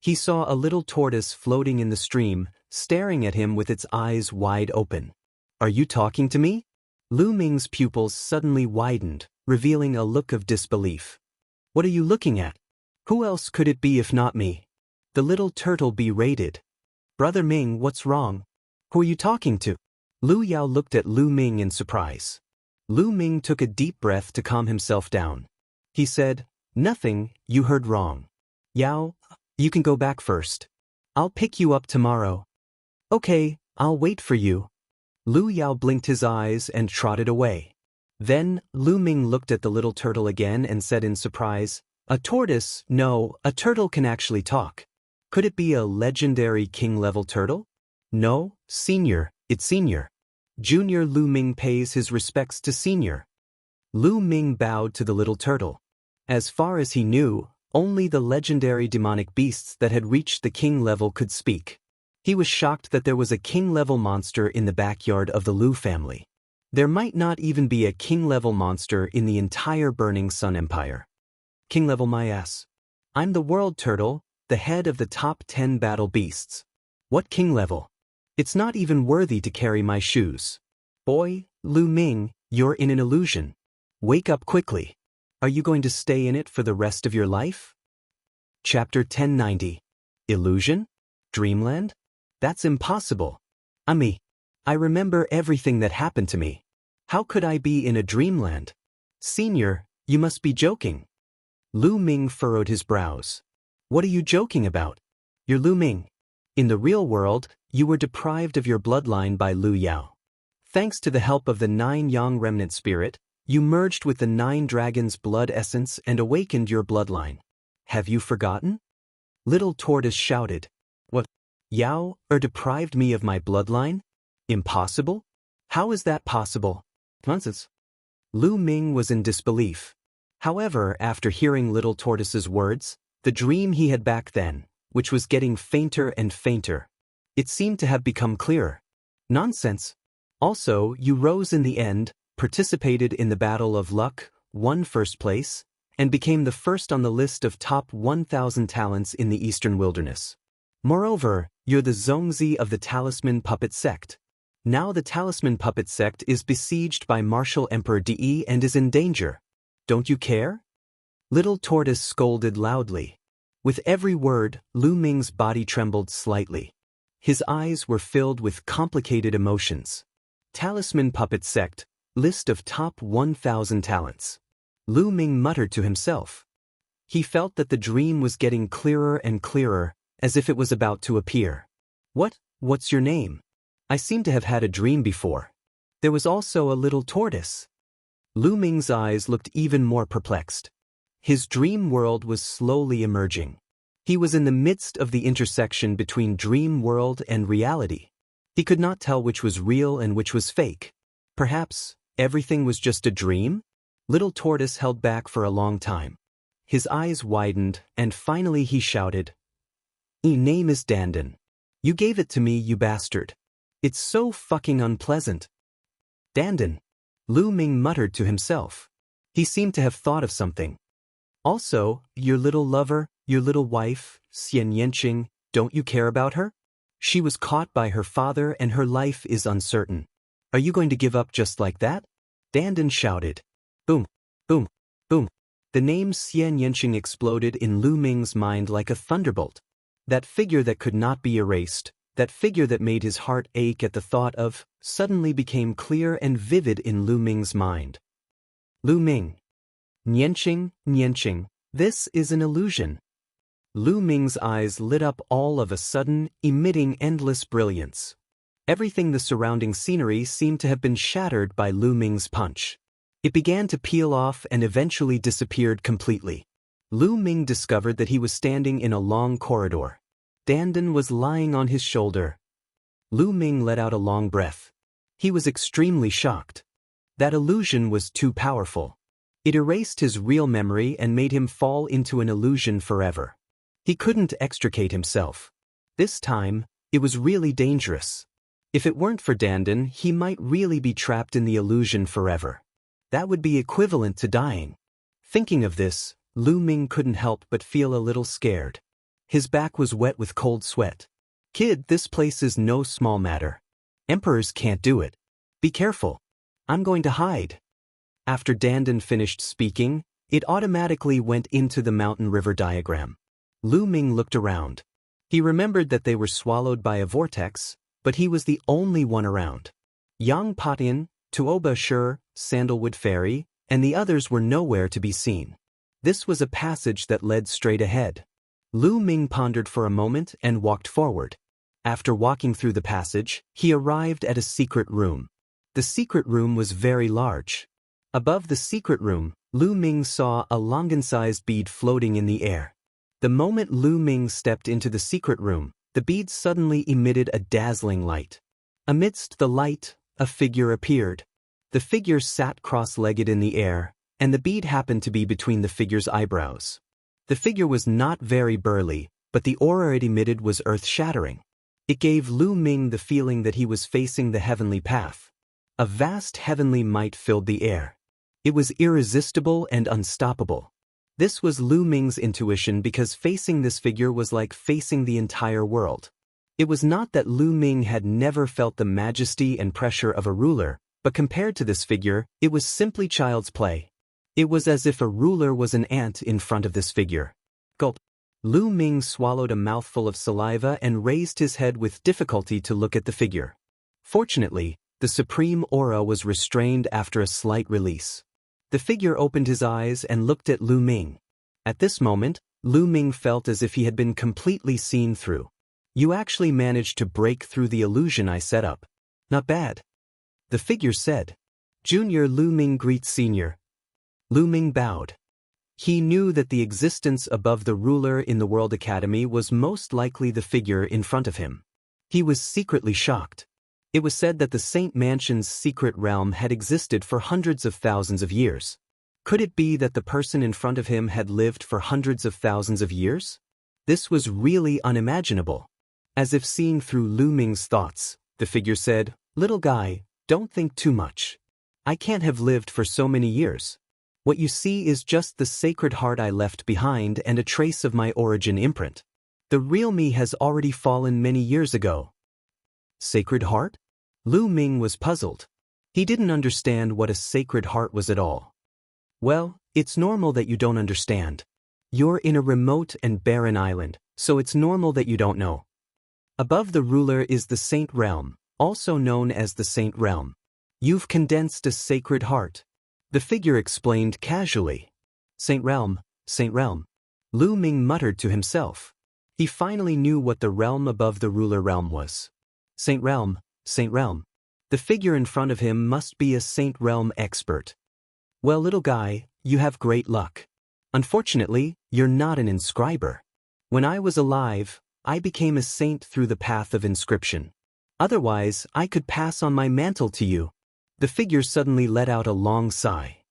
He saw a little tortoise floating in the stream, staring at him with its eyes wide open. Are you talking to me? Lu Ming's pupils suddenly widened, revealing a look of disbelief. What are you looking at? Who else could it be if not me? The little turtle berated. Brother Ming, what's wrong? Who are you talking to? Lu Yao looked at Lu Ming in surprise. Lu Ming took a deep breath to calm himself down. He said, Nothing, you heard wrong. Yao, you can go back first. I'll pick you up tomorrow. Okay, I'll wait for you. Lu Yao blinked his eyes and trotted away. Then, Lu Ming looked at the little turtle again and said in surprise, A tortoise? No, a turtle can actually talk. Could it be a legendary king-level turtle? No, Senior, it's Senior. Junior Lu Ming pays his respects to Senior. Lu Ming bowed to the little turtle. As far as he knew, only the legendary demonic beasts that had reached the king level could speak. He was shocked that there was a king-level monster in the backyard of the Lu family. There might not even be a king-level monster in the entire Burning Sun Empire. King-level my ass. I'm the world turtle, the head of the top 10 battle beasts. What king-level? It's not even worthy to carry my shoes. Boy, Lu Ming, you're in an illusion. Wake up quickly. Are you going to stay in it for the rest of your life? Chapter 1090. Illusion? Dreamland? That's impossible. I remember everything that happened to me. How could I be in a dreamland? Senior, you must be joking. Lu Ming furrowed his brows. What are you joking about? You're Lu Ming. In the real world, you were deprived of your bloodline by Lu Yao. Thanks to the help of the 9 Yang remnant spirit, you merged with the 9 dragons' blood essence and awakened your bloodline. Have you forgotten? Little Tortoise shouted. What? Yao deprived me of my bloodline? Impossible? How is that possible? Nonsense. Lu Ming was in disbelief. However, after hearing Little Tortoise's words, the dream he had back then, which was getting fainter and fainter, it seemed to have become clearer. Nonsense. Also, you rose in the end, participated in the Battle of Luck, won first place, and became the first on the list of top 1,000 talents in the Eastern Wilderness. Moreover, you're the Zongzi of the Talisman Puppet Sect. Now the Talisman Puppet Sect is besieged by Martial Emperor De and is in danger. Don't you care? Little Tortoise scolded loudly. With every word, Lu Ming's body trembled slightly. His eyes were filled with complicated emotions. Talisman Puppet Sect, list of top 1,000 talents. Lu Ming muttered to himself. He felt that the dream was getting clearer and clearer, as if it was about to appear. What's your name? I seem to have had a dream before. There was also a little tortoise. Lu Ming's eyes looked even more perplexed. His dream world was slowly emerging. He was in the midst of the intersection between dream world and reality. He could not tell which was real and which was fake. Perhaps everything was just a dream? Little Tortoise held back for a long time. His eyes widened, and finally he shouted, "My name is Dandan. You gave it to me, you bastard. It's so fucking unpleasant." Dandan. Lu Ming muttered to himself. He seemed to have thought of something. Also, your little lover, your little wife, Xian Yanqing, don't you care about her? She was caught by her father and her life is uncertain. Are you going to give up just like that? Dandan shouted. Boom, boom, boom. The name Xian Yanqing exploded in Lu Ming's mind like a thunderbolt. That figure that could not be erased, that figure that made his heart ache at the thought of, suddenly became clear and vivid in Lu Ming's mind. Lu Ming. Nianqing, this is an illusion. Lu Ming's eyes lit up all of a sudden, emitting endless brilliance. Everything the surrounding scenery seemed to have been shattered by Lu Ming's punch. It began to peel off and eventually disappeared completely. Lu Ming discovered that he was standing in a long corridor. Dandan was lying on his shoulder. Lu Ming let out a long breath. He was extremely shocked. That illusion was too powerful. It erased his real memory and made him fall into an illusion forever. He couldn't extricate himself. This time, it was really dangerous. If it weren't for Dandan, he might really be trapped in the illusion forever. That would be equivalent to dying. Thinking of this, Lu Ming couldn't help but feel a little scared. His back was wet with cold sweat. Kid, this place is no small matter. Emperors can't do it. Be careful. I'm going to hide. After Dandan finished speaking, it automatically went into the mountain river diagram. Lu Ming looked around. He remembered that they were swallowed by a vortex, but he was the only one around. Yang Patian, Tuoba Shur, Sandalwood Fairy, and the others were nowhere to be seen. This was a passage that led straight ahead. Lu Ming pondered for a moment and walked forward. After walking through the passage, he arrived at a secret room. The secret room was very large. Above the secret room, Lu Ming saw a longan-sized bead floating in the air. The moment Lu Ming stepped into the secret room, the bead suddenly emitted a dazzling light. Amidst the light, a figure appeared. The figure sat cross-legged in the air, and the bead happened to be between the figure's eyebrows. The figure was not very burly, but the aura it emitted was earth-shattering. It gave Lu Ming the feeling that he was facing the heavenly path. A vast heavenly might filled the air. It was irresistible and unstoppable. This was Lu Ming's intuition because facing this figure was like facing the entire world. It was not that Lu Ming had never felt the majesty and pressure of a ruler, but compared to this figure, it was simply child's play. It was as if a ruler was an ant in front of this figure. Gulp. Lu Ming swallowed a mouthful of saliva and raised his head with difficulty to look at the figure. Fortunately, The supreme aura was restrained after a slight release. The figure opened his eyes and looked at Lu Ming. At this moment, Lu Ming felt as if he had been completely seen through. You actually managed to break through the illusion I set up. Not bad. The figure said. Junior Lu Ming greets Senior. Lu Ming bowed. He knew that the existence above the ruler in the World Academy was most likely the figure in front of him. He was secretly shocked. It was said that the Saint Mansion's secret realm had existed for hundreds of thousands of years. Could it be that the person in front of him had lived for hundreds of thousands of years? This was really unimaginable. As if seeing through Lu Ming's thoughts, the figure said, Little guy, don't think too much. I can't have lived for so many years. What you see is just the sacred heart I left behind and a trace of my origin imprint. The real me has already fallen many years ago. Sacred heart? Lu Ming was puzzled. He didn't understand what a sacred heart was at all. Well, it's normal that you don't understand. You're in a remote and barren island, so it's normal that you don't know. Above the ruler is the Saint Realm, also known as the Saint Realm. You've condensed a sacred heart. The figure explained casually. Saint Realm, Saint Realm. Lu Ming muttered to himself. He finally knew what the realm above the ruler realm was. Saint Realm, Saint Realm. The figure in front of him must be a Saint Realm expert. Well, little guy, you have great luck. Unfortunately, you're not an inscriber. When I was alive, I became a saint through the path of inscription. Otherwise, I could pass on my mantle to you. The figure suddenly let out a long sigh.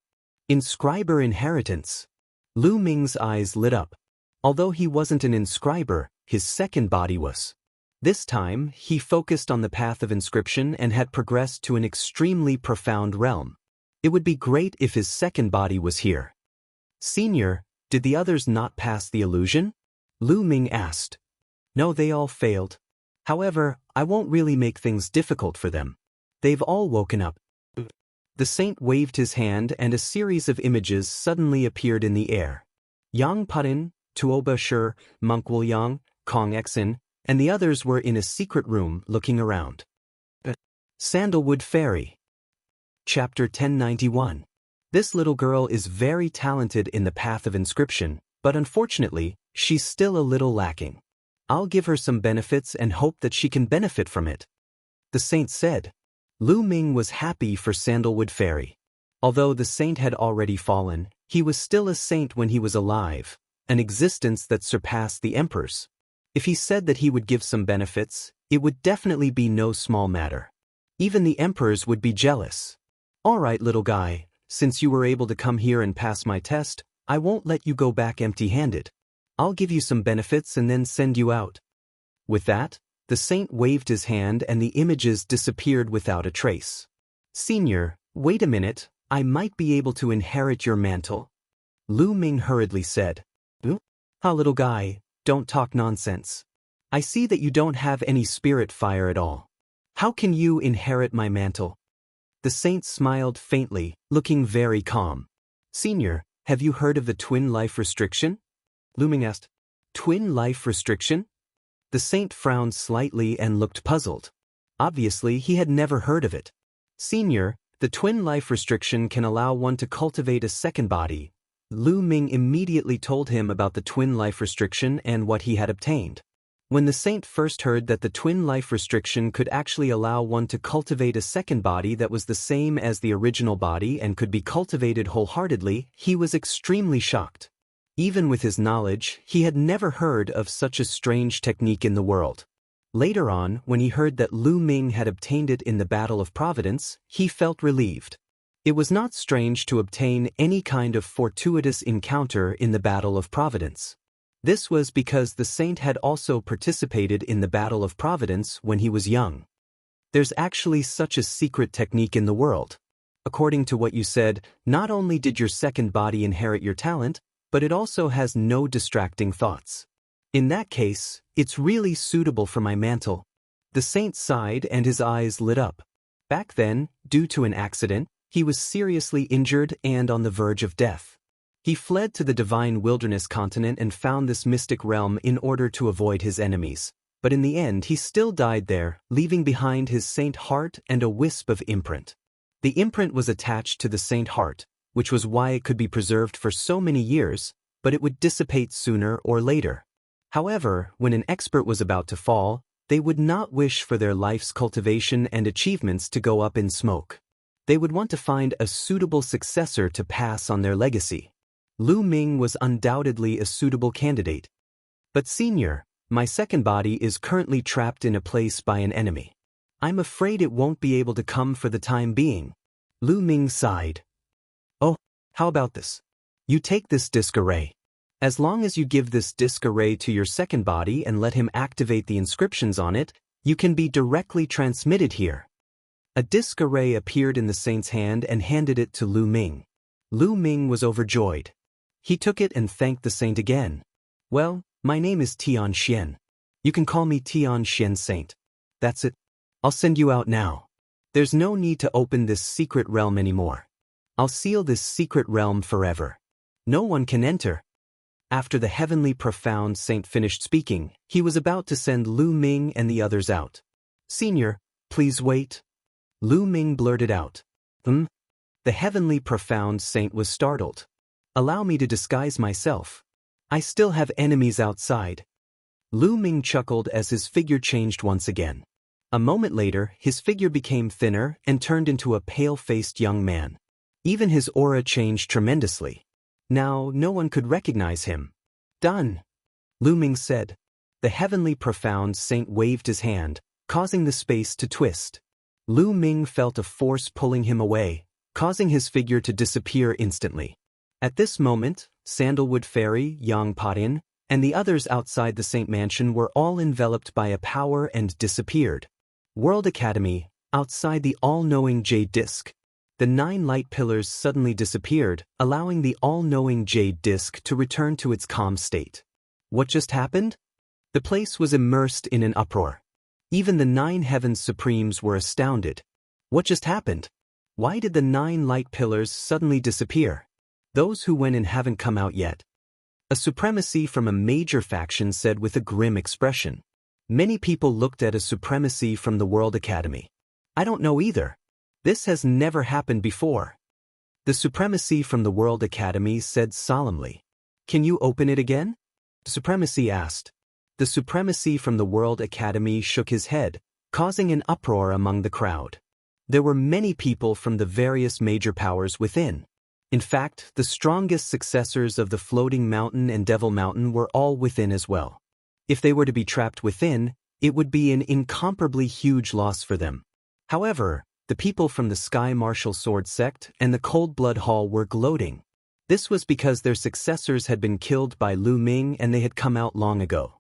Inscriber inheritance. Lu Ming's eyes lit up. Although he wasn't an inscriber, his second body was. This time, he focused on the path of inscription and had progressed to an extremely profound realm. It would be great if his second body was here. Senior, did the others not pass the illusion? Lu Ming asked. No, they all failed. However, I won't really make things difficult for them. They've all woken up. The saint waved his hand and a series of images suddenly appeared in the air. Yang Putin, Tuoba Shi, Monk Wuliang, Kong Exin, and the others were in a secret room looking around. Sandalwood Fairy. Chapter 1091. This little girl is very talented in the path of inscription, but unfortunately, she's still a little lacking. I'll give her some benefits and hope that she can benefit from it. The saint said. Lu Ming was happy for Sandalwood Fairy. Although the saint had already fallen, he was still a saint when he was alive, an existence that surpassed the emperor's. If he said that he would give some benefits, it would definitely be no small matter. Even the emperors would be jealous. All right, little guy, since you were able to come here and pass my test, I won't let you go back empty-handed. I'll give you some benefits and then send you out. With that, the saint waved his hand and the images disappeared without a trace. Senior, wait a minute, I might be able to inherit your mantle. Lu Ming hurriedly said. Little guy, don't talk nonsense. I see that you don't have any spirit fire at all. How can you inherit my mantle? The saint smiled faintly, looking very calm. Senior, have you heard of the twin life restriction? Lu Ming asked. Twin life restriction? The saint frowned slightly and looked puzzled. Obviously, he had never heard of it. Senior, the twin life restriction can allow one to cultivate a second body. Lu Ming immediately told him about the twin life restriction and what he had obtained. When the saint first heard that the twin life restriction could actually allow one to cultivate a second body that was the same as the original body and could be cultivated wholeheartedly, he was extremely shocked. Even with his knowledge, he had never heard of such a strange technique in the world. Later on, when he heard that Lu Ming had obtained it in the Battle of Providence, he felt relieved. It was not strange to obtain any kind of fortuitous encounter in the Battle of Providence. This was because the saint had also participated in the Battle of Providence when he was young. There's actually such a secret technique in the world. According to what you said, not only did your second body inherit your talent, but it also has no distracting thoughts. In that case, it's really suitable for my mantle. The saint sighed and his eyes lit up. Back then, due to an accident, he was seriously injured and on the verge of death. He fled to the divine wilderness continent and found this mystic realm in order to avoid his enemies. but in the end he still died there, leaving behind his saint heart and a wisp of imprint. The imprint was attached to the saint heart, which was why it could be preserved for so many years, but it would dissipate sooner or later. However, when an expert was about to fall, they would not wish for their life's cultivation and achievements to go up in smoke. They would want to find a suitable successor to pass on their legacy. Lu Ming was undoubtedly a suitable candidate. But Senior, my second body is currently trapped in a place by an enemy. I'm afraid it won't be able to come for the time being. Lu Ming sighed. Oh, how about this? You take this disc array. As long as you give this disc array to your second body and let him activate the inscriptions on it, you can be directly transmitted here. A disc array appeared in the saint's hand and handed it to Lu Ming. Lu Ming was overjoyed. He took it and thanked the saint again. Well, my name is Tian Xian. You can call me Tian Xian Saint. That's it. I'll send you out now. There's no need to open this secret realm anymore. I'll seal this secret realm forever. No one can enter. After the heavenly profound saint finished speaking, he was about to send Lu Ming and the others out. Senior, please wait. Lu Ming blurted out. The heavenly profound saint was startled. Allow me to disguise myself. I still have enemies outside. Lu Ming chuckled as his figure changed once again. A moment later, his figure became thinner and turned into a pale-faced young man. Even his aura changed tremendously. Now, no one could recognize him. Done, Lu Ming said. The heavenly profound saint waved his hand, causing the space to twist. Lu Ming felt a force pulling him away, causing his figure to disappear instantly. At this moment, Sandalwood Fairy, Yang Patin, and the others outside the Saint Mansion were all enveloped by a power and disappeared. World Academy, outside the all-knowing Jade Disk. The 9 light pillars suddenly disappeared, allowing the all-knowing Jade Disk to return to its calm state. What just happened? The place was immersed in an uproar. Even the 9 Heavens Supremes were astounded. What just happened? Why did the 9 light pillars suddenly disappear? Those who went in haven't come out yet. A supremacy from a major faction said with a grim expression. Many people looked at a supremacy from the World Academy. I don't know either. This has never happened before. The supremacy from the World Academy said solemnly. Can you open it again? The supremacy asked. The supremacy from the World Academy shook his head, causing an uproar among the crowd. There were many people from the various major powers within. In fact, the strongest successors of the Floating Mountain and Devil Mountain were all within as well. If they were to be trapped within, it would be an incomparably huge loss for them. However, the people from the Sky Martial Sword Sect and the Cold Blood Hall were gloating. This was because their successors had been killed by Lu Ming and they had come out long ago.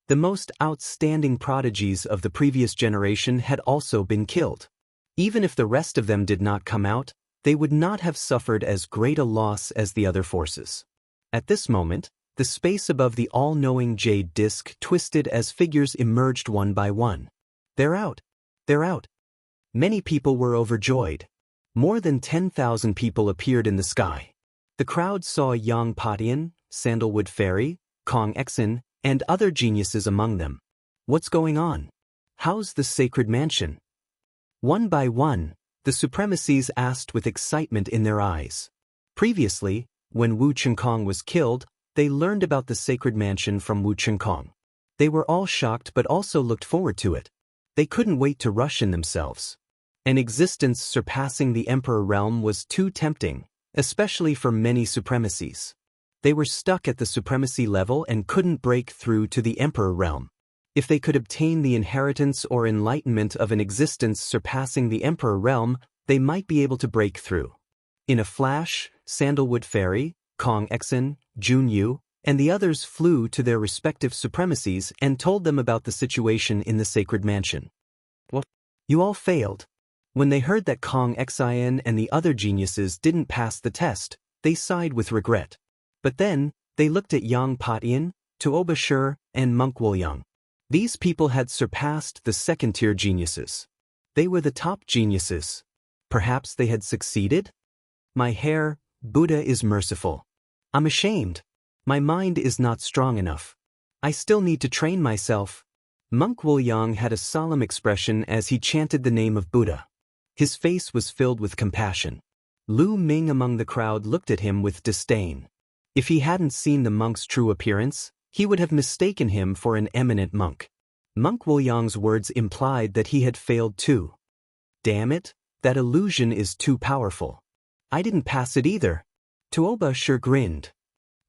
The most outstanding prodigies of the previous generation had also been killed. Even if the rest of them did not come out, they would not have suffered as great a loss as the other forces. At this moment, the space above the all-knowing Jade Disk twisted as figures emerged one by one. They're out! They're out! Many people were overjoyed. More than 10,000 people appeared in the sky. The crowd saw Yang Patian, Sandalwood Fairy, Kong Exin, and other geniuses among them. What's going on? How's the sacred mansion? One by one, the supremacies asked with excitement in their eyes. Previously, when Wu Chenkong was killed, they learned about the sacred mansion from Wu Chenkong. They were all shocked but also looked forward to it. They couldn't wait to rush in themselves. An existence surpassing the Emperor realm was too tempting, especially for many supremacies. They were stuck at the supremacy level and couldn't break through to the Emperor realm. If they could obtain the inheritance or enlightenment of an existence surpassing the Emperor realm, they might be able to break through. In a flash, Sandalwood Fairy, Kong Exin, Jun Yu, and the others flew to their respective supremacies and told them about the situation in the sacred mansion. What? You all failed. When they heard that Kong Exin and the other geniuses didn't pass the test, they sighed with regret. But then, they looked at Yang Patian, Tuoba Shi, and Monk Wolyang. These people had surpassed the second-tier geniuses. They were the top geniuses. Perhaps they had succeeded? My hair, Buddha is merciful. I'm ashamed. My mind is not strong enough. I still need to train myself. Monk Wuliang had a solemn expression as he chanted the name of Buddha. His face was filled with compassion. Lu Ming among the crowd looked at him with disdain. If he hadn't seen the monk's true appearance, he would have mistaken him for an eminent monk. Monk Wuliang's words implied that he had failed too. Damn it, that illusion is too powerful. I didn't pass it either. Tuoba sure grinned.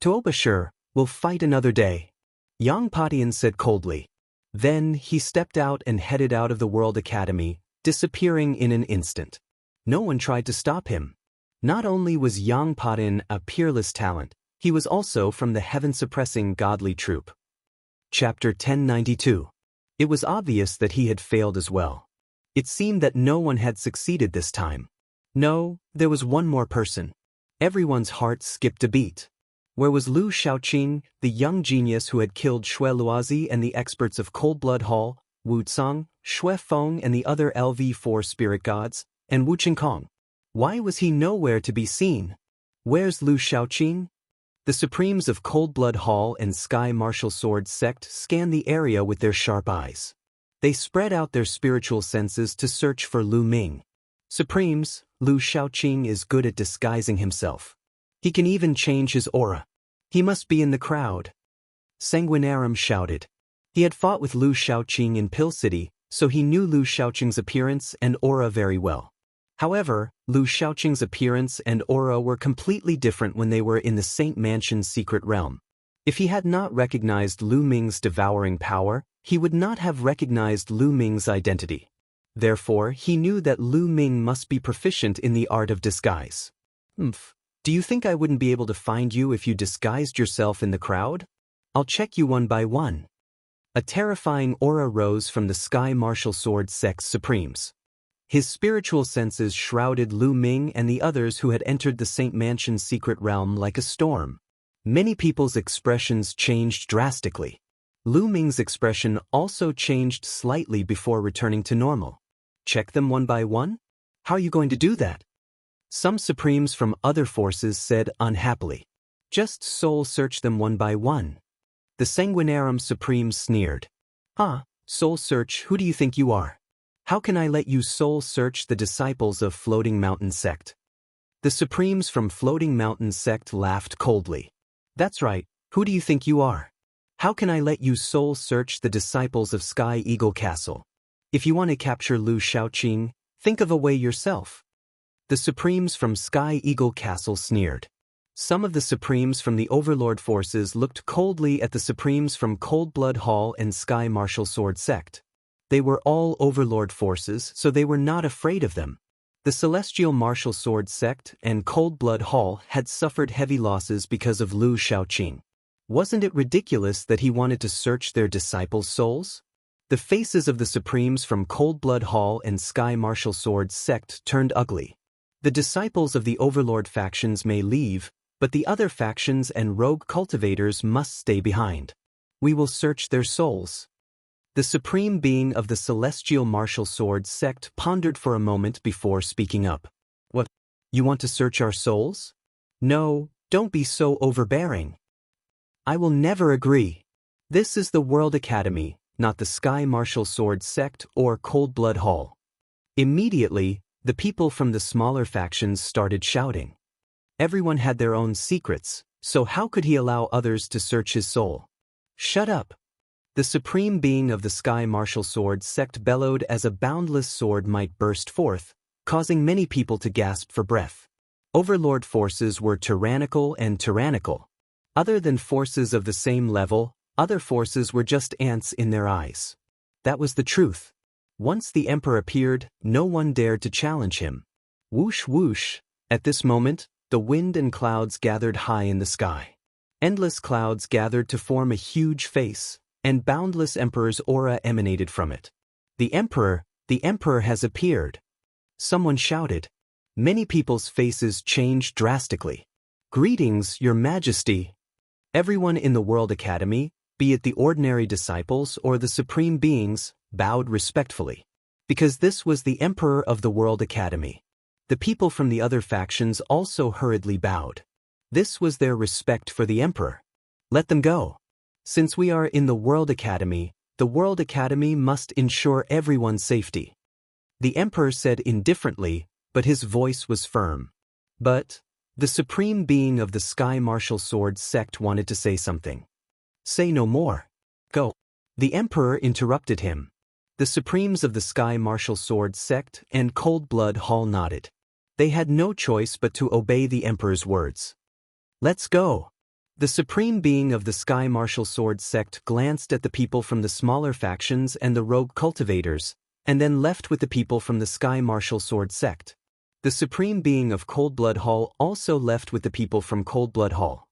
Tuoba sure, we'll fight another day. Yang Patian said coldly. Then he stepped out and headed out of the World Academy, disappearing in an instant. No one tried to stop him. Not only was Yang Patian a peerless talent, he was also from the heaven-suppressing godly troop. Chapter 1092. It was obvious that he had failed as well. It seemed that no one had succeeded this time. No, there was one more person. Everyone's heart skipped a beat. Where was Lu Shaoqing, the young genius who had killed Xue Luozi and the experts of Cold Blood Hall, Wu Cang, Xue Feng and the other LV4 spirit gods, and Wu Qingkong? Why was he nowhere to be seen? Where's Lu Shaoqing? The Supremes of Cold Blood Hall and Sky Martial Sword Sect scanned the area with their sharp eyes. They spread out their spiritual senses to search for Lu Ming. Supremes, Lu Shaoqing is good at disguising himself. He can even change his aura. He must be in the crowd. Sanguinarum shouted. He had fought with Lu Shaoqing in Pill City, so he knew Lu Shaoqing's appearance and aura very well. However, Lu Shaoqing's appearance and aura were completely different when they were in the Saint Mansion's secret realm. If he had not recognized Lu Ming's devouring power, he would not have recognized Lu Ming's identity. Therefore, he knew that Lu Ming must be proficient in the art of disguise. Do you think I wouldn't be able to find you if you disguised yourself in the crowd? I'll check you one by one. A terrifying aura rose from the Sky Martial Sword Sect's Supremes. His spiritual senses shrouded Lu Ming and the others who had entered the Saint Mansion's secret realm like a storm. Many people's expressions changed drastically. Lu Ming's expression also changed slightly before returning to normal. Check them one by one? How are you going to do that? Some Supremes from other forces said unhappily. Just soul search them one by one. The Sanguinarum Supreme sneered. Soul search, who do you think you are? How can I let you soul search the disciples of Floating Mountain Sect? The Supremes from Floating Mountain Sect laughed coldly. That's right, who do you think you are? How can I let you soul search the disciples of Sky Eagle Castle? If you want to capture Lu Shaoqing, think of a way yourself. The Supremes from Sky Eagle Castle sneered. Some of the Supremes from the Overlord forces looked coldly at the Supremes from Cold Blood Hall and Sky Martial Sword Sect. They were all Overlord forces, so they were not afraid of them. The Celestial Martial Sword Sect and Cold Blood Hall had suffered heavy losses because of Lu Shaoqing. Wasn't it ridiculous that he wanted to search their disciples' souls? The faces of the Supremes from Cold Blood Hall and Sky Martial Sword Sect turned ugly. The disciples of the Overlord factions may leave, but the other factions and rogue cultivators must stay behind. We will search their souls. The Supreme Being of the Celestial Martial Sword Sect pondered for a moment before speaking up. What? You want to search our souls? No, don't be so overbearing. I will never agree. This is the World Academy, not the Sky Martial Sword Sect or Cold Blood Hall. Immediately, the people from the smaller factions started shouting. Everyone had their own secrets, so how could he allow others to search his soul? Shut up! The Supreme Being of the Sky Martial Sword Sect bellowed as a boundless sword might burst forth, causing many people to gasp for breath. Overlord forces were tyrannical and tyrannical. Other than forces of the same level, other forces were just ants in their eyes. That was the truth. Once the Emperor appeared, no one dared to challenge him. Whoosh whoosh, at this moment, the wind and clouds gathered high in the sky. Endless clouds gathered to form a huge face, and boundless Emperor's aura emanated from it. The Emperor has appeared. Someone shouted. Many people's faces changed drastically. Greetings, Your Majesty. Everyone in the World Academy, be it the ordinary disciples or the Supreme Beings, bowed respectfully. Because this was the Emperor of the World Academy. The people from the other factions also hurriedly bowed. This was their respect for the Emperor. Let them go. Since we are in the World Academy, the World Academy must ensure everyone's safety. The Emperor said indifferently, but his voice was firm. But the Supreme Being of the Sky Martial Sword sect wanted to say something. Say no more. Go. The Emperor interrupted him. The Supremes of the Sky Martial Sword sect and Cold Blood Hall nodded. They had no choice but to obey the Emperor's words. Let's go. The Supreme Being of the Sky Martial Sword sect glanced at the people from the smaller factions and the rogue cultivators, and then left with the people from the Sky Martial Sword sect. The Supreme Being of Cold Blood Hall also left with the people from Cold Blood Hall.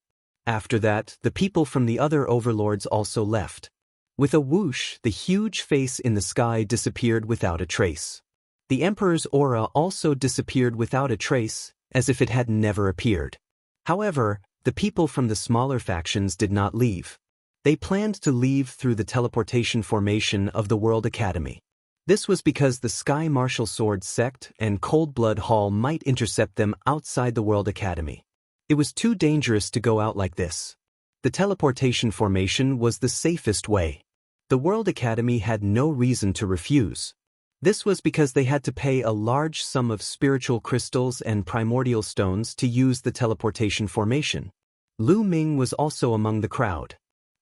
After that, the people from the other overlords also left. With a whoosh, the huge face in the sky disappeared without a trace. The Emperor's aura also disappeared without a trace, as if it had never appeared. However, the people from the smaller factions did not leave. They planned to leave through the teleportation formation of the World Academy. This was because the Sky Martial Sword sect and Cold Blood Hall might intercept them outside the World Academy. It was too dangerous to go out like this. The teleportation formation was the safest way. The World Academy had no reason to refuse. This was because they had to pay a large sum of spiritual crystals and primordial stones to use the teleportation formation. Lu Ming was also among the crowd.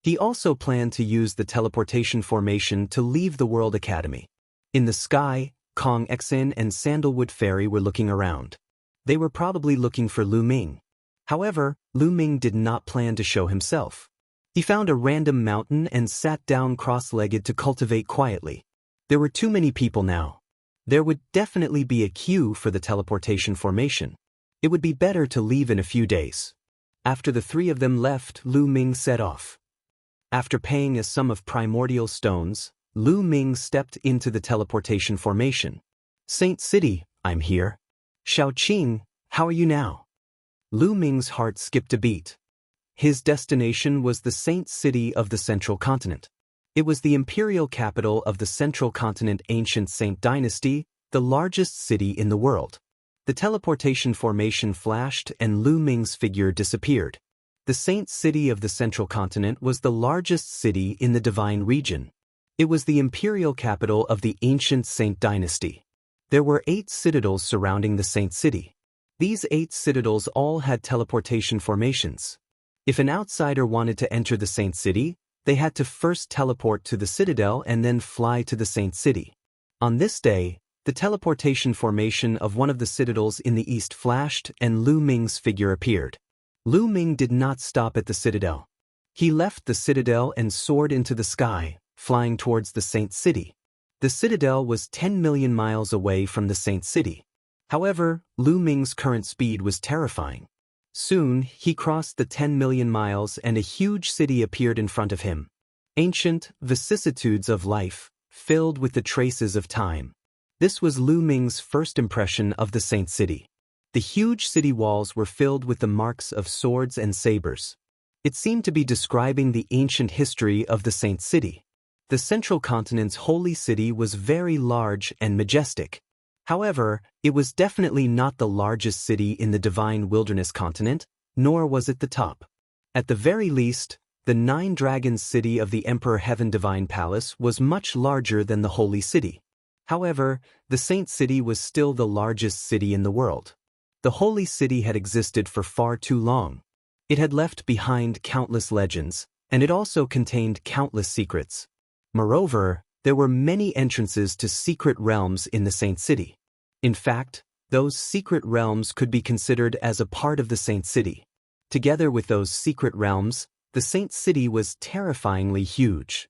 He also planned to use the teleportation formation to leave the World Academy. In the sky, Kong Exin and Sandalwood Fairy were looking around. They were probably looking for Lu Ming. However, Lu Ming did not plan to show himself. He found a random mountain and sat down cross-legged to cultivate quietly. There were too many people now. There would definitely be a queue for the teleportation formation. It would be better to leave in a few days. After the three of them left, Lu Ming set off. After paying a sum of primordial stones, Lu Ming stepped into the teleportation formation. Saint City, I'm here. Xiao Qing, how are you now? Lu Ming's heart skipped a beat. His destination was the Saint City of the Central Continent. It was the imperial capital of the Central Continent ancient Saint Dynasty, the largest city in the world. The teleportation formation flashed and Lu Ming's figure disappeared. The Saint City of the Central Continent was the largest city in the Divine region. It was the imperial capital of the ancient Saint Dynasty. There were 8 citadels surrounding the Saint City. These 8 citadels all had teleportation formations. If an outsider wanted to enter the Saint City, they had to first teleport to the citadel and then fly to the Saint City. On this day, the teleportation formation of one of the citadels in the east flashed and Lu Ming's figure appeared. Lu Ming did not stop at the citadel. He left the citadel and soared into the sky, flying towards the Saint City. The citadel was 10 million miles away from the Saint City. However, Lu Ming's current speed was terrifying. Soon, he crossed the 10 million miles and a huge city appeared in front of him. Ancient vicissitudes of life, filled with the traces of time. This was Lu Ming's first impression of the Saint City. The huge city walls were filled with the marks of swords and sabers. It seemed to be describing the ancient history of the Saint City. The Central Continent's holy city was very large and majestic. However, it was definitely not the largest city in the Divine Wilderness continent, nor was it the top. At the very least, the 9 Dragons city of the Emperor Heaven Divine Palace was much larger than the Holy City. However, the Saint City was still the largest city in the world. The Holy City had existed for far too long. It had left behind countless legends, and it also contained countless secrets. Moreover, there were many entrances to secret realms in the Saint City. In fact, those secret realms could be considered as a part of the Saint City. Together with those secret realms, the Saint City was terrifyingly huge.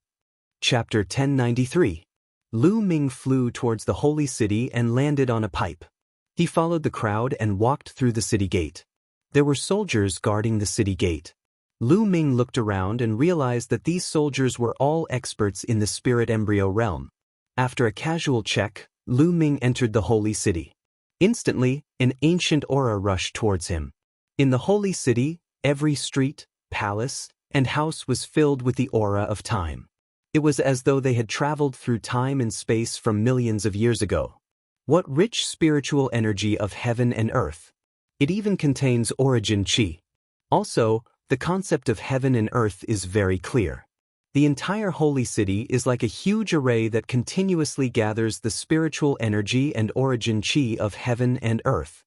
Chapter 1093. Lu Ming flew towards the Holy City and landed on a pipe. He followed the crowd and walked through the city gate. There were soldiers guarding the city gate. Lu Ming looked around and realized that these soldiers were all experts in the spirit embryo realm. After a casual check, Lu Ming entered the Holy City. Instantly, an ancient aura rushed towards him. In the Holy City, every street, palace, and house was filled with the aura of time. It was as though they had traveled through time and space from millions of years ago. What rich spiritual energy of heaven and earth! It even contains origin chi. Also, the concept of heaven and earth is very clear. The entire holy city is like a huge array that continuously gathers the spiritual energy and origin chi of heaven and earth.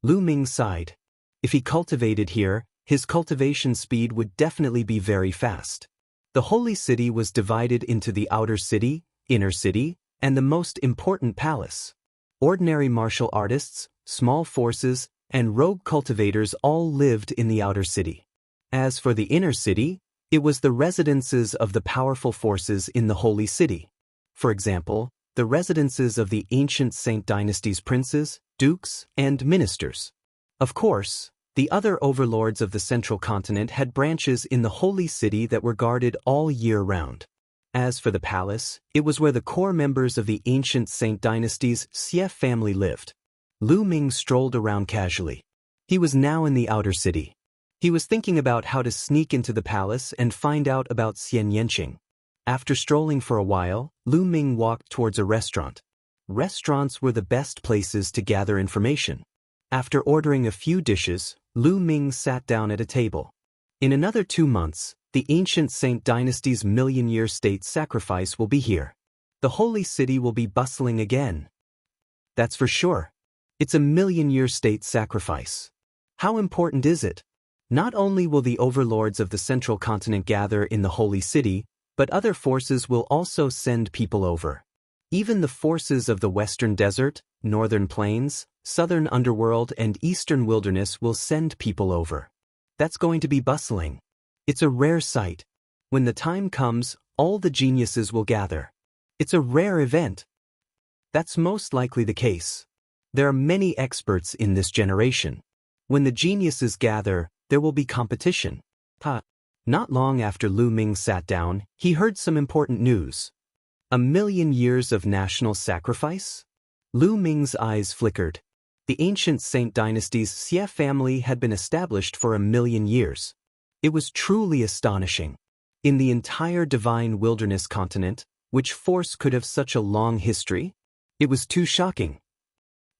Lu Ming sighed. If he cultivated here, his cultivation speed would definitely be very fast. The holy city was divided into the outer city, inner city, and the most important palace. Ordinary martial artists, small forces, and rogue cultivators all lived in the outer city. As for the inner city, it was the residences of the powerful forces in the holy city. For example, the residences of the ancient Saint Dynasty's princes, dukes, and ministers. Of course, the other overlords of the central continent had branches in the holy city that were guarded all year round. As for the palace, it was where the core members of the ancient Saint Dynasty's Xie family lived. Lu Ming strolled around casually. He was now in the outer city. He was thinking about how to sneak into the palace and find out about Xian Yanqing. After strolling for a while, Lu Ming walked towards a restaurant. Restaurants were the best places to gather information. After ordering a few dishes, Lu Ming sat down at a table. In another 2 months, the ancient Saint Dynasty's million-year state sacrifice will be here. The holy city will be bustling again. That's for sure. It's a million-year state sacrifice. How important is it? Not only will the overlords of the central continent gather in the holy city, but other forces will also send people over. Even the forces of the western desert, northern plains, southern underworld, and eastern wilderness will send people over. That's going to be bustling. It's a rare sight. When the time comes, all the geniuses will gather. It's a rare event. That's most likely the case. There are many experts in this generation. When the geniuses gather, there will be competition. Not long after Lu Ming sat down, he heard some important news. 1 million years of national sacrifice? Lu Ming's eyes flickered. The ancient Saint Dynasty's Xie family had been established for 1 million years. It was truly astonishing. In the entire divine wilderness continent, which force could have such a long history? It was too shocking.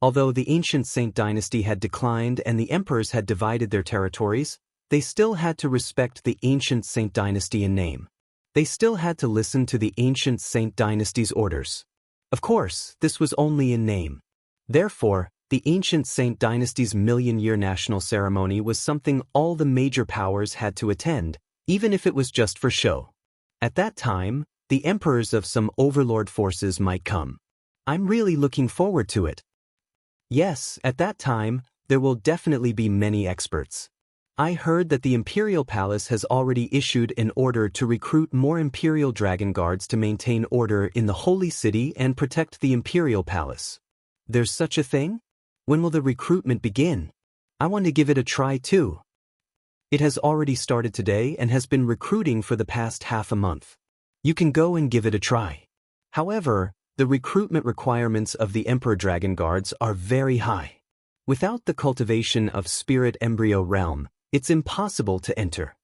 Although the ancient Saint Dynasty had declined and the emperors had divided their territories, they still had to respect the ancient Saint Dynasty in name. They still had to listen to the ancient Saint Dynasty's orders. Of course, this was only in name. Therefore, the ancient Saint Dynasty's million-year national ceremony was something all the major powers had to attend, even if it was just for show. At that time, the emperors of some overlord forces might come. I'm really looking forward to it. Yes, at that time, there will definitely be many experts. I heard that the Imperial Palace has already issued an order to recruit more Imperial Dragon Guards to maintain order in the Holy City and protect the Imperial Palace. There's such a thing? When will the recruitment begin? I want to give it a try too. It has already started today and has been recruiting for the past half a month. You can go and give it a try. However, the recruitment requirements of the Emperor Dragon Guards are very high. Without the cultivation of Spirit Embryo Realm, it's impossible to enter.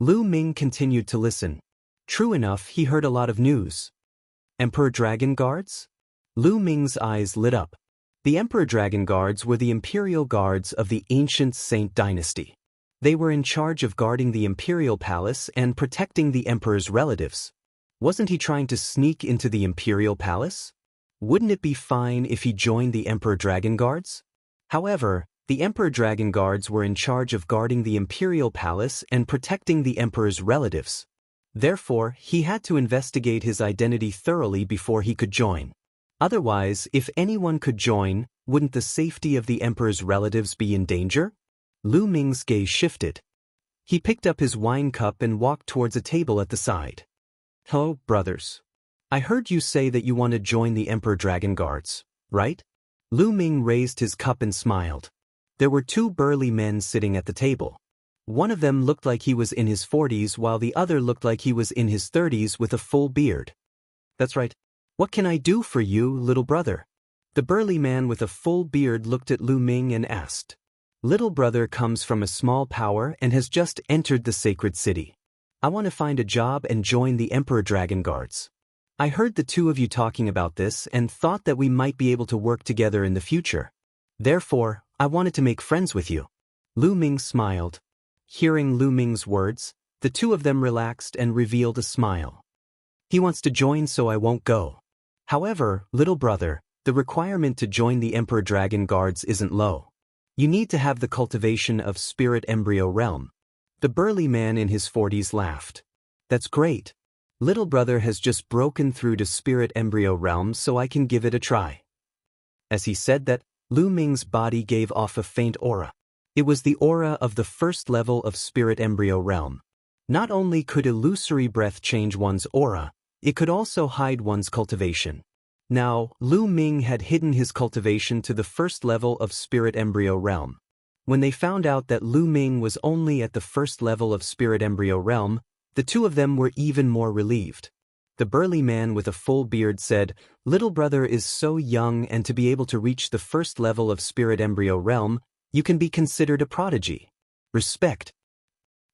Lu Ming continued to listen. True enough, he heard a lot of news. Emperor Dragon Guards? Lu Ming's eyes lit up. The Emperor Dragon Guards were the Imperial Guards of the ancient Saint Dynasty. They were in charge of guarding the Imperial Palace and protecting the Emperor's relatives. Wasn't he trying to sneak into the Imperial Palace? Wouldn't it be fine if he joined the Emperor Dragon Guards? However, the Emperor Dragon Guards were in charge of guarding the Imperial Palace and protecting the Emperor's relatives. Therefore, he had to investigate his identity thoroughly before he could join. Otherwise, if anyone could join, wouldn't the safety of the Emperor's relatives be in danger? Lu Ming's gaze shifted. He picked up his wine cup and walked towards a table at the side. Hello, brothers. I heard you say that you want to join the Emperor Dragon Guards, right? Lu Ming raised his cup and smiled. There were 2 burly men sitting at the table. One of them looked like he was in his 40s while the other looked like he was in his 30s with a full beard. That's right. What can I do for you, little brother? The burly man with a full beard looked at Lu Ming and asked. Little brother comes from a small power and has just entered the sacred city. I want to find a job and join the Emperor Dragon Guards. I heard the 2 of you talking about this and thought that we might be able to work together in the future. Therefore, I wanted to make friends with you. Lu Ming smiled. Hearing Lu Ming's words, The two of them relaxed and revealed a smile. He wants to join, so I won't go. However, little brother, the requirement to join the Emperor Dragon Guards isn't low. You need to have the cultivation of Spirit Embryo Realm. The burly man in his 40s laughed. That's great. Little brother has just broken through to Spirit Embryo Realm, so I can give it a try. As he said that, Lu Ming's body gave off a faint aura. It was the aura of the first level of Spirit Embryo Realm. Not only could illusory breath change one's aura, it could also hide one's cultivation. Now, Lu Ming had hidden his cultivation to the first level of Spirit Embryo Realm. When they found out that Lu Ming was only at the first level of Spirit Embryo Realm, the two of them were even more relieved. The burly man with a full beard said, "Little brother is so young, and to be able to reach the first level of Spirit Embryo Realm, you can be considered a prodigy. Respect.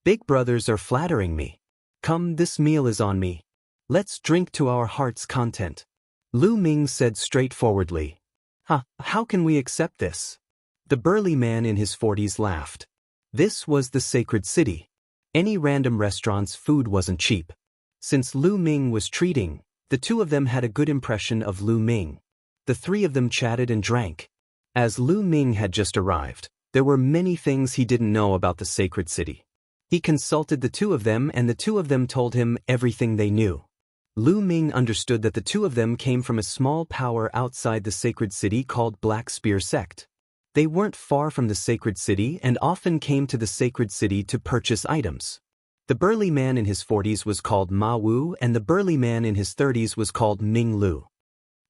Big brothers are flattering me. Come, this meal is on me. Let's drink to our heart's content." Lu Ming said straightforwardly. How can we accept this? The burly man in his 40s laughed. This was the sacred city. Any random restaurant's food wasn't cheap. Since Lu Ming was treating, the two of them had a good impression of Lu Ming. The three of them chatted and drank. As Lu Ming had just arrived, there were many things he didn't know about the sacred city. He consulted the two of them, and the two of them told him everything they knew. Lu Ming understood that the two of them came from a small power outside the sacred city called Black Spear Sect. They weren't far from the sacred city and often came to the sacred city to purchase items. The burly man in his 40s was called Ma Wu, and the burly man in his 30s was called Ming Lu.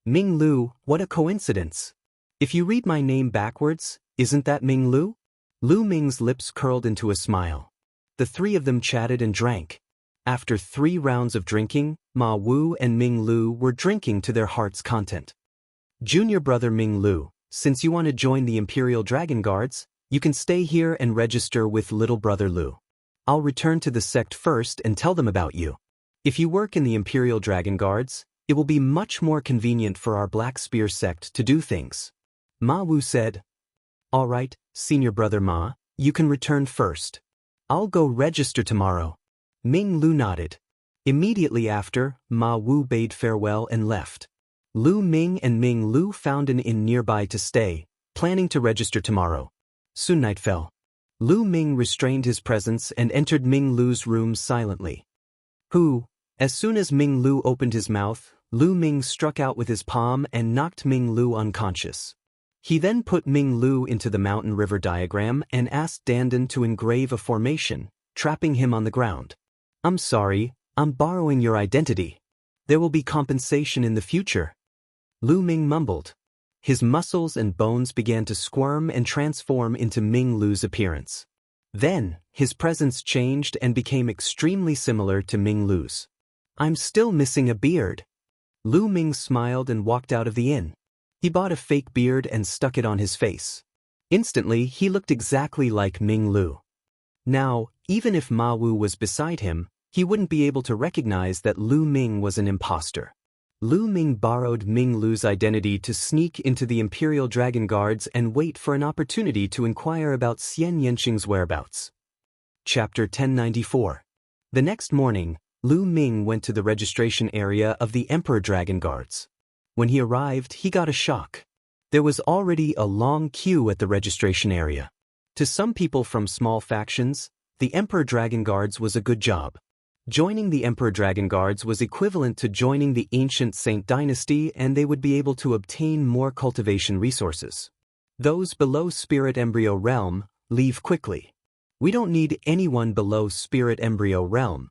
Ming Lu, what a coincidence. If you read my name backwards, isn't that Ming Lu? Lu Ming's lips curled into a smile. The three of them chatted and drank. After 3 rounds of drinking, Ma Wu and Ming Lu were drinking to their heart's content. Junior brother Ming Lu, since you want to join the Imperial Dragon Guards, you can stay here and register with little brother Lu. I'll return to the sect first and tell them about you. If you work in the Imperial Dragon Guards, it will be much more convenient for our Black Spear sect to do things. Ma Wu said. All right, senior brother Ma, you can return first. I'll go register tomorrow. Ming Lu nodded. Immediately after, Ma Wu bade farewell and left. Lu Ming and Ming Lu found an inn nearby to stay, planning to register tomorrow. Soon night fell. Lu Ming restrained his presence and entered Ming Lu's room silently. As soon as Ming Lu opened his mouth, Lu Ming struck out with his palm and knocked Ming Lu unconscious. He then put Ming Lu into the mountain river diagram and asked Dandan to engrave a formation, trapping him on the ground. I'm sorry, I'm borrowing your identity. There will be compensation in the future. Lu Ming mumbled. His muscles and bones began to squirm and transform into Ming Lu's appearance. Then, his presence changed and became extremely similar to Ming Lu's. I'm still missing a beard. Lu Ming smiled and walked out of the inn. He bought a fake beard and stuck it on his face. Instantly, he looked exactly like Ming Lu. Now, even if Ma Wu was beside him, he wouldn't be able to recognize that Lu Ming was an imposter. Lu Ming borrowed Ming Lu's identity to sneak into the Imperial Dragon Guards and wait for an opportunity to inquire about Xian Yanqing's whereabouts. Chapter 1094. The next morning, Lu Ming went to the registration area of the Emperor Dragon Guards. When he arrived, he got a shock. There was already a long queue at the registration area. To some people from small factions, the Emperor Dragon Guards was a good job. Joining the Emperor Dragon Guards was equivalent to joining the ancient Saint Dynasty, and they would be able to obtain more cultivation resources. Those below Spirit Embryo Realm, leave quickly. We don't need anyone below Spirit Embryo Realm.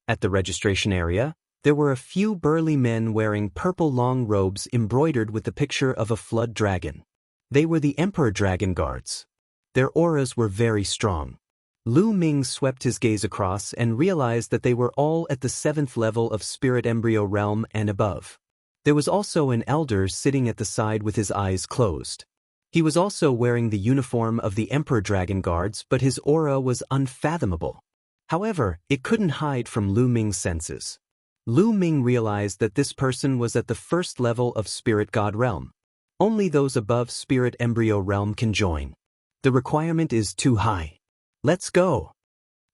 At the registration area, there were a few burly men wearing purple long robes embroidered with the picture of a flood dragon. They were the Emperor Dragon Guards. Their auras were very strong. Lu Ming swept his gaze across and realized that they were all at the 7th level of Spirit Embryo Realm and above. There was also an elder sitting at the side with his eyes closed. He was also wearing the uniform of the Emperor Dragon Guards, but his aura was unfathomable. However, it couldn't hide from Lu Ming's senses. Lu Ming realized that this person was at the 1st level of Spirit God Realm. Only those above Spirit Embryo Realm can join. The requirement is too high. Let's go.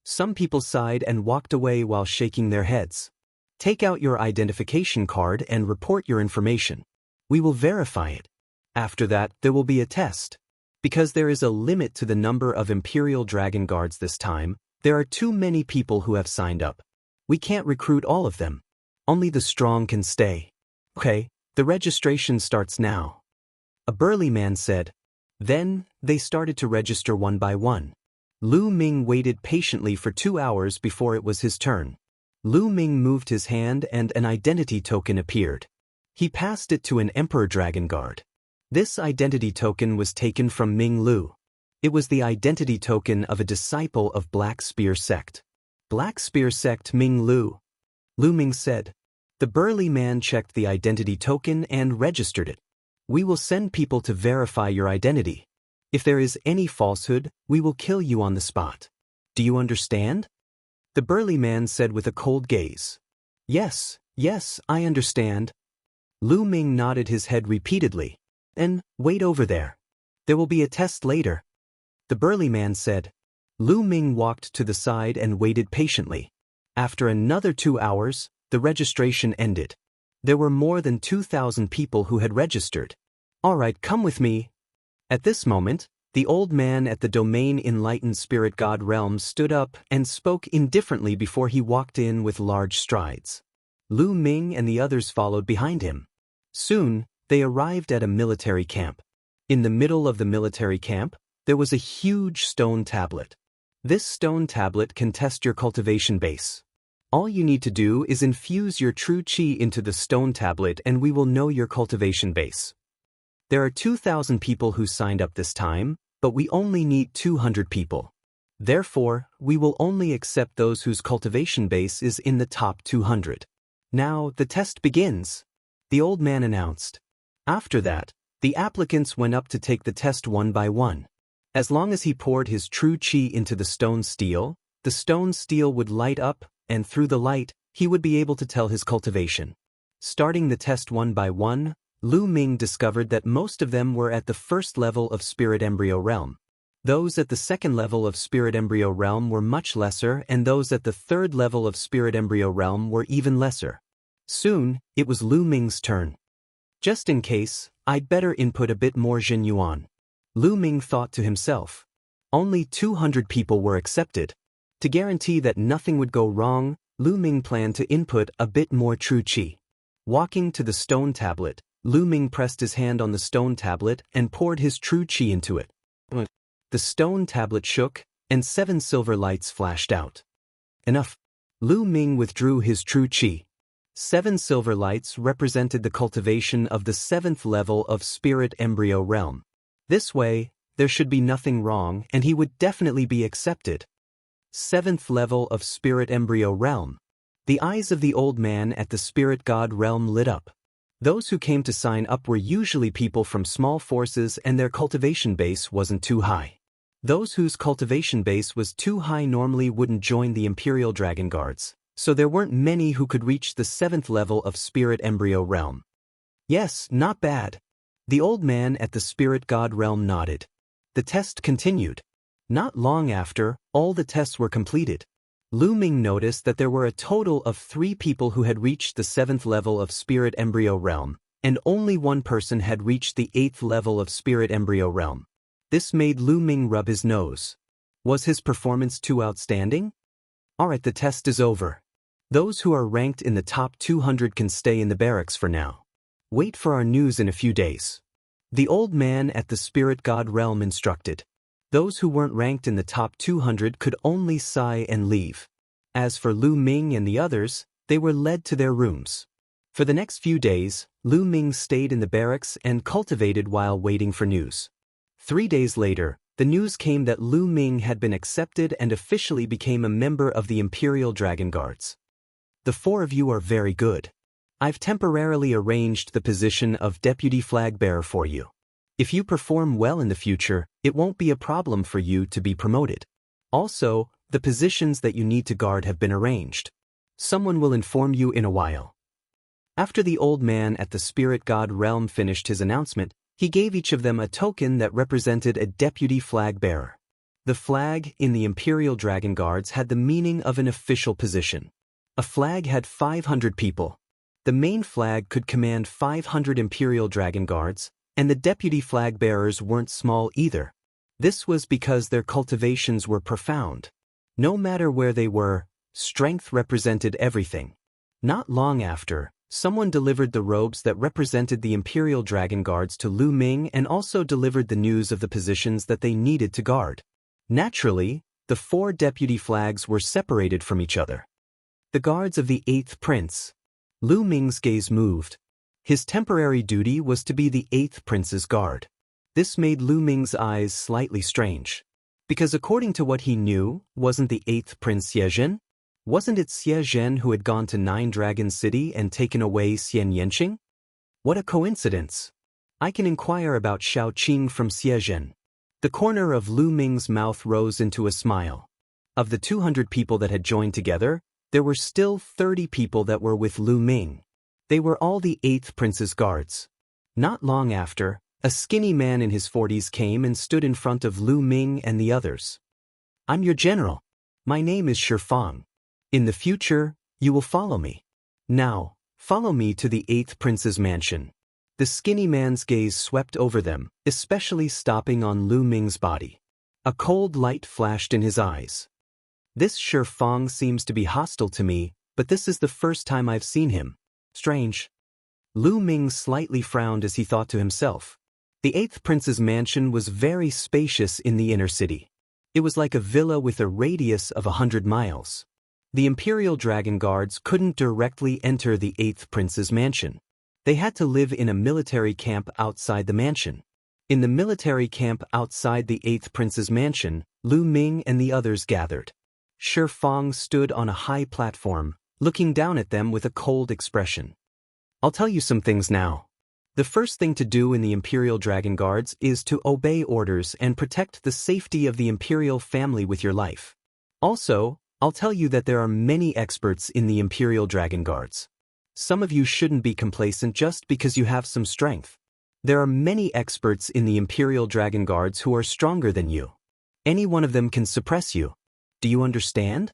Some people sighed and walked away while shaking their heads. Take out your identification card and report your information. We will verify it. After that, there will be a test. Because there is a limit to the number of Imperial Dragon Guards this time, there are too many people who have signed up. We can't recruit all of them. Only the strong can stay. Okay, the registration starts now. A burly man said. Then, they started to register one by one. Lu Ming waited patiently for 2 hours before it was his turn. Lu Ming moved his hand and an identity token appeared. He passed it to an Emperor Dragon Guard. This identity token was taken from Ming Lu. It was the identity token of a disciple of Black Spear Sect. Black Spear Sect Ming Lu. Lu Ming said. The burly man checked the identity token and registered it. We will send people to verify your identity. If there is any falsehood, we will kill you on the spot. Do you understand? The burly man said with a cold gaze. Yes, I understand. Lu Ming nodded his head repeatedly. And wait over there. There will be a test later. The burly man said. Lu Ming walked to the side and waited patiently. After another 2 hours, the registration ended. There were more than 2,000 people who had registered. All right, come with me. At this moment, the old man at the domain Enlightened Spirit God realm stood up and spoke indifferently before he walked in with large strides. Lu Ming and the others followed behind him. Soon, they arrived at a military camp. In the middle of the military camp, there was a huge stone tablet. This stone tablet can test your cultivation base. All you need to do is infuse your true qi into the stone tablet and we will know your cultivation base. There are 2,000 people who signed up this time, but we only need 200 people. Therefore, we will only accept those whose cultivation base is in the top 200. Now, the test begins, the old man announced. After that, the applicants went up to take the test one by one. As long as he poured his true qi into the stone steel would light up, and through the light, he would be able to tell his cultivation. Starting the test one by one, Lu Ming discovered that most of them were at the first level of Spirit Embryo Realm. Those at the second level of Spirit Embryo Realm were much lesser, and those at the third level of Spirit Embryo Realm were even lesser. Soon, it was Lu Ming's turn. Just in case, I'd better input a bit more Jin Yuan. Lu Ming thought to himself. Only 200 people were accepted. To guarantee that nothing would go wrong, Lu Ming planned to input a bit more true qi. Walking to the stone tablet, Lu Ming pressed his hand on the stone tablet and poured his true qi into it. The stone tablet shook, and 7 silver lights flashed out. Enough. Lu Ming withdrew his true qi. 7 silver lights represented the cultivation of the 7th level of Spirit Embryo Realm. This way, there should be nothing wrong and he would definitely be accepted. 7th level of Spirit Embryo Realm. The eyes of the old man at the Spirit God realm lit up. Those who came to sign up were usually people from small forces and their cultivation base wasn't too high. Those whose cultivation base was too high normally wouldn't join the Imperial Dragon Guards, so there weren't many who could reach the 7th level of Spirit Embryo Realm. Yes, not bad. The old man at the Spirit God realm nodded. The test continued. Not long after, all the tests were completed. Lu Ming noticed that there were a total of 3 people who had reached the 7th level of Spirit Embryo Realm, and only 1 person had reached the 8th level of Spirit Embryo Realm. This made Lu Ming rub his nose. Was his performance too outstanding? Alright, the test is over. Those who are ranked in the top 200 can stay in the barracks for now. Wait for our news in a few days. The old man at the Spirit God realm instructed. Those who weren't ranked in the top 200 could only sigh and leave. As for Lu Ming and the others, they were led to their rooms. For the next few days, Lu Ming stayed in the barracks and cultivated while waiting for news. 3 days later, the news came that Lu Ming had been accepted and officially became a member of the Imperial Dragon Guards. The 4 of you are very good. I've temporarily arranged the position of Deputy Flag Bearer for you. If you perform well in the future, it won't be a problem for you to be promoted. Also, the positions that you need to guard have been arranged. Someone will inform you in a while. After the old man at the Spirit God realm finished his announcement, he gave each of them a token that represented a Deputy Flag Bearer. The flag in the Imperial Dragon Guards had the meaning of an official position. A flag had 500 people. The main flag could command 500 Imperial Dragon Guards, and the deputy flag bearers weren't small either. This was because their cultivations were profound. No matter where they were, strength represented everything. Not long after, someone delivered the robes that represented the Imperial Dragon Guards to Lu Ming and also delivered the news of the positions that they needed to guard. Naturally, the 4 deputy flags were separated from each other. The guards of the 8th Prince. Lu Ming's gaze moved. His temporary duty was to be the 8th Prince's guard. This made Lu Ming's eyes slightly strange. Because according to what he knew, wasn't the 8th Prince Xie Zhen? Wasn't it Xie Zhen who had gone to Nine Dragon City and taken away Xian Yanqing? What a coincidence! I can inquire about Shao Qing from Xie Zhen. The corner of Lu Ming's mouth rose into a smile. Of the 200 people that had joined together, there were still 30 people that were with Lu Ming. They were all the 8th Prince's guards. Not long after, a skinny man in his 40s came and stood in front of Lu Ming and the others. "I'm your general. My name is Shifang. In the future, you will follow me. Now, follow me to the 8th Prince's mansion." The skinny man's gaze swept over them, especially stopping on Lu Ming's body. A cold light flashed in his eyes. "This Shifang seems to be hostile to me, but this is the first time I've seen him. Strange." Lu Ming slightly frowned as he thought to himself. The 8th Prince's mansion was very spacious in the inner city. It was like a villa with a radius of 100 miles. The Imperial Dragon Guards couldn't directly enter the 8th Prince's mansion. They had to live in a military camp outside the mansion. In the military camp outside the 8th Prince's mansion, Lu Ming and the others gathered. Shifang stood on a high platform, looking down at them with a cold expression. "I'll tell you some things now. The first thing to do in the Imperial Dragon Guards is to obey orders and protect the safety of the Imperial family with your life. Also, I'll tell you that there are many experts in the Imperial Dragon Guards. Some of you shouldn't be complacent just because you have some strength. There are many experts in the Imperial Dragon Guards who are stronger than you. Any one of them can suppress you. Do you understand?"